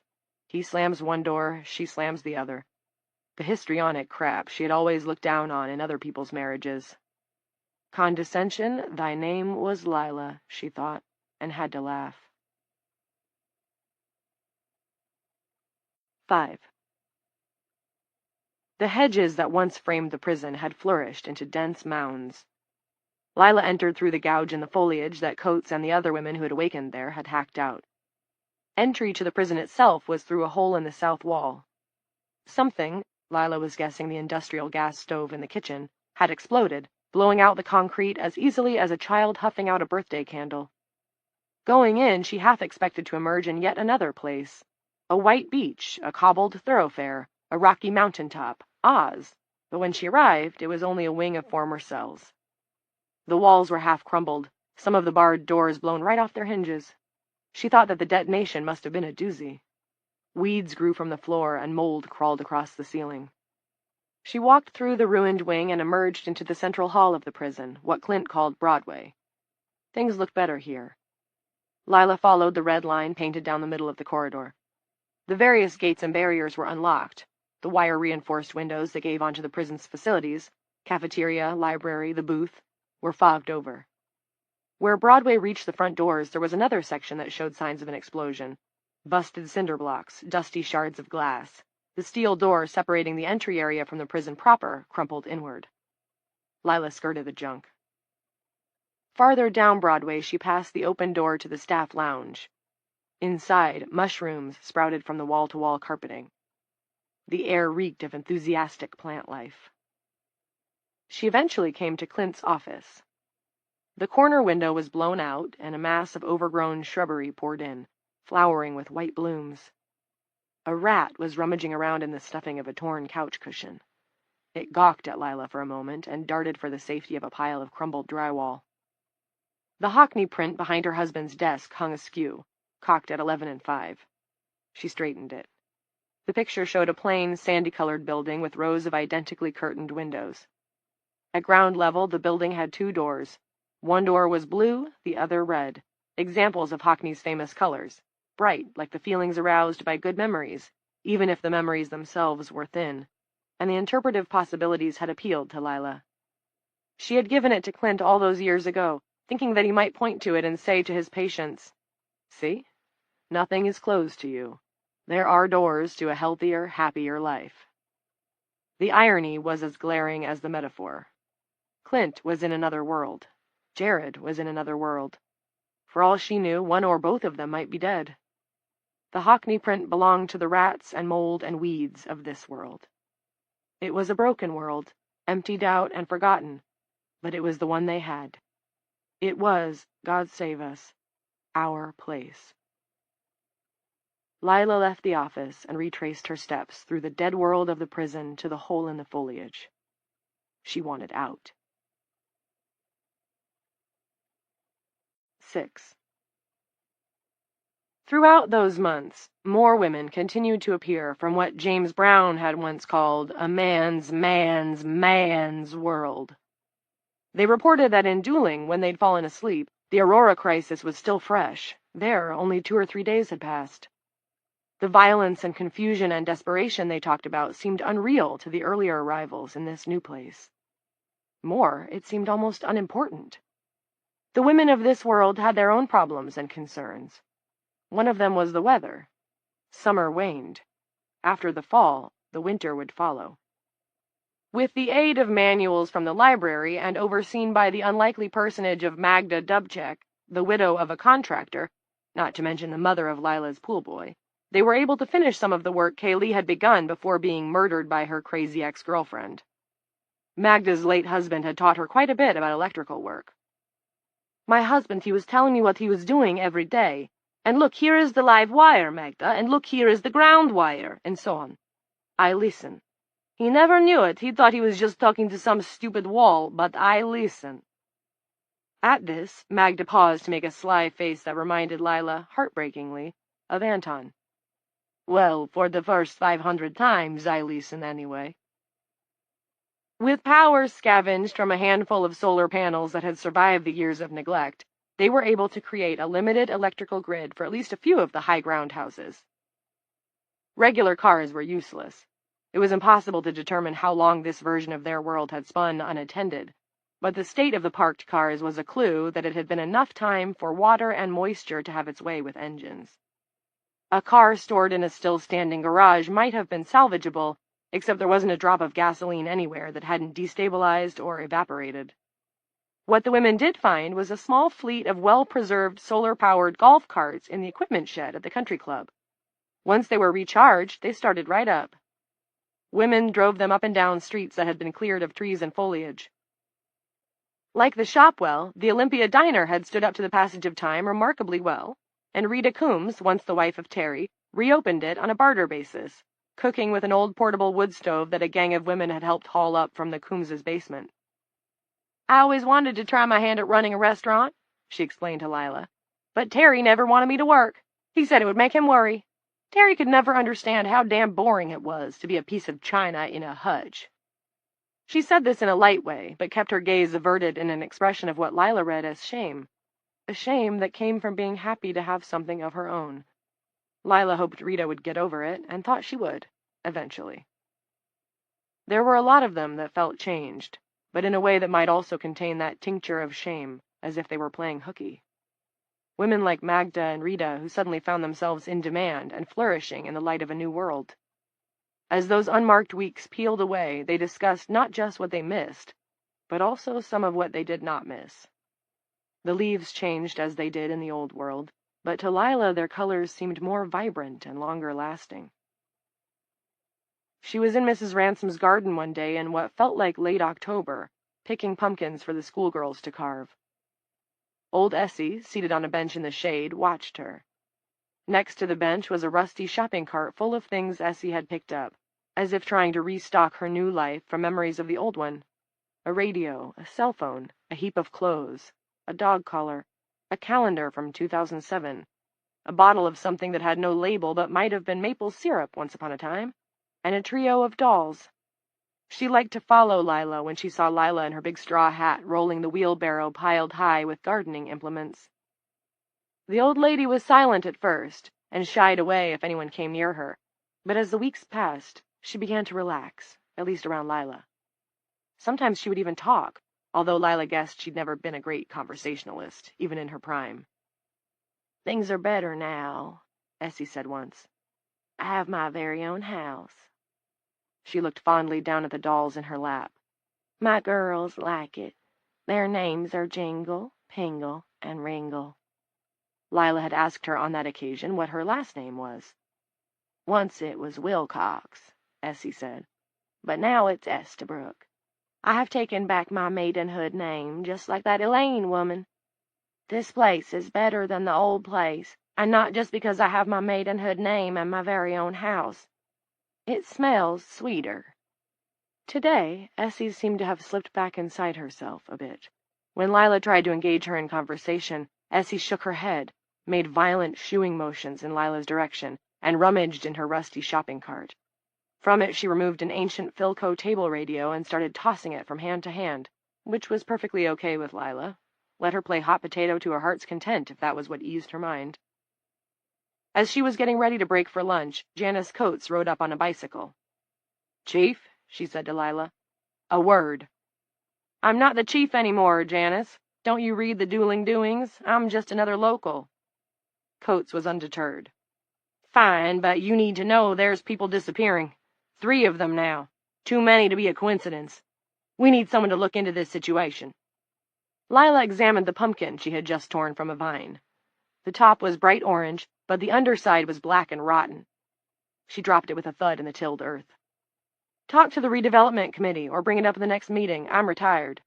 He slams one door, she slams the other. The histrionic crap she had always looked down on in other people's marriages. Condescension, thy name was Lila, she thought, and had to laugh. 5. The hedges that once framed the prison had flourished into dense mounds. Lila entered through the gouge in the foliage that Coates and the other women who had awakened there had hacked out. Entry to the prison itself was through a hole in the south wall. Something, Lila was guessing the industrial gas stove in the kitchen, had exploded, blowing out the concrete as easily as a child huffing out a birthday candle. Going in, she half expected to emerge in yet another place. A white beach, a cobbled thoroughfare, a rocky mountaintop, Oz. But when she arrived, it was only a wing of former cells. The walls were half crumbled, some of the barred doors blown right off their hinges. She thought that the detonation must have been a doozy. Weeds grew from the floor, and mold crawled across the ceiling. She walked through the ruined wing and emerged into the central hall of the prison, what Clint called Broadway. Things looked better here. Lila followed the red line painted down the middle of the corridor. The various gates and barriers were unlocked. The wire-reinforced windows that gave onto the prison's facilities, cafeteria, library, the booth, were fogged over. Where Broadway reached the front doors, there was another section that showed signs of an explosion. Busted cinder blocks, dusty shards of glass. The steel door separating the entry area from the prison proper crumpled inward. Lila skirted the junk. Farther down Broadway, she passed the open door to the staff lounge. Inside, mushrooms sprouted from the wall-to-wall carpeting. The air reeked of enthusiastic plant life. She eventually came to Clint's office. The corner window was blown out, and a mass of overgrown shrubbery poured in, flowering with white blooms. A rat was rummaging around in the stuffing of a torn couch cushion. It gawked at Lila for a moment and darted for the safety of a pile of crumbled drywall. The Hockney print behind her husband's desk hung askew, cocked at 11:05. She straightened it. The picture showed a plain, sandy-colored building with rows of identically curtained windows. At ground level, the building had 2 doors. One door was blue, the other red, examples of Hockney's famous colors, bright like the feelings aroused by good memories, even if the memories themselves were thin, and the interpretive possibilities had appealed to Lila. She had given it to Clint all those years ago, thinking that he might point to it and say to his patients, "See? Nothing is closed to you. There are doors to a healthier, happier life." The irony was as glaring as the metaphor. Clint was in another world. Jared was in another world. For all she knew, one or both of them might be dead. The Hockney print belonged to the rats and mold and weeds of this world. It was a broken world, emptied out and forgotten, but it was the one they had. It was, God save us, our place. Lila left the office and retraced her steps through the dead world of the prison to the hole in the foliage. She wanted out. 6. Throughout those months, more women continued to appear from what James Brown had once called a man's world. They reported that in dueling, when they'd fallen asleep, the Aurora crisis was still fresh. There, only 2 or 3 days had passed. The violence and confusion and desperation they talked about seemed unreal to the earlier arrivals in this new place. More, it seemed almost unimportant. The women of this world had their own problems and concerns. One of them was the weather. Summer waned. After the fall, the winter would follow. With the aid of manuals from the library and overseen by the unlikely personage of Magda Dubček, the widow of a contractor, not to mention the mother of Lila's pool boy, they were able to finish some of the work Kaylee had begun before being murdered by her crazy ex-girlfriend. Magda's late husband had taught her quite a bit about electrical work. My husband, he was telling me what he was doing every day. And look, here is the live wire, Magda, and look, here is the ground wire, and so on. I listen. He never knew it. He thought he was just talking to some stupid wall, but I listen. At this, Magda paused to make a sly face that reminded Lila, heartbreakingly, of Anton. Well, for the first 500 times, I listen anyway. With power scavenged from a handful of solar panels that had survived the years of neglect, they were able to create a limited electrical grid for at least a few of the high-ground houses. Regular cars were useless. It was impossible to determine how long this version of their world had spun unattended, but the state of the parked cars was a clue that it had been enough time for water and moisture to have its way with engines. A car stored in a still-standing garage might have been salvageable, except there wasn't a drop of gasoline anywhere that hadn't destabilized or evaporated. What the women did find was a small fleet of well-preserved solar-powered golf carts in the equipment shed at the country club. Once they were recharged, they started right up. Women drove them up and down streets that had been cleared of trees and foliage. Like the Shopwell, the Olympia Diner had stood up to the passage of time remarkably well, and Rita Coombs, once the wife of Terry, reopened it on a barter basis, cooking with an old portable wood stove that a gang of women had helped haul up from the Coombses' basement. I always wanted to try my hand at running a restaurant, she explained to Lila, but Terry never wanted me to work. He said it would make him worry. Terry could never understand how damn boring it was to be a piece of china in a hutch. She said this in a light way, but kept her gaze averted in an expression of what Lila read as shame, a shame that came from being happy to have something of her own. Lila hoped Rita would get over it, and thought she would, eventually. There were a lot of them that felt changed, but in a way that might also contain that tincture of shame, as if they were playing hooky. Women like Magda and Rita who suddenly found themselves in demand and flourishing in the light of a new world. As those unmarked weeks peeled away, they discussed not just what they missed, but also some of what they did not miss. The leaves changed as they did in the old world, but to Lila their colors seemed more vibrant and longer-lasting. She was in Mrs. Ransom's garden one day in what felt like late October, picking pumpkins for the schoolgirls to carve. Old Essie, seated on a bench in the shade, watched her. Next to the bench was a rusty shopping cart full of things Essie had picked up, as if trying to restock her new life from memories of the old one. A radio, a cell phone, a heap of clothes, a dog collar, a calendar from 2007, a bottle of something that had no label but might have been maple syrup once upon a time, and a trio of dolls. She liked to follow Lila when she saw Lila in her big straw hat rolling the wheelbarrow piled high with gardening implements. The old lady was silent at first, and shied away if anyone came near her, but as the weeks passed, she began to relax, at least around Lila. Sometimes she would even talk, although Lila guessed she'd never been a great conversationalist, even in her prime. "Things are better now," Essie said once. "I have my very own house." She looked fondly down at the dolls in her lap. "My girls like it. Their names are Jingle, Pingle, and Ringle." Lila had asked her on that occasion what her last name was. "Once it was Wilcox," Essie said, "but now it's Estabrook. I have taken back my maidenhood name, just like that Elaine woman. This place is better than the old place, and not just because I have my maidenhood name and my very own house. It smells sweeter." Today, Essie seemed to have slipped back inside herself a bit. When Lila tried to engage her in conversation, Essie shook her head, made violent shooing motions in Lila's direction, and rummaged in her rusty shopping cart. From it she removed an ancient Philco table radio and started tossing it from hand to hand, which was perfectly okay with Lila. Let her play hot potato to her heart's content if that was what eased her mind. As she was getting ready to break for lunch, Janice Coates rode up on a bicycle. "Chief," she said to Lila, "a word." I'm not the chief anymore, Janice. Don't you read the dueling doings? I'm just another local. Coates was undeterred. Fine, but you need to know there's people disappearing. 3 of them now. Too many to be a coincidence. We need someone to look into this situation. Lila examined the pumpkin she had just torn from a vine. The top was bright orange, but the underside was black and rotten. She dropped it with a thud in the tilled earth. Talk to the redevelopment committee or bring it up at the next meeting. I'm retired.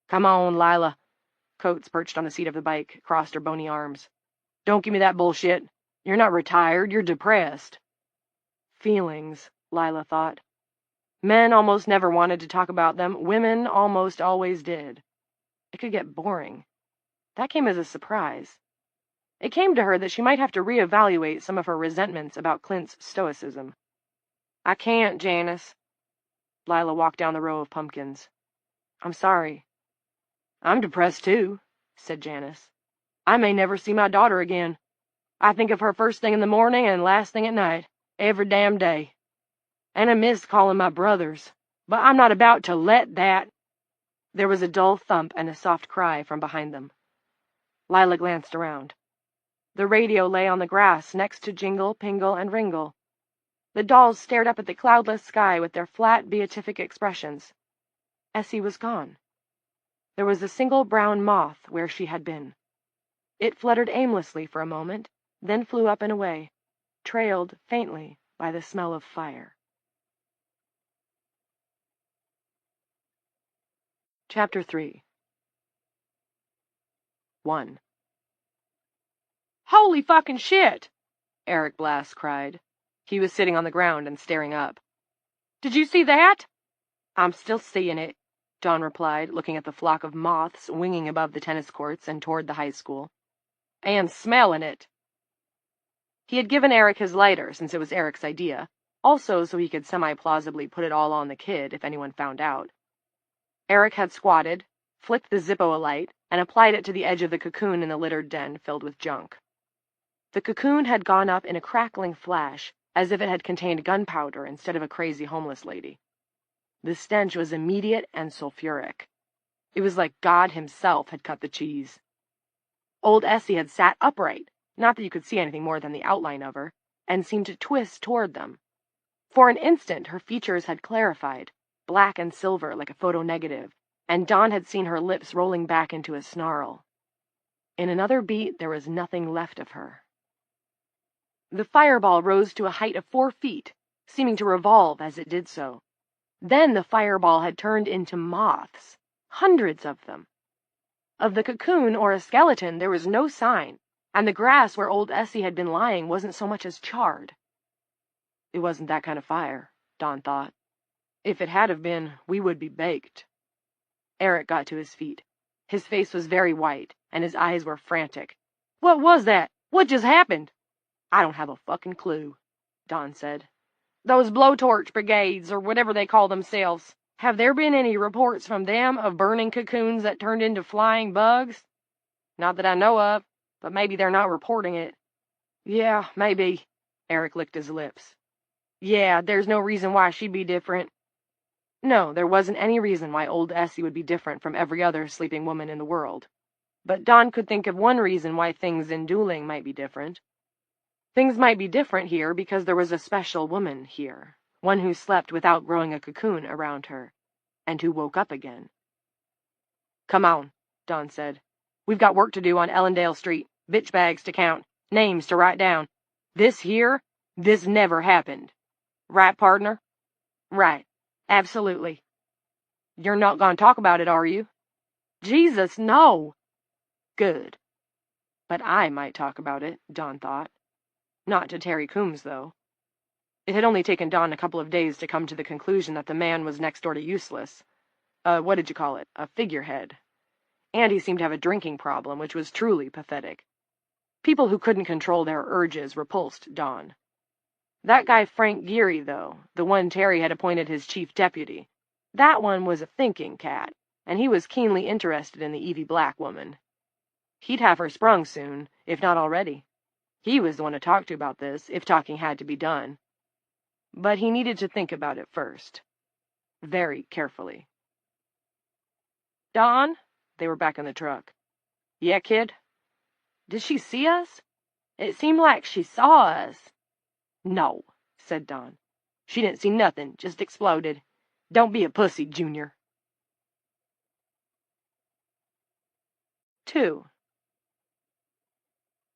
Come on, Lila. Coates, perched on the seat of the bike, crossed her bony arms. Don't give me that bullshit. You're not retired, you're depressed. Feelings, Lila thought. Men almost never wanted to talk about them. Women almost always did. It could get boring. That came as a surprise. It came to her that she might have to reevaluate some of her resentments about Clint's stoicism. I can't, Janice. Lila walked down the row of pumpkins. I'm sorry. I'm depressed, too, said Janice. I may never see my daughter again. I think of her first thing in the morning and last thing at night, every damn day. And I miss calling my brothers. But I'm not about to let that... There was a dull thump and a soft cry from behind them. Lila glanced around. The radio lay on the grass next to Jingle, Pingle, and Ringle. The dolls stared up at the cloudless sky with their flat, beatific expressions. Essie was gone. There was a single brown moth where she had been. It fluttered aimlessly for a moment, then flew up and away, trailed faintly by the smell of fire. Chapter 3 1. Holy fucking shit! Eric Blass cried. He was sitting on the ground and staring up. Did you see that? I'm still seeing it, Dawn replied, looking at the flock of moths winging above the tennis courts and toward the high school. And smelling it. He had given Eric his lighter, since it was Eric's idea, also so he could semi-plausibly put it all on the kid if anyone found out. Eric had squatted, flicked the Zippo alight, and applied it to the edge of the cocoon in the littered den filled with junk. The cocoon had gone up in a crackling flash, as if it had contained gunpowder instead of a crazy homeless lady. The stench was immediate and sulfuric. It was like God himself had cut the cheese. Old Essie had sat upright, not that you could see anything more than the outline of her, and seemed to twist toward them. For an instant her features had clarified, black and silver like a photonegative, and Dawn had seen her lips rolling back into a snarl. In another beat there was nothing left of her. The fireball rose to a height of 4 feet, seeming to revolve as it did so. Then the fireball had turned into moths, hundreds of them. Of the cocoon or a skeleton there was no sign, and the grass where old Essie had been lying wasn't so much as charred. It wasn't that kind of fire, Dawn thought. If it had have been, we would be baked. Eric got to his feet. His face was very white, and his eyes were frantic. What was that? What just happened? I don't have a fucking clue, Dawn said. Those blowtorch brigades, or whatever they call themselves, have there been any reports from them of burning cocoons that turned into flying bugs? Not that I know of, but maybe they're not reporting it. Yeah, maybe, Eric licked his lips. Yeah, there's no reason why she'd be different. No, there wasn't any reason why old Essie would be different from every other sleeping woman in the world. But Dawn could think of one reason why things in dueling might be different. Things might be different here because there was a special woman here, one who slept without growing a cocoon around her, and who woke up again. Come on, Dawn said. We've got work to do on Ellendale Street, bitch bags to count, names to write down. This never happened. Right, partner? Right, absolutely. You're not going to talk about it, are you? Jesus, no! Good. But I might talk about it, Dawn thought. Not to Terry Coombs, though. It had only taken Dawn a couple of days to come to the conclusion that the man was next door to useless. What did you call it? A figurehead. And he seemed to have a drinking problem, which was truly pathetic. People who couldn't control their urges repulsed Dawn. That guy Frank Geary, though, the one Terry had appointed his chief deputy, that one was a thinking cat, and he was keenly interested in the Evie Black woman. He'd have her sprung soon, if not already. He was the one to talk to about this, if talking had to be done. But he needed to think about it first. Very carefully. Don?" They were back in the truck. "Yeah, kid?" "Did she see us? It seemed like she saw us." "No," said Don. "She didn't see nothing, just exploded. Don't be a pussy, Junior." 2.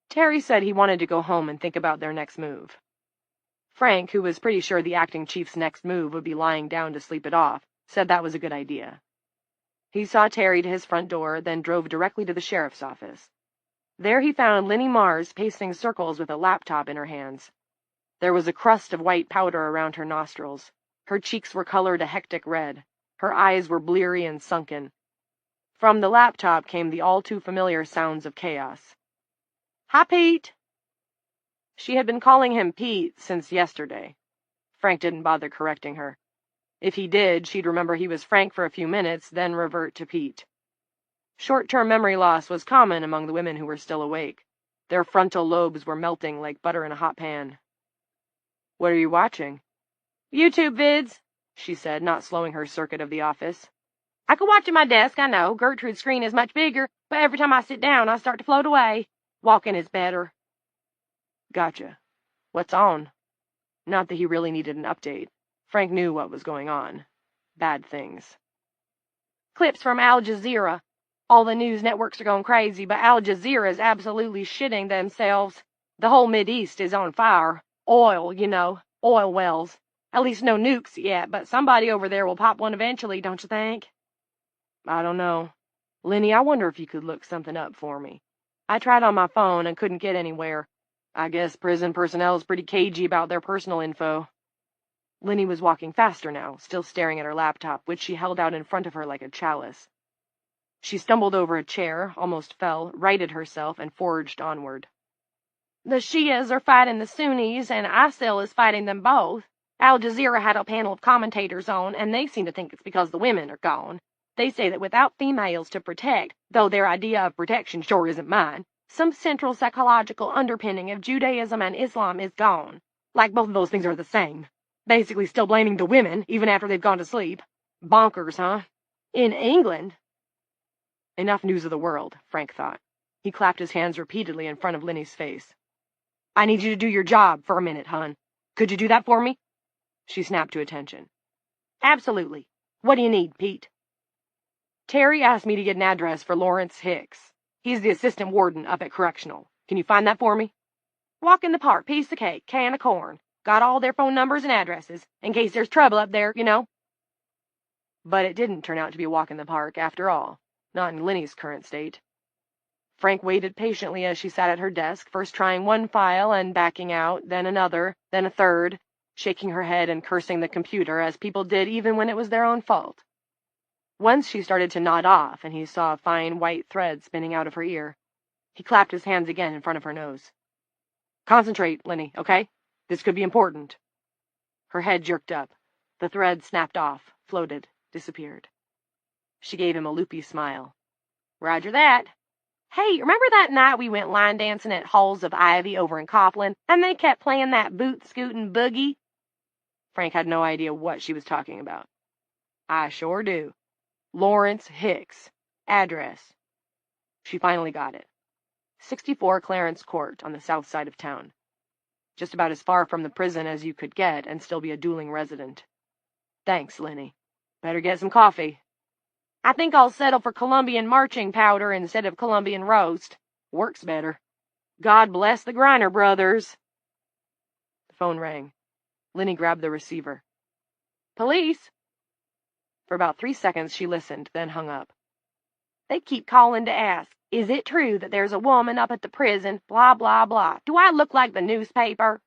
Terry said he wanted to go home and think about their next move. Frank, who was pretty sure the acting chief's next move would be lying down to sleep it off, said that was a good idea. He saw Terry to his front door, then drove directly to the sheriff's office. There he found Linnie Mars pacing circles with a laptop in her hands. There was a crust of white powder around her nostrils. Her cheeks were colored a hectic red. Her eyes were bleary and sunken. From the laptop came the all-too-familiar sounds of chaos. "Hi, Pete." She had been calling him Pete since yesterday. Frank didn't bother correcting her. If he did, she'd remember he was Frank for a few minutes, then revert to Pete. Short-term memory loss was common among the women who were still awake. Their frontal lobes were melting like butter in a hot pan. "What are you watching?" "YouTube vids," she said, not slowing her circuit of the office. "I could watch at my desk, I know. Gertrude's screen is much bigger, but every time I sit down, I start to float away. Walking is better." "Gotcha. What's on?" Not that he really needed an update. Frank knew what was going on. Bad things. "Clips from Al Jazeera. All the news networks are going crazy, but Al Jazeera is absolutely shitting themselves. The whole Mideast is on fire. Oil, you know. Oil wells. At least no nukes yet, but somebody over there will pop one eventually, don't you think?" "I don't know. Linnie, I wonder if you could look something up for me. I tried on my phone and couldn't get anywhere. I guess prison personnel is pretty cagey about their personal info." Linnie was walking faster now, still staring at her laptop, which she held out in front of her like a chalice. She stumbled over a chair, almost fell, righted herself, and forged onward. "The Shias are fighting the Sunnis, and ISIL is fighting them both. Al Jazeera had a panel of commentators on, and they seem to think it's because the women are gone. They say that without females to protect, though their idea of protection sure isn't mine, some central psychological underpinning of Judaism and Islam is gone. Like both of those things are the same. Basically still blaming the women, even after they've gone to sleep. Bonkers, huh? In England?" Enough news of the world, Frank thought. He clapped his hands repeatedly in front of Linnie's face. "I need you to do your job for a minute, hon. Could you do that for me?" She snapped to attention. "Absolutely. What do you need, Pete?" "Terry asked me to get an address for Lawrence Hicks. He's the assistant warden up at Correctional. Can you find that for me?" "Walk in the park, piece of cake, can of corn. Got all their phone numbers and addresses, in case there's trouble up there, you know." But it didn't turn out to be a walk in the park, after all. Not in Linnie's current state. Frank waited patiently as she sat at her desk, first trying one file and backing out, then another, then a third, shaking her head and cursing the computer, as people did even when it was their own fault. Once she started to nod off, and he saw a fine white thread spinning out of her ear. He clapped his hands again in front of her nose. "Concentrate, Linnie, okay? This could be important." Her head jerked up. The thread snapped off, floated, disappeared. She gave him a loopy smile. "Roger that. Hey, remember that night we went line dancing at Halls of Ivy over in Coplin, and they kept playing that boot-scootin' boogie?" Frank had no idea what she was talking about. "I sure do. Lawrence Hicks. Address." She finally got it. 64 Clarence Court, on the south side of town. Just about as far from the prison as you could get and still be a dueling resident. "Thanks, Linnie. Better get some coffee." "I think I'll settle for Colombian marching powder instead of Colombian roast. Works better. God bless the Griner brothers." The phone rang. Linnie grabbed the receiver. "Police?" For about 3 seconds she listened, then hung up. "They keep calling to ask, is it true that there's a woman up at the prison, blah, blah, blah. Do I look like the newspaper?"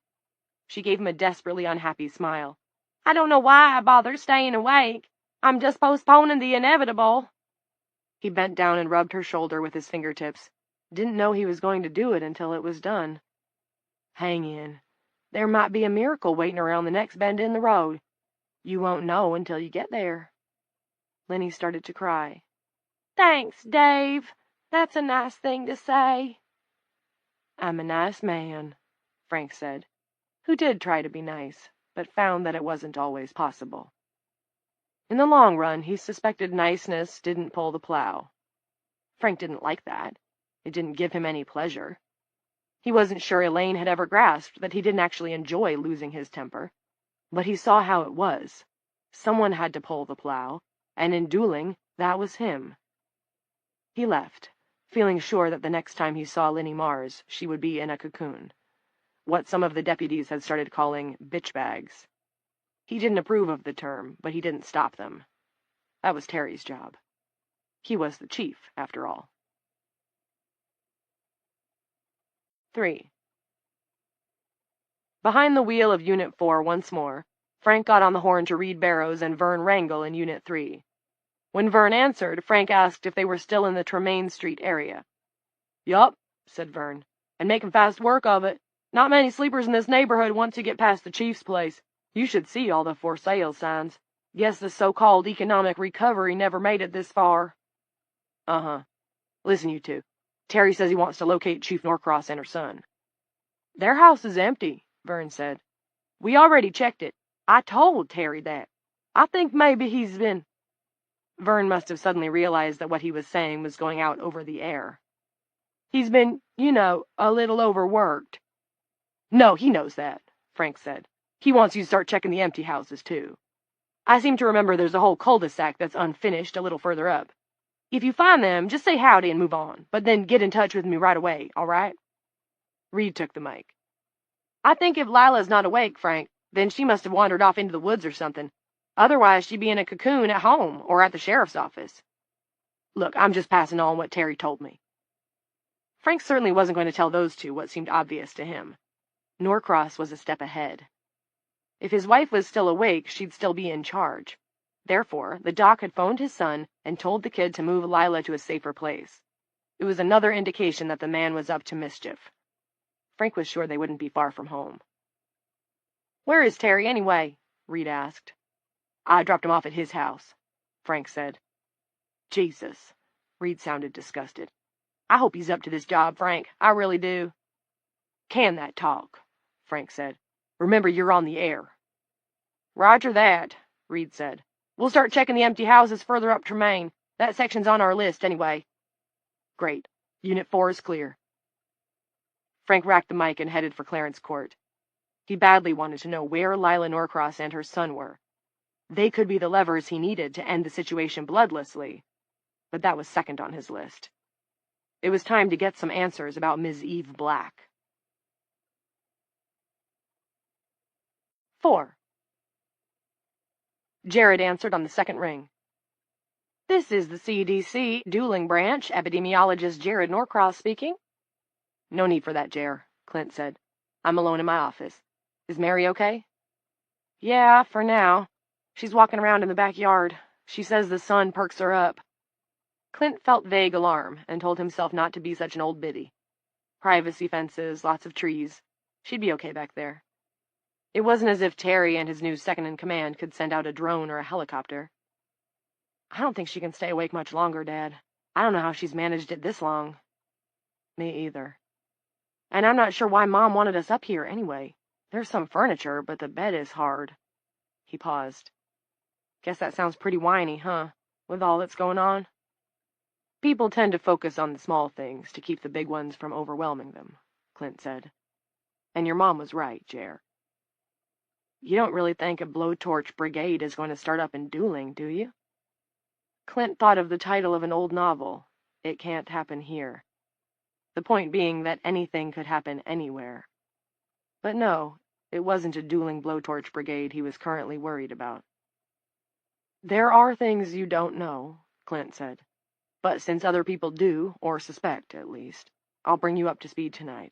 She gave him a desperately unhappy smile. "I don't know why I bother staying awake. I'm just postponing the inevitable." He bent down and rubbed her shoulder with his fingertips. Didn't know he was going to do it until it was done. "Hang in. There might be a miracle waiting around the next bend in the road. You won't know until you get there." Linnie started to cry. "Thanks, Dave. That's a nice thing to say." "I'm a nice man," Frank said, who did try to be nice, but found that it wasn't always possible. In the long run, he suspected niceness didn't pull the plow. Frank didn't like that. It didn't give him any pleasure. He wasn't sure Elaine had ever grasped that he didn't actually enjoy losing his temper. But he saw how it was. Someone had to pull the plow, and in dueling, that was him. He left, feeling sure that the next time he saw Linnie Mars, she would be in a cocoon. What some of the deputies had started calling bitch bags. He didn't approve of the term, but he didn't stop them. That was Terry's job. He was the chief, after all. 3. Behind the wheel of Unit 4 once more, Frank got on the horn to Reed Barrows and Vern Wrangle in Unit 3. When Vern answered, Frank asked if they were still in the Tremaine Street area. "Yup," said Vern, "and making fast work of it. Not many sleepers in this neighborhood once you get past the chief's place. You should see all the for sale signs. Guess the so-called economic recovery never made it this far." "Uh-huh. Listen, you two. Terry says he wants to locate Chief Norcross and her son." "Their house is empty," Vern said. "We already checked it. I told Terry that. I think maybe he's been—" Vern must have suddenly realized that what he was saying was going out over the air. "He's been, a little overworked." "No, he knows that," Frank said. "He wants you to start checking the empty houses, too. I seem to remember there's a whole cul-de-sac that's unfinished a little further up. If you find them, just say howdy and move on, but then get in touch with me right away, all right?" Reed took the mic. "I think if Lila's not awake, Frank, then she must have wandered off into the woods or something. Otherwise, she'd be in a cocoon at home or at the sheriff's office. Look, I'm just passing on what Terry told me." Frank certainly wasn't going to tell those two what seemed obvious to him. Norcross was a step ahead. If his wife was still awake, she'd still be in charge. Therefore, the doc had phoned his son and told the kid to move Lila to a safer place. It was another indication that the man was up to mischief. Frank was sure they wouldn't be far from home. "Where is Terry, anyway?" Reed asked. "I dropped him off at his house," Frank said. "Jesus." Reed sounded disgusted. "I hope he's up to this job, Frank. I really do." "Can that talk," Frank said. "Remember, you're on the air." "Roger that," Reed said. "We'll start checking the empty houses further up Tremaine. That section's on our list, anyway." "Great. Unit 4 is clear." Frank racked the mic and headed for Clarence Court. He badly wanted to know where Lila Norcross and her son were. They could be the levers he needed to end the situation bloodlessly, but that was second on his list. It was time to get some answers about Ms. Eve Black. 4. Jared answered on the second ring. "This is the CDC dueling branch, epidemiologist Jared Norcross speaking." "No need for that, Jer," Clint said. "I'm alone in my office. Is Mary okay?" "Yeah, for now. She's walking around in the backyard. She says the sun perks her up." Clint felt vague alarm and told himself not to be such an old biddy. Privacy fences, lots of trees. She'd be okay back there. It wasn't as if Terry and his new second-in-command could send out a drone or a helicopter. "I don't think she can stay awake much longer, Dad. I don't know how she's managed it this long." "Me either. And I'm not sure why Mom wanted us up here anyway. There's some furniture, but the bed is hard." He paused. "Guess that sounds pretty whiny, huh, with all that's going on?" "People tend to focus on the small things to keep the big ones from overwhelming them," Clint said. "And your mom was right, Jer." "You don't really think a blowtorch brigade is going to start up in dueling, do you?" Clint thought of the title of an old novel, It Can't Happen Here. The point being that anything could happen anywhere. But no, it wasn't a dueling blowtorch brigade he was currently worried about. "There are things you don't know," Clint said. "But since other people do, or suspect, at least, I'll bring you up to speed tonight."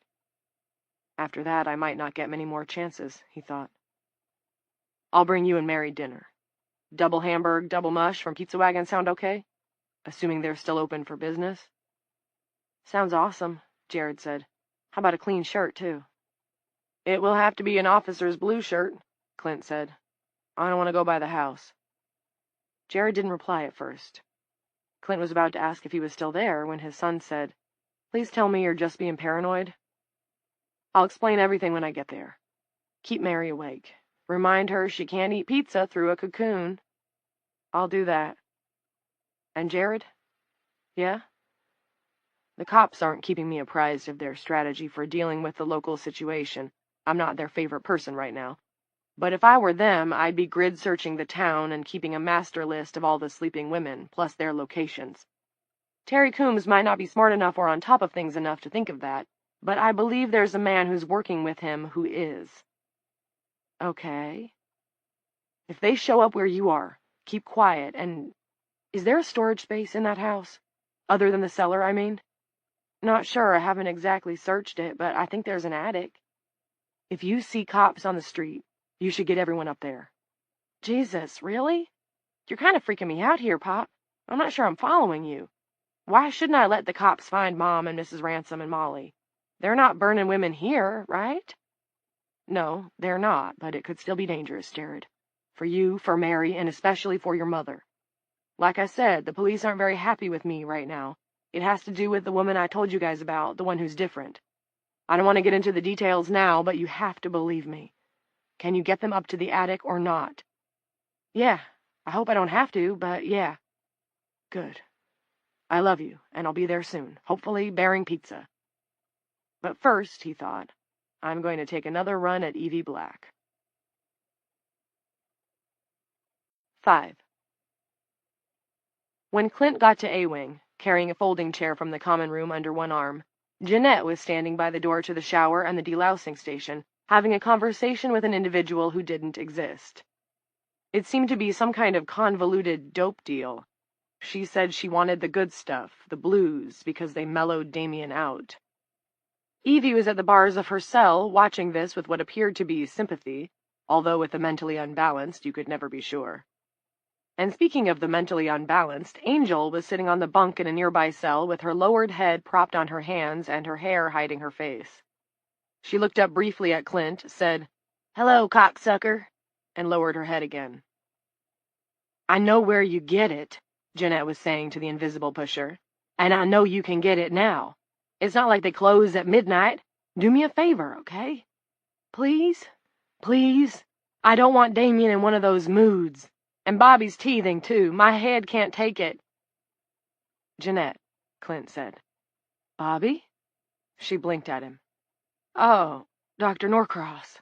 After that, I might not get many more chances, he thought. "I'll bring you and Mary dinner. Double hamburg, double mush from Pizza Wagon sound okay? Assuming they're still open for business?" "Sounds awesome," Jared said. "How about a clean shirt, too?" "It will have to be an officer's blue shirt," Clint said. "I don't want to go by the house." Jared didn't reply at first. Clint was about to ask if he was still there when his son said, "Please tell me you're just being paranoid." "I'll explain everything when I get there. Keep Mary awake. Remind her she can't eat pizza through a cocoon." I'll do that. And Jared? Yeah? The cops aren't keeping me apprised of their strategy for dealing with the local situation. I'm not their favorite person right now. But if I were them, I'd be grid-searching the town and keeping a master list of all the sleeping women, plus their locations. Terry Coombs might not be smart enough or on top of things enough to think of that, but I believe there's a man who's working with him who is. Okay. If they show up where you are, keep quiet, and... Is there a storage space in that house? Other than the cellar, I mean? Not sure, I haven't exactly searched it, but I think there's an attic. If you see cops on the street, you should get everyone up there. Jesus, really? You're kind of freaking me out here, Pop. I'm not sure I'm following you. Why shouldn't I let the cops find Mom and Mrs. Ransom and Molly? They're not burning women here, right? No, they're not, but it could still be dangerous, Jared. For you, for Mary, and especially for your mother. Like I said, the police aren't very happy with me right now. It has to do with the woman I told you guys about, the one who's different. I don't want to get into the details now, but you have to believe me. Can you get them up to the attic or not? Yeah, I hope I don't have to, but yeah. Good. I love you, and I'll be there soon, hopefully bearing pizza. But first, he thought, I'm going to take another run at Evie Black. 5. When Clint got to A-Wing, carrying a folding chair from the common room under one arm, Jeanette was standing by the door to the shower and the delousing station, having a conversation with an individual who didn't exist. It seemed to be some kind of convoluted dope deal. She said she wanted the good stuff, the blues, because they mellowed Damien out. Evie was at the bars of her cell, watching this with what appeared to be sympathy, although with the mentally unbalanced you could never be sure. And speaking of the mentally unbalanced, Angel was sitting on the bunk in a nearby cell with her lowered head propped on her hands and her hair hiding her face. She looked up briefly at Clint, said, "Hello, cocksucker," and lowered her head again. "I know where you get it," Jeanette was saying to the invisible pusher, "and I know you can get it now. It's not like they close at midnight. Do me a favor, okay? Please? Please? I don't want Damien in one of those moods. And Bobby's teething, too. My head can't take it." "Jeanette," Clint said. "Bobby?" She blinked at him. "Oh, Dr. Norcross."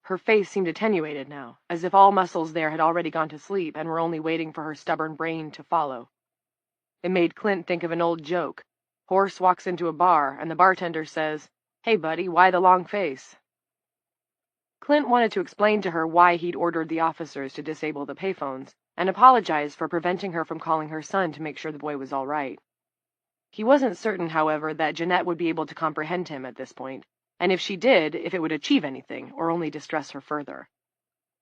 Her face seemed attenuated now, as if all muscles there had already gone to sleep and were only waiting for her stubborn brain to follow. It made Clint think of an old joke. Horse walks into a bar, and the bartender says, "Hey, buddy, why the long face?" Clint wanted to explain to her why he'd ordered the officers to disable the payphones, and apologize for preventing her from calling her son to make sure the boy was all right. He wasn't certain, however, that Jeanette would be able to comprehend him at this point, and if she did, if it would achieve anything, or only distress her further.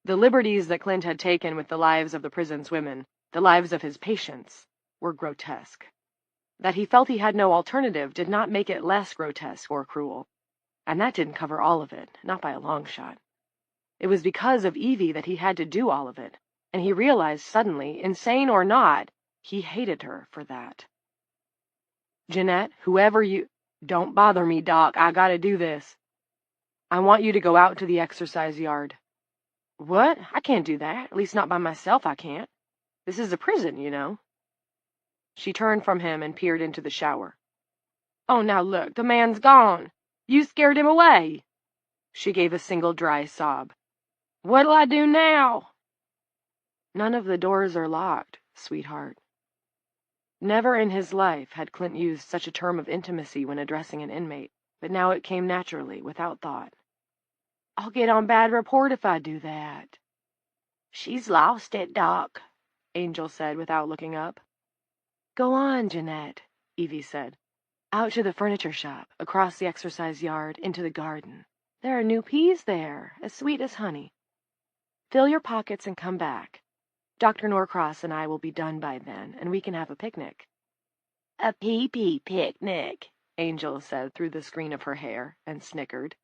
The liberties that Clint had taken with the lives of the prison's women, the lives of his patients, were grotesque. That he felt he had no alternative did not make it less grotesque or cruel, and that didn't cover all of it, not by a long shot. It was because of Evie that he had to do all of it, and he realized suddenly, insane or not, he hated her for that. "Jeanette, whoever you—" "Don't bother me, Doc. I gotta do this. I want you to go out to the exercise yard." "What? I can't do that. At least not by myself, I can't. This is a prison, you know." She turned from him and peered into the shower. "Oh, now look, the man's gone. You scared him away." She gave a single dry sob. "What'll I do now?" "None of the doors are locked, sweetheart." Never in his life had Clint used such a term of intimacy when addressing an inmate, but now it came naturally, without thought. "I'll get on bad report if I do that." "She's lost it, Doc," Angel said without looking up. "Go on, Jeanette," Evie said. "Out to the furniture shop, across the exercise yard, into the garden. There are new peas there, as sweet as honey. Fill your pockets and come back. Dr. Norcross and I will be done by then, and we can have a picnic." "A pee-pee picnic," Angel said through the screen of her hair, and snickered.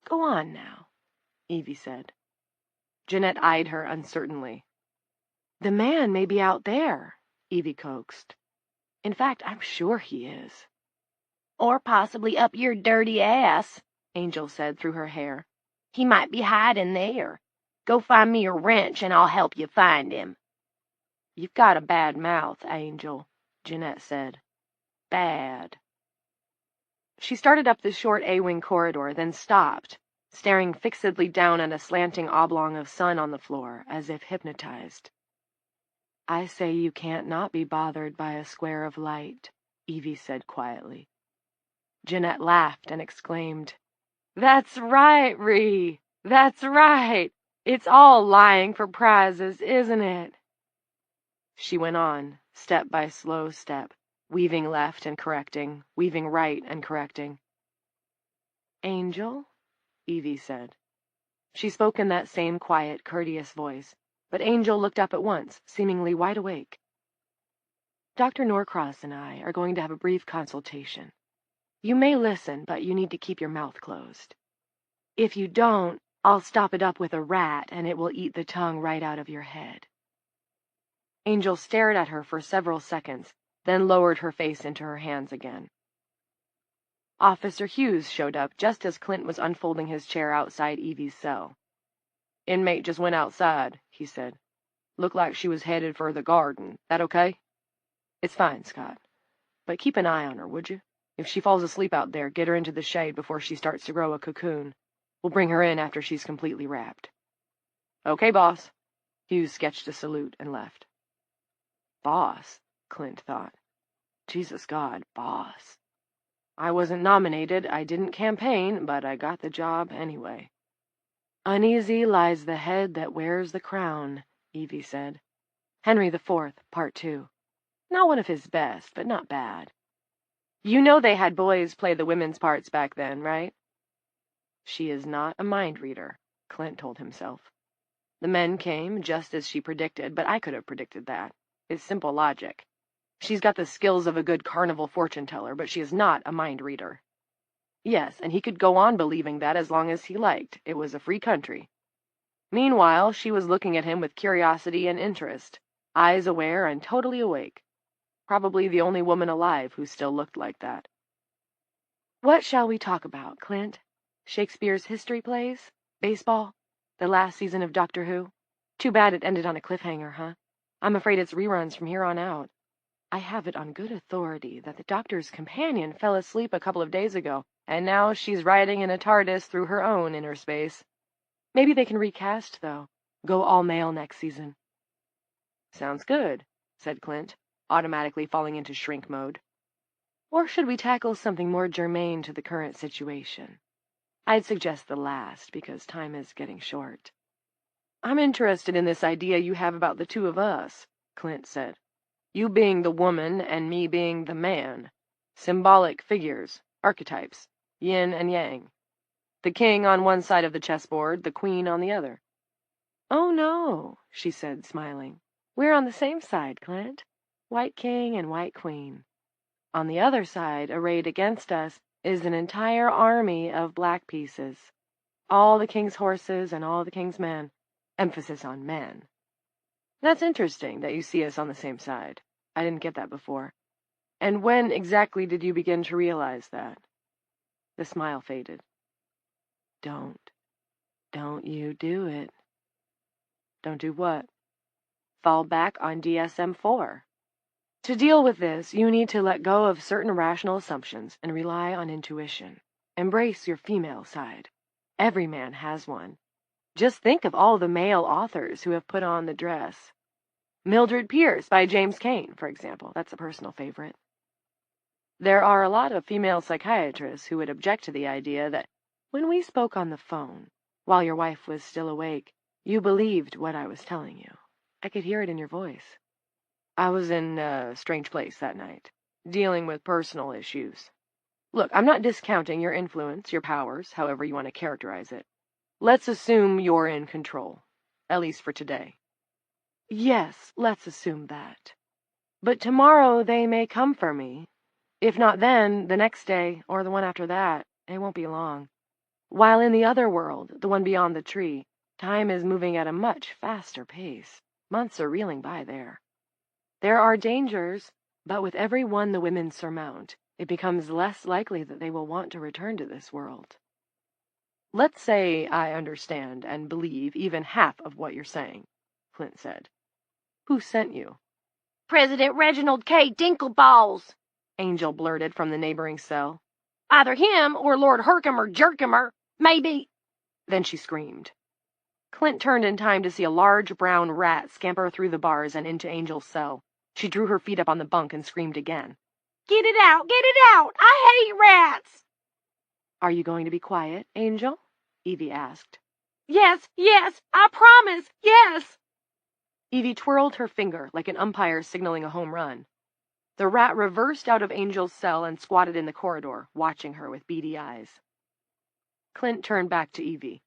"Go on now," Evie said. Jeanette eyed her uncertainly. "The man may be out there," Evie coaxed. "In fact, I'm sure he is." "Or possibly up your dirty ass," Angel said through her hair. "He might be hiding there. Go find me a wrench and I'll help you find him." You've got a bad mouth, Angel, Jeanette said. Bad. She started up the short A-wing corridor, then stopped, staring fixedly down at a slanting oblong of sun on the floor, as if hypnotized. I say you can't not be bothered by a square of light, Evie said quietly. Jeanette laughed and exclaimed, That's right, Ree! That's right! It's all lying for prizes, isn't it? She went on, step by slow step, weaving left and correcting, weaving right and correcting. Angel? Evie said. She spoke in that same quiet, courteous voice, but Angel looked up at once, seemingly wide awake. Dr. Norcross and I are going to have a brief consultation. You may listen, but you need to keep your mouth closed. If you don't, I'll stop it up with a rat, and it will eat the tongue right out of your head. Angel stared at her for several seconds, then lowered her face into her hands again. Officer Hughes showed up just as Clint was unfolding his chair outside Evie's cell. Inmate just went outside, he said. Looked like she was headed for the garden. That okay? It's fine, Scott. But keep an eye on her, would you? If she falls asleep out there, get her into the shade before she starts to grow a cocoon. We'll bring her in after she's completely wrapped. Okay, boss. Hughes sketched a salute and left. Boss, Clint thought. Jesus God, boss. I wasn't nominated, I didn't campaign, but I got the job anyway. Uneasy lies the head that wears the crown, Evie said. Henry IV, Part 2. Not one of his best, but not bad. You know they had boys play the women's parts back then, right? She is not a mind reader, Clint told himself. The men came just as she predicted, but I could have predicted that. It's simple logic. She's got the skills of a good carnival fortune teller, but she is not a mind reader. Yes, and he could go on believing that as long as he liked. It was a free country. Meanwhile, she was looking at him with curiosity and interest, eyes aware and totally awake. Probably the only woman alive who still looked like that. What shall we talk about, Clint? Shakespeare's history plays? Baseball? The last season of Doctor Who? Too bad it ended on a cliffhanger, huh? I'm afraid it's reruns from here on out. I have it on good authority that the Doctor's companion fell asleep a couple of days ago, and now she's riding in a TARDIS through her own inner space. Maybe they can recast, though. Go all-male next season. Sounds good, said Clint, automatically falling into shrink mode. Or should we tackle something more germane to the current situation? I'd suggest the last, because time is getting short. I'm interested in this idea you have about the two of us, Clint said. You being the woman and me being the man. Symbolic figures, archetypes, yin and yang. The king on one side of the chessboard, the queen on the other. Oh, no, she said, smiling. We're on the same side, Clint. White king and white queen. On the other side, arrayed against us, is an entire army of black pieces. All the king's horses and all the king's men. Emphasis on men. That's interesting that you see us on the same side. I didn't get that before. And when exactly did you begin to realize that? The smile faded. Don't you do it. Don't do what? Fall back on DSM-4. To deal with this, you need to let go of certain rational assumptions and rely on intuition. Embrace your female side. Every man has one. Just think of all the male authors who have put on the dress. Mildred Pierce by James Cain, for example. That's a personal favorite. There are a lot of female psychiatrists who would object to the idea that when we spoke on the phone, while your wife was still awake, you believed what I was telling you. I could hear it in your voice. I was in a strange place that night, dealing with personal issues. Look, I'm not discounting your influence, your powers, however you want to characterize it. Let's assume you're in control, at least for today. Yes, let's assume that. But tomorrow they may come for me. If not then, the next day, or the one after that, it won't be long. While in the other world, the one beyond the tree, time is moving at a much faster pace. Months are reeling by there. There are dangers, but with every one the women surmount, it becomes less likely that they will want to return to this world. Let's say I understand and believe even half of what you're saying, Clint said. Who sent you? President Reginald K. Dinkleballs, Angel blurted from the neighboring cell. Either him or Lord Herkimer Jerkimer, maybe. Then she screamed. Clint turned in time to see a large brown rat scamper through the bars and into Angel's cell. She drew her feet up on the bunk and screamed again. Get it out! Get it out! I hate rats! Are you going to be quiet, Angel? Evie asked. Yes, I promise, yes! Evie twirled her finger like an umpire signaling a home run. The rat reversed out of Angel's cell and squatted in the corridor, watching her with beady eyes. Clint turned back to Evie.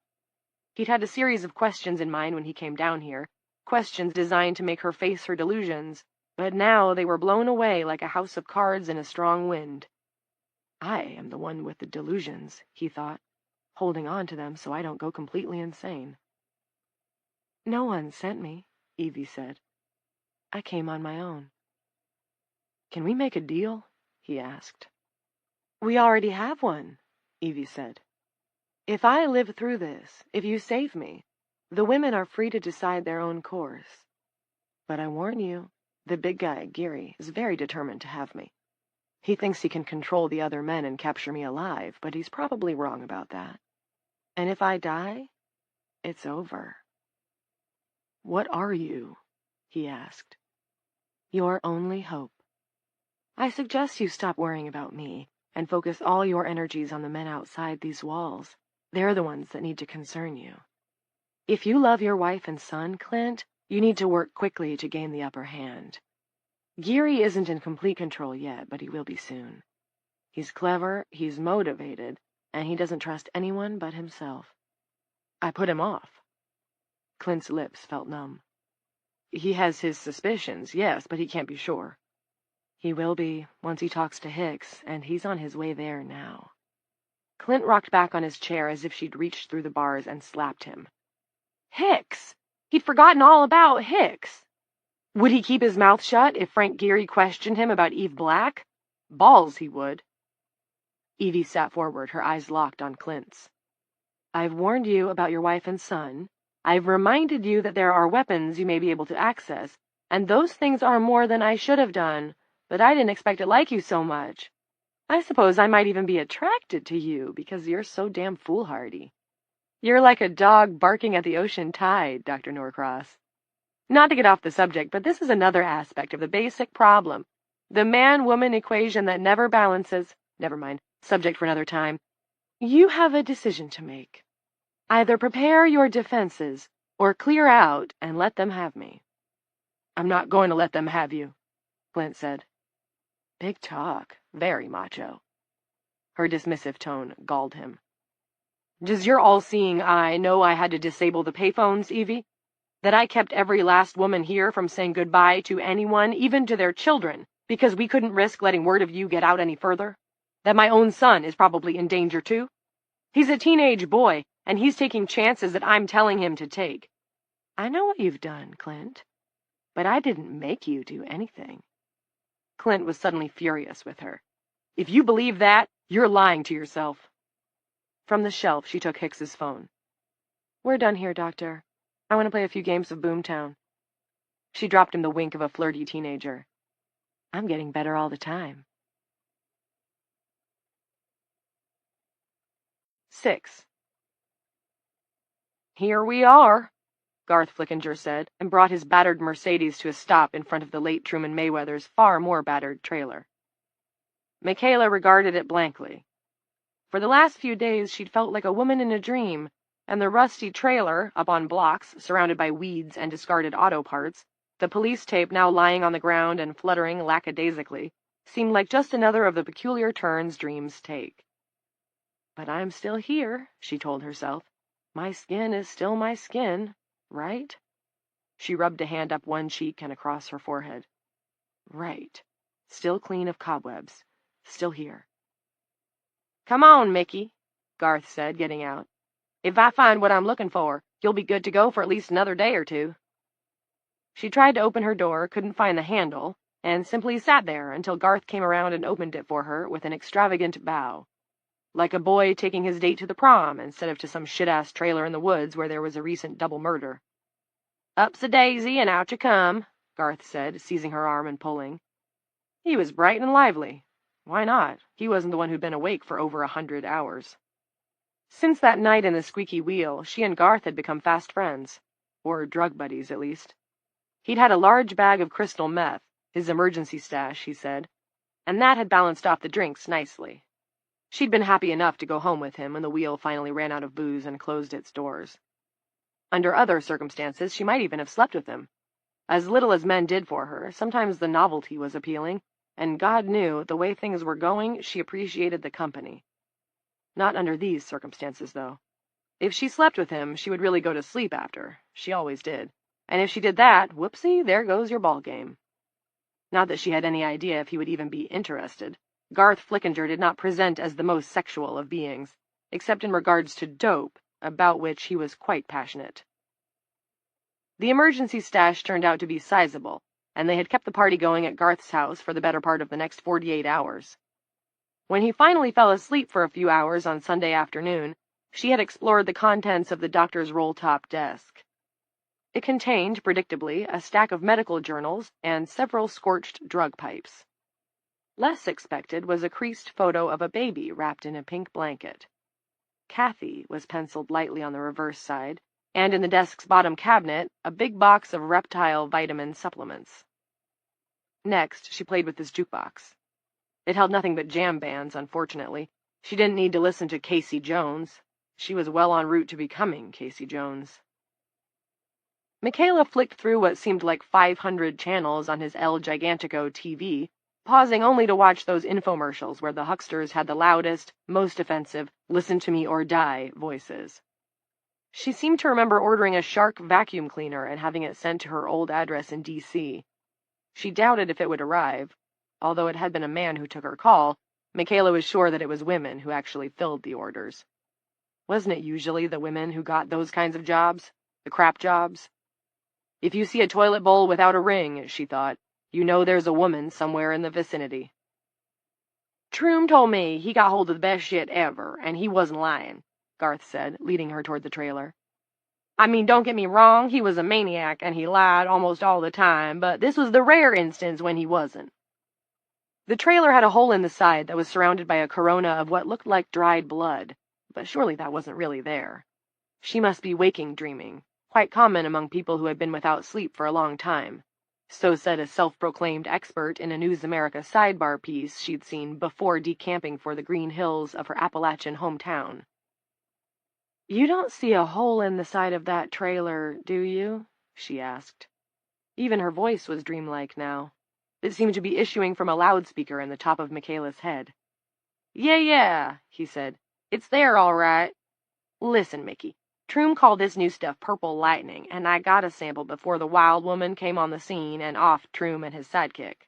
He'd had a series of questions in mind when he came down here, questions designed to make her face her delusions, but now they were blown away like a house of cards in a strong wind. I am the one with the delusions, he thought, holding on to them so I don't go completely insane. No one sent me, Evie said. I came on my own. Can we make a deal? He asked. We already have one, Evie said. If I live through this, if you save me, the women are free to decide their own course. But I warn you, the big guy, Geary, is very determined to have me. He thinks he can control the other men and capture me alive, but he's probably wrong about that. And if I die, it's over. What are you? He asked. Your only hope. I suggest you stop worrying about me and focus all your energies on the men outside these walls. They're the ones that need to concern you. If you love your wife and son, Clint, you need to work quickly to gain the upper hand. Geary isn't in complete control yet, but he will be soon. He's clever, he's motivated, and he doesn't trust anyone but himself. I put him off. Clint's lips felt numb. He has his suspicions, yes, but he can't be sure. He will be once he talks to Hicks, and he's on his way there now. Clint rocked back on his chair as if she'd reached through the bars and slapped him. Hicks! He'd forgotten all about Hicks. Would he keep his mouth shut if Frank Geary questioned him about Eve Black? Balls he would. Evie sat forward, her eyes locked on Clint's. I've warned you about your wife and son. I've reminded you that there are weapons you may be able to access, and those things are more than I should have done, but I didn't expect to like you so much. I suppose I might even be attracted to you because you're so damn foolhardy. You're like a dog barking at the ocean tide, Dr. Norcross. Not to get off the subject, but this is another aspect of the basic problem. The man-woman equation that never balances. Never mind. Subject for another time. You have a decision to make. Either prepare your defenses or clear out and let them have me. I'm not going to let them have you, Clint said. Big talk. Very macho. Her dismissive tone galled him. Does your all-seeing eye know I had to disable the payphones, Evie? That I kept every last woman here from saying goodbye to anyone, even to their children, because we couldn't risk letting word of you get out any further? That my own son is probably in danger, too? He's a teenage boy, and he's taking chances that I'm telling him to take. I know what you've done, Clint, but I didn't make you do anything. Clint was suddenly furious with her. If you believe that, you're lying to yourself. From the shelf, she took Hicks's phone. We're done here, Doctor. I want to play a few games of Boomtown. She dropped him the wink of a flirty teenager. I'm getting better all the time. 6. Here we are, Garth Flickinger said, and brought his battered Mercedes to a stop in front of the late Truman Mayweather's far more battered trailer. Michaela regarded it blankly. For the last few days, she'd felt like a woman in a dream, and the rusty trailer, up on blocks, surrounded by weeds and discarded auto parts, the police tape now lying on the ground and fluttering lackadaisically, seemed like just another of the peculiar turns dreams take. But I'm still here, she told herself. My skin is still my skin, right? She rubbed a hand up one cheek and across her forehead. Right. Still clean of cobwebs. Still here. Come on, Mickey, Garth said, getting out. If I find what I'm looking for, you'll be good to go for at least another day or two. She tried to open her door, couldn't find the handle, and simply sat there until Garth came around and opened it for her with an extravagant bow. Like a boy taking his date to the prom instead of to some shit-ass trailer in the woods where there was a recent double murder. Up's a daisy and out you come, Garth said, seizing her arm and pulling. He was bright and lively. Why not? He wasn't the one who'd been awake for over 100 hours. Since that night in the squeaky wheel, she and Garth had become fast friends. Or drug buddies, at least. He'd had a large bag of crystal meth, his emergency stash, he said, and that had balanced off the drinks nicely. She'd been happy enough to go home with him when the wheel finally ran out of booze and closed its doors. Under other circumstances, she might even have slept with him. As little as men did for her, sometimes the novelty was appealing, and God knew, the way things were going, she appreciated the company. Not under these circumstances, though. If she slept with him, she would really go to sleep after. She always did. And if she did that, whoopsie, there goes your ball game. Not that she had any idea if he would even be interested. Garth Flickinger did not present as the most sexual of beings, except in regards to dope, about which he was quite passionate. The emergency stash turned out to be sizable, and they had kept the party going at Garth's house for the better part of the next 48 hours. When he finally fell asleep for a few hours on Sunday afternoon, she had explored the contents of the doctor's roll-top desk. It contained, predictably, a stack of medical journals and several scorched drug pipes. Less expected was a creased photo of a baby wrapped in a pink blanket. Kathy was penciled lightly on the reverse side, and in the desk's bottom cabinet, a big box of reptile vitamin supplements. Next, she played with his jukebox. It held nothing but jam bands, unfortunately. She didn't need to listen to Casey Jones. She was well en route to becoming Casey Jones. Michaela flicked through what seemed like 500 channels on his El Gigantico TV, pausing only to watch those infomercials where the hucksters had the loudest, most offensive, listen to me or die voices. She seemed to remember ordering a Shark vacuum cleaner and having it sent to her old address in D.C. She doubted if it would arrive. Although it had been a man who took her call, Michaela was sure that it was women who actually filled the orders. Wasn't it usually the women who got those kinds of jobs? The crap jobs? If you see a toilet bowl without a ring, she thought, you know there's a woman somewhere in the vicinity. Troom told me he got hold of the best shit ever, and he wasn't lying, Garth said, leading her toward the trailer. I mean, don't get me wrong, he was a maniac, and he lied almost all the time, but this was the rare instance when he wasn't. The trailer had a hole in the side that was surrounded by a corona of what looked like dried blood, but surely that wasn't really there. She must be waking dreaming, quite common among people who had been without sleep for a long time. So said a self-proclaimed expert in a News America sidebar piece she'd seen before decamping for the green hills of her Appalachian hometown. You don't see a hole in the side of that trailer, do you? She asked. Even her voice was dreamlike now. It seemed to be issuing from a loudspeaker in the top of Michaela's head. Yeah, he said. It's there, all right. Listen, Mickey. Troom called this new stuff purple lightning, and I got a sample before the wild woman came on the scene and offed Troom and his sidekick.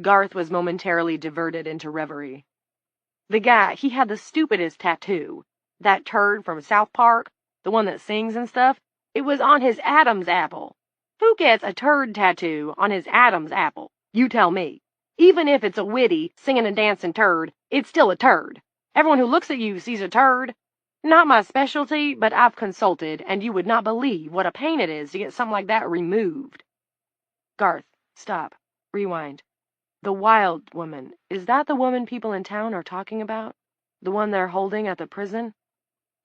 Garth was momentarily diverted into reverie. The guy, he had the stupidest tattoo. That turd from South Park, the one that sings and stuff, it was on his Adam's apple. Who gets a turd tattoo on his Adam's apple? You tell me. Even if it's a witty, singing and dancing turd, it's still a turd. Everyone who looks at you sees a turd. Not my specialty, but I've consulted, and you would not believe what a pain it is to get something like that removed. Garth, stop. Rewind. The wild woman, is that the woman people in town are talking about? The one they're holding at the prison?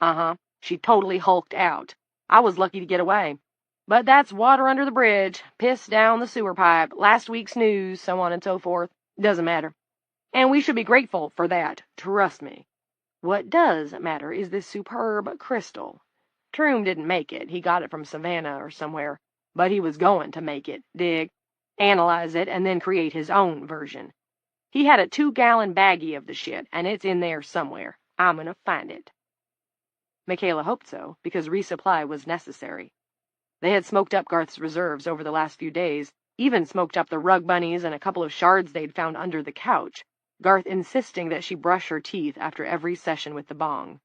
Uh-huh. She totally hulked out. I was lucky to get away. But that's water under the bridge, piss down the sewer pipe, last week's news, so on and so forth. Doesn't matter. And we should be grateful for that, trust me. What does matter is this superb crystal. Troom didn't make it. He got it from Savannah or somewhere. But he was going to make it, dig, analyze it, and then create his own version. He had a 2-gallon baggie of the shit, and it's in there somewhere. I'm gonna find it. Michaela hoped so, because resupply was necessary. They had smoked up Garth's reserves over the last few days, even smoked up the rug bunnies and a couple of shards they'd found under the couch, Garth insisting that she brush her teeth after every session with the bong.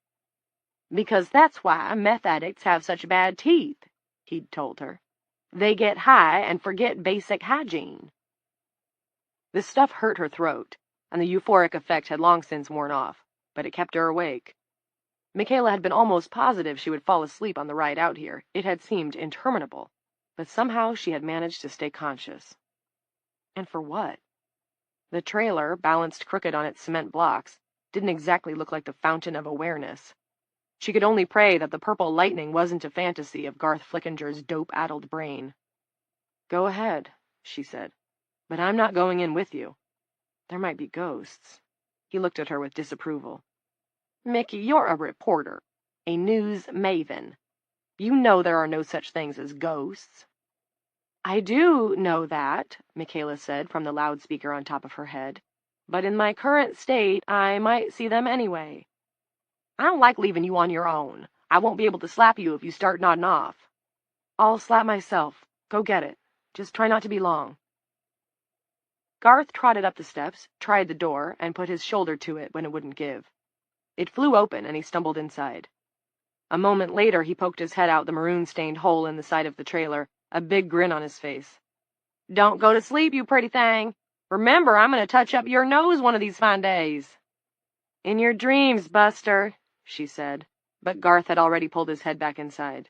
Because that's why meth addicts have such bad teeth, he'd told her. They get high and forget basic hygiene. The stuff hurt her throat, and the euphoric effect had long since worn off, but it kept her awake. Michaela had been almost positive she would fall asleep on the ride out here. It had seemed interminable. but somehow she had managed to stay conscious. And for what? The trailer, balanced crooked on its cement blocks, didn't exactly look like the fountain of awareness. She could only pray that the purple lightning wasn't a fantasy of Garth Flickinger's dope-addled brain. "Go ahead," she said, "but I'm not going in with you. There might be ghosts." He looked at her with disapproval. "Mickey, you're a reporter, a news maven. You know there are no such things as ghosts." "I do know that," Michaela said from the loudspeaker on top of her head, "but in my current state, I might see them anyway." "I don't like leaving you on your own. I won't be able to slap you if you start nodding off." "I'll slap myself. Go get it. Just try not to be long." Garth trotted up the steps, tried the door, and put his shoulder to it when it wouldn't give. It flew open, and he stumbled inside. A moment later, he poked his head out the maroon-stained hole in the side of the trailer, a big grin on his face. "Don't go to sleep, you pretty thing. Remember, I'm going to touch up your nose one of these fine days." "In your dreams, Buster," she said, but Garth had already pulled his head back inside.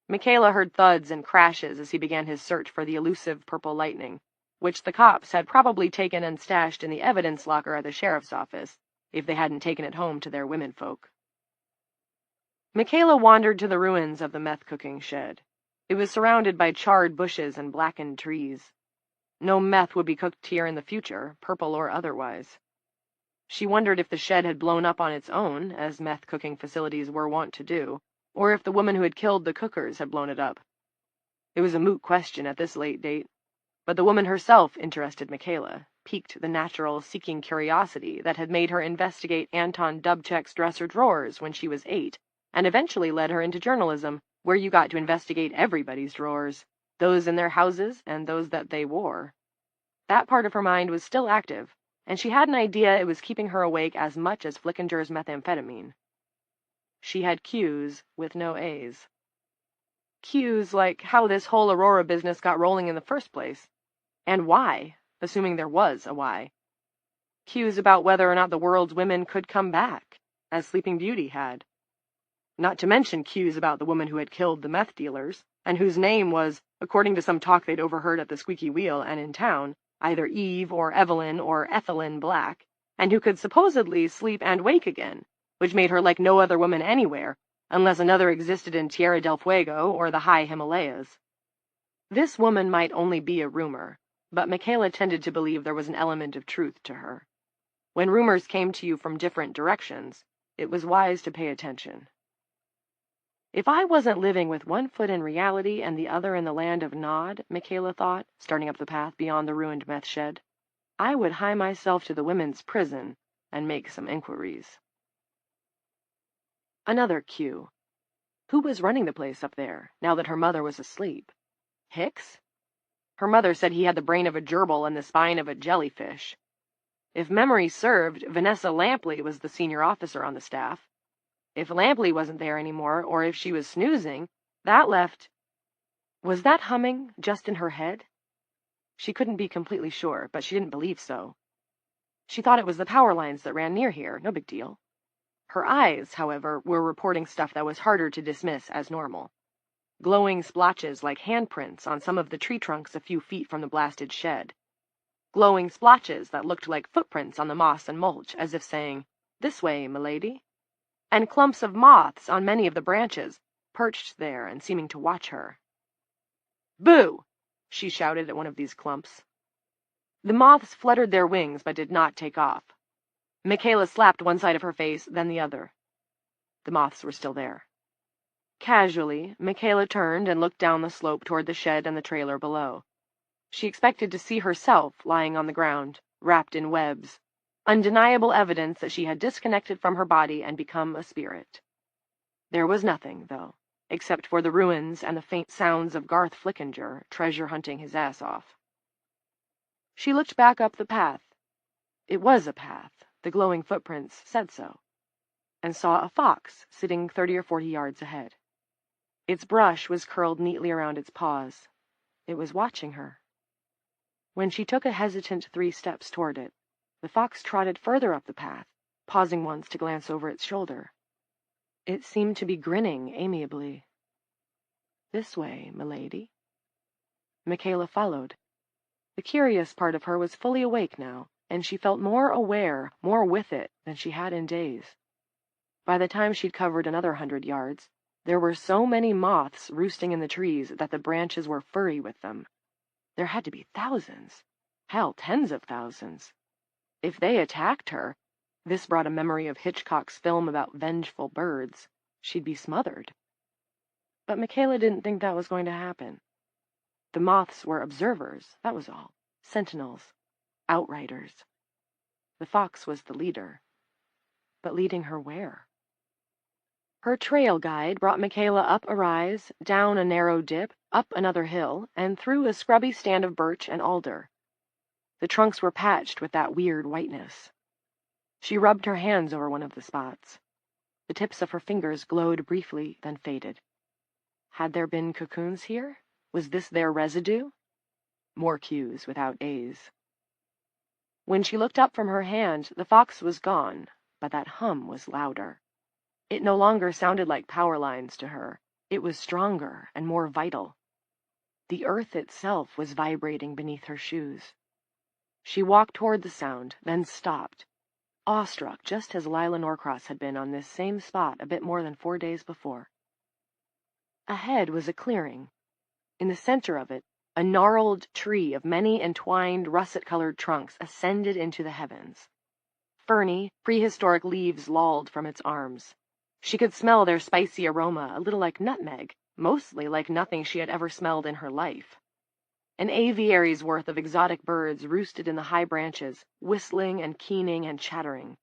Michaela heard thuds and crashes as he began his search for the elusive purple lightning, which the cops had probably taken and stashed in the evidence locker at the sheriff's office, if they hadn't taken it home to their womenfolk. Michaela wandered to the ruins of the meth-cooking shed. It was surrounded by charred bushes and blackened trees. No meth would be cooked here in the future, purple or otherwise. She wondered if the shed had blown up on its own, as meth-cooking facilities were wont to do, or if the woman who had killed the cookers had blown it up. It was a moot question at this late date, but the woman herself interested Michaela, piqued the natural, seeking curiosity that had made her investigate Anton Dubček's dresser drawers when she was 8, and eventually led her into journalism, where you got to investigate everybody's drawers, those in their houses and those that they wore. That part of her mind was still active, and she had an idea it was keeping her awake as much as Flickinger's methamphetamine. She had Q's with no A's. Q's like how this whole Aurora business got rolling in the first place. And why, assuming there was a why. Q's about whether or not the world's women could come back, as Sleeping Beauty had. Not to mention Q's about the woman who had killed the meth dealers, and whose name was, according to some talk they'd overheard at the Squeaky Wheel and in town, either Eve or Evelyn or Ethelyn Black, and who could supposedly sleep and wake again, which made her like no other woman anywhere, unless another existed in Tierra del Fuego or the high Himalayas. This woman might only be a rumor, but Michaela tended to believe there was an element of truth to her. When rumors came to you from different directions, it was wise to pay attention. If I wasn't living with one foot in reality and the other in the land of Nod, Michaela thought, starting up the path beyond the ruined meth shed, I would hie myself to the women's prison and make some inquiries. Another Q. Who was running the place up there, now that her mother was asleep? Hicks? Her mother said he had the brain of a gerbil and the spine of a jellyfish. If memory served, Vanessa Lampley was the senior officer on the staff. If Lampley wasn't there anymore, or if she was snoozing, that left... Was that humming just in her head? She couldn't be completely sure, but she didn't believe so. She thought it was the power lines that ran near here, no big deal. Her eyes, however, were reporting stuff that was harder to dismiss as normal. Glowing splotches like handprints on some of the tree trunks a few feet from the blasted shed. Glowing splotches that looked like footprints on the moss and mulch, as if saying, "This way, milady." And clumps of moths on many of the branches, perched there and seeming to watch her. "Boo!" she shouted at one of these clumps. The moths fluttered their wings but did not take off. Michaela slapped one side of her face, then the other. The moths were still there. Casually, Michaela turned and looked down the slope toward the shed and the trailer below. She expected to see herself lying on the ground, wrapped in webs, undeniable evidence that she had disconnected from her body and become a spirit. There was nothing, though, except for the ruins and the faint sounds of Garth Flickinger treasure-hunting his ass off. She looked back up the path. It was a path, the glowing footprints said so, and saw a fox sitting 30 or 40 yards ahead. Its brush was curled neatly around its paws. It was watching her. When she took a hesitant 3 steps toward it, the fox trotted further up the path, pausing once to glance over its shoulder. It seemed to be grinning amiably. This way, milady. Michaela followed. The curious part of her was fully awake now, and she felt more aware, more with it, than she had in days. By the time she'd covered another 100 yards, there were so many moths roosting in the trees that the branches were furry with them. There had to be thousands. Hell, tens of thousands. If they attacked her, this brought a memory of Hitchcock's film about vengeful birds, she'd be smothered. But Michaela didn't think that was going to happen. The moths were observers, that was all. Sentinels. Outriders. The fox was the leader. But leading her where? Her trail guide brought Michaela up a rise, down a narrow dip, up another hill, and through a scrubby stand of birch and alder. The trunks were patched with that weird whiteness. She rubbed her hands over one of the spots. The tips of her fingers glowed briefly, then faded. Had there been cocoons here? Was this their residue? More Q's without A's. When she looked up from her hand, the fox was gone, but that hum was louder. It no longer sounded like power lines to her. It was stronger and more vital. The earth itself was vibrating beneath her shoes. She walked toward the sound, then stopped, awestruck just as Lila Norcross had been on this same spot a bit more than 4 days before. Ahead was a clearing. In the center of it, a gnarled tree of many entwined, russet-colored trunks ascended into the heavens. Ferny, prehistoric leaves lolled from its arms. She could smell their spicy aroma, a little like nutmeg, mostly like nothing she had ever smelled in her life. An aviary's worth of exotic birds roosted in the high branches, whistling and keening and chattering.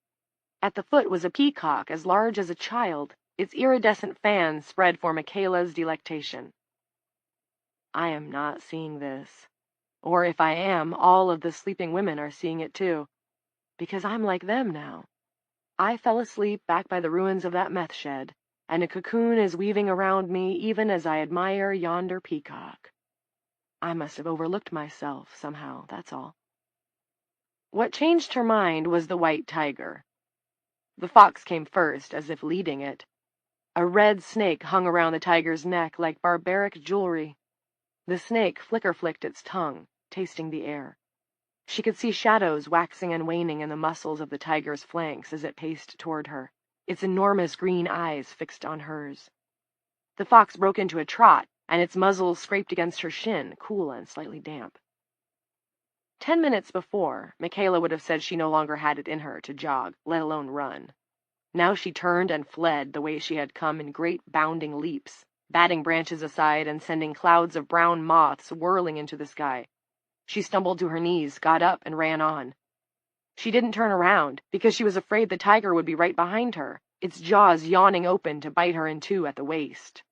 At the foot was a peacock as large as a child, its iridescent fan spread for Michaela's delectation. I am not seeing this. Or if I am, all of the sleeping women are seeing it too. Because I'm like them now. I fell asleep back by the ruins of that meth shed, and a cocoon is weaving around me even as I admire yonder peacock. I must have overlooked myself somehow, that's all. What changed her mind was the white tiger. The fox came first, as if leading it. A red snake hung around the tiger's neck like barbaric jewelry. The snake flicker-flicked its tongue, tasting the air. She could see shadows waxing and waning in the muscles of the tiger's flanks as it paced toward her, its enormous green eyes fixed on hers. The fox broke into a trot, and its muzzle scraped against her shin, cool and slightly damp. 10 minutes before, Michaela would have said she no longer had it in her to jog, let alone run. Now she turned and fled the way she had come in great bounding leaps, batting branches aside and sending clouds of brown moths whirling into the sky. She stumbled to her knees, got up, and ran on. She didn't turn around, because she was afraid the tiger would be right behind her, its jaws yawning open to bite her in two at the waist.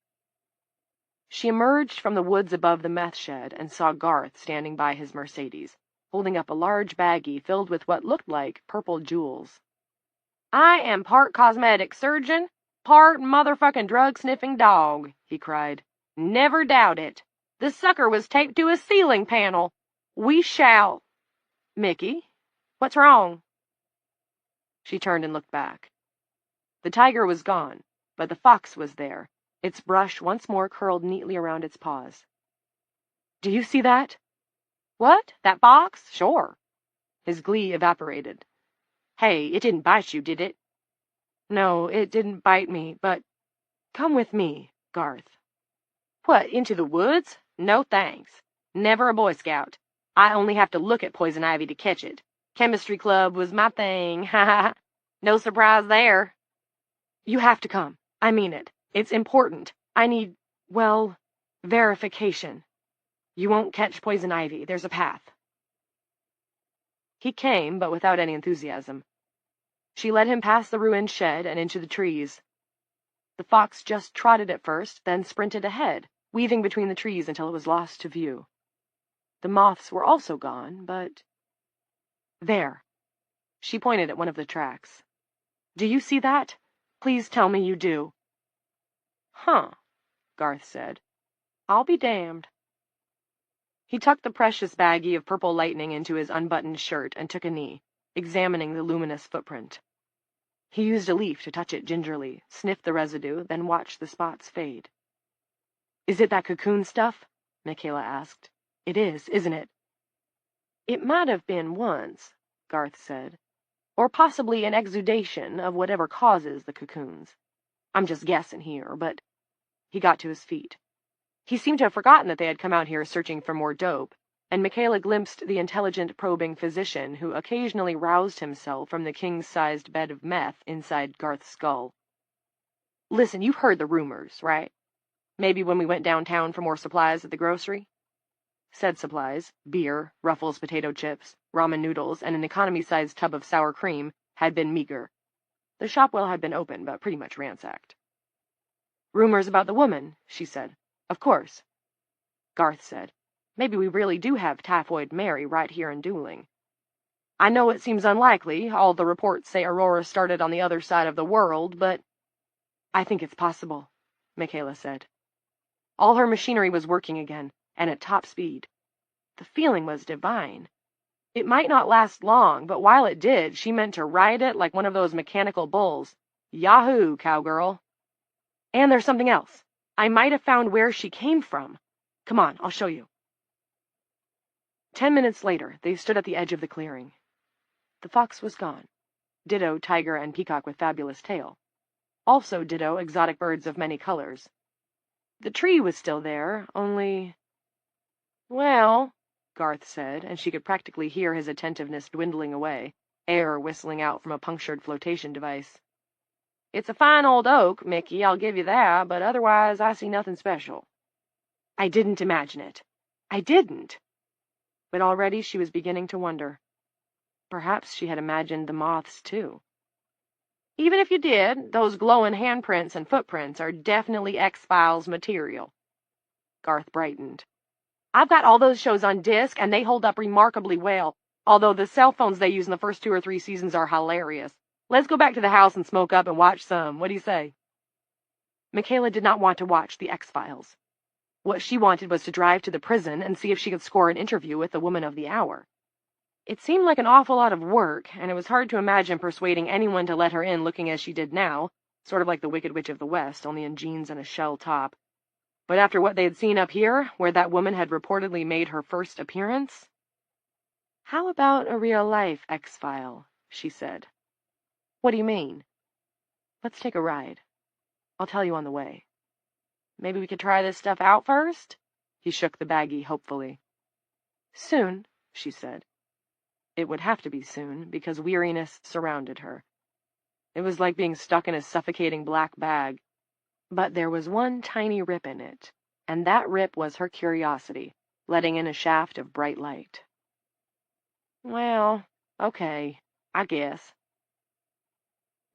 She emerged from the woods above the meth shed and saw Garth standing by his Mercedes, holding up a large baggie filled with what looked like purple jewels. "I am part cosmetic surgeon, part motherfucking drug-sniffing dog," he cried. "Never doubt it. The sucker was taped to a ceiling panel. We shall—" "Mickey, what's wrong?" She turned and looked back. The tiger was gone, but the fox was there, its brush once more curled neatly around its paws. "Do you see that?" "What? That box? Sure." His glee evaporated. "Hey, it didn't bite you, did it?" "No, it didn't bite me, but come with me, Garth." "What, into the woods? No thanks. Never a Boy Scout. I only have to look at poison ivy to catch it. Chemistry club was my thing, ha ha. No surprise there." "You have to come. I mean it. It's important. I need, well, verification. You won't catch poison ivy. There's a path." He came, but without any enthusiasm. She led him past the ruined shed and into the trees. The fox just trotted at first, then sprinted ahead, weaving between the trees until it was lost to view. The moths were also gone, but... There. She pointed at one of the tracks. "Do you see that? Please tell me you do." "Huh," Garth said. "I'll be damned." He tucked the precious baggie of purple lightning into his unbuttoned shirt and took a knee, examining the luminous footprint. He used a leaf to touch it gingerly, sniffed the residue, then watched the spots fade. Is it that cocoon stuff? Michaela asked. It is, isn't it? It might have been once, Garth said. Or possibly an exudation of whatever causes the cocoons. I'm just guessing here, but... He got to his feet. He seemed to have forgotten that they had come out here searching for more dope, and Michaela glimpsed the intelligent, probing physician who occasionally roused himself from the king-sized bed of meth inside Garth's skull. Listen, you've heard the rumors, right? Maybe when we went downtown for more supplies at the grocery? Said supplies, beer, Ruffles potato chips, ramen noodles, and an economy-sized tub of sour cream, had been meager. The shop well had been open, but pretty much ransacked. Rumors about the woman, she said. Of course. Garth said, maybe we really do have Typhoid Mary right here in Dooling. I know it seems unlikely, all the reports say Aurora started on the other side of the world, but... I think it's possible, Michaela said. All her machinery was working again, and at top speed. The feeling was divine. It might not last long, but while it did, she meant to ride it like one of those mechanical bulls. Yahoo, cowgirl. And there's something else. I might have found where she came from. Come on, I'll show you. 10 minutes later, they stood at the edge of the clearing. The fox was gone. Ditto tiger and peacock with fabulous tail. Also ditto exotic birds of many colors. The tree was still there, only... Well, Garth said, and she could practically hear his attentiveness dwindling away, air whistling out from a punctured flotation device. It's a fine old oak, Mickey, I'll give you that, but otherwise I see nothing special. I didn't imagine it. I didn't. But already she was beginning to wonder. Perhaps she had imagined the moths, too. Even if you did, those glowing handprints and footprints are definitely X-Files material. Garth brightened. I've got all those shows on disc, and they hold up remarkably well, although the cell phones they use in the first 2 or 3 seasons are hilarious. Let's go back to the house and smoke up and watch some. What do you say? Michaela did not want to watch the X-Files. What she wanted was to drive to the prison and see if she could score an interview with the woman of the hour. It seemed like an awful lot of work, and it was hard to imagine persuading anyone to let her in looking as she did now, sort of like the Wicked Witch of the West, only in jeans and a shell top. But after what they had seen up here, where that woman had reportedly made her first appearance... How about a real-life X-File, she said. What do you mean? Let's take a ride. I'll tell you on the way. Maybe we could try this stuff out first? He shook the baggie hopefully. Soon, she said. It would have to be soon, because weariness surrounded her. It was like being stuck in a suffocating black bag. But there was one tiny rip in it, and that rip was her curiosity, letting in a shaft of bright light. Well, okay, I guess.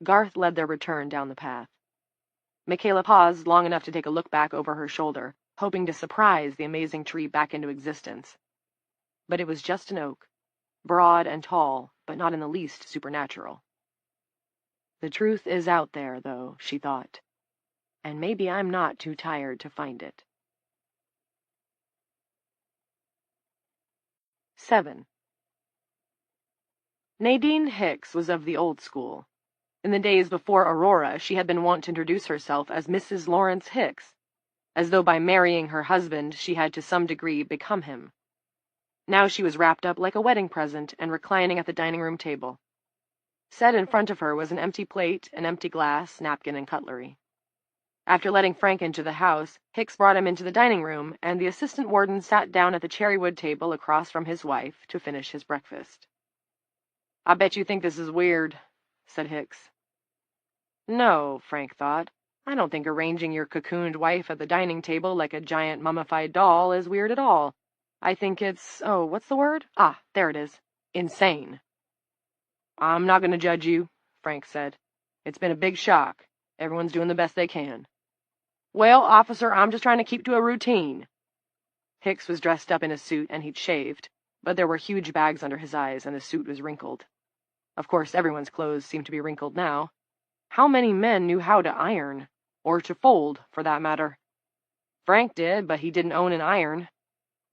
Garth led their return down the path. Michaela paused long enough to take a look back over her shoulder, hoping to surprise the amazing tree back into existence. But it was just an oak, broad and tall, but not in the least supernatural. The truth is out there, though, she thought, and maybe I'm not too tired to find it. 7. Nadine Hicks was of the old school. In the days before Aurora, she had been wont to introduce herself as Mrs. Lawrence Hicks, as though by marrying her husband she had to some degree become him. Now she was wrapped up like a wedding present and reclining at the dining-room table. Set in front of her was an empty plate, an empty glass, napkin, and cutlery. After letting Frank into the house, Hicks brought him into the dining room, and the assistant warden sat down at the cherrywood table across from his wife to finish his breakfast. "I bet you think this is weird," said Hicks. No, Frank thought. I don't think arranging your cocooned wife at the dining table like a giant mummified doll is weird at all. I think it's, what's the word? Ah, there it is. Insane. I'm not going to judge you, Frank said. It's been a big shock. Everyone's doing the best they can. Well, officer, I'm just trying to keep to a routine. Hicks was dressed up in a suit and he'd shaved, but there were huge bags under his eyes and the suit was wrinkled. Of course, everyone's clothes seemed to be wrinkled now. How many men knew how to iron? Or to fold, for that matter? Frank did, but he didn't own an iron.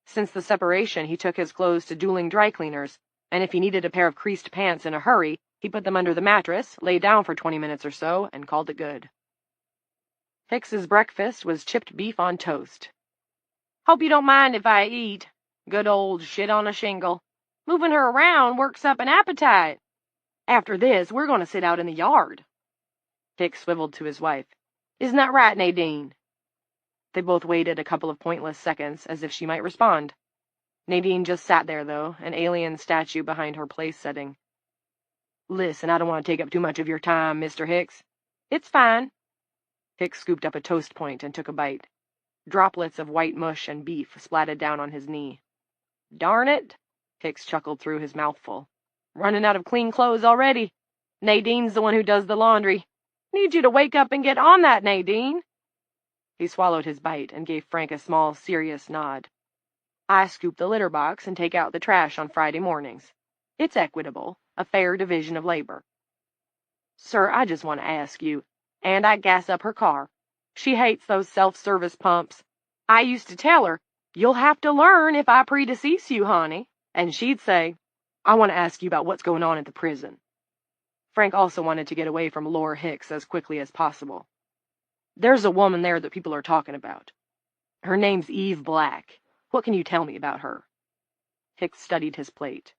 Since the separation, he took his clothes to dueling dry cleaners, and if he needed a pair of creased pants in a hurry, he put them under the mattress, lay down for 20 minutes or so, and called it good. Hicks's breakfast was chipped beef on toast. "Hope you don't mind if I eat. Good old shit on a shingle. Moving her around works up an appetite. After this, we're going to sit out in the yard." Hicks swiveled to his wife. "Isn't that right, Nadine?" They both waited a couple of pointless seconds, as if she might respond. Nadine just sat there, though, an alien statue behind her place setting. "Listen, I don't want to take up too much of your time, Mr. Hicks." "It's fine." Hicks scooped up a toast point and took a bite. Droplets of white mush and beef splatted down on his knee. "Darn it," Hicks chuckled through his mouthful. "Running out of clean clothes already. Nadine's the one who does the laundry. Need you to wake up and get on that, Nadine." He swallowed his bite and gave Frank a small, serious nod. "I scoop the litter box and take out the trash on Friday mornings. It's equitable, a fair division of labor." "Sir, I just want to ask you, and I gas up her car. She hates those self-service pumps. I used to tell her, 'You'll have to learn if I predecease you, honey.' And she'd say, 'I want to ask you about what's going on at the prison.'" Frank also wanted to get away from Lore Hicks as quickly as possible. "There's a woman there that people are talking about. Her name's Eve Black. What can you tell me about her?" Hicks studied his plate.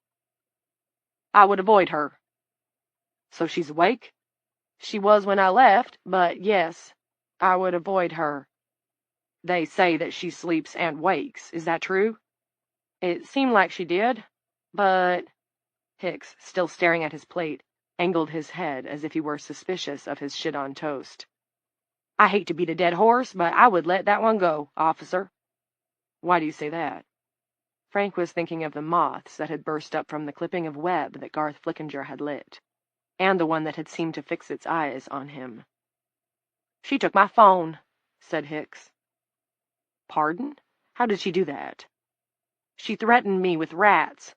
"I would avoid her." "So she's awake?" "She was when I left, but yes, I would avoid her." "They say that she sleeps and wakes. Is that true?" "It seemed like she did, but—" Hicks, still staring at his plate, angled his head as if he were suspicious of his shit on toast. "I hate to beat a dead horse, but I would let that one go, officer." "Why do you say that?" Frank was thinking of the moths that had burst up from the clipping of web that Garth Flickinger had lit, and the one that had seemed to fix its eyes on him. "She took my phone," said Hicks. "Pardon? How did she do that?" "She threatened me with rats.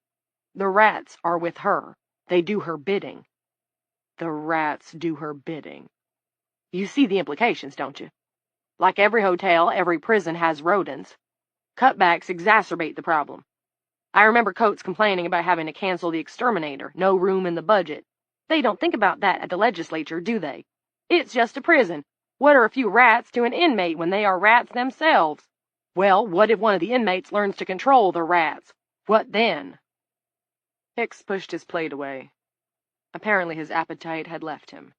The rats are with her. They do her bidding." "The rats do her bidding. You see the implications, don't you? Like every hotel, every prison has rodents. Cutbacks exacerbate the problem. I remember Coates complaining about having to cancel the exterminator, no room in the budget. They don't think about that at the legislature, do they? It's just a prison. What are a few rats to an inmate when they are rats themselves? Well, what if one of the inmates learns to control the rats? What then?" Hicks pushed his plate away. Apparently his appetite had left him.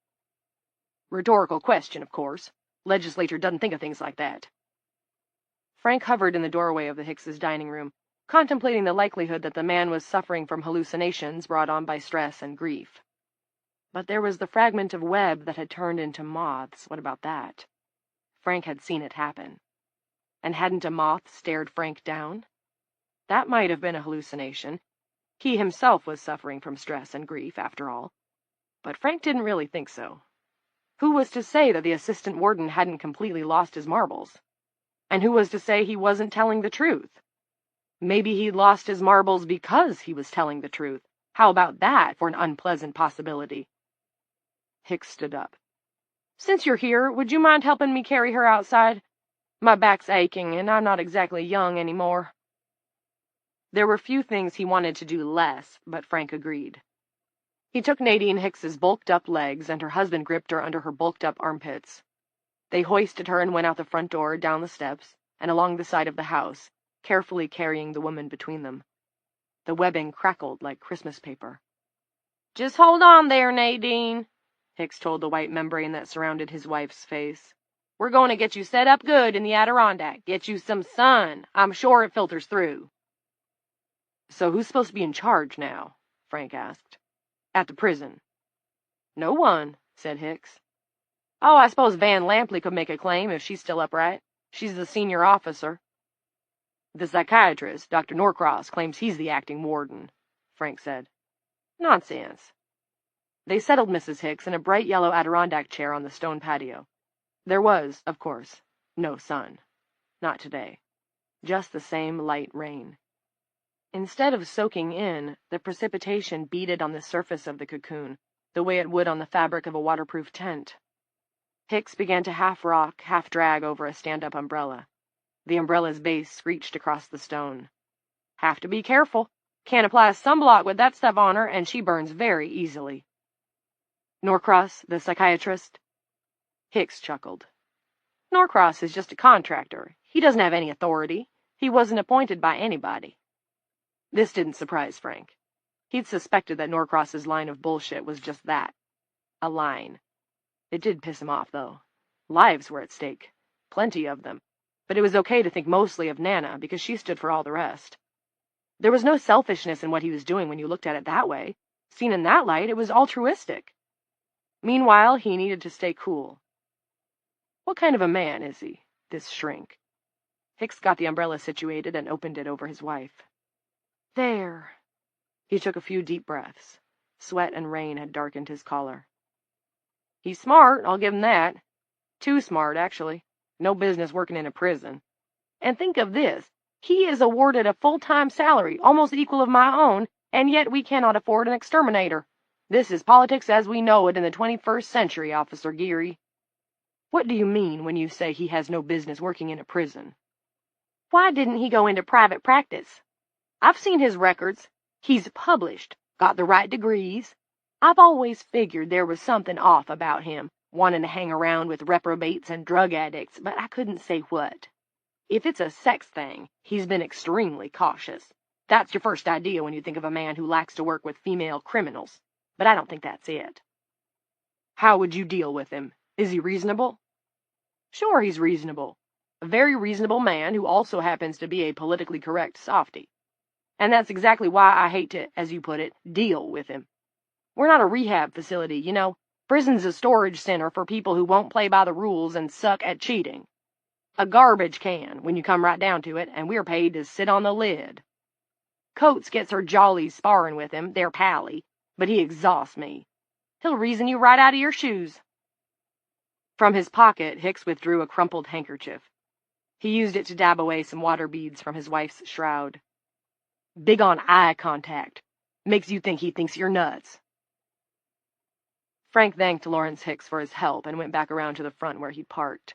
"Rhetorical question, of course. Legislature doesn't think of things like that." Frank hovered in the doorway of the Hickses' dining room, contemplating the likelihood that the man was suffering from hallucinations brought on by stress and grief. But there was the fragment of web that had turned into moths. What about that? Frank had seen it happen. And hadn't a moth stared Frank down? That might have been a hallucination. He himself was suffering from stress and grief, after all. But Frank didn't really think so. Who was to say that the assistant warden hadn't completely lost his marbles? And who was to say he wasn't telling the truth? Maybe he'd lost his marbles because he was telling the truth. How about that for an unpleasant possibility? Hicks stood up. "Since you're here, would you mind helping me carry her outside? My back's aching, and I'm not exactly young anymore." There were few things he wanted to do less, but Frank agreed. He took Nadine Hicks's bulked-up legs, and her husband gripped her under her bulked-up armpits. They hoisted her and went out the front door, down the steps, and along the side of the house, carefully carrying the woman between them. The webbing crackled like Christmas paper. "Just hold on there, Nadine," Hicks told the white membrane that surrounded his wife's face. "We're going to get you set up good in the Adirondack, get you some sun. I'm sure it filters through." "So who's supposed to be in charge now?" Frank asked. "At the prison." "No one," said Hicks. "Oh, I suppose Van Lampley could make a claim if she's still upright. She's the senior officer." "The psychiatrist, Dr. Norcross, claims he's the acting warden," Frank said. "Nonsense." They settled Mrs. Hicks in a bright yellow Adirondack chair on the stone patio. There was, of course, no sun. Not today. Just the same light rain. Instead of soaking in, the precipitation beaded on the surface of the cocoon, the way it would on the fabric of a waterproof tent. Hicks began to half-rock, half-drag over a stand-up umbrella. The umbrella's base screeched across the stone. "Have to be careful. Can't apply sunblock with that stuff on her, and she burns very easily." "Norcross, the psychiatrist?" Hicks chuckled. Norcross is just a contractor. He doesn't have any authority. He wasn't appointed by anybody. This didn't surprise Frank. He'd suspected that Norcross's line of bullshit was just that, a line. It did piss him off, though. Lives were at stake. Plenty of them. But it was okay to think mostly of Nana, because she stood for all the rest. There was no selfishness in what he was doing when you looked at it that way. Seen in that light, it was altruistic. Meanwhile, he needed to stay cool. What kind of a man is he, this shrink? Hicks got the umbrella situated and opened it over his wife. There. He took a few deep breaths. Sweat and rain had darkened his collar. He's smart, I'll give him that. Too smart, actually. No business working in a prison. And think of this. He is awarded a full-time salary, almost equal of my own, and yet we cannot afford an exterminator. This is politics as we know it in the 21st century, Officer Geary. What do you mean when you say he has no business working in a prison? Why didn't he go into private practice? I've seen his records. He's published, got the right degrees. I've always figured there was something off about him, wanting to hang around with reprobates and drug addicts, but I couldn't say what. If it's a sex thing, he's been extremely cautious. That's your first idea when you think of a man who likes to work with female criminals, but I don't think that's it. How would you deal with him? Is he reasonable? Sure, he's reasonable. A very reasonable man who also happens to be a politically correct softy. And that's exactly why I hate to, as you put it, deal with him. We're not a rehab facility, you know. Prison's a storage center for people who won't play by the rules and suck at cheating. A garbage can, when you come right down to it, and we're paid to sit on the lid. Coates gets her jollies sparring with him, they're pally, but he exhausts me. He'll reason you right out of your shoes. From his pocket, Hicks withdrew a crumpled handkerchief. He used it to dab away some water beads from his wife's shroud. Big on eye contact. Makes you think he thinks you're nuts. Frank thanked Lawrence Hicks for his help and went back around to the front where he'd parked.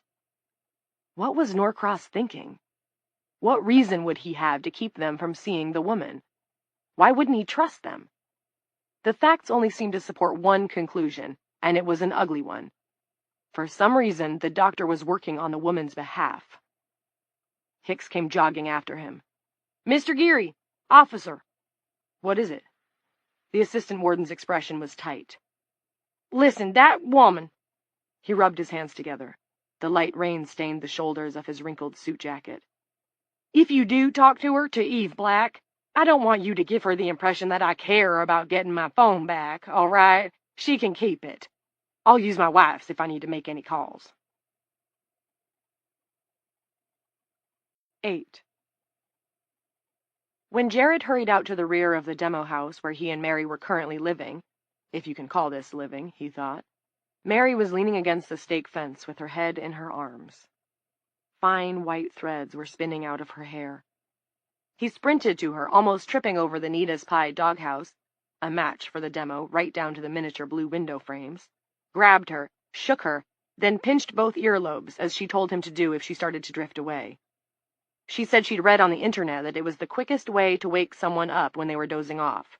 What was Norcross thinking? What reason would he have to keep them from seeing the woman? Why wouldn't he trust them? The facts only seemed to support one conclusion, and it was an ugly one. For some reason, the doctor was working on the woman's behalf. Hicks came jogging after him. Mr. Geary! Officer! What is it? The assistant warden's expression was tight. Listen, that woman! He rubbed his hands together. The light rain stained the shoulders of his wrinkled suit jacket. If you do talk to her, to Eve Black, I don't want you to give her the impression that I care about getting my phone back, all right? She can keep it. I'll use my wife's if I need to make any calls. 8. When Jared hurried out to the rear of the demo house where he and Mary were currently living, if you can call this living, he thought, Mary was leaning against the stake fence with her head in her arms. Fine white threads were spinning out of her hair. He sprinted to her, almost tripping over the Nita's Pie doghouse, a match for the demo right down to the miniature blue window frames, grabbed her, shook her, then pinched both earlobes as she told him to do if she started to drift away. She said she'd read on the internet that it was the quickest way to wake someone up when they were dozing off.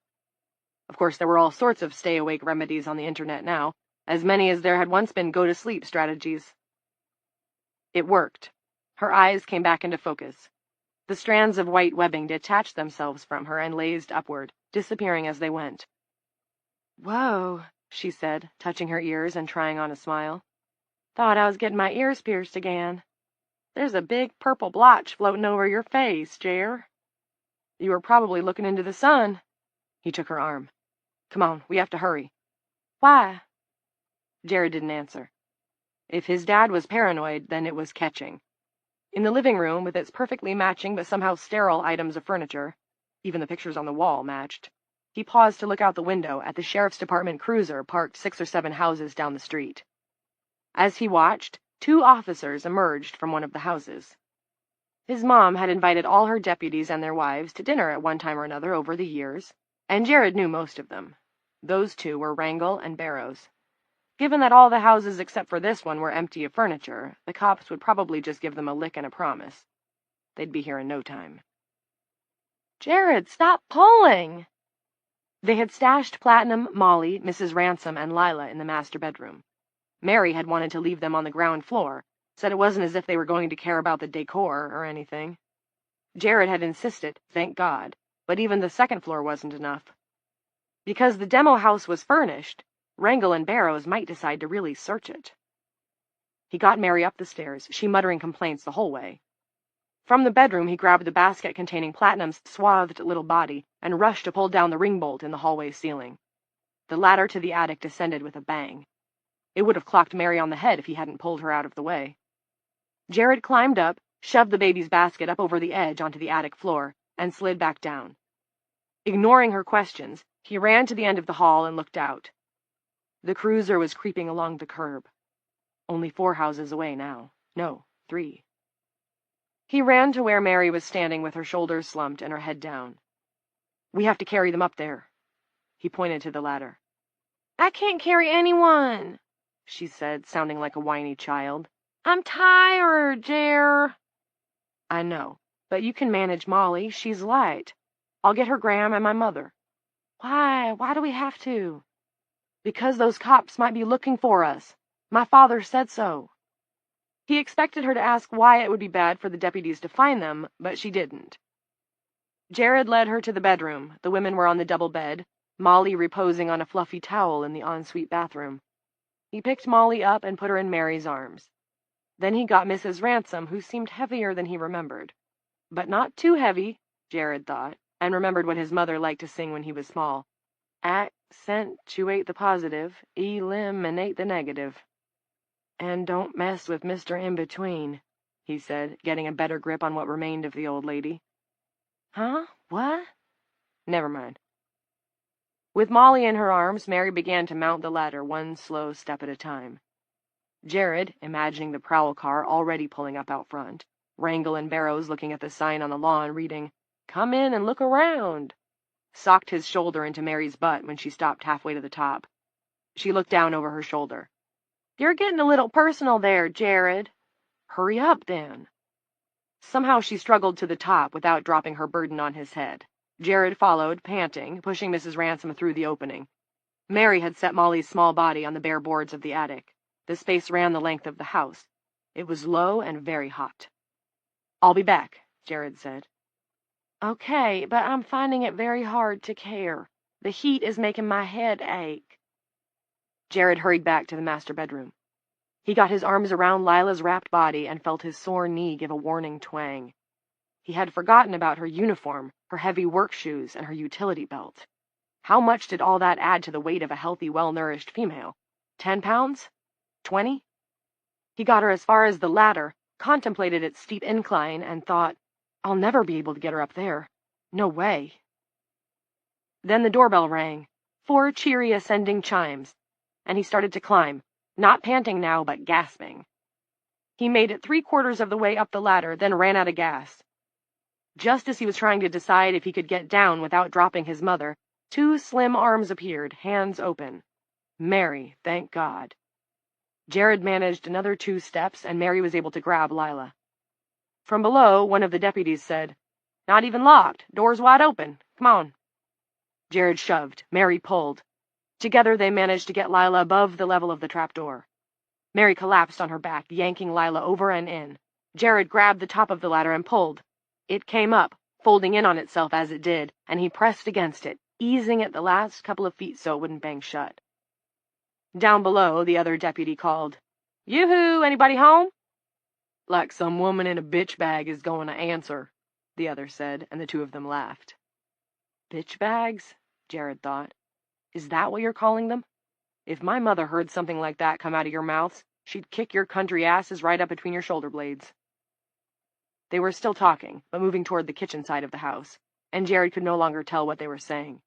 Of course, there were all sorts of stay-awake remedies on the internet now, as many as there had once been go-to-sleep strategies. It worked. Her eyes came back into focus. The strands of white webbing detached themselves from her and lazed upward, disappearing as they went. Whoa, she said, touching her ears and trying on a smile. Thought I was getting my ears pierced again. There's a big purple blotch floating over your face, Jer. You were probably looking into the sun. He took her arm. Come on, we have to hurry. Why? Jared didn't answer. If his dad was paranoid, then it was catching. In the living room, with its perfectly matching but somehow sterile items of furniture, even the pictures on the wall matched, he paused to look out the window at the sheriff's department cruiser parked 6 or 7 houses down the street. As he watched, 2 officers emerged from one of the houses. His mom had invited all her deputies and their wives to dinner at one time or another over the years, and Jared knew most of them. Those 2 were Wrangell and Barrows. Given that all the houses except for this one were empty of furniture, the cops would probably just give them a lick and a promise. They'd be here in no time. Jared, stop pulling! They had stashed Platinum, Molly, Mrs. Ransom, and Lila in the master bedroom. Mary had wanted to leave them on the ground floor, Said it wasn't as if they were going to care about the decor or anything. Jared had insisted, thank God, but even the second floor wasn't enough. Because the demo house was furnished, Wrangle and Barrows might decide to really search it. He got Mary up the stairs, she muttering complaints the whole way. From the bedroom, he grabbed the basket containing Platinum's swathed little body and rushed to pull down the ring bolt in the hallway ceiling. The ladder to the attic descended with a bang. It would have clocked Mary on the head if he hadn't pulled her out of the way. Jared climbed up, shoved the baby's basket up over the edge onto the attic floor, and slid back down. Ignoring her questions, he ran to the end of the hall and looked out. The cruiser was creeping along the curb. Only 4 houses away now. No, 3. He ran to where Mary was standing with her shoulders slumped and her head down. We have to carry them up there. He pointed to the ladder. I can't carry anyone, she said, sounding like a whiny child. I'm tired, Jer. I know, but you can manage Molly. She's light. I'll get her Graham and my mother. Why? Why do we have to? Because those cops might be looking for us. My father said so. He expected her to ask why it would be bad for the deputies to find them, but she didn't. Jared led her to the bedroom. The women were on the double bed, Molly reposing on a fluffy towel in the ensuite bathroom. He picked Molly up and put her in Mary's arms. Then he got Mrs. Ransom, who seemed heavier than he remembered. But not too heavy, Jared thought, and remembered what his mother liked to sing when he was small. Accentuate the positive, eliminate the negative. And don't mess with Mr. In-Between, he said, getting a better grip on what remained of the old lady. Huh? What? Never mind. With Molly in her arms, Mary began to mount the ladder 1 slow step at a time. Jared, imagining the prowl car already pulling up out front, Wrangle and Barrows looking at the sign on the lawn reading, "Come in and look around," socked his shoulder into Mary's butt when she stopped halfway to the top. She looked down over her shoulder. You're getting a little personal there, Jared. Hurry up, then. Somehow she struggled to the top without dropping her burden on his head. Jared followed, panting, pushing Mrs. Ransom through the opening. Mary had set Molly's small body on the bare boards of the attic. The space ran the length of the house. It was low and very hot. "I'll be back," Jared said. Okay, but I'm finding it very hard to care. The heat is making my head ache. Jared hurried back to the master bedroom. He got his arms around Lila's wrapped body and felt his sore knee give a warning twang. He had forgotten about her uniform, her heavy work shoes, and her utility belt. How much did all that add to the weight of a healthy, well-nourished female? 10 pounds? 20? He got her as far as the ladder, contemplated its steep incline, and thought, I'll never be able to get her up there. No way. Then the doorbell rang, 4 cheery ascending chimes, and he started to climb, not panting now, but gasping. He made it 3/4 of the way up the ladder, then ran out of gas. Just as he was trying to decide if he could get down without dropping his mother, 2 slim arms appeared, hands open. Mary, thank God. Jared managed another 2 steps, and Mary was able to grab Lila. From below, one of the deputies said, "Not even locked. Door's wide open. Come on." Jared shoved. Mary pulled. Together they managed to get Lila above the level of the trapdoor. Mary collapsed on her back, yanking Lila over and in. Jared grabbed the top of the ladder and pulled. It came up, folding in on itself as it did, and he pressed against it, easing it the last couple of feet so it wouldn't bang shut. Down below, the other deputy called, "Yoo-hoo, anybody home?" "Like some woman in a bitch bag is going to answer," the other said, and the 2 of them laughed. Bitch bags? Jared thought. Is that what you're calling them? If my mother heard something like that come out of your mouths, she'd kick your country asses right up between your shoulder blades. They were still talking, but moving toward the kitchen side of the house, and Jared could no longer tell what they were saying.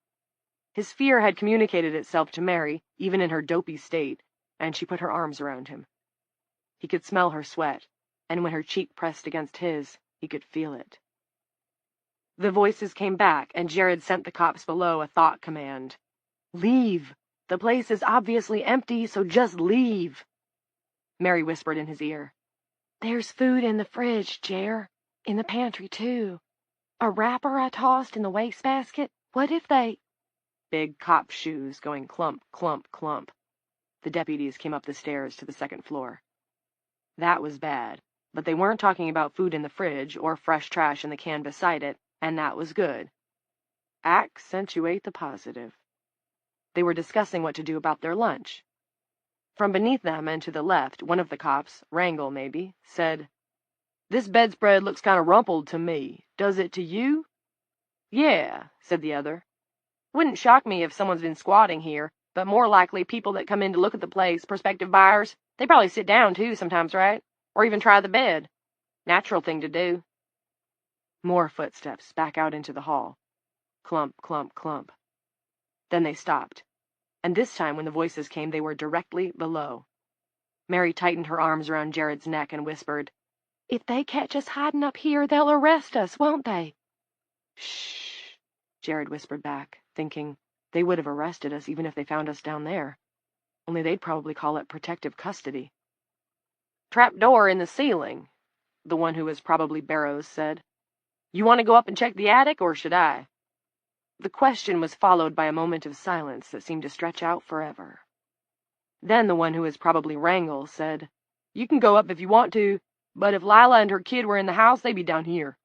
His fear had communicated itself to Mary, even in her dopey state, and she put her arms around him. He could smell her sweat, and when her cheek pressed against his, he could feel it. The voices came back, and Jared sent the cops below a thought command. "Leave! The place is obviously empty, so just leave!" Mary whispered in his ear. "There's food in the fridge, Jer. In the pantry, too. A wrapper I tossed in the wastebasket. What if they—" Big cop shoes going clump, clump, clump. The deputies came up the stairs to the second floor. That was bad, but they weren't talking about food in the fridge or fresh trash in the can beside it, and that was good. Accentuate the positive. They were discussing what to do about their lunch. From beneath them and to the left, one of the cops, Wrangle maybe, said, "This bedspread looks kind of rumpled to me. Does it to you?" "Yeah," said the other. "Wouldn't shock me if someone's been squatting here, but more likely people that come in to look at the place, prospective buyers. They probably sit down, too, sometimes, right? Or even try the bed. Natural thing to do." More footsteps back out into the hall. Clump, clump, clump. Then they stopped, and this time when the voices came, they were directly below. Mary tightened her arms around Jared's neck and whispered, "If they catch us hiding up here, they'll arrest us, won't they?" "Shh," Jared whispered back, thinking, they would have arrested us even if they found us down there. Only they'd probably call it protective custody. "Trap door in the ceiling," the one who was probably Barrows said. "You want to go up and check the attic, or should I?" The question was followed by a moment of silence that seemed to stretch out forever. Then the one who was probably Wrangle said, "You can go up if you want to, but if Lila and her kid were in the house, they'd be down here.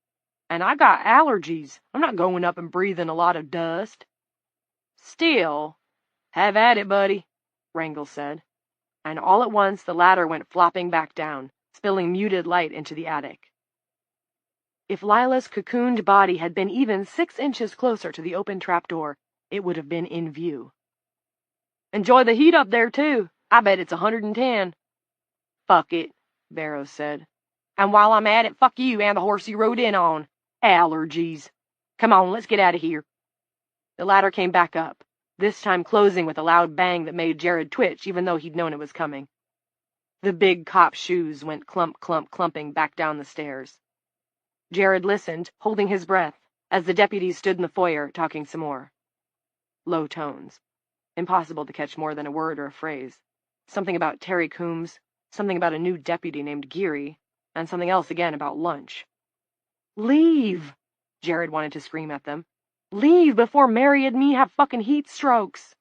And I got allergies. I'm not going up and breathing a lot of dust." "Still, have at it, buddy," Wrangle said. And all at once the ladder went flopping back down, spilling muted light into the attic. If Lila's cocooned body had been even 6 inches closer to the open trapdoor, it would have been in view. "Enjoy the heat up there, too. I bet it's 110. "Fuck it," Barrows said. "And while I'm at it, fuck you and the horse you rode in on. Allergies. Come on, let's get out of here." The ladder came back up, this time closing with a loud bang that made Jared twitch even though he'd known it was coming. The big cop's shoes went clump, clump, clumping back down the stairs. Jared listened, holding his breath, as the deputies stood in the foyer, talking some more. Low tones. Impossible to catch more than a word or a phrase. Something about Terry Coombs, something about a new deputy named Geary, and something else again about lunch. "Leave!" Jared wanted to scream at them. "Leave before Mary and me have fucking heat strokes!"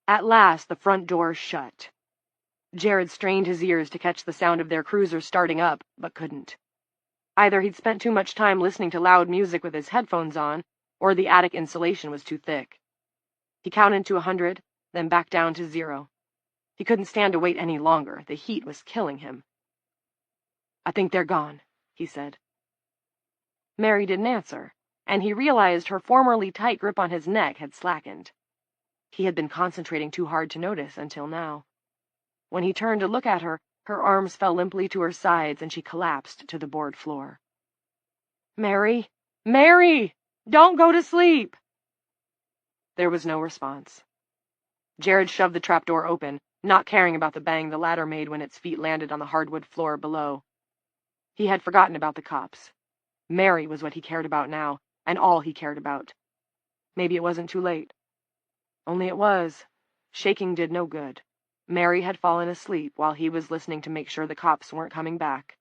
At last the front door shut. Jared strained his ears to catch the sound of their cruiser starting up, but couldn't. Either he'd spent too much time listening to loud music with his headphones on, or the attic insulation was too thick. He counted to 100, then back down to 0. He couldn't stand to wait any longer. The heat was killing him. "I think they're gone," he said. Mary didn't answer, and he realized her formerly tight grip on his neck had slackened. He had been concentrating too hard to notice until now. When he turned to look at her, her arms fell limply to her sides and she collapsed to the board floor. "Mary! Mary! Don't go to sleep!" There was no response. Jared shoved the trapdoor open, not caring about the bang the ladder made when its feet landed on the hardwood floor below. He had forgotten about the cops. Mary was what he cared about now, and all he cared about. Maybe it wasn't too late. Only it was. Shaking did no good. Mary had fallen asleep while he was listening to make sure the cops weren't coming back.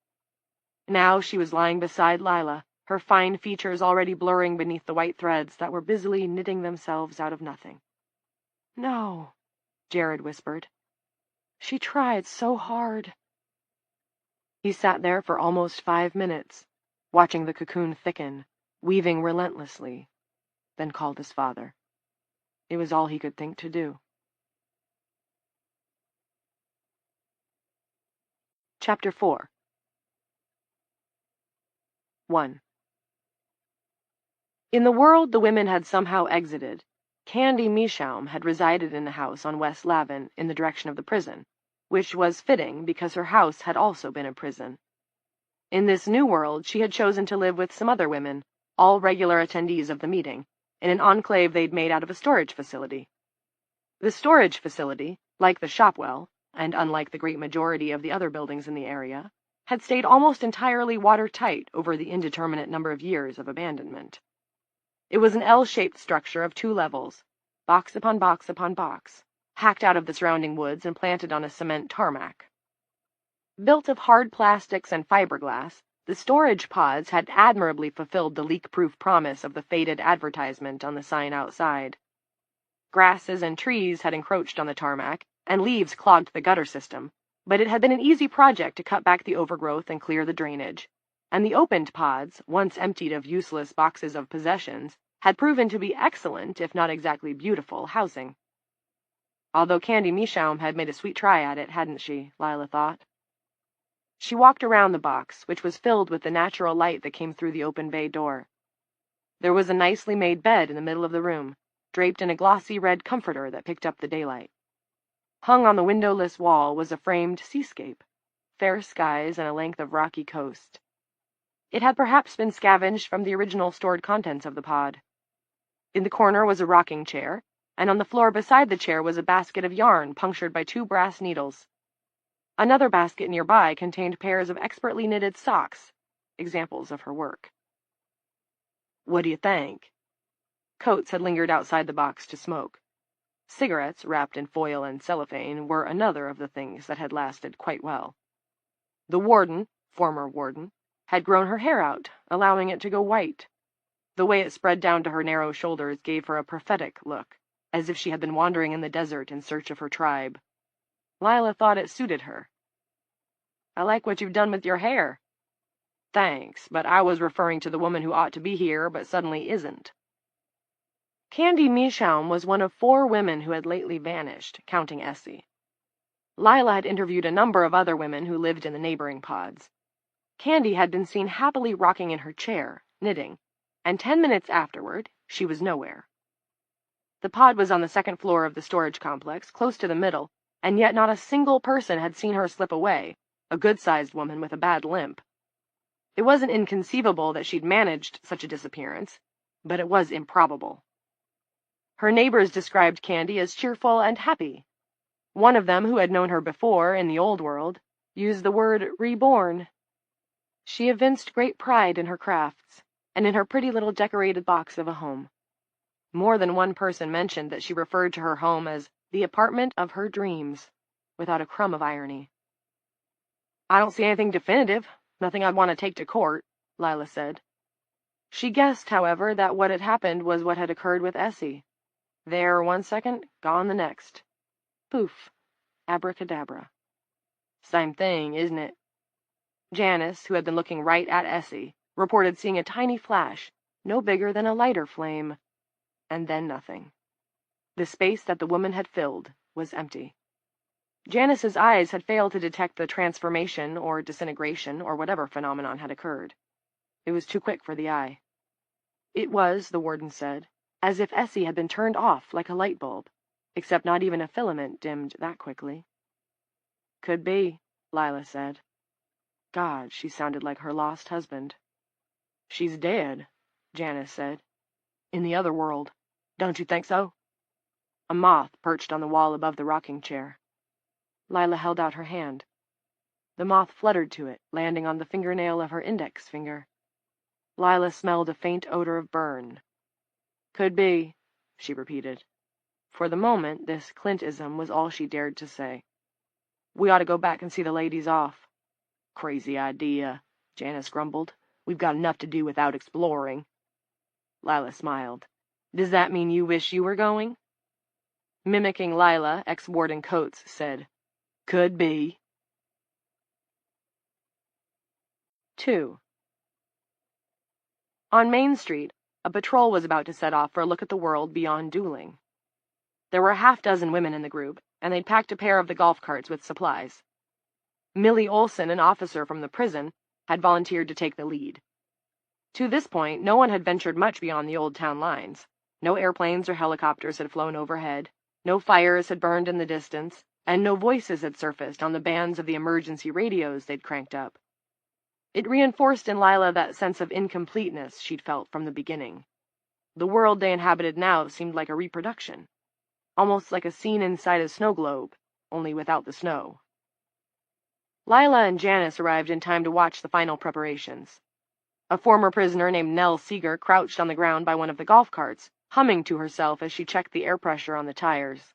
Now she was lying beside Lila, her fine features already blurring beneath the white threads that were busily knitting themselves out of nothing. "No," Jared whispered. "She tried so hard." He sat there for almost 5 minutes, watching the cocoon thicken, weaving relentlessly, then called his father. It was all he could think to do. Chapter 4. 1. In the world the women had somehow exited, Candy Meashaum had resided in the house on West Lavin in the direction of the prison, which was fitting because her house had also been a prison. In this new world she had chosen to live with some other women, all regular attendees of the meeting, in an enclave they'd made out of a storage facility. The storage facility, like the Shopwell, and unlike the great majority of the other buildings in the area, had stayed almost entirely watertight over the indeterminate number of years of abandonment. It was an L-shaped structure of 2 levels, box upon box upon box, hacked out of the surrounding woods and planted on a cement tarmac. Built of hard plastics and fiberglass, the storage pods had admirably fulfilled the leak-proof promise of the faded advertisement on the sign outside. Grasses and trees had encroached on the tarmac, and leaves clogged the gutter system, But it had been an easy project to cut back the overgrowth and clear the drainage, and the opened pods, once emptied of useless boxes of possessions, had proven to be excellent, if not exactly beautiful, housing. Although Candy Meashaum had made a sweet try at it, hadn't she, Lila thought. She walked around the box, which was filled with the natural light that came through the open bay door. There was a nicely made bed in the middle of the room, draped in a glossy red comforter that picked up the daylight. Hung on the windowless wall was a framed seascape, fair skies and a length of rocky coast. It had perhaps been scavenged from the original stored contents of the pod. In the corner was a rocking chair, and on the floor beside the chair was a basket of yarn punctured by 2 brass needles. Another basket nearby contained pairs of expertly knitted socks, examples of her work. "What do you think?" Coates had lingered outside the box to smoke. Cigarettes, wrapped in foil and cellophane, were another of the things that had lasted quite well. The warden, former warden, had grown her hair out, allowing it to go white. The way it spread down to her narrow shoulders gave her a prophetic look, as if she had been wandering in the desert in search of her tribe. Lila thought it suited her. "I like what you've done with your hair." "Thanks, but I was referring to the woman who ought to be here, but suddenly isn't." Candy Meashaum was one of 4 women who had lately vanished, counting Essie. Lila had interviewed a number of other women who lived in the neighboring pods. Candy had been seen happily rocking in her chair, knitting, and 10 minutes afterward, she was nowhere. The pod was on the 2nd floor of the storage complex, close to the middle, and yet not a single person had seen her slip away, a good-sized woman with a bad limp. It wasn't inconceivable that she'd managed such a disappearance, but it was improbable. Her neighbors described Candy as cheerful and happy. One of them, who had known her before in the old world, used the word reborn. She evinced great pride in her crafts, and in her pretty little decorated box of a home. More than one person mentioned that she referred to her home as the apartment of her dreams, without a crumb of irony. "I don't see anything definitive, nothing I'd want to take to court," Lila said. She guessed, however, that what had happened was what had occurred with Essie. There 1 second, gone the next. Poof. Abracadabra. "Same thing, isn't it?" Janice, who had been looking right at Essie, reported seeing a tiny flash, no bigger than a lighter flame, and then nothing. The space that the woman had filled was empty. Janice's eyes had failed to detect the transformation or disintegration or whatever phenomenon had occurred. It was too quick for the eye. It was, the warden said, as if Essie had been turned off like a light bulb, except not even a filament dimmed that quickly. "Could be," Lila said. God, she sounded like her lost husband. "She's dead," Janice said. "In the other world. Don't you think so?" A moth perched on the wall above the rocking chair. Lila held out her hand. The moth fluttered to it, landing on the fingernail of her index finger. Lila smelled a faint odor of burn. "Could be," she repeated. For the moment, this Clintism was all she dared to say. "We ought to go back and see the ladies off." "Crazy idea," Janice grumbled. "We've got enough to do without exploring." Lila smiled. "Does that mean you wish you were going?" Mimicking Lila, ex-warden Coates said, "Could be." 2. On Main Street, a patrol was about to set off for a look at the world beyond dueling. There were a half-dozen women in the group, and they'd packed a pair of the golf carts with supplies. Millie Olson, an officer from the prison, had volunteered to take the lead. To this point, no one had ventured much beyond the old town lines. No airplanes or helicopters had flown overhead, no fires had burned in the distance, and no voices had surfaced on the bands of the emergency radios they'd cranked up. It reinforced in Lila that sense of incompleteness she'd felt from the beginning. The world they inhabited now seemed like a reproduction, almost like a scene inside a snow globe, only without the snow. Lila and Janice arrived in time to watch the final preparations. A former prisoner named Nell Seeger crouched on the ground by one of the golf carts, humming to herself as she checked the air pressure on the tires.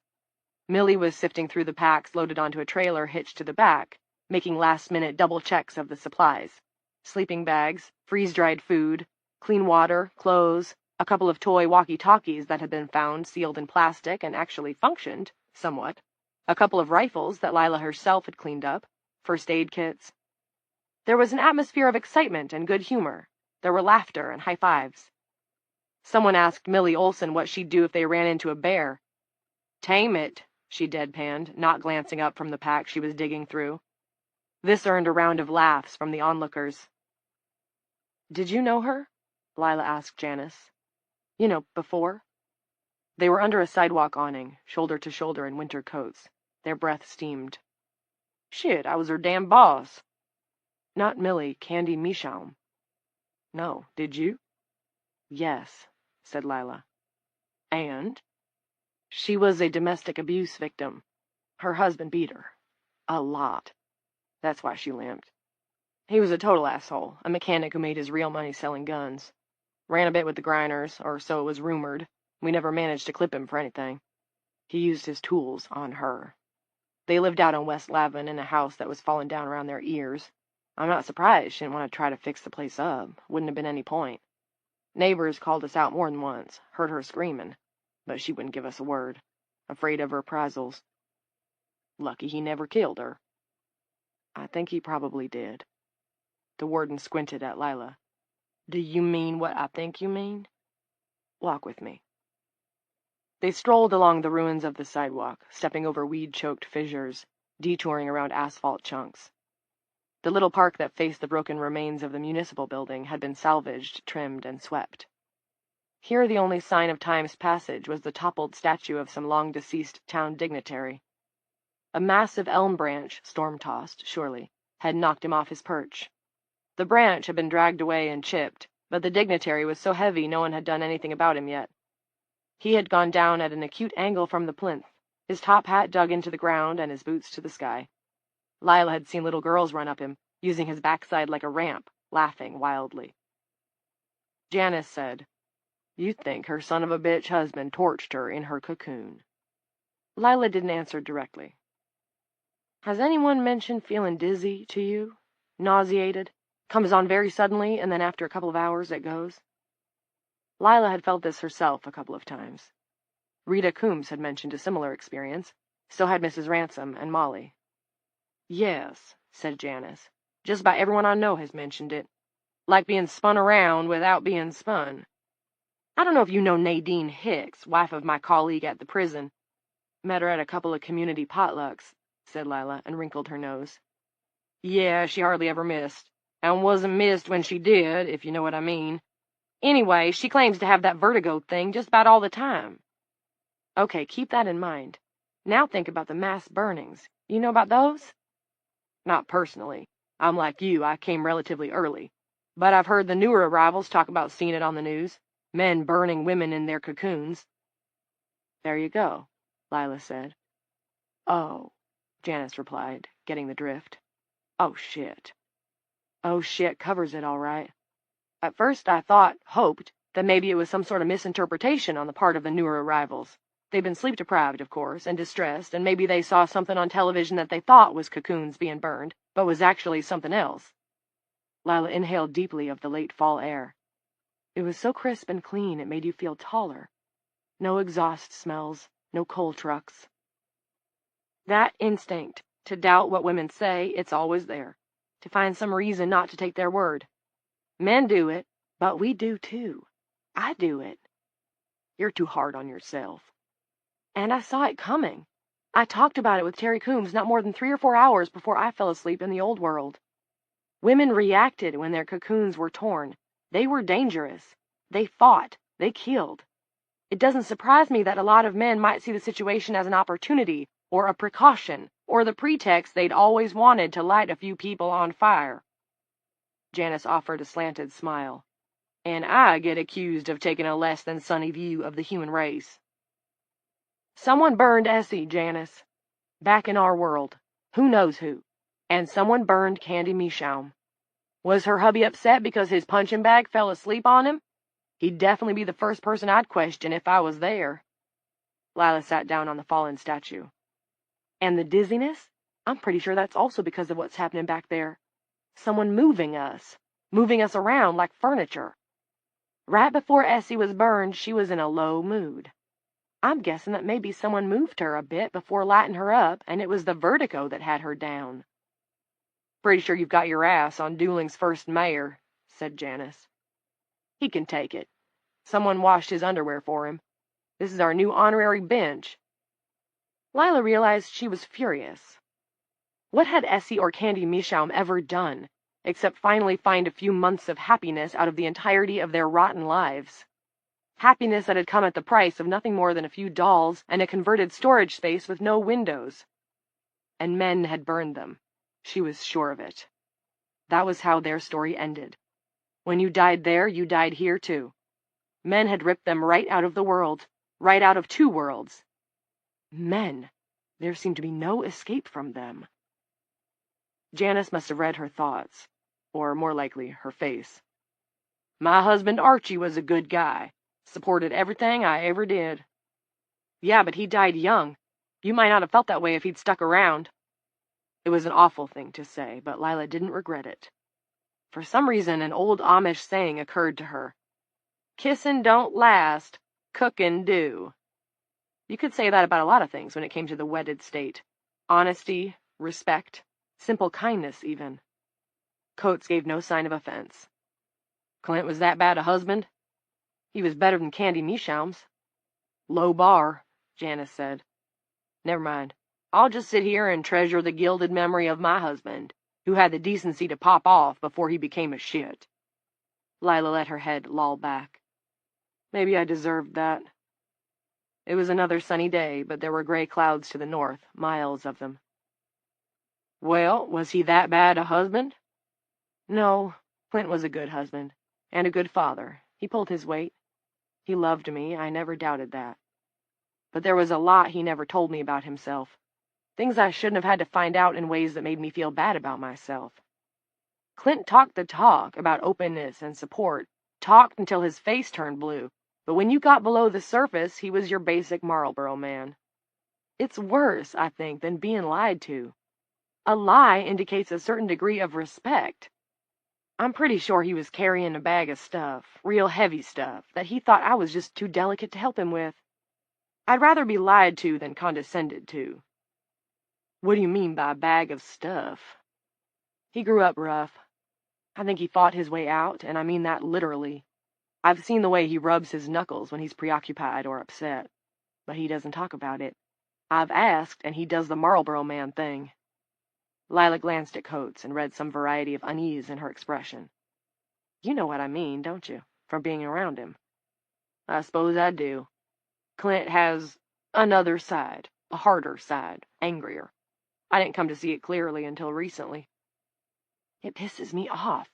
Millie was sifting through the packs loaded onto a trailer hitched to the back, making last-minute double checks of the supplies. Sleeping bags, freeze-dried food, clean water, clothes, a couple of toy walkie-talkies that had been found sealed in plastic and actually functioned, somewhat. A couple of rifles that Lila herself had cleaned up, first aid kits. There was an atmosphere of excitement and good humor. There were laughter and high fives. Someone asked Millie Olson what she'd do if they ran into a bear. "Tame it," she deadpanned, not glancing up from the pack she was digging through. This earned a round of laughs from the onlookers. "Did you know her?" Lila asked Janice. "You know, before?" They were under a sidewalk awning, shoulder to shoulder in winter coats. Their breath steamed. "Shit, I was her damn boss." "Not Millie, Candy Meashaum." "No, did you?" "Yes," said Lila. "And?" "She was a domestic abuse victim. Her husband beat her. A lot. That's why she limped. He was a total asshole, a mechanic who made his real money selling guns. Ran a bit with the Grinders, or so it was rumored. We never managed to clip him for anything. He used his tools on her. They lived out on West Lavin in a house that was falling down around their ears. I'm not surprised she didn't want to try to fix the place up. Wouldn't have been any point. Neighbors called us out more than once, heard her screaming, but she wouldn't give us a word, afraid of reprisals. Lucky he never killed her." "I think he probably did." The warden squinted at Lila. "Do you mean what I think you mean?" "Walk with me." They strolled along the ruins of the sidewalk, stepping over weed-choked fissures, detouring around asphalt chunks. The little park that faced the broken remains of the municipal building had been salvaged, trimmed, and swept. Here the only sign of time's passage was the toppled statue of some long-deceased town dignitary. A massive elm branch, storm-tossed, surely, had knocked him off his perch. The branch had been dragged away and chipped, but the dignitary was so heavy no one had done anything about him yet. He had gone down at an acute angle from the plinth, his top hat dug into the ground and his boots to the sky. Lila had seen little girls run up him, using his backside like a ramp, laughing wildly. Janice said, "You'd think her son-of-a-bitch husband torched her in her cocoon." Lila didn't answer directly. "Has anyone mentioned feeling dizzy to you? Nauseated? Comes on very suddenly, and then after a couple of hours it goes?" Lila had felt this herself a couple of times. Rita Coombs had mentioned a similar experience. So had Mrs. Ransom and Molly. "Yes," said Janice. "Just about everyone I know has mentioned it. Like being spun around without being spun. I don't know if you know Nadine Hicks, wife of my colleague at the prison. Met her at a couple of community potlucks," said Lila, and wrinkled her nose. "Yeah, she hardly ever missed. And wasn't missed when she did, if you know what I mean. Anyway, she claims to have that vertigo thing just about all the time." "Okay, keep that in mind. Now think about the mass burnings. You know about those?" "Not personally. I'm like you, I came relatively early. But I've heard the newer arrivals talk about seeing it on the news. Men burning women in their cocoons." "There you go," Lila said. "Oh," Janice replied, getting the drift. "Oh, shit." "Oh, shit covers it all right. At first I hoped, that maybe it was some sort of misinterpretation on the part of the newer arrivals. They'd been sleep-deprived, of course, and distressed, and maybe they saw something on television that they thought was cocoons being burned, but was actually something else." Lila inhaled deeply of the late fall air. It was so crisp and clean it made you feel taller. No exhaust smells, no coal trucks. That instinct, to doubt what women say, it's always there. To find some reason not to take their word. Men do it, but we do too. I do it. You're too hard on yourself. And I saw it coming. I talked about it with Terry Coombs not more than 3 or 4 hours before I fell asleep in the old world. Women reacted when their cocoons were torn. They were dangerous. They fought. They killed. It doesn't surprise me that a lot of men might see the situation as an opportunity, or a precaution, or the pretext they'd always wanted to light a few people on fire. Janice offered a slanted smile. And I get accused of taking a less than sunny view of the human race. Someone burned Essie, Janice. Back in our world. Who knows who? And someone burned Candy Meashaum. Was her hubby upset because his punching bag fell asleep on him? He'd definitely be the first person I'd question if I was there. Lila sat down on the fallen statue. And the dizziness? I'm pretty sure that's also because of what's happening back there. Someone moving us around like furniture. Right before Essie was burned, she was in a low mood. I'm guessing that maybe someone moved her a bit before lighting her up, and it was the vertigo that had her down. Pretty sure you've got your ass on Dooling's first mayor, said Janice. He can take it. Someone washed his underwear for him. This is our new honorary bench. Lila realized she was furious. What had Essie or Candy Mishaum ever done, except finally find a few months of happiness out of the entirety of their rotten lives? Happiness that had come at the price of nothing more than a few dolls and a converted storage space with no windows. And men had burned them. She was sure of it. That was how their story ended. When you died there, you died here too. Men had ripped them right out of the world, right out of two worlds. Men. There seemed to be no escape from them. Janice must have read her thoughts, or more likely, her face. My husband Archie was a good guy. Supported everything I ever did. Yeah, but he died young. You might not have felt that way if he'd stuck around. It was an awful thing to say, but Lila didn't regret it. For some reason, an old Amish saying occurred to her. Kissin' don't last, cookin' do. You could say that about a lot of things when it came to the wedded state. Honesty, respect, simple kindness even. Coates gave no sign of offense. Clint was that bad a husband? He was better than Candy Mishaum's. Low bar, Janice said. Never mind. I'll just sit here and treasure the gilded memory of my husband, who had the decency to pop off before he became a shit. Lila let her head loll back. Maybe I deserved that. It was another sunny day, but there were gray clouds to the north, miles of them. Well, was he that bad a husband? No, Clint was a good husband, and a good father. He pulled his weight. He loved me, I never doubted that. But there was a lot he never told me about himself. Things I shouldn't have had to find out in ways that made me feel bad about myself. Clint talked the talk about openness and support, talked until his face turned blue, but when you got below the surface, he was your basic Marlboro man. It's worse, I think, than being lied to. A lie indicates a certain degree of respect. I'm pretty sure he was carrying a bag of stuff, real heavy stuff, that he thought I was just too delicate to help him with. I'd rather be lied to than condescended to. What do you mean by a bag of stuff? He grew up rough. I think he fought his way out, and I mean that literally. I've seen the way he rubs his knuckles when he's preoccupied or upset, but he doesn't talk about it. I've asked, and he does the Marlboro man thing. Lila glanced at Coates and read some variety of unease in her expression. You know what I mean, don't you, from being around him? I suppose I do. Clint has another side, a harder side, angrier. I didn't come to see it clearly until recently. It pisses me off.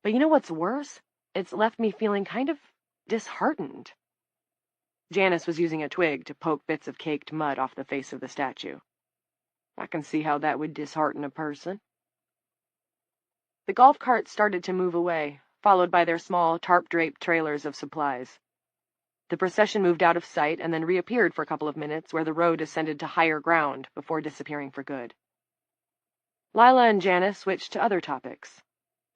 But you know what's worse? It's left me feeling kind of disheartened. Janice was using a twig to poke bits of caked mud off the face of the statue. I can see how that would dishearten a person. The golf carts started to move away, followed by their small, tarp-draped trailers of supplies. The procession moved out of sight and then reappeared for a couple of minutes where the road ascended to higher ground before disappearing for good. Lila and Janice switched to other topics.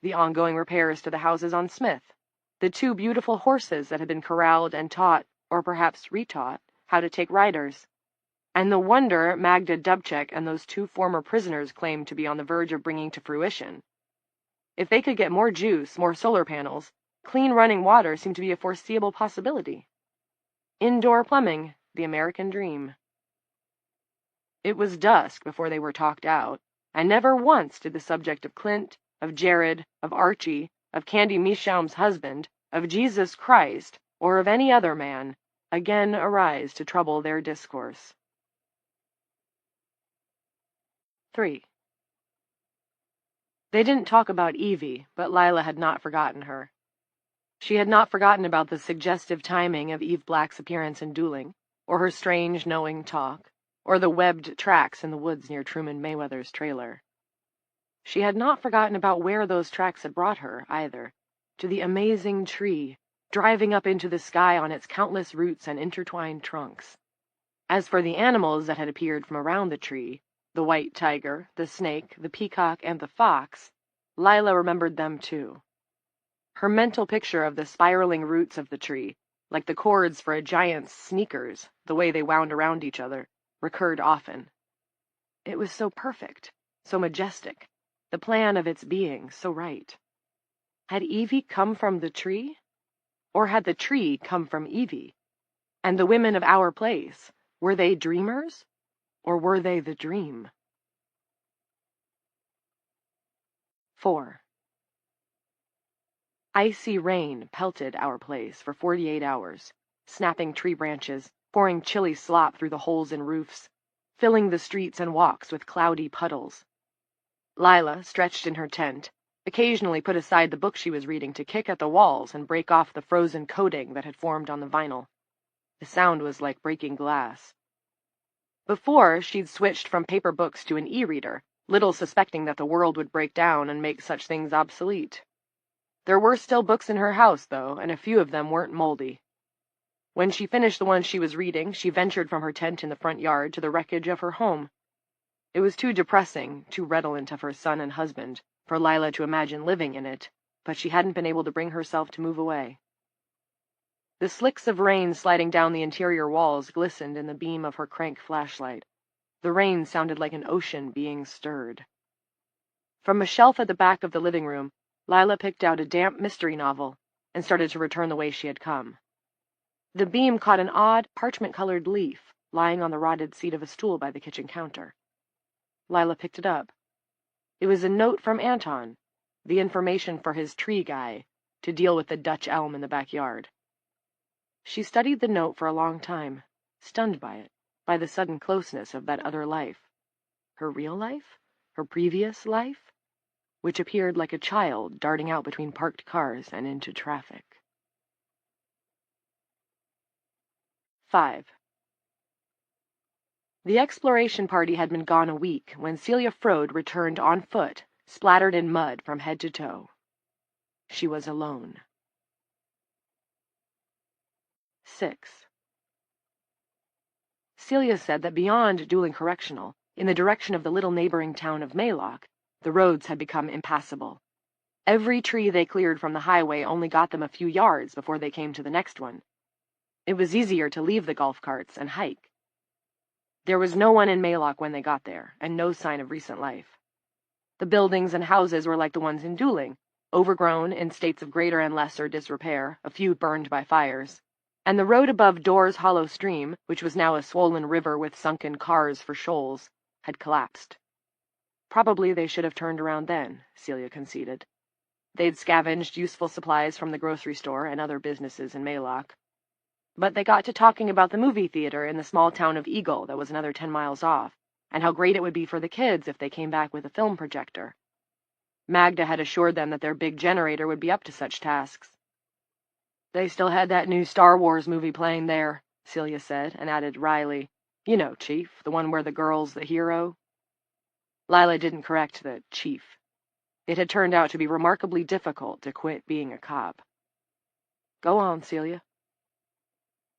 The ongoing repairs to the houses on Smith, the two beautiful horses that had been corralled and taught, or perhaps retaught, how to take riders, and the wonder Magda Dubček and those two former prisoners claimed to be on the verge of bringing to fruition. If they could get more juice, more solar panels, clean running water seemed to be a foreseeable possibility. Indoor plumbing, the American dream. It was dusk before they were talked out, and never once did the subject of Clint, of Jared, of Archie, of Candy Mishaum's husband, of Jesus Christ, or of any other man, again arise to trouble their discourse. 3. They didn't talk about Evie, but Lila had not forgotten her. She had not forgotten about the suggestive timing of Eve Black's appearance in Dooling, or her strange, knowing talk, or the webbed tracks in the woods near Truman Mayweather's trailer. She had not forgotten about where those tracks had brought her, either, to the amazing tree, driving up into the sky on its countless roots and intertwined trunks. As for the animals that had appeared from around the tree, the white tiger, the snake, the peacock, and the fox, Lila remembered them too. Her mental picture of the spiraling roots of the tree, like the cords for a giant's sneakers, the way they wound around each other, recurred often. It was so perfect, so majestic, the plan of its being so right. Had Evie come from the tree? Or had the tree come from Evie? And the women of our place, were they dreamers? Or were they the dream? 4. Icy rain pelted our place for 48 hours, snapping tree branches, pouring chilly slop through the holes in roofs, filling the streets and walks with cloudy puddles. Lila, stretched in her tent, occasionally put aside the book she was reading to kick at the walls and break off the frozen coating that had formed on the vinyl. The sound was like breaking glass. Before, she'd switched from paper books to an e-reader, little suspecting that the world would break down and make such things obsolete. There were still books in her house, though, and a few of them weren't moldy. When she finished the one she was reading, she ventured from her tent in the front yard to the wreckage of her home. It was too depressing, too redolent of her son and husband, for Lila to imagine living in it, but she hadn't been able to bring herself to move away. The slicks of rain sliding down the interior walls glistened in the beam of her crank flashlight. The rain sounded like an ocean being stirred. From a shelf at the back of the living room, Lila picked out a damp mystery novel and started to return the way she had come. The beam caught an odd, parchment-colored leaf lying on the rotted seat of a stool by the kitchen counter. Lila picked it up. It was a note from Anton, the information for his tree guy, to deal with the Dutch elm in the backyard. She studied the note for a long time, stunned by it, by the sudden closeness of that other life. Her real life? Her previous life? Which appeared like a child darting out between parked cars and into traffic. 5. The exploration party had been gone a week when Celia Frode returned on foot, splattered in mud from head to toe. She was alone. 6. Celia said that beyond Dooling Correctional, in the direction of the little neighboring town of Maylock, the roads had become impassable. Every tree they cleared from the highway only got them a few yards before they came to the next one. It was easier to leave the golf carts and hike. There was no one in Maylock when they got there, and no sign of recent life. The buildings and houses were like the ones in Dooling, overgrown, in states of greater and lesser disrepair, a few burned by fires. And the road above Door's hollow stream, which was now a swollen river with sunken cars for shoals, had collapsed. Probably they should have turned around then, Celia conceded. They'd scavenged useful supplies from the grocery store and other businesses in Maylock. But they got to talking about the movie theater in the small town of Eagle that was another 10 miles off, and how great it would be for the kids if they came back with a film projector. Magda had assured them that their big generator would be up to such tasks. They still had that new Star Wars movie playing there, Celia said, and added wryly, "You know, Chief, the one where the girl's the hero." Lila didn't correct the chief. It had turned out to be remarkably difficult to quit being a cop. Go on, Celia.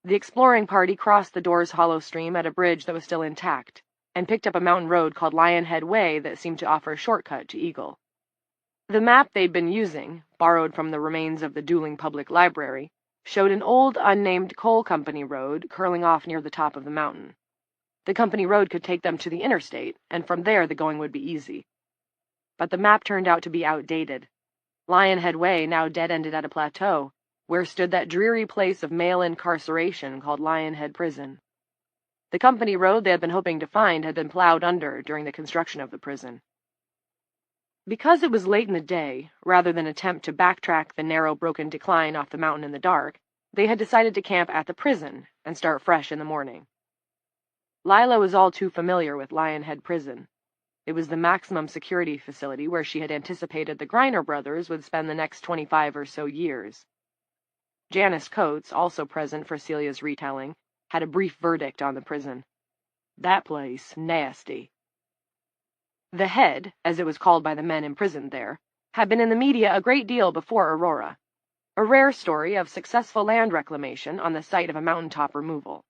The exploring party crossed the Door's hollow stream at a bridge that was still intact, and picked up a mountain road called Lionhead Way that seemed to offer a shortcut to Eagle. The map they'd been using, borrowed from the remains of the Dooling Public Library, showed an old unnamed coal company road curling off near the top of the mountain. The company road could take them to the interstate, and from there the going would be easy. But the map turned out to be outdated. Lionhead Way now dead-ended at a plateau, where stood that dreary place of male incarceration called Lionhead Prison. The company road they had been hoping to find had been plowed under during the construction of the prison. Because it was late in the day, rather than attempt to backtrack the narrow, broken decline off the mountain in the dark, they had decided to camp at the prison and start fresh in the morning. Lila was all too familiar with Lionhead Prison. It was the maximum security facility where she had anticipated the Griner brothers would spend the next 25 or so years. Janice Coates, also present for Celia's retelling, had a brief verdict on the prison. That place, nasty. The Head, as it was called by the men imprisoned there, had been in the media a great deal before Aurora, a rare story of successful land reclamation on the site of a mountaintop removal.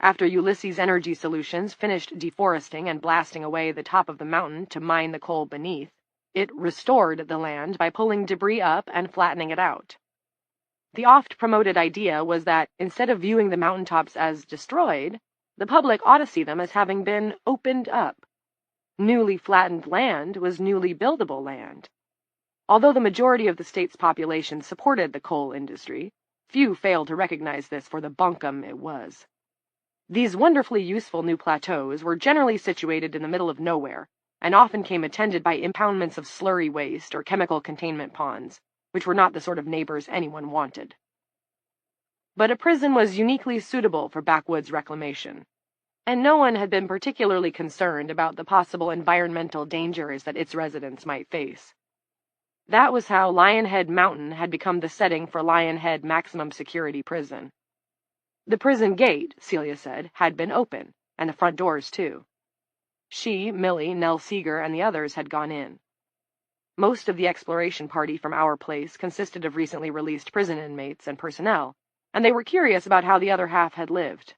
After Ulysses Energy Solutions finished deforesting and blasting away the top of the mountain to mine the coal beneath, it restored the land by pulling debris up and flattening it out. The oft-promoted idea was that, instead of viewing the mountaintops as destroyed, the public ought to see them as having been opened up. Newly flattened land was newly buildable land. Although the majority of the state's population supported the coal industry, few failed to recognize this for the bunkum it was. These wonderfully useful new plateaus were generally situated in the middle of nowhere, and often came attended by impoundments of slurry waste or chemical containment ponds, which were not the sort of neighbors anyone wanted. But a prison was uniquely suitable for backwoods reclamation, and no one had been particularly concerned about the possible environmental dangers that its residents might face. That was how Lionhead Mountain had become the setting for Lionhead Maximum Security Prison. The prison gate, Celia said, had been open, and the front doors, too. She, Millie, Nell Seeger, and the others had gone in. Most of the exploration party from our place consisted of recently released prison inmates and personnel, and they were curious about how the other half had lived.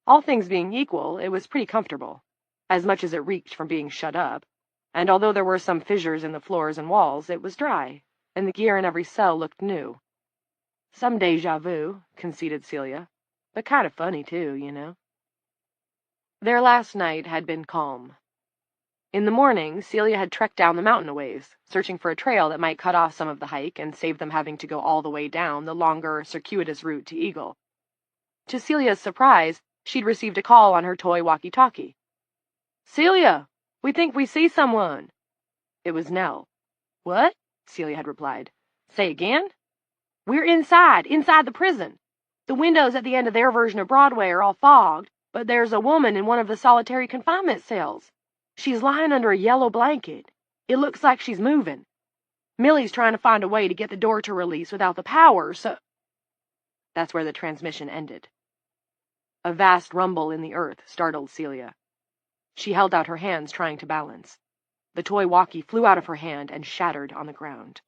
All things being equal, it was pretty comfortable, as much as it reeked from being shut up, and although there were some fissures in the floors and walls, it was dry, and the gear in every cell looked new. Some déjà vu, conceded Celia, but kind of funny, too, you know. Their last night had been calm. In the morning, Celia had trekked down the mountain a ways, searching for a trail that might cut off some of the hike and save them having to go all the way down the longer, circuitous route to Eagle. To Celia's surprise, she'd received a call on her toy walkie-talkie. "Celia, we think we see someone." It was Nell. "What?" Celia had replied. "Say again?" "We're inside the prison. The windows at the end of their version of Broadway are all fogged, but there's a woman in one of the solitary confinement cells. She's lying under a yellow blanket. It looks like she's moving. Millie's trying to find a way to get the door to release without the power, so—" That's where the transmission ended. A vast rumble in the earth startled Celia. She held out her hands, trying to balance. The toy walkie flew out of her hand and shattered on the ground.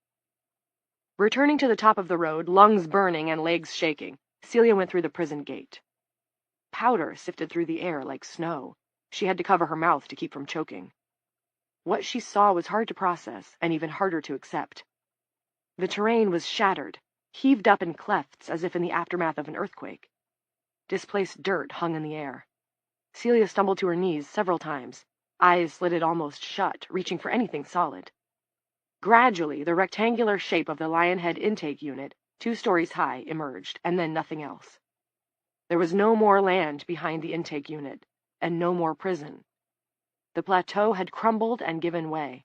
Returning to the top of the road, lungs burning and legs shaking, Celia went through the prison gate. Powder sifted through the air like snow. She had to cover her mouth to keep from choking. What she saw was hard to process, and even harder to accept. The terrain was shattered, heaved up in clefts as if in the aftermath of an earthquake. Displaced dirt hung in the air. Celia stumbled to her knees several times, eyes slitted almost shut, reaching for anything solid. Gradually, the rectangular shape of the Lionhead intake unit, 2 stories high, emerged, and then nothing else. There was no more land behind the intake unit, and no more prison. The plateau had crumbled and given way.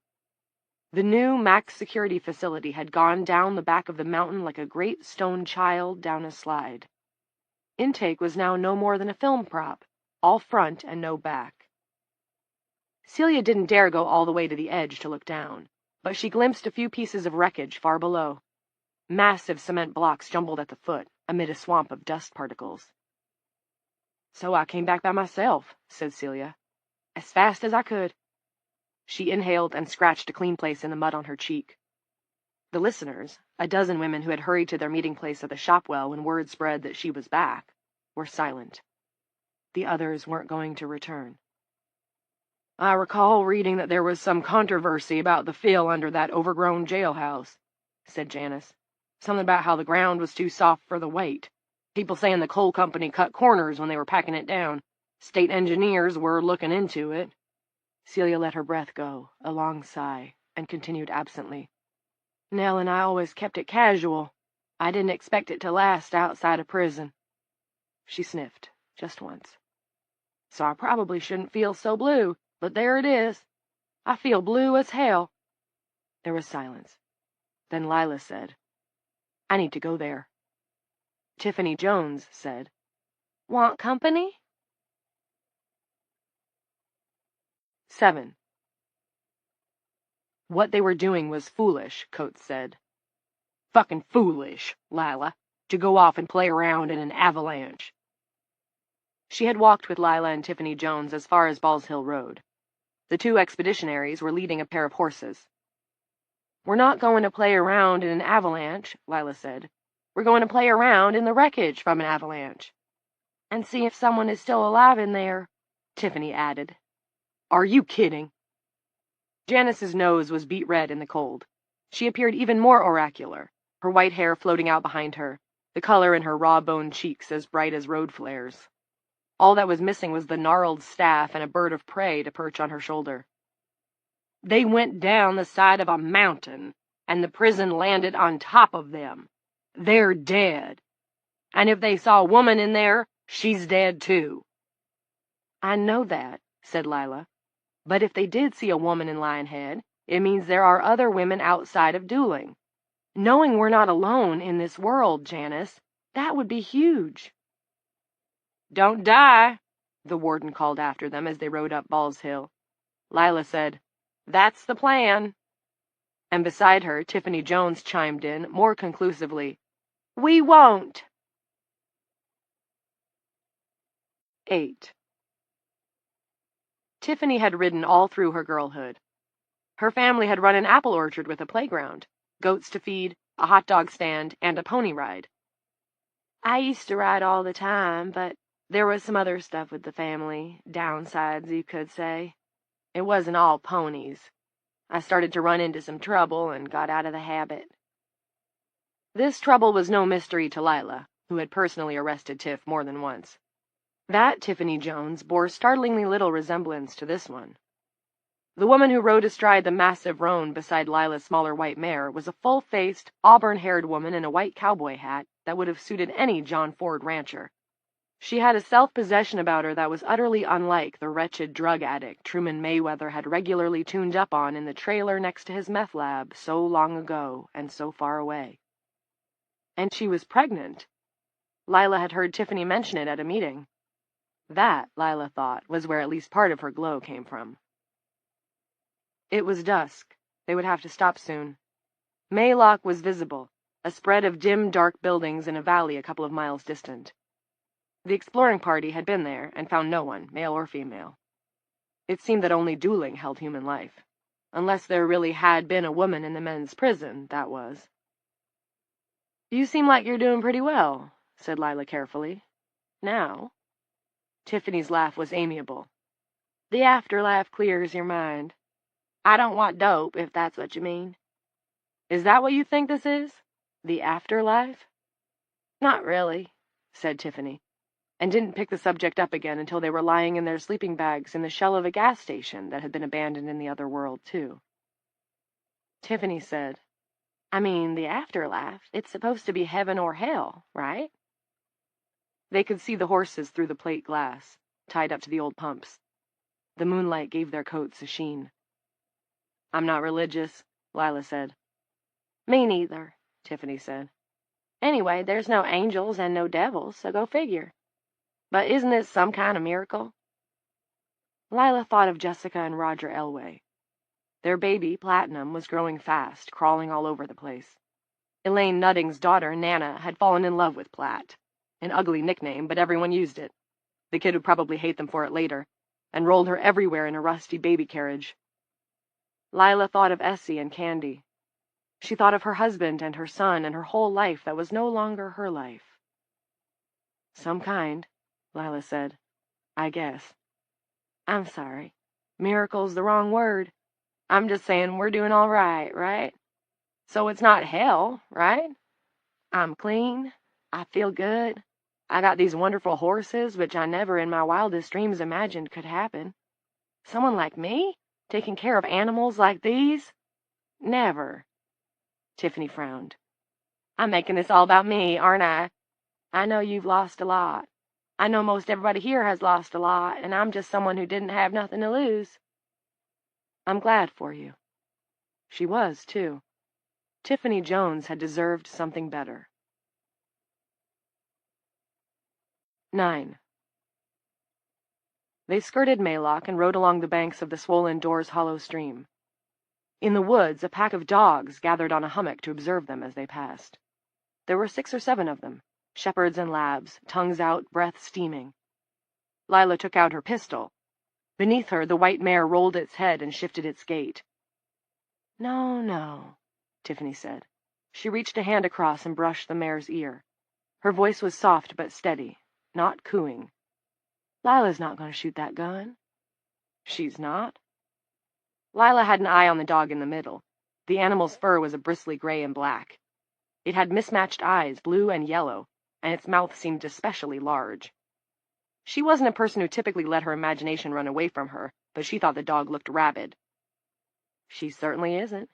The new max security facility had gone down the back of the mountain like a great stone child down a slide. Intake was now no more than a film prop, all front and no back. Celia didn't dare go all the way to the edge to look down, but she glimpsed a few pieces of wreckage far below. Massive cement blocks jumbled at the foot, amid a swamp of dust particles. "So I came back by myself," said Celia, "as fast as I could." She inhaled and scratched a clean place in the mud on her cheek. The listeners, a dozen women who had hurried to their meeting place at the shopwell when word spread that she was back, were silent. The others weren't going to return. "I recall reading that there was some controversy about the fill under that overgrown jailhouse," said Janice. "Something about how the ground was too soft for the weight. People saying the coal company cut corners when they were packing it down. State engineers were looking into it." Celia let her breath go, a long sigh, and continued absently. "Nell and I always kept it casual. I didn't expect it to last outside of prison." She sniffed, just once. "So I probably shouldn't feel so blue, but there it is. I feel blue as hell." There was silence. Then Lila said, "I need to go there." Tiffany Jones said, "Want company?" 7. What they were doing was foolish, Coates said. "Fucking foolish, Lila, to go off and play around in an avalanche." She had walked with Lila and Tiffany Jones as far as Balls Hill Road. The 2 expeditionaries were leading a pair of horses. "We're not going to play around in an avalanche," Lila said. "We're going to play around in the wreckage from an avalanche." "And see if someone is still alive in there," Tiffany added. "Are you kidding?" Janice's nose was beet red in the cold. She appeared even more oracular, her white hair floating out behind her, the color in her raw-boned cheeks as bright as road flares. All that was missing was the gnarled staff and a bird of prey to perch on her shoulder. They went down the side of a mountain, and the prison landed on top of them. They're dead. And if they saw a woman in there, she's dead too. I know that, said Lila. But if they did see a woman in Lionhead, it means there are other women outside of Dueling. Knowing we're not alone in this world, Janice, that would be huge. Don't die, the warden called after them as they rode up Ball's Hill. Lila said, That's the plan. And beside her, Tiffany Jones chimed in more conclusively, We won't. 8. Tiffany had ridden all through her girlhood. Her family had run an apple orchard with a playground, goats to feed, a hot dog stand, and a pony ride. I used to ride all the time, but there was some other stuff with the family, downsides, you could say. It wasn't all ponies. I started to run into some trouble and got out of the habit. This trouble was no mystery to Lila, who had personally arrested Tiff more than once. That Tiffany Jones bore startlingly little resemblance to this one. The woman who rode astride the massive roan beside Lila's smaller white mare was a full-faced, auburn-haired woman in a white cowboy hat that would have suited any John Ford rancher. She had a self-possession about her that was utterly unlike the wretched drug addict Truman Mayweather had regularly tuned up on in the trailer next to his meth lab so long ago and so far away. And she was pregnant. Lila had heard Tiffany mention it at a meeting. That, Lila thought, was where at least part of her glow came from. It was dusk. They would have to stop soon. Maylock was visible, a spread of dim, dark buildings in a valley a couple of miles distant. The exploring party had been there and found no one, male or female. It seemed that only Dueling held human life. Unless there really had been a woman in the men's prison, that was. You seem like you're doing pretty well, said Lila carefully. Now. Tiffany's laugh was amiable. The afterlife clears your mind. I don't want dope, if that's what you mean. Is that what you think this is? The afterlife? Not really, said Tiffany, and didn't pick the subject up again until they were lying in their sleeping bags in the shell of a gas station that had been abandoned in the other world, too. Tiffany said, I mean, the afterlife, it's supposed to be heaven or hell, right? They could see the horses through the plate glass, tied up to the old pumps. The moonlight gave their coats a sheen. I'm not religious, Lila said. Me neither, Tiffany said. Anyway, there's no angels and no devils, so go figure. But isn't this some kind of miracle? Lila thought of Jessica and Roger Elway. Their baby, Platinum, was growing fast, crawling all over the place. Elaine Nutting's daughter, Nana, had fallen in love with Platt. An ugly nickname, but everyone used it. The kid would probably hate them for it later, and rolled her everywhere in a rusty baby carriage. Lila thought of Essie and Candy. She thought of her husband and her son and her whole life that was no longer her life. Some kind, Lila said. I guess. I'm sorry. Miracle's the wrong word. I'm just saying we're doing all right, right? So it's not hell, right? I'm clean. I feel good. I got these wonderful horses, which I never in my wildest dreams imagined could happen. Someone like me? Taking care of animals like these? Never. Tiffany frowned. I'm making this all about me, aren't I? I know you've lost a lot. I know most everybody here has lost a lot, and I'm just someone who didn't have nothing to lose. I'm glad for you. She was, too. Tiffany Jones had deserved something better. 9. They skirted Maylock and rode along the banks of the swollen Doors Hollow stream. In the woods, a pack of dogs gathered on a hummock to observe them as they passed. There were 6 or 7 of them, shepherds and labs, tongues out, breath steaming. Lila took out her pistol. Beneath her, the white mare rolled its head and shifted its gait. No, no, Tiffany said. She reached a hand across and brushed the mare's ear. Her voice was soft but steady, not cooing. Lila's not going to shoot that gun. She's not? Lila had an eye on the dog in the middle. The animal's fur was a bristly gray and black. It had mismatched eyes, blue and yellow, and its mouth seemed especially large. She wasn't a person who typically let her imagination run away from her, but she thought the dog looked rabid. She certainly isn't.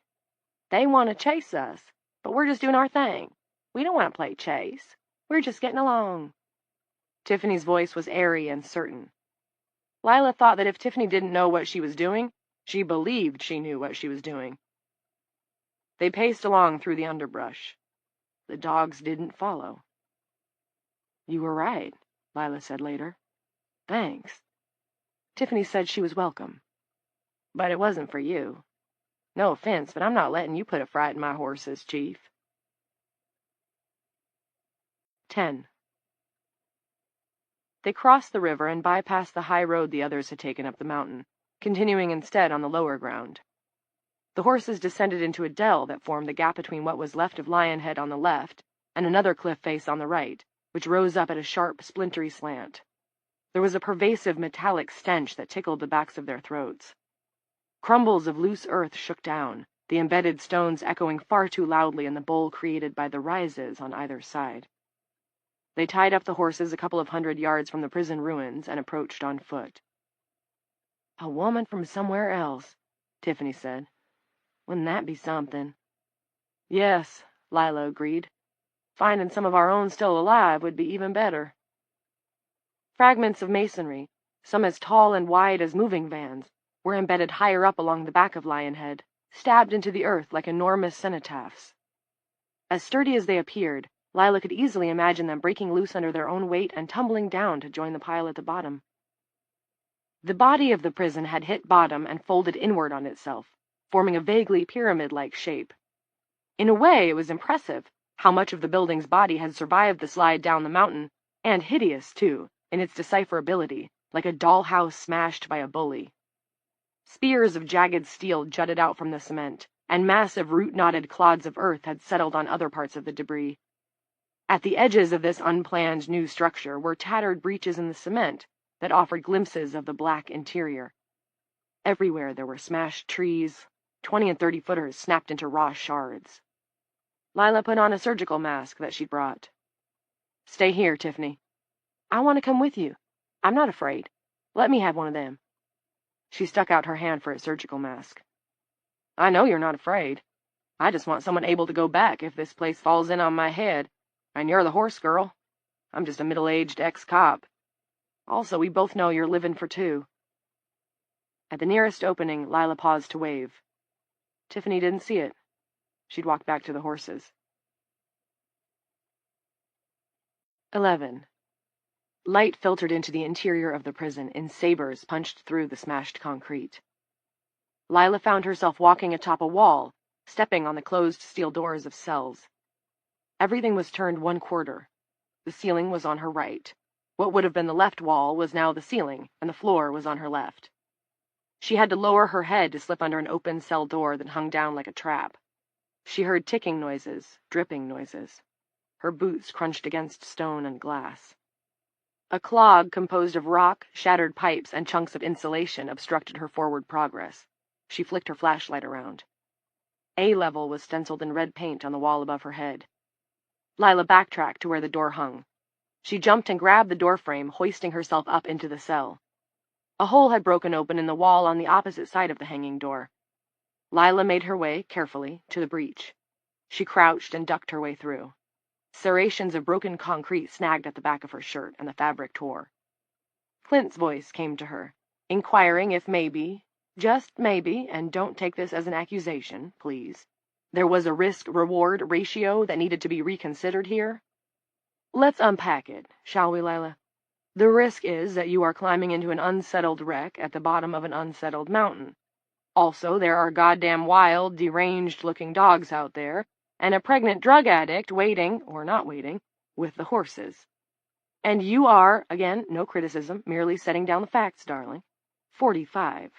They want to chase us, but we're just doing our thing. We don't want to play chase. We're just getting along. Tiffany's voice was airy and certain. Lila thought that if Tiffany didn't know what she was doing, she believed she knew what she was doing. They paced along through the underbrush. The dogs didn't follow. You were right, Lila said later. Thanks. Tiffany said she was welcome. But it wasn't for you. No offense, but I'm not letting you put a fright in my horses, Chief. 10. They crossed the river and bypassed the high road the others had taken up the mountain, continuing instead on the lower ground. The horses descended into a dell that formed the gap between what was left of Lionhead on the left and another cliff face on the right, which rose up at a sharp, splintery slant. There was a pervasive metallic stench that tickled the backs of their throats. Crumbles of loose earth shook down, the embedded stones echoing far too loudly in the bowl created by the rises on either side. They tied up the horses a couple of 100 yards from the prison ruins and approached on foot. A woman from somewhere else, Tiffany said. Wouldn't that be something? Yes, Lila agreed. Finding some of our own still alive would be even better. Fragments of masonry, some as tall and wide as moving vans, were embedded higher up along the back of Lionhead, stabbed into the earth like enormous cenotaphs. As sturdy as they appeared, Lila could easily imagine them breaking loose under their own weight and tumbling down to join the pile at the bottom. The body of the prison had hit bottom and folded inward on itself, forming a vaguely pyramid-like shape. In a way, it was impressive how much of the building's body had survived the slide down the mountain, and hideous, too, in its decipherability, like a dollhouse smashed by a bully. Spears of jagged steel jutted out from the cement, and massive root-knotted clods of earth had settled on other parts of the debris. At the edges of this unplanned new structure were tattered breaches in the cement that offered glimpses of the black interior. Everywhere there were smashed trees, 20 and 30-footers snapped into raw shards. Lila put on a surgical mask that she'd brought. Stay here, Tiffany. I want to come with you. I'm not afraid. Let me have one of them. She stuck out her hand for a surgical mask. I know you're not afraid. I just want someone able to go back if this place falls in on my head. And you're the horse girl. I'm just a middle-aged ex-cop. Also, we both know you're living for two. At the nearest opening, Lila paused to wave. Tiffany didn't see it. She'd walked back to the horses. 11. Light filtered into the interior of the prison in sabers punched through the smashed concrete. Lila found herself walking atop a wall, stepping on the closed steel doors of cells. Everything was turned 1/4. The ceiling was on her right. What would have been the left wall was now the ceiling, and the floor was on her left. She had to lower her head to slip under an open cell door that hung down like a trap. She heard ticking noises, dripping noises. Her boots crunched against stone and glass. A clog composed of rock, shattered pipes, and chunks of insulation obstructed her forward progress. She flicked her flashlight around. A-level was stenciled in red paint on the wall above her head. Lila backtracked to where the door hung. She jumped and grabbed the doorframe, hoisting herself up into the cell. A hole had broken open in the wall on the opposite side of the hanging door. Lila made her way, carefully, to the breach. She crouched and ducked her way through. Serrations of broken concrete snagged at the back of her shirt, and the fabric tore. Clint's voice came to her, inquiring if maybe, just maybe, and don't take this as an accusation, please, there was a risk-reward ratio that needed to be reconsidered here. Let's unpack it, shall we, Lila? The risk is that you are climbing into an unsettled wreck at the bottom of an unsettled mountain. Also, there are goddamn wild, deranged-looking dogs out there, and a pregnant drug addict waiting, or not waiting, with the horses. And you are, again, no criticism, merely setting down the facts, darling, 45.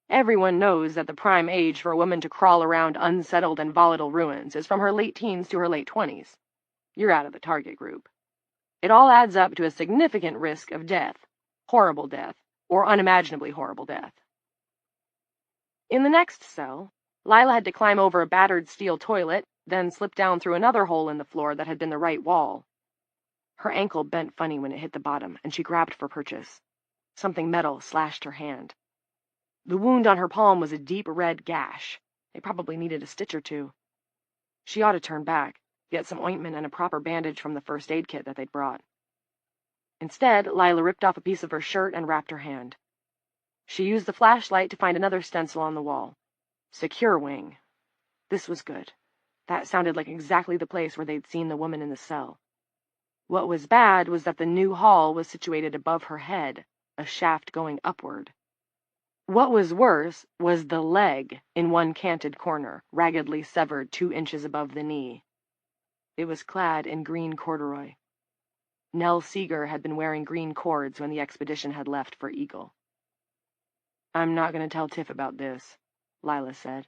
Everyone knows that the prime age for a woman to crawl around unsettled and volatile ruins is from her late teens to her late 20s. You're out of the target group. It all adds up to a significant risk of death, horrible death, or unimaginably horrible death. In the next cell, Lila had to climb over a battered steel toilet, then slipped down through another hole in the floor that had been the right wall. Her ankle bent funny when it hit the bottom, and she grabbed for purchase. Something metal slashed her hand. The wound on her palm was a deep red gash. It probably needed a stitch or two. She ought to turn back, get some ointment and a proper bandage from the first aid kit that they'd brought. Instead, Lila ripped off a piece of her shirt and wrapped her hand. She used the flashlight to find another stencil on the wall. Secure wing. This was good. That sounded like exactly the place where they'd seen the woman in the cell. What was bad was that the new hall was situated above her head, a shaft going upward. What was worse was the leg in one canted corner, raggedly severed 2 inches above the knee. It was clad in green corduroy. Nell Seeger had been wearing green cords when the expedition had left for Eagle. "I'm not going to tell Tiff about this," Lila said.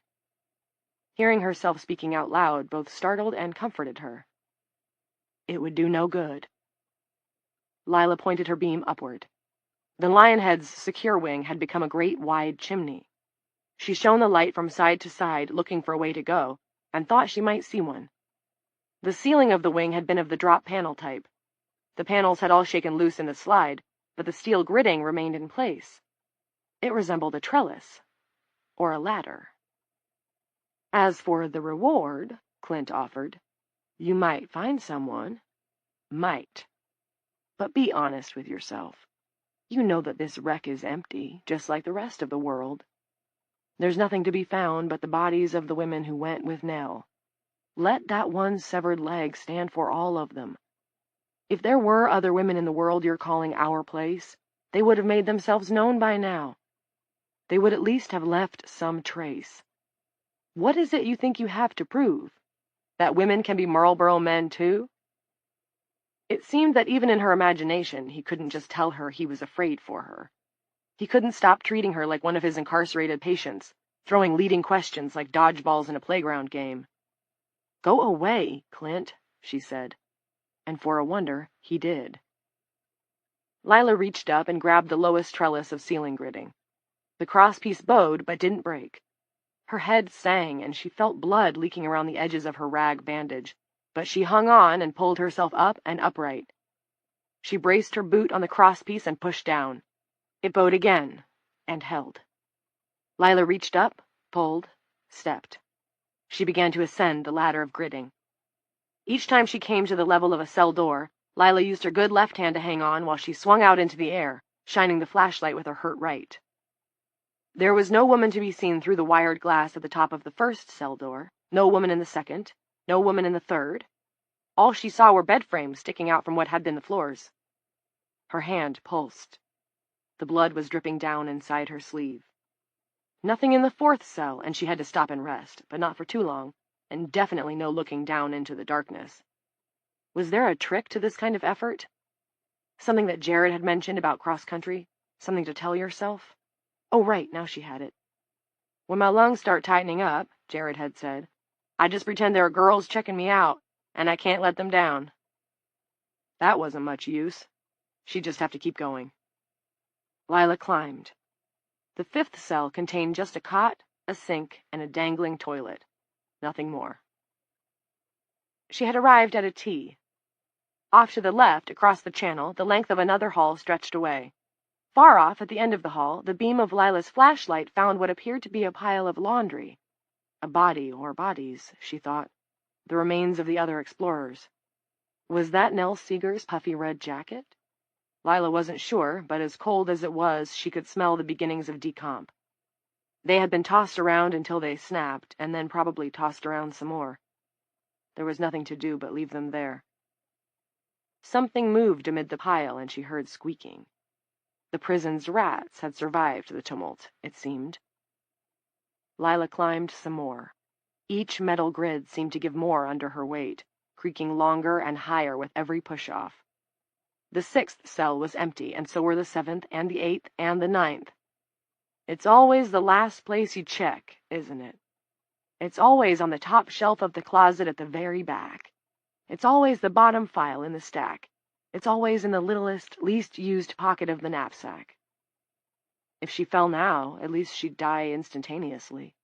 Hearing herself speaking out loud both startled and comforted her. It would do no good. Lila pointed her beam upward. The Lionhead's secure wing had become a great wide chimney. She shone the light from side to side, looking for a way to go, and thought she might see one. The ceiling of the wing had been of the drop panel type. The panels had all shaken loose in the slide, but the steel gridding remained in place. It resembled a trellis, or a ladder. As for the reward, Clint offered, you might find someone. Might. But be honest with yourself. You know that this wreck is empty, just like the rest of the world. There's nothing to be found but the bodies of the women who went with Nell. Let that one severed leg stand for all of them. If there were other women in the world you're calling our place, they would have made themselves known by now. They would at least have left some trace. What is it you think you have to prove? That women can be Marlboro men, too? It seemed that even in her imagination, he couldn't just tell her he was afraid for her. He couldn't stop treating her like one of his incarcerated patients, throwing leading questions like dodgeballs in a playground game. "Go away, Clint," she said. And for a wonder, he did. Lila reached up and grabbed the lowest trellis of ceiling gridding. The crosspiece bowed, but didn't break. Her head sang, and she felt blood leaking around the edges of her rag bandage, but she hung on and pulled herself up and upright. She braced her boot on the crosspiece and pushed down. It bowed again, and held. Lila reached up, pulled, stepped. She began to ascend the ladder of gridding. Each time she came to the level of a cell door, Lila used her good left hand to hang on while she swung out into the air, shining the flashlight with her hurt right. There was no woman to be seen through the wired glass at the top of the first cell door, no woman in the second, no woman in the third. All she saw were bed frames sticking out from what had been the floors. Her hand pulsed. The blood was dripping down inside her sleeve. Nothing in the fourth cell, and she had to stop and rest, but not for too long, and definitely no looking down into the darkness. Was there a trick to this kind of effort? Something that Jared had mentioned about cross-country? Something to tell yourself? Oh, right, now she had it. "When my lungs start tightening up," Jared had said, "I just pretend there are girls checking me out, and I can't let them down." That wasn't much use. She'd just have to keep going. Lila climbed. The fifth cell contained just a cot, a sink, and a dangling toilet. Nothing more. She had arrived at a T. Off to the left, across the channel, the length of another hall stretched away. Far off, at the end of the hall, the beam of Lila's flashlight found what appeared to be a pile of laundry. A body, or bodies, she thought. The remains of the other explorers. Was that Nell Seeger's puffy red jacket? Lila wasn't sure, but as cold as it was, she could smell the beginnings of decomp. They had been tossed around until they snapped, and then probably tossed around some more. There was nothing to do but leave them there. Something moved amid the pile, and she heard squeaking. The prison's rats had survived the tumult, it seemed. Lila climbed some more. Each metal grid seemed to give more under her weight, creaking longer and higher with every push-off. The sixth cell was empty, and so were the seventh and the eighth and the ninth. It's always the last place you check, isn't it? It's always on the top shelf of the closet at the very back. It's always the bottom file in the stack. It's always in the littlest, least used pocket of the knapsack. If she fell now, at least she'd die instantaneously.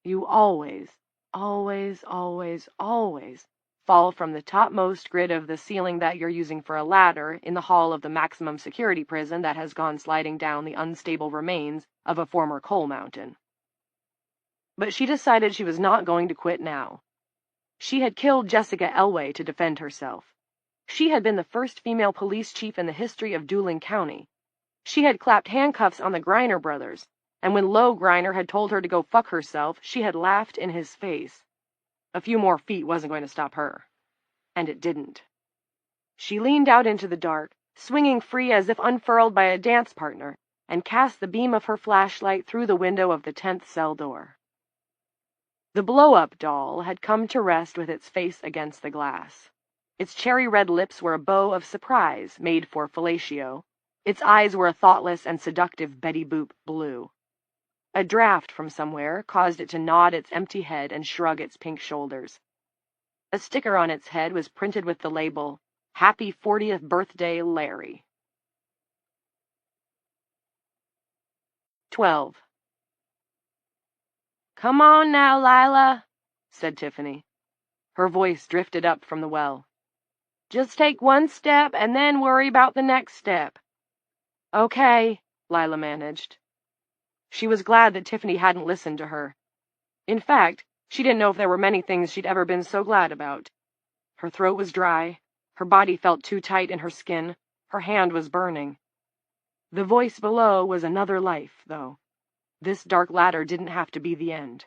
You always, always, always, always fall from the topmost grid of the ceiling that you're using for a ladder in the hall of the maximum security prison that has gone sliding down the unstable remains of a former coal mountain. But she decided she was not going to quit now. She had killed Jessica Elway to defend herself. She had been the first female police chief in the history of Dooling County. She had clapped handcuffs on the Griner brothers, and when Low Griner had told her to go fuck herself, she had laughed in his face. A few more feet wasn't going to stop her. And it didn't. She leaned out into the dark, swinging free as if unfurled by a dance partner, and cast the beam of her flashlight through the window of the 10th cell door. The blow-up doll had come to rest with its face against the glass. Its cherry-red lips were a bow of surprise made for fellatio. Its eyes were a thoughtless and seductive Betty Boop blue. A draft from somewhere caused it to nod its empty head and shrug its pink shoulders. A sticker on its head was printed with the label, "Happy 40th Birthday, Larry." 12. "Come on now, Lila," said Tiffany. Her voice drifted up from the well. "Just take one step and then worry about the next step." "Okay," Lila managed. She was glad that Tiffany hadn't listened to her. In fact, she didn't know if there were many things she'd ever been so glad about. Her throat was dry, her body felt too tight in her skin, her hand was burning. The voice below was another life, though. This dark ladder didn't have to be the end.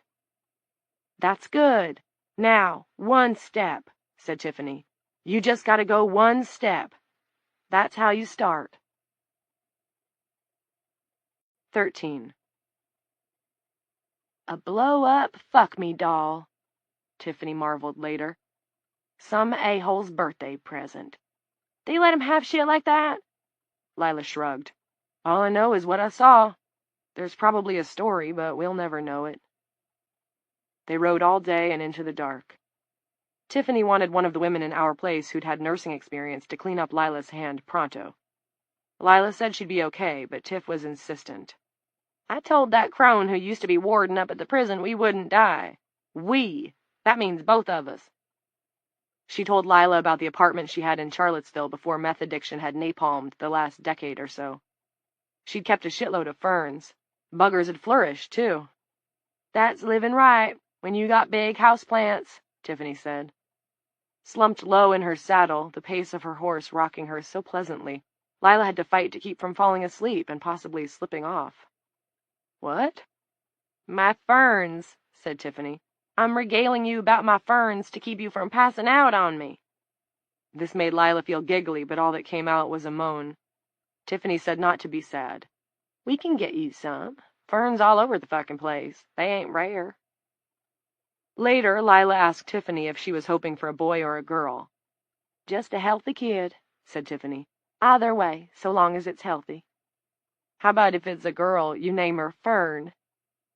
"That's good. Now, one step," said Tiffany. "You just gotta go one step. That's how you start." 13. "A blow-up fuck-me doll," Tiffany marveled later. "Some a-hole's birthday present. They let him have shit like that?" Lila shrugged. "All I know is what I saw. There's probably a story, but we'll never know it." They rode all day and into the dark. Tiffany wanted one of the women in our place who'd had nursing experience to clean up Lila's hand pronto. Lila said she'd be okay, but Tiff was insistent. "I told that crone who used to be warden up at the prison we wouldn't die. We. That means both of us." She told Lila about the apartment she had in Charlottesville before meth addiction had napalmed the last decade or so. She'd kept a shitload of ferns. Buggers had flourished, too. "That's living right, when you got big houseplants," Tiffany said. Slumped low in her saddle, the pace of her horse rocking her so pleasantly, Lila had to fight to keep from falling asleep and possibly slipping off. "What?" "My ferns," said Tiffany. "I'm regaling you about my ferns to keep you from passing out on me." This made Lila feel giggly, but all that came out was a moan. Tiffany said not to be sad. "We can get you some. Ferns all over the fucking place. They ain't rare." Later, Lila asked Tiffany if she was hoping for a boy or a girl. "Just a healthy kid," said Tiffany. "Either way, so long as it's healthy." "How about if it's a girl, you name her Fern?"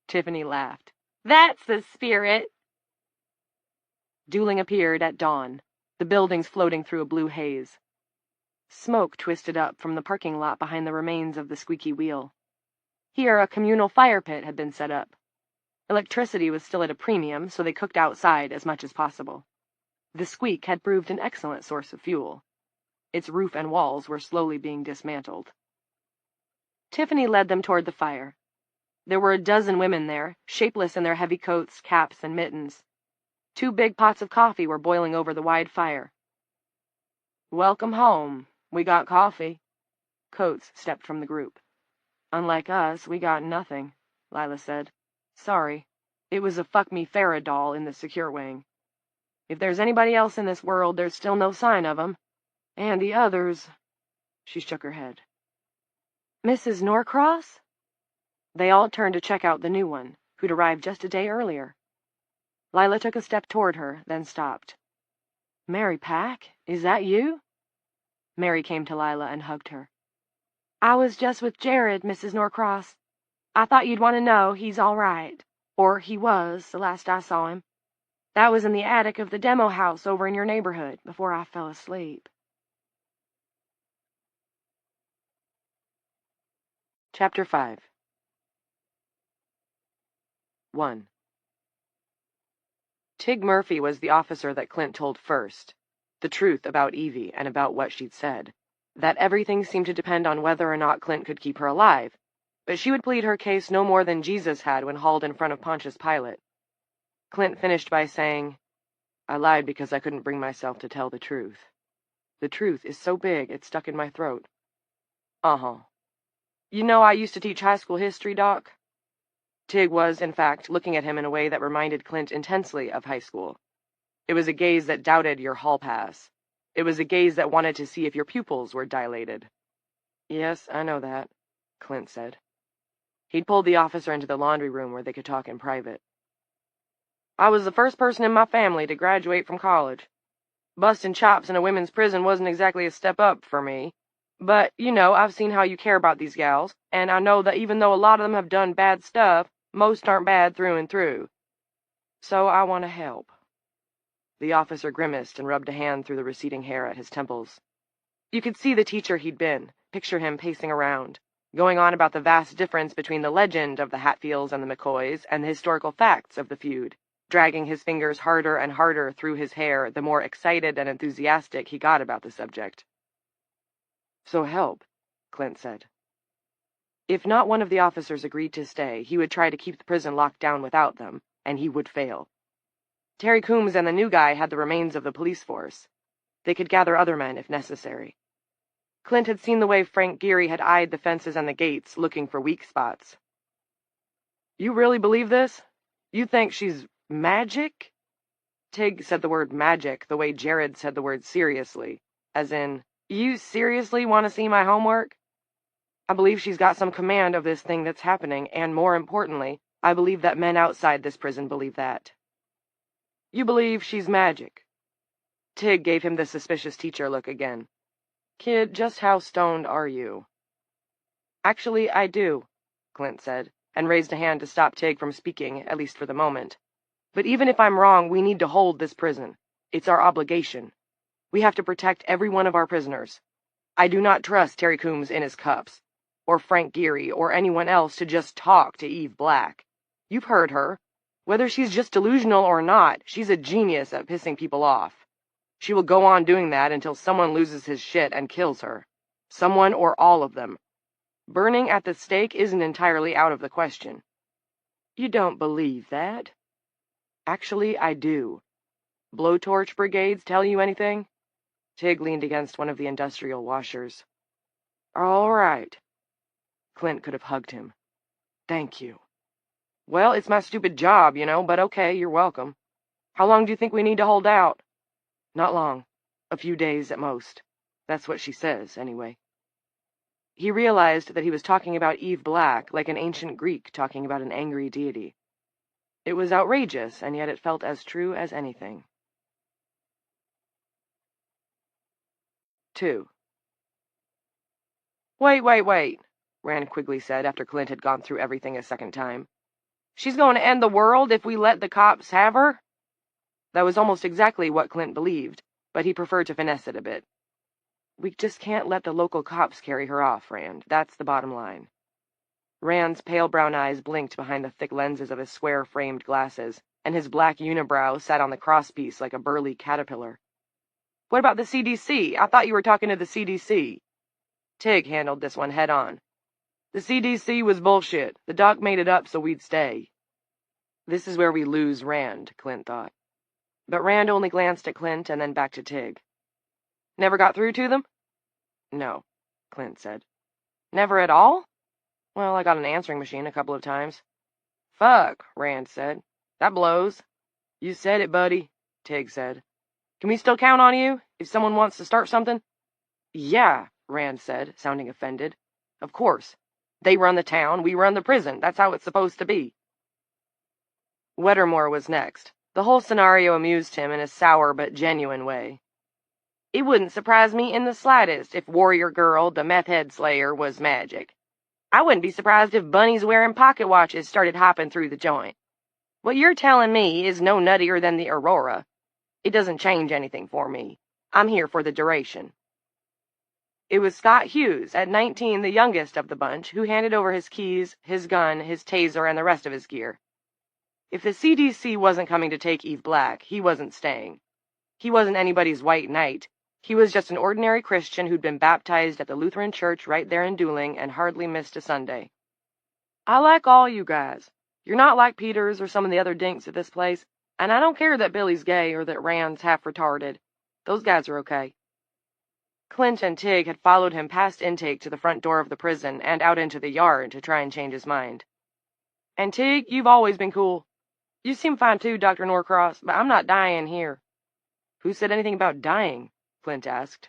Tiffany laughed. "That's the spirit." Dooling appeared at dawn, the buildings floating through a blue haze. Smoke twisted up from the parking lot behind the remains of the squeaky wheel. Here a communal fire pit had been set up. Electricity was still at a premium, so they cooked outside as much as possible. The squeak had proved an excellent source of fuel. Its roof and walls were slowly being dismantled. Tiffany led them toward the fire. There were a dozen women there, shapeless in their heavy coats, caps, and mittens. 2 big pots of coffee were boiling over the wide fire. "Welcome home. We got coffee." Coates stepped from the group. "Unlike us, we got nothing," Lila said. "Sorry. It was a fuck-me Farah in the secure wing. If there's anybody else in this world, there's still no sign of 'em. And the others—" She shook her head. "Mrs. Norcross?" They all turned to check out the new one, who'd arrived just a day earlier. Lila took a step toward her, then stopped. "Mary Pack, is that you?" Mary came to Lila and hugged her. "I was just with Jared, Mrs. Norcross. I thought you'd want to know he's all right. Or he was, the last I saw him. That was in the attic of the demo house over in your neighborhood, before I fell asleep." Chapter 5. 1. Tig Murphy was the officer that Clint told first, the truth about Evie and about what she'd said, that everything seemed to depend on whether or not Clint could keep her alive, but she would plead her case no more than Jesus had when hauled in front of Pontius Pilate. Clint finished by saying, "I lied because I couldn't bring myself to tell the truth. The truth is so big it stuck in my throat." "Uh-huh. You know, I used to teach high school history, Doc." Tig was, in fact, looking at him in a way that reminded Clint intensely of high school. It was a gaze that doubted your hall pass. It was a gaze that wanted to see if your pupils were dilated. "Yes, I know that," Clint said. He'd pulled the officer into the laundry room where they could talk in private. "I was the first person in my family to graduate from college. Busting chops in a women's prison wasn't exactly a step up for me. But, you know, I've seen how you care about these gals, and I know that even though a lot of them have done bad stuff, most aren't bad through and through. So I want to help." The officer grimaced and rubbed a hand through the receding hair at his temples. You could see the teacher he'd been, picture him pacing around, going on about the vast difference between the legend of the Hatfields and the McCoys and the historical facts of the feud, dragging his fingers harder and harder through his hair the more excited and enthusiastic he got about the subject. "So help," Clint said. If not one of the officers agreed to stay, he would try to keep the prison locked down without them, and he would fail. Terry Coombs and the new guy had the remains of the police force. They could gather other men if necessary. Clint had seen the way Frank Geary had eyed the fences and the gates, looking for weak spots. "You really believe this? You think she's magic?" Tig said the word magic the way Jared said the word seriously, as in, "You seriously want to see my homework?" "I believe she's got some command of this thing that's happening, and more importantly, I believe that men outside this prison believe that." "You believe she's magic?" Tig gave him the suspicious teacher look again. "Kid, just how stoned are you?" "Actually, I do," Clint said, and raised a hand to stop Tig from speaking, at least for the moment. "But even if I'm wrong, we need to hold this prison. It's our obligation. We have to protect every one of our prisoners. I do not trust Terry Coombs in his cups, or Frank Geary, or anyone else to just talk to Eve Black. You've heard her. Whether she's just delusional or not, she's a genius at pissing people off. She will go on doing that until someone loses his shit and kills her. Someone or all of them. Burning at the stake isn't entirely out of the question." "You don't believe that?" "Actually, I do. Blowtorch brigades tell you anything?" Tig leaned against one of the industrial washers. "All right." Clint could have hugged him. "Thank you." "Well, it's my stupid job, you know, but okay, you're welcome. How long do you think we need to hold out?" "Not long. A few days at most. That's what she says, anyway." He realized that he was talking about Eve Black like an ancient Greek talking about an angry deity. It was outrageous, and yet it felt as true as anything. 2. Wait, Rand Quigley said after Clint had gone through everything a second time. "She's going to end the world if we let the cops have her?" That was almost exactly what Clint believed, but he preferred to finesse it a bit. "We just can't let the local cops carry her off, Rand. That's the bottom line." Rand's pale brown eyes blinked behind the thick lenses of his square-framed glasses, and his black unibrow sat on the crosspiece like a burly caterpillar. "What about the CDC? I thought you were talking to the CDC." Tig handled this one head-on. "The CDC was bullshit. The doc made it up so we'd stay." This is where we lose Rand, Clint thought. But Rand only glanced at Clint and then back to Tig. "Never got through to them?" "No," Clint said. "Never at all?" "Well, I got an answering machine a couple of times." "Fuck," Rand said. "That blows." "You said it, buddy," Tig said. "Can we still count on you, if someone wants to start something?" "Yeah," Rand said, sounding offended. "Of course. They run the town, we run the prison. That's how it's supposed to be." Weddermore was next. The whole scenario amused him in a sour but genuine way. "It wouldn't surprise me in the slightest if Warrior Girl, the meth-head slayer, was magic. I wouldn't be surprised if bunnies wearing pocket watches started hopping through the joint. What you're telling me is no nuttier than the Aurora. It doesn't change anything for me. I'm here for the duration." It was Scott Hughes, at 19 the youngest of the bunch, who handed over his keys, his gun, his taser, and the rest of his gear. If the CDC wasn't coming to take Eve Black, he wasn't staying. He wasn't anybody's white knight. He was just an ordinary Christian who'd been baptized at the Lutheran church right there in Dooling and hardly missed a Sunday. I like all you guys. You're not like Peters or some of the other dinks at this place, and I don't care that Billy's gay or that Rand's half retarded. Those guys are okay. Clint and Tig had followed him past intake to the front door of the prison and out into the yard to try and change his mind. And Tig, you've always been cool. You seem fine too, Dr. Norcross, but I'm not dying here. Who said anything about dying? Clint asked.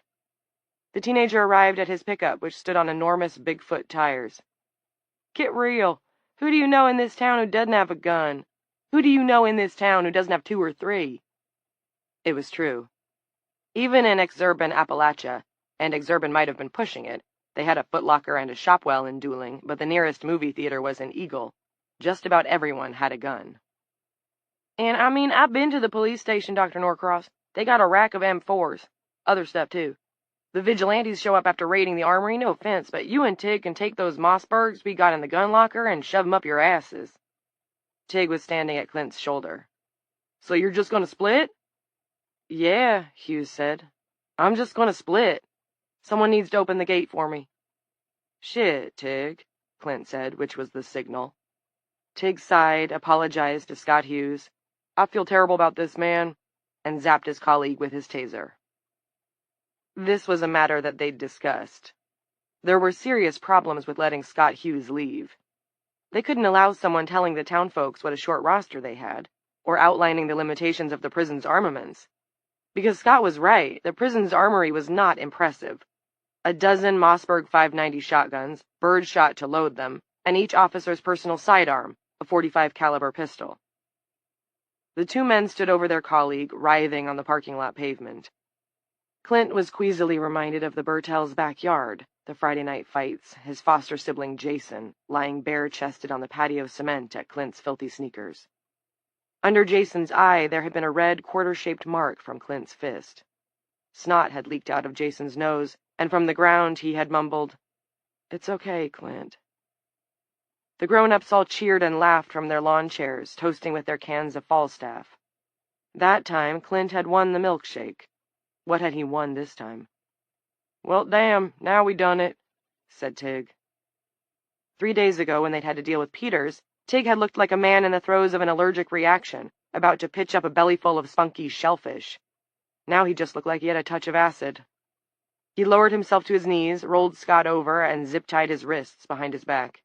The teenager arrived at his pickup, which stood on enormous Bigfoot tires. Get real. Who do you know in this town who doesn't have a gun? Who do you know in this town who doesn't have 2 or 3? It was true. Even in exurban Appalachia, and exurban might have been pushing it, they had a Foot Locker and a Shopwell in Dooling, but the nearest movie theater was in Eagle. Just about everyone had a gun. And I mean, I've been to the police station, Dr. Norcross. They got a rack of M4s. Other stuff, too. The vigilantes show up after raiding the armory, no offense, but you and Tig can take those Mossbergs we got in the gun locker and shove 'em up your asses. Tig was standing at Clint's shoulder. So you're just gonna split? Yeah, Hughes said. I'm just gonna split. Someone needs to open the gate for me. Shit, Tig, Clint said, which was the signal. Tig sighed, apologized to Scott Hughes. I feel terrible about this, man, and zapped his colleague with his taser. This was a matter that they'd discussed. There were serious problems with letting Scott Hughes leave. They couldn't allow someone telling the townfolks what a short roster they had, or outlining the limitations of the prison's armaments. Because Scott was right, the prison's armory was not impressive. 12 Mossberg 590 shotguns, birdshot to load them, and each officer's personal sidearm, a .45 caliber pistol. The 2 men stood over their colleague, writhing on the parking lot pavement. Clint was queasily reminded of the Bertels' backyard, the Friday night fights, his foster sibling Jason, lying bare-chested on the patio cement at Clint's filthy sneakers. Under Jason's eye, there had been a red, quarter-shaped mark from Clint's fist. Snot had leaked out of Jason's nose, and from the ground he had mumbled, "It's okay, Clint." The grown-ups all cheered and laughed from their lawn chairs, toasting with their cans of Falstaff. That time, Clint had won the milkshake. What had he won this time? Well, damn, now we done it, said Tig. 3 days ago, when they'd had to deal with Peters, Tig had looked like a man in the throes of an allergic reaction, about to pitch up a bellyful of spunky shellfish. Now he just looked like he had a touch of acid. He lowered himself to his knees, rolled Scott over, and zip-tied his wrists behind his back.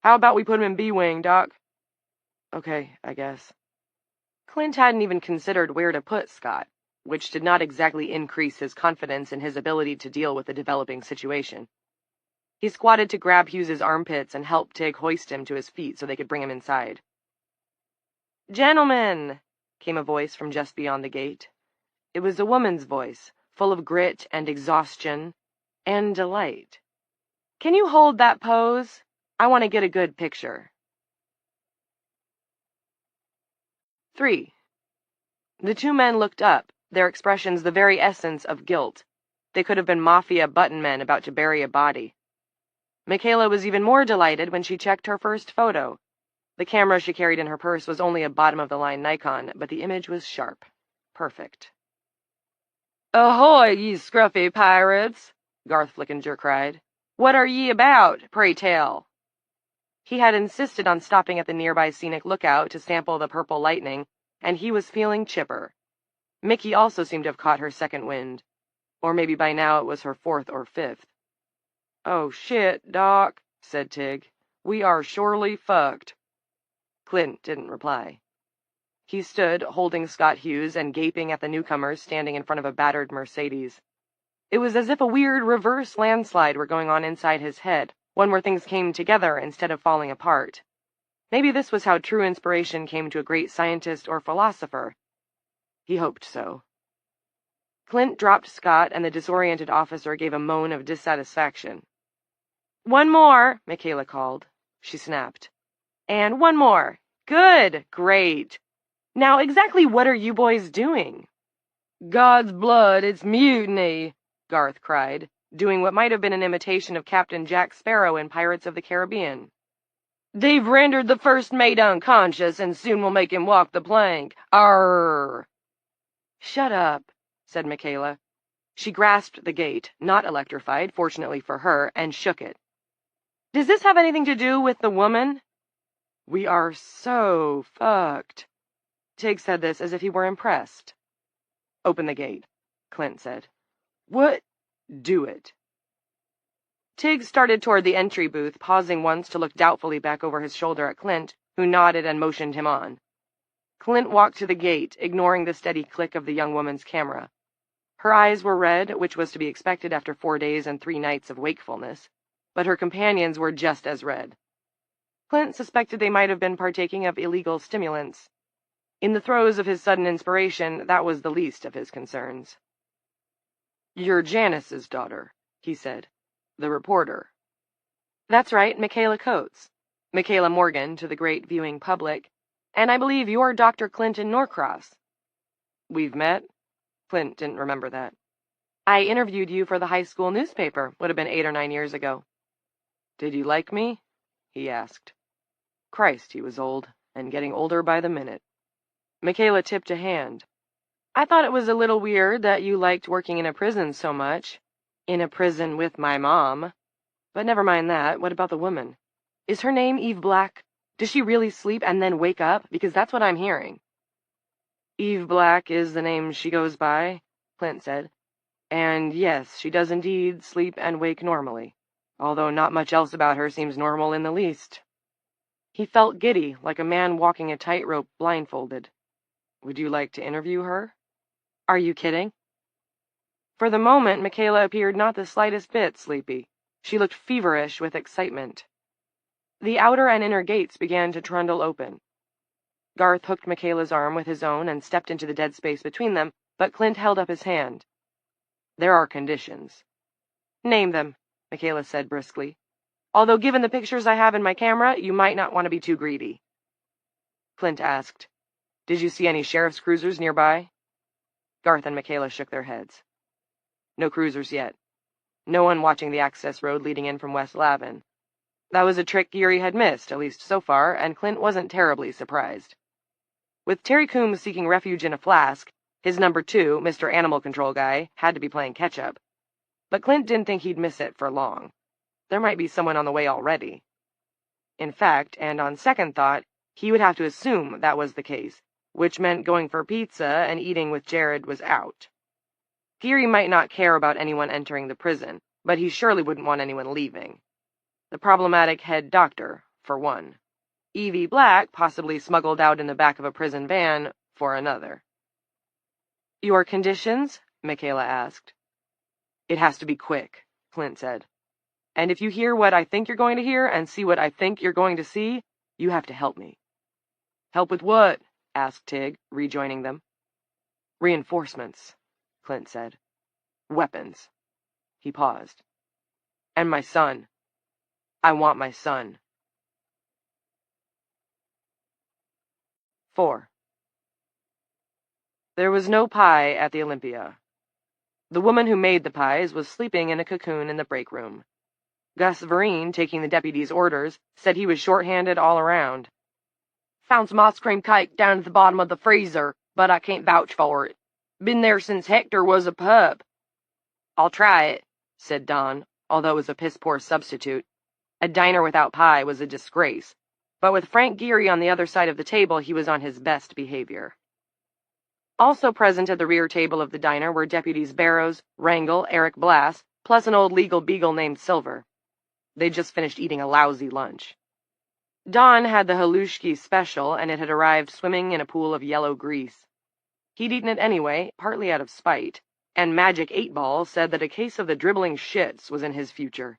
How about we put him in B-Wing, Doc? Okay, I guess. Clint hadn't even considered where to put Scott, which did not exactly increase his confidence in his ability to deal with the developing situation. He squatted to grab Hughes's armpits and help Tig hoist him to his feet so they could bring him inside. "Gentlemen," came a voice from just beyond the gate. It was a woman's voice, full of grit and exhaustion and delight. "Can you hold that pose? I want to get a good picture." 3. The 2 men looked up, their expressions the very essence of guilt. They could have been mafia button men about to bury a body. Michaela was even more delighted when she checked her first photo. The camera she carried in her purse was only a bottom-of-the-line Nikon, but the image was sharp. Perfect. "Ahoy, ye scruffy pirates!" Garth Flickinger cried. "What are ye about, pray tell?" He had insisted on stopping at the nearby scenic lookout to sample the purple lightning, and he was feeling chipper. Mickey also seemed to have caught her second wind. Or maybe by now it was her 4th or 5th. "Oh, shit, Doc," said Tig. "We are surely fucked." Clint didn't reply. He stood, holding Scott Hughes and gaping at the newcomers standing in front of a battered Mercedes. It was as if a weird reverse landslide were going on inside his head, one where things came together instead of falling apart. Maybe this was how true inspiration came to a great scientist or philosopher. He hoped so. Clint dropped Scott, and the disoriented officer gave a moan of dissatisfaction. "One more," Michaela called. She snapped. "And one more. Good. Great. Now, exactly what are you boys doing?" "God's blood, it's mutiny," Garth cried, doing what might have been an imitation of Captain Jack Sparrow in Pirates of the Caribbean. They've rendered the first mate unconscious, and soon will make him walk the plank. Arrrr! Shut up, said Michaela. She grasped the gate, not electrified, fortunately for her, and shook it. Does this have anything to do with the woman? We are so fucked. Tig said this as if he were impressed. Open the gate, Clint said. What? Do it. Tig started toward the entry booth, pausing once to look doubtfully back over his shoulder at Clint, who nodded and motioned him on. Clint walked to the gate, ignoring the steady click of the young woman's camera. Her eyes were red, which was to be expected after 4 days and 3 nights of wakefulness, but her companions were just as red. Clint suspected they might have been partaking of illegal stimulants. In the throes of his sudden inspiration, that was the least of his concerns. You're Janice's daughter, he said. The reporter. That's right, Michaela Coates. Michaela Morgan to the great viewing public. And I believe you're Dr. Clinton Norcross. We've met? Clint didn't remember that. I interviewed you for the high school newspaper. Would have been 8 or 9 years ago. Did you like me? He asked. Christ, he was old, and getting older by the minute. Michaela tipped a hand. I thought it was a little weird that you liked working in a prison so much. In a prison with my mom. But never mind that. What about the woman? Is her name Eve Black? Does she really sleep and then wake up? Because that's what I'm hearing. Eve Black is the name she goes by, Clint said. And yes, she does indeed sleep and wake normally, although not much else about her seems normal in the least. He felt giddy, like a man walking a tightrope blindfolded. Would you like to interview her? Are you kidding? For the moment, Michaela appeared not the slightest bit sleepy. She looked feverish with excitement. The outer and inner gates began to trundle open. Garth hooked Michaela's arm with his own and stepped into the dead space between them, but Clint held up his hand. There are conditions. Name them, Michaela said briskly. Although given the pictures I have in my camera, you might not want to be too greedy. Clint asked, Did you see any sheriff's cruisers nearby? Garth and Michaela shook their heads. No cruisers yet. No one watching the access road leading in from West Lavin. That was a trick Geary had missed, at least so far, and Clint wasn't terribly surprised. With Terry Coombs seeking refuge in a flask, his number 2, Mr. Animal Control guy, had to be playing catch-up. But Clint didn't think he'd miss it for long. There might be someone on the way already. In fact, and on second thought, he would have to assume that was the case, which meant going for pizza and eating with Jared was out. Geary might not care about anyone entering the prison, but he surely wouldn't want anyone leaving. The problematic head doctor, for one. Evie Black, possibly smuggled out in the back of a prison van, for another. Your conditions? Michaela asked. It has to be quick, Clint said. And if you hear what I think you're going to hear and see what I think you're going to see, you have to help me. Help with what? Asked Tig, rejoining them. Reinforcements, Clint said. Weapons. He paused. And my son. I want my son. 4. There was no pie at the Olympia. The woman who made the pies was sleeping in a cocoon in the break room. Gus Vereen, taking the deputy's orders, said he was short-handed all around. Found some ice cream cake down at the bottom of the freezer, but I can't vouch for it. Been there since Hector was a pup. I'll try it, said Don, although it was a piss-poor substitute. A diner without pie was a disgrace, but with Frank Geary on the other side of the table, he was on his best behavior. Also present at the rear table of the diner were Deputies Barrows, Wrangle, Eric Blass, plus an old legal beagle named Silver. They'd just finished eating a lousy lunch. Don had the halushki special, and it had arrived swimming in a pool of yellow grease. He'd eaten it anyway, partly out of spite, and Magic 8-Ball said that a case of the dribbling shits was in his future.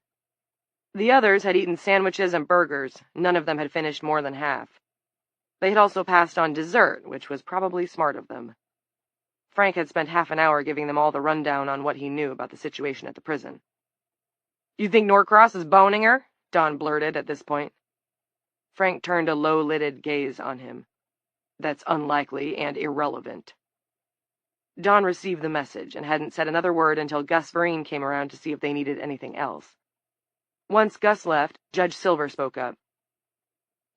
The others had eaten sandwiches and burgers. None of them had finished more than half. They had also passed on dessert, which was probably smart of them. Frank had spent half an hour giving them all the rundown on what he knew about the situation at the prison. You think Norcross is boning her? Don blurted at this point. Frank turned a low-lidded gaze on him. That's unlikely and irrelevant. Don received the message and hadn't said another word until Gus Vereen came around to see if they needed anything else. Once Gus left, Judge Silver spoke up.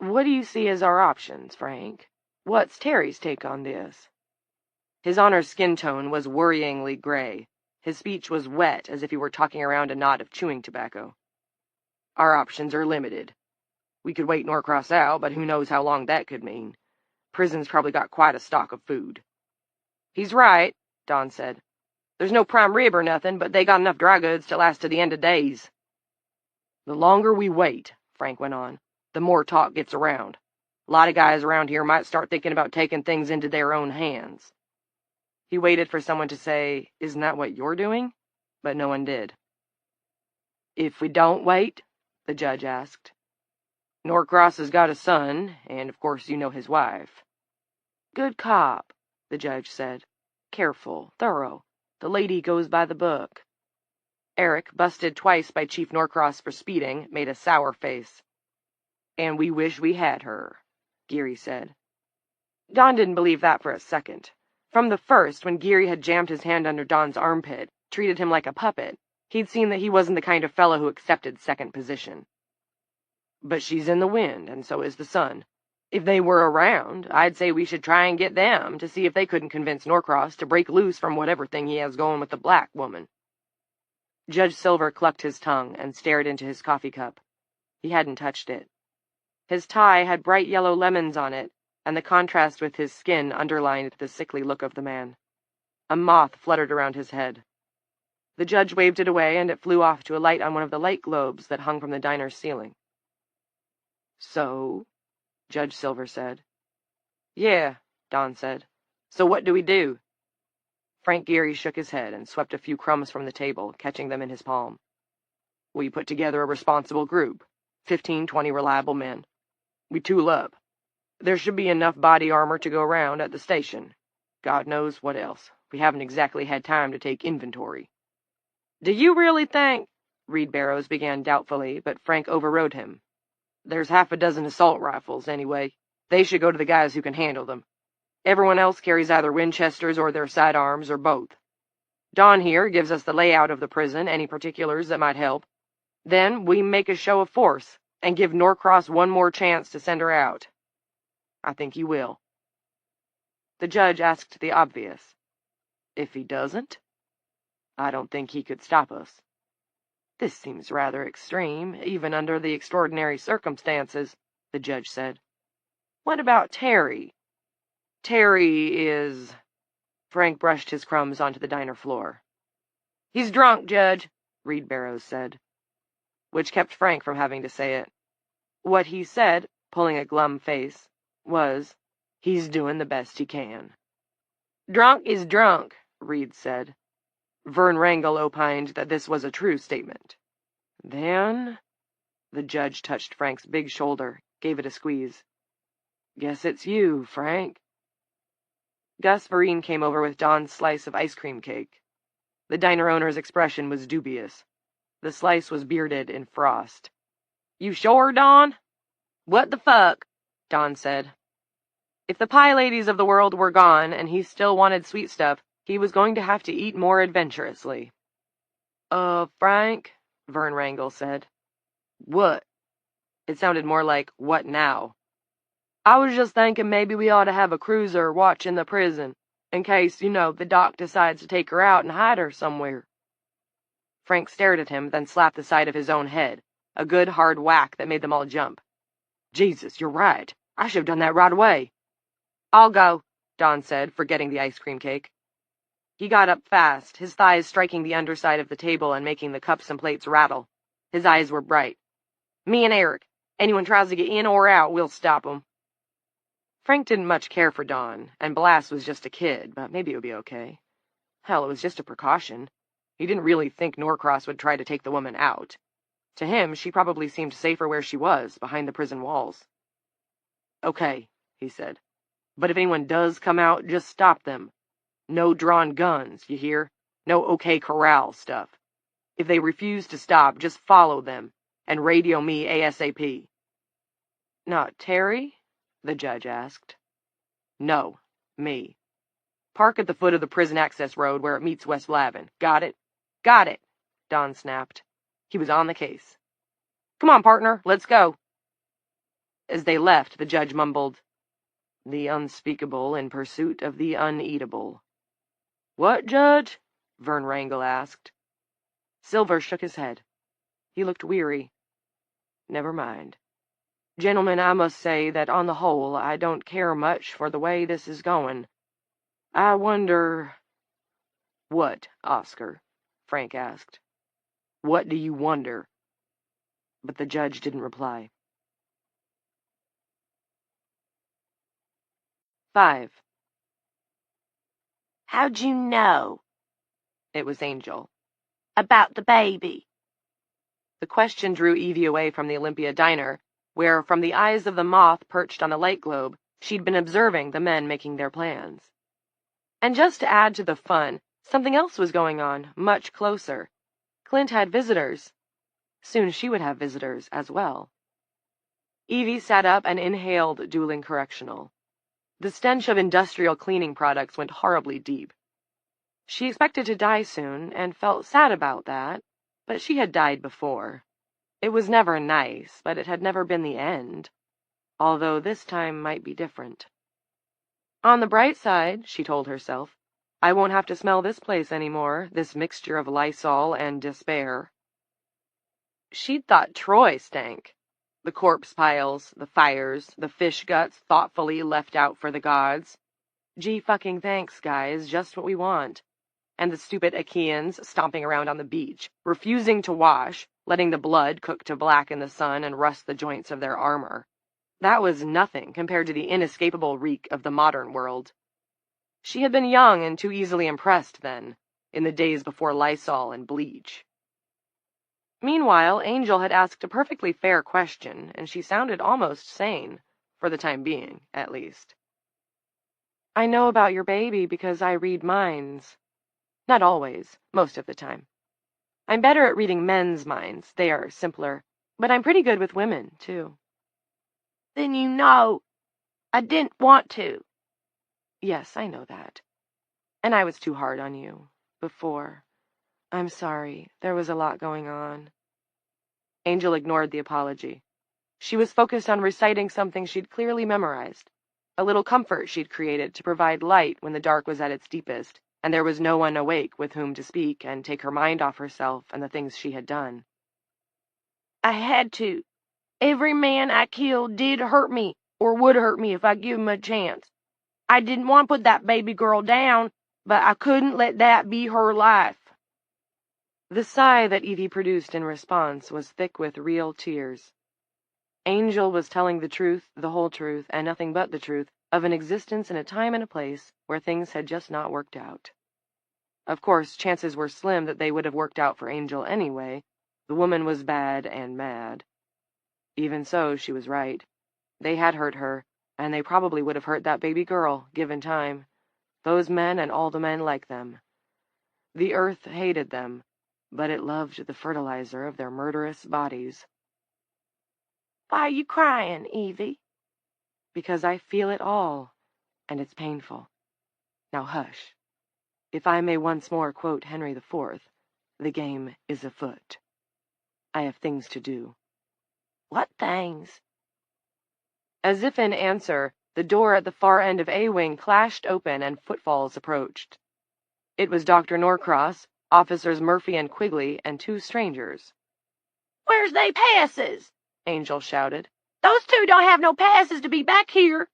What do you see as our options, Frank? What's Terry's take on this? His Honor's skin tone was worryingly gray. His speech was wet, as if he were talking around a knot of chewing tobacco. Our options are limited. We could wait Norcross out, but who knows how long that could mean. Prison's probably got quite a stock of food. He's right, Don said. There's no prime rib or nothing, but they got enough dry goods to last to the end of days. The longer we wait, Frank went on, the more talk gets around. A lot of guys around here might start thinking about taking things into their own hands. He waited for someone to say, "Isn't that what you're doing?" But no one did. If we don't wait? The judge asked. Norcross has got a son, and of course you know his wife. Good cop, the judge said. Careful, thorough. The lady goes by the book. Eric, busted twice by Chief Norcross for speeding, made a sour face. And we wish we had her, Geary said. Don didn't believe that for a second. From the first, when Geary had jammed his hand under Don's armpit, treated him like a puppet, he'd seen that he wasn't the kind of fellow who accepted second position. But she's in the wind, and so is the sun. If they were around, I'd say we should try and get them to see if they couldn't convince Norcross to break loose from whatever thing he has going with the black woman. Judge Silver clucked his tongue and stared into his coffee cup. He hadn't touched it. His tie had bright yellow lemons on it, and the contrast with his skin underlined the sickly look of the man. A moth fluttered around his head. The judge waved it away, and it flew off to a light on one of the light globes that hung from the diner's ceiling. So? Judge Silver said. Yeah, Don said. So what do we do? Frank Geary shook his head and swept a few crumbs from the table, catching them in his palm. We put together a responsible group, 15, 20 reliable men. We tool up. There should be enough body armor to go around at the station. God knows what else. We haven't exactly had time to take inventory. Do you really think? Reed Barrows began doubtfully, but Frank overrode him. There's half a dozen assault rifles, anyway. They should go to the guys who can handle them. Everyone else carries either Winchesters or their sidearms, or both. Don here gives us the layout of the prison, any particulars that might help. Then we make a show of force, and give Norcross one more chance to send her out. I think he will. The judge asked the obvious. If he doesn't? I don't think he could stop us. This seems rather extreme, even under the extraordinary circumstances, the judge said. What about Terry? Terry is... Frank brushed his crumbs onto the diner floor. He's drunk, Judge, Reed Barrows said, which kept Frank from having to say it. What he said, pulling a glum face, was, he's doing the best he can. Drunk is drunk, Reed said. Vern Wrangle opined that this was a true statement. Then... The judge touched Frank's big shoulder, gave it a squeeze. Guess it's you, Frank. Gus Vereen came over with Don's slice of ice cream cake. The diner owner's expression was dubious. The slice was bearded in frost. You sure, Don? What the fuck? Don said. If the pie ladies of the world were gone and he still wanted sweet stuff, he was going to have to eat more adventurously. Frank, Vern Wrangle said. What? It sounded more like, what now? I was just thinking maybe we ought to have a cruiser watching the prison, in case, the doc decides to take her out and hide her somewhere. Frank stared at him, then slapped the side of his own head, a good hard whack that made them all jump. Jesus, you're right. I should have done that right away. I'll go, Don said, forgetting the ice cream cake. He got up fast, his thighs striking the underside of the table and making the cups and plates rattle. His eyes were bright. Me and Eric. Anyone tries to get in or out, we'll stop 'em. Frank didn't much care for Don, and Blas was just a kid, but maybe it would be okay. Hell, it was just a precaution. He didn't really think Norcross would try to take the woman out. To him, she probably seemed safer where she was, behind the prison walls. Okay, he said. But if anyone does come out, just stop them. No drawn guns, you hear? No OK Corral stuff. If they refuse to stop, just follow them, and radio me ASAP. Not Terry? The judge asked. No, me. Park at the foot of the prison access road where it meets West Lavin. Got it? Got it, Don snapped. He was on the case. Come on, partner, let's go. As they left, the judge mumbled, "The unspeakable in pursuit of the uneatable." "What, Judge?" Vern Wrangle asked. Silver shook his head. He looked weary. "Never mind. Gentlemen, I must say that on the whole I don't care much for the way this is going. I wonder—" "What, Oscar?" Frank asked. "What do you wonder?" But the judge didn't reply. 5. How'd you know? It was Angel. About the baby? The question drew Evie away from the Olympia diner, where, from the eyes of the moth perched on a light globe, she'd been observing the men making their plans. And just to add to the fun, something else was going on, much closer. Clint had visitors. Soon she would have visitors as well. Evie sat up and inhaled Dueling Correctional. The stench of industrial cleaning products went horribly deep. She expected to die soon, and felt sad about that, but she had died before. It was never nice, but it had never been the end, although this time might be different. On the bright side, she told herself, I won't have to smell this place anymore, this mixture of Lysol and despair. She'd thought Troy stank. The corpse piles, the fires, the fish guts thoughtfully left out for the gods. Gee fucking thanks, guys, just what we want. And the stupid Achaeans stomping around on the beach, refusing to wash, letting the blood cook to black in the sun and rust the joints of their armor. That was nothing compared to the inescapable reek of the modern world. She had been young and too easily impressed then, in the days before Lysol and bleach. Meanwhile, Angel had asked a perfectly fair question, and she sounded almost sane, for the time being, at least. I know about your baby because I read minds. Not always, most of the time. I'm better at reading men's minds, they are simpler, but I'm pretty good with women, too. Then you know. I didn't want to. Yes, I know that. And I was too hard on you, before. I'm sorry, there was a lot going on. Angel ignored the apology. She was focused on reciting something she'd clearly memorized, a little comfort she'd created to provide light when the dark was at its deepest, and there was no one awake with whom to speak and take her mind off herself and the things she had done. I had to. Every man I killed did hurt me, or would hurt me if I give him a chance. I didn't want to put that baby girl down, but I couldn't let that be her life. The sigh that Evie produced in response was thick with real tears. Angel was telling the truth, the whole truth, and nothing but the truth, of an existence in a time and a place where things had just not worked out. Of course, chances were slim that they would have worked out for Angel anyway. The woman was bad and mad. Even so, she was right. They had hurt her, and they probably would have hurt that baby girl, given time. Those men and all the men like them. The earth hated them, but it loved the fertilizer of their murderous bodies. Why are you crying, Evie? Because I feel it all, and it's painful. Now hush. If I may once more quote Henry IV, the game is afoot. I have things to do. What things? As if in answer, the door at the far end of A-Wing clashed open and footfalls approached. It was Dr. Norcross, Officers Murphy and Quigley, and two strangers. Where's they passes? Angel shouted. Those two don't have no passes to be back here.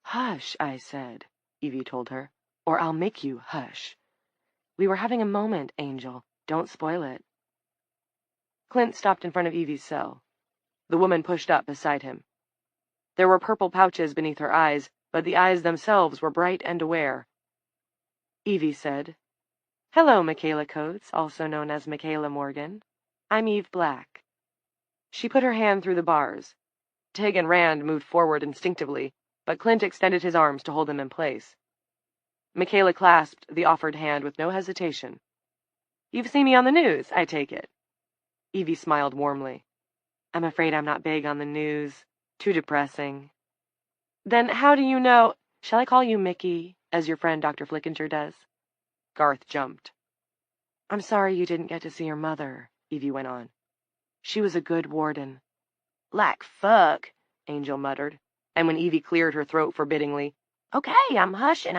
Hush, I said, Evie told her, or I'll make you hush. We were having a moment, Angel. Don't spoil it. Clint stopped in front of Evie's cell. The woman pushed up beside him. There were purple pouches beneath her eyes, but the eyes themselves were bright and aware. Evie said, Hello, Michaela Coates, also known as Michaela Morgan. I'm Eve Black. She put her hand through the bars. Tig and Rand moved forward instinctively, but Clint extended his arms to hold them in place. Michaela clasped the offered hand with no hesitation. You've seen me on the news, I take it. Evie smiled warmly. I'm afraid I'm not big on the news. Too depressing. Then how do you know— Shall I call you Mickey, as your friend Dr. Flickinger does? Garth jumped. I'm sorry you didn't get to see your mother, Evie went on. She was a good warden. Like fuck, Angel muttered, and when Evie cleared her throat forbiddingly, "Okay, I'm hushing.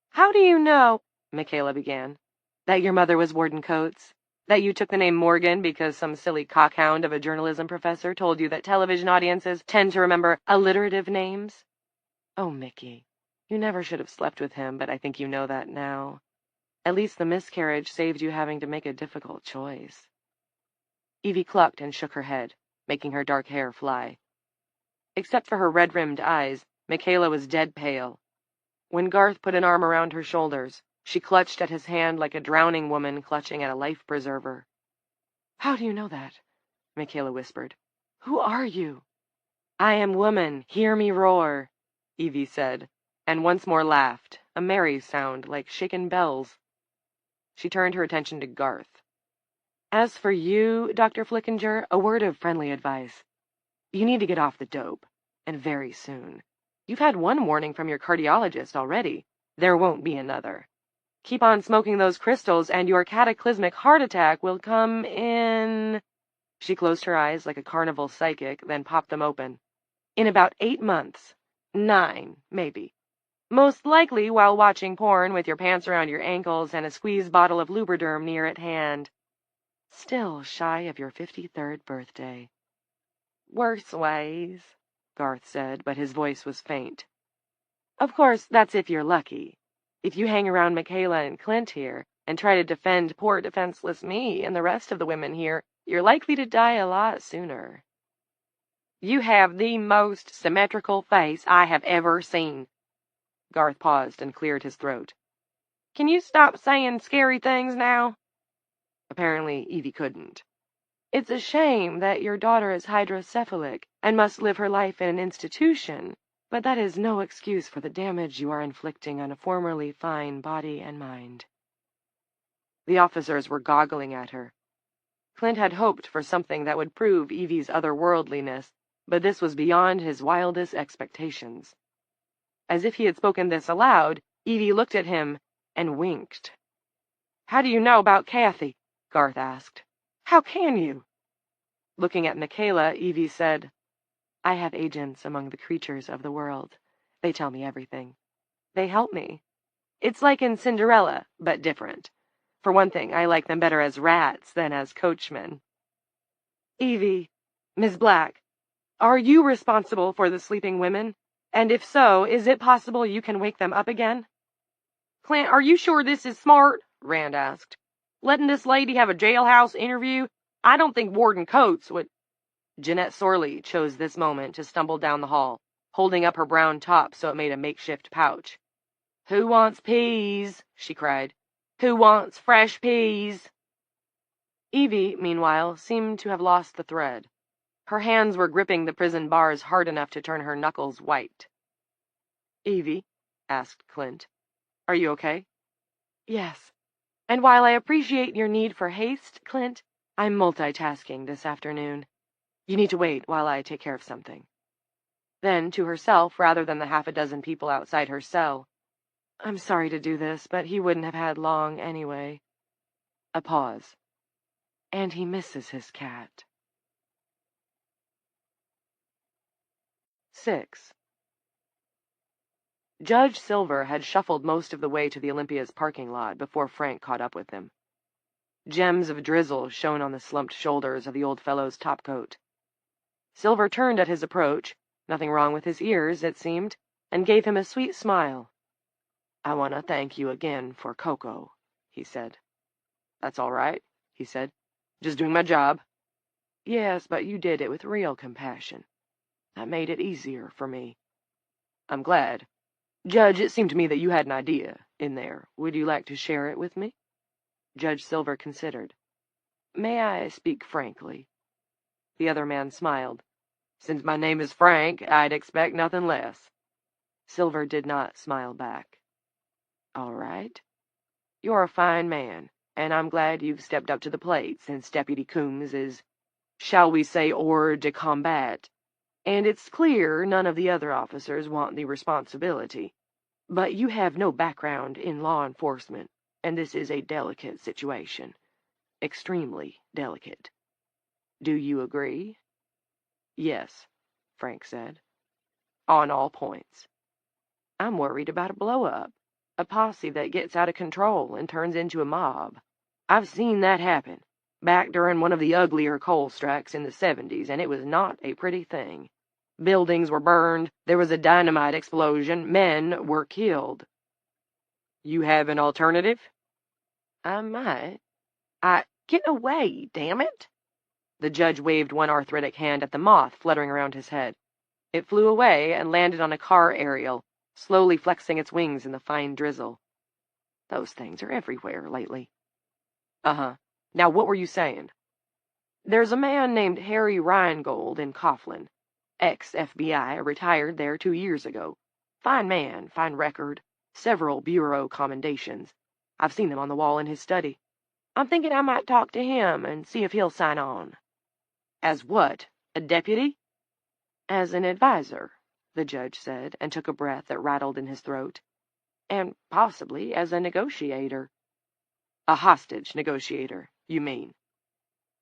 "How do you know," Michaela began, "that your mother was Warden Coates? That you took the name Morgan because some silly cockhound of a journalism professor told you that television audiences tend to remember alliterative names? Oh, Mickey, you never should have slept with him, but I think you know that now. At least the miscarriage saved you having to make a difficult choice." Evie clucked and shook her head, making her dark hair fly. Except for her red-rimmed eyes, Michaela was dead pale. When Garth put an arm around her shoulders, she clutched at his hand like a drowning woman clutching at a life-preserver. "How do you know that?" Michaela whispered. "Who are you?" "I am woman, hear me roar," Evie said, and once more laughed, a merry sound like shaken bells. She turned her attention to Garth. "As for you, Dr. Flickinger, a word of friendly advice. You need to get off the dope, and very soon. You've had one warning from your cardiologist already. There won't be another. Keep on smoking those crystals, and your cataclysmic heart attack will come in—" She closed her eyes like a carnival psychic, then popped them open. "In about 8 months. 9, maybe. Most likely while watching porn with your pants around your ankles and a squeeze bottle of Lubriderm near at hand. Still shy of your 53rd birthday." "Worse ways," Garth said, but his voice was faint. "Of course, that's if you're lucky. If you hang around Michaela and Clint here, and try to defend poor defenseless me and the rest of the women here, you're likely to die a lot sooner." "You have the most symmetrical face I have ever seen." Garth paused and cleared his throat. "Can you stop saying scary things now?" Apparently, Evie couldn't. "It's a shame that your daughter is hydrocephalic and must live her life in an institution, but that is no excuse for the damage you are inflicting on a formerly fine body and mind." The officers were goggling at her. Clint had hoped for something that would prove Evie's otherworldliness, but this was beyond his wildest expectations. As if he had spoken this aloud, Evie looked at him and winked. "How do you know about Kathy?" Garth asked. "How can you?" Looking at Michaela, Evie said, "I have agents among the creatures of the world. They tell me everything. They help me. It's like in Cinderella, but different. For one thing, I like them better as rats than as coachmen." "Evie, Miss Black, are you responsible for the sleeping women? And if so, is it possible you can wake them up again?" "Clint, are you sure this is smart?" Rand asked. "Letting this lady have a jailhouse interview? I don't think Warden Coates would—" Jeanette Sorley chose this moment to stumble down the hall, holding up her brown top so it made a makeshift pouch. "Who wants peas?" she cried. "Who wants fresh peas?" Evie, meanwhile, seemed to have lost the thread. Her hands were gripping the prison bars hard enough to turn her knuckles white. "Evie," asked Clint, "are you okay?" "Yes. And while I appreciate your need for haste, Clint, I'm multitasking this afternoon. You need to wait while I take care of something." Then, to herself rather than the half a dozen people outside her cell, "I'm sorry to do this, but he wouldn't have had long anyway." A pause. "And he misses his cat." 6. Judge Silver had shuffled most of the way to the Olympia's parking lot before Frank caught up with him. Gems of drizzle shone on the slumped shoulders of the old fellow's topcoat. Silver turned at his approach, nothing wrong with his ears, it seemed, and gave him a sweet smile. "I want to thank you again for Coco," he said. "That's all right," he said. "Just doing my job." "Yes, but you did it with real compassion. That made it easier for me." "I'm glad. Judge, it seemed to me that you had an idea in there. Would you like to share it with me?" Judge Silver considered. "May I speak frankly?" The other man smiled. "Since my name is Frank, I'd expect nothing less." Silver did not smile back. "All right. You're a fine man, and I'm glad you've stepped up to the plate since Deputy Coombs is, shall we say, hors de combat, and it's clear none of the other officers want the responsibility. But you have no background in law enforcement, and this is a delicate situation. Extremely delicate. Do you agree?" Yes, Frank said. On all points. I'm worried about a blow-up, a posse that gets out of control and turns into a mob. I've seen that happen, back during one of the uglier coal strikes in the 70s, and it was not a pretty thing. Buildings were burned, there was a dynamite explosion, men were killed. You have an alternative? I might. Get away, damn it! The judge waved one arthritic hand at the moth fluttering around his head. It flew away and landed on a car aerial, slowly flexing its wings in the fine drizzle. Those things are everywhere lately. Uh-huh. Now what were you saying? There's a man named Harry Reingold in Coughlin. Ex-FBI, retired there 2 years ago. Fine man, fine record, several bureau commendations. I've seen them on the wall in his study. I'm thinking I might talk to him and see if he'll sign on. As what? A deputy? As an advisor, the judge said, and took a breath that rattled in his throat. And possibly as a negotiator. A hostage negotiator, you mean?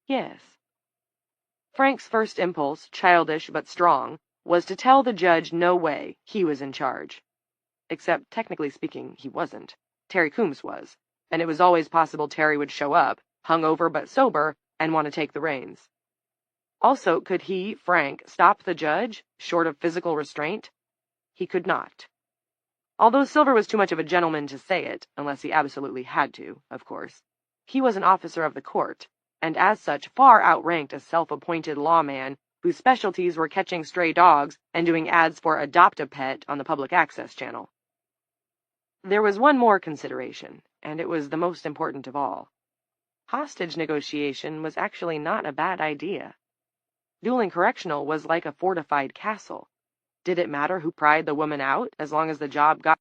Yes. Frank's first impulse, childish but strong, was to tell the judge no way, he was in charge. Except, technically speaking, he wasn't. Terry Coombs was, and it was always possible Terry would show up, hungover but sober, and want to take the reins. Also, could he, Frank, stop the judge, short of physical restraint? He could not. Although Silver was too much of a gentleman to say it, unless he absolutely had to, of course, he was an officer of the court, and as such far outranked a self-appointed lawman whose specialties were catching stray dogs and doing ads for Adopt-a-Pet on the public access channel. There was one more consideration, and it was the most important of all. Hostage negotiation was actually not a bad idea. Dueling Correctional was like a fortified castle. Did it matter who pried the woman out, as long as the job got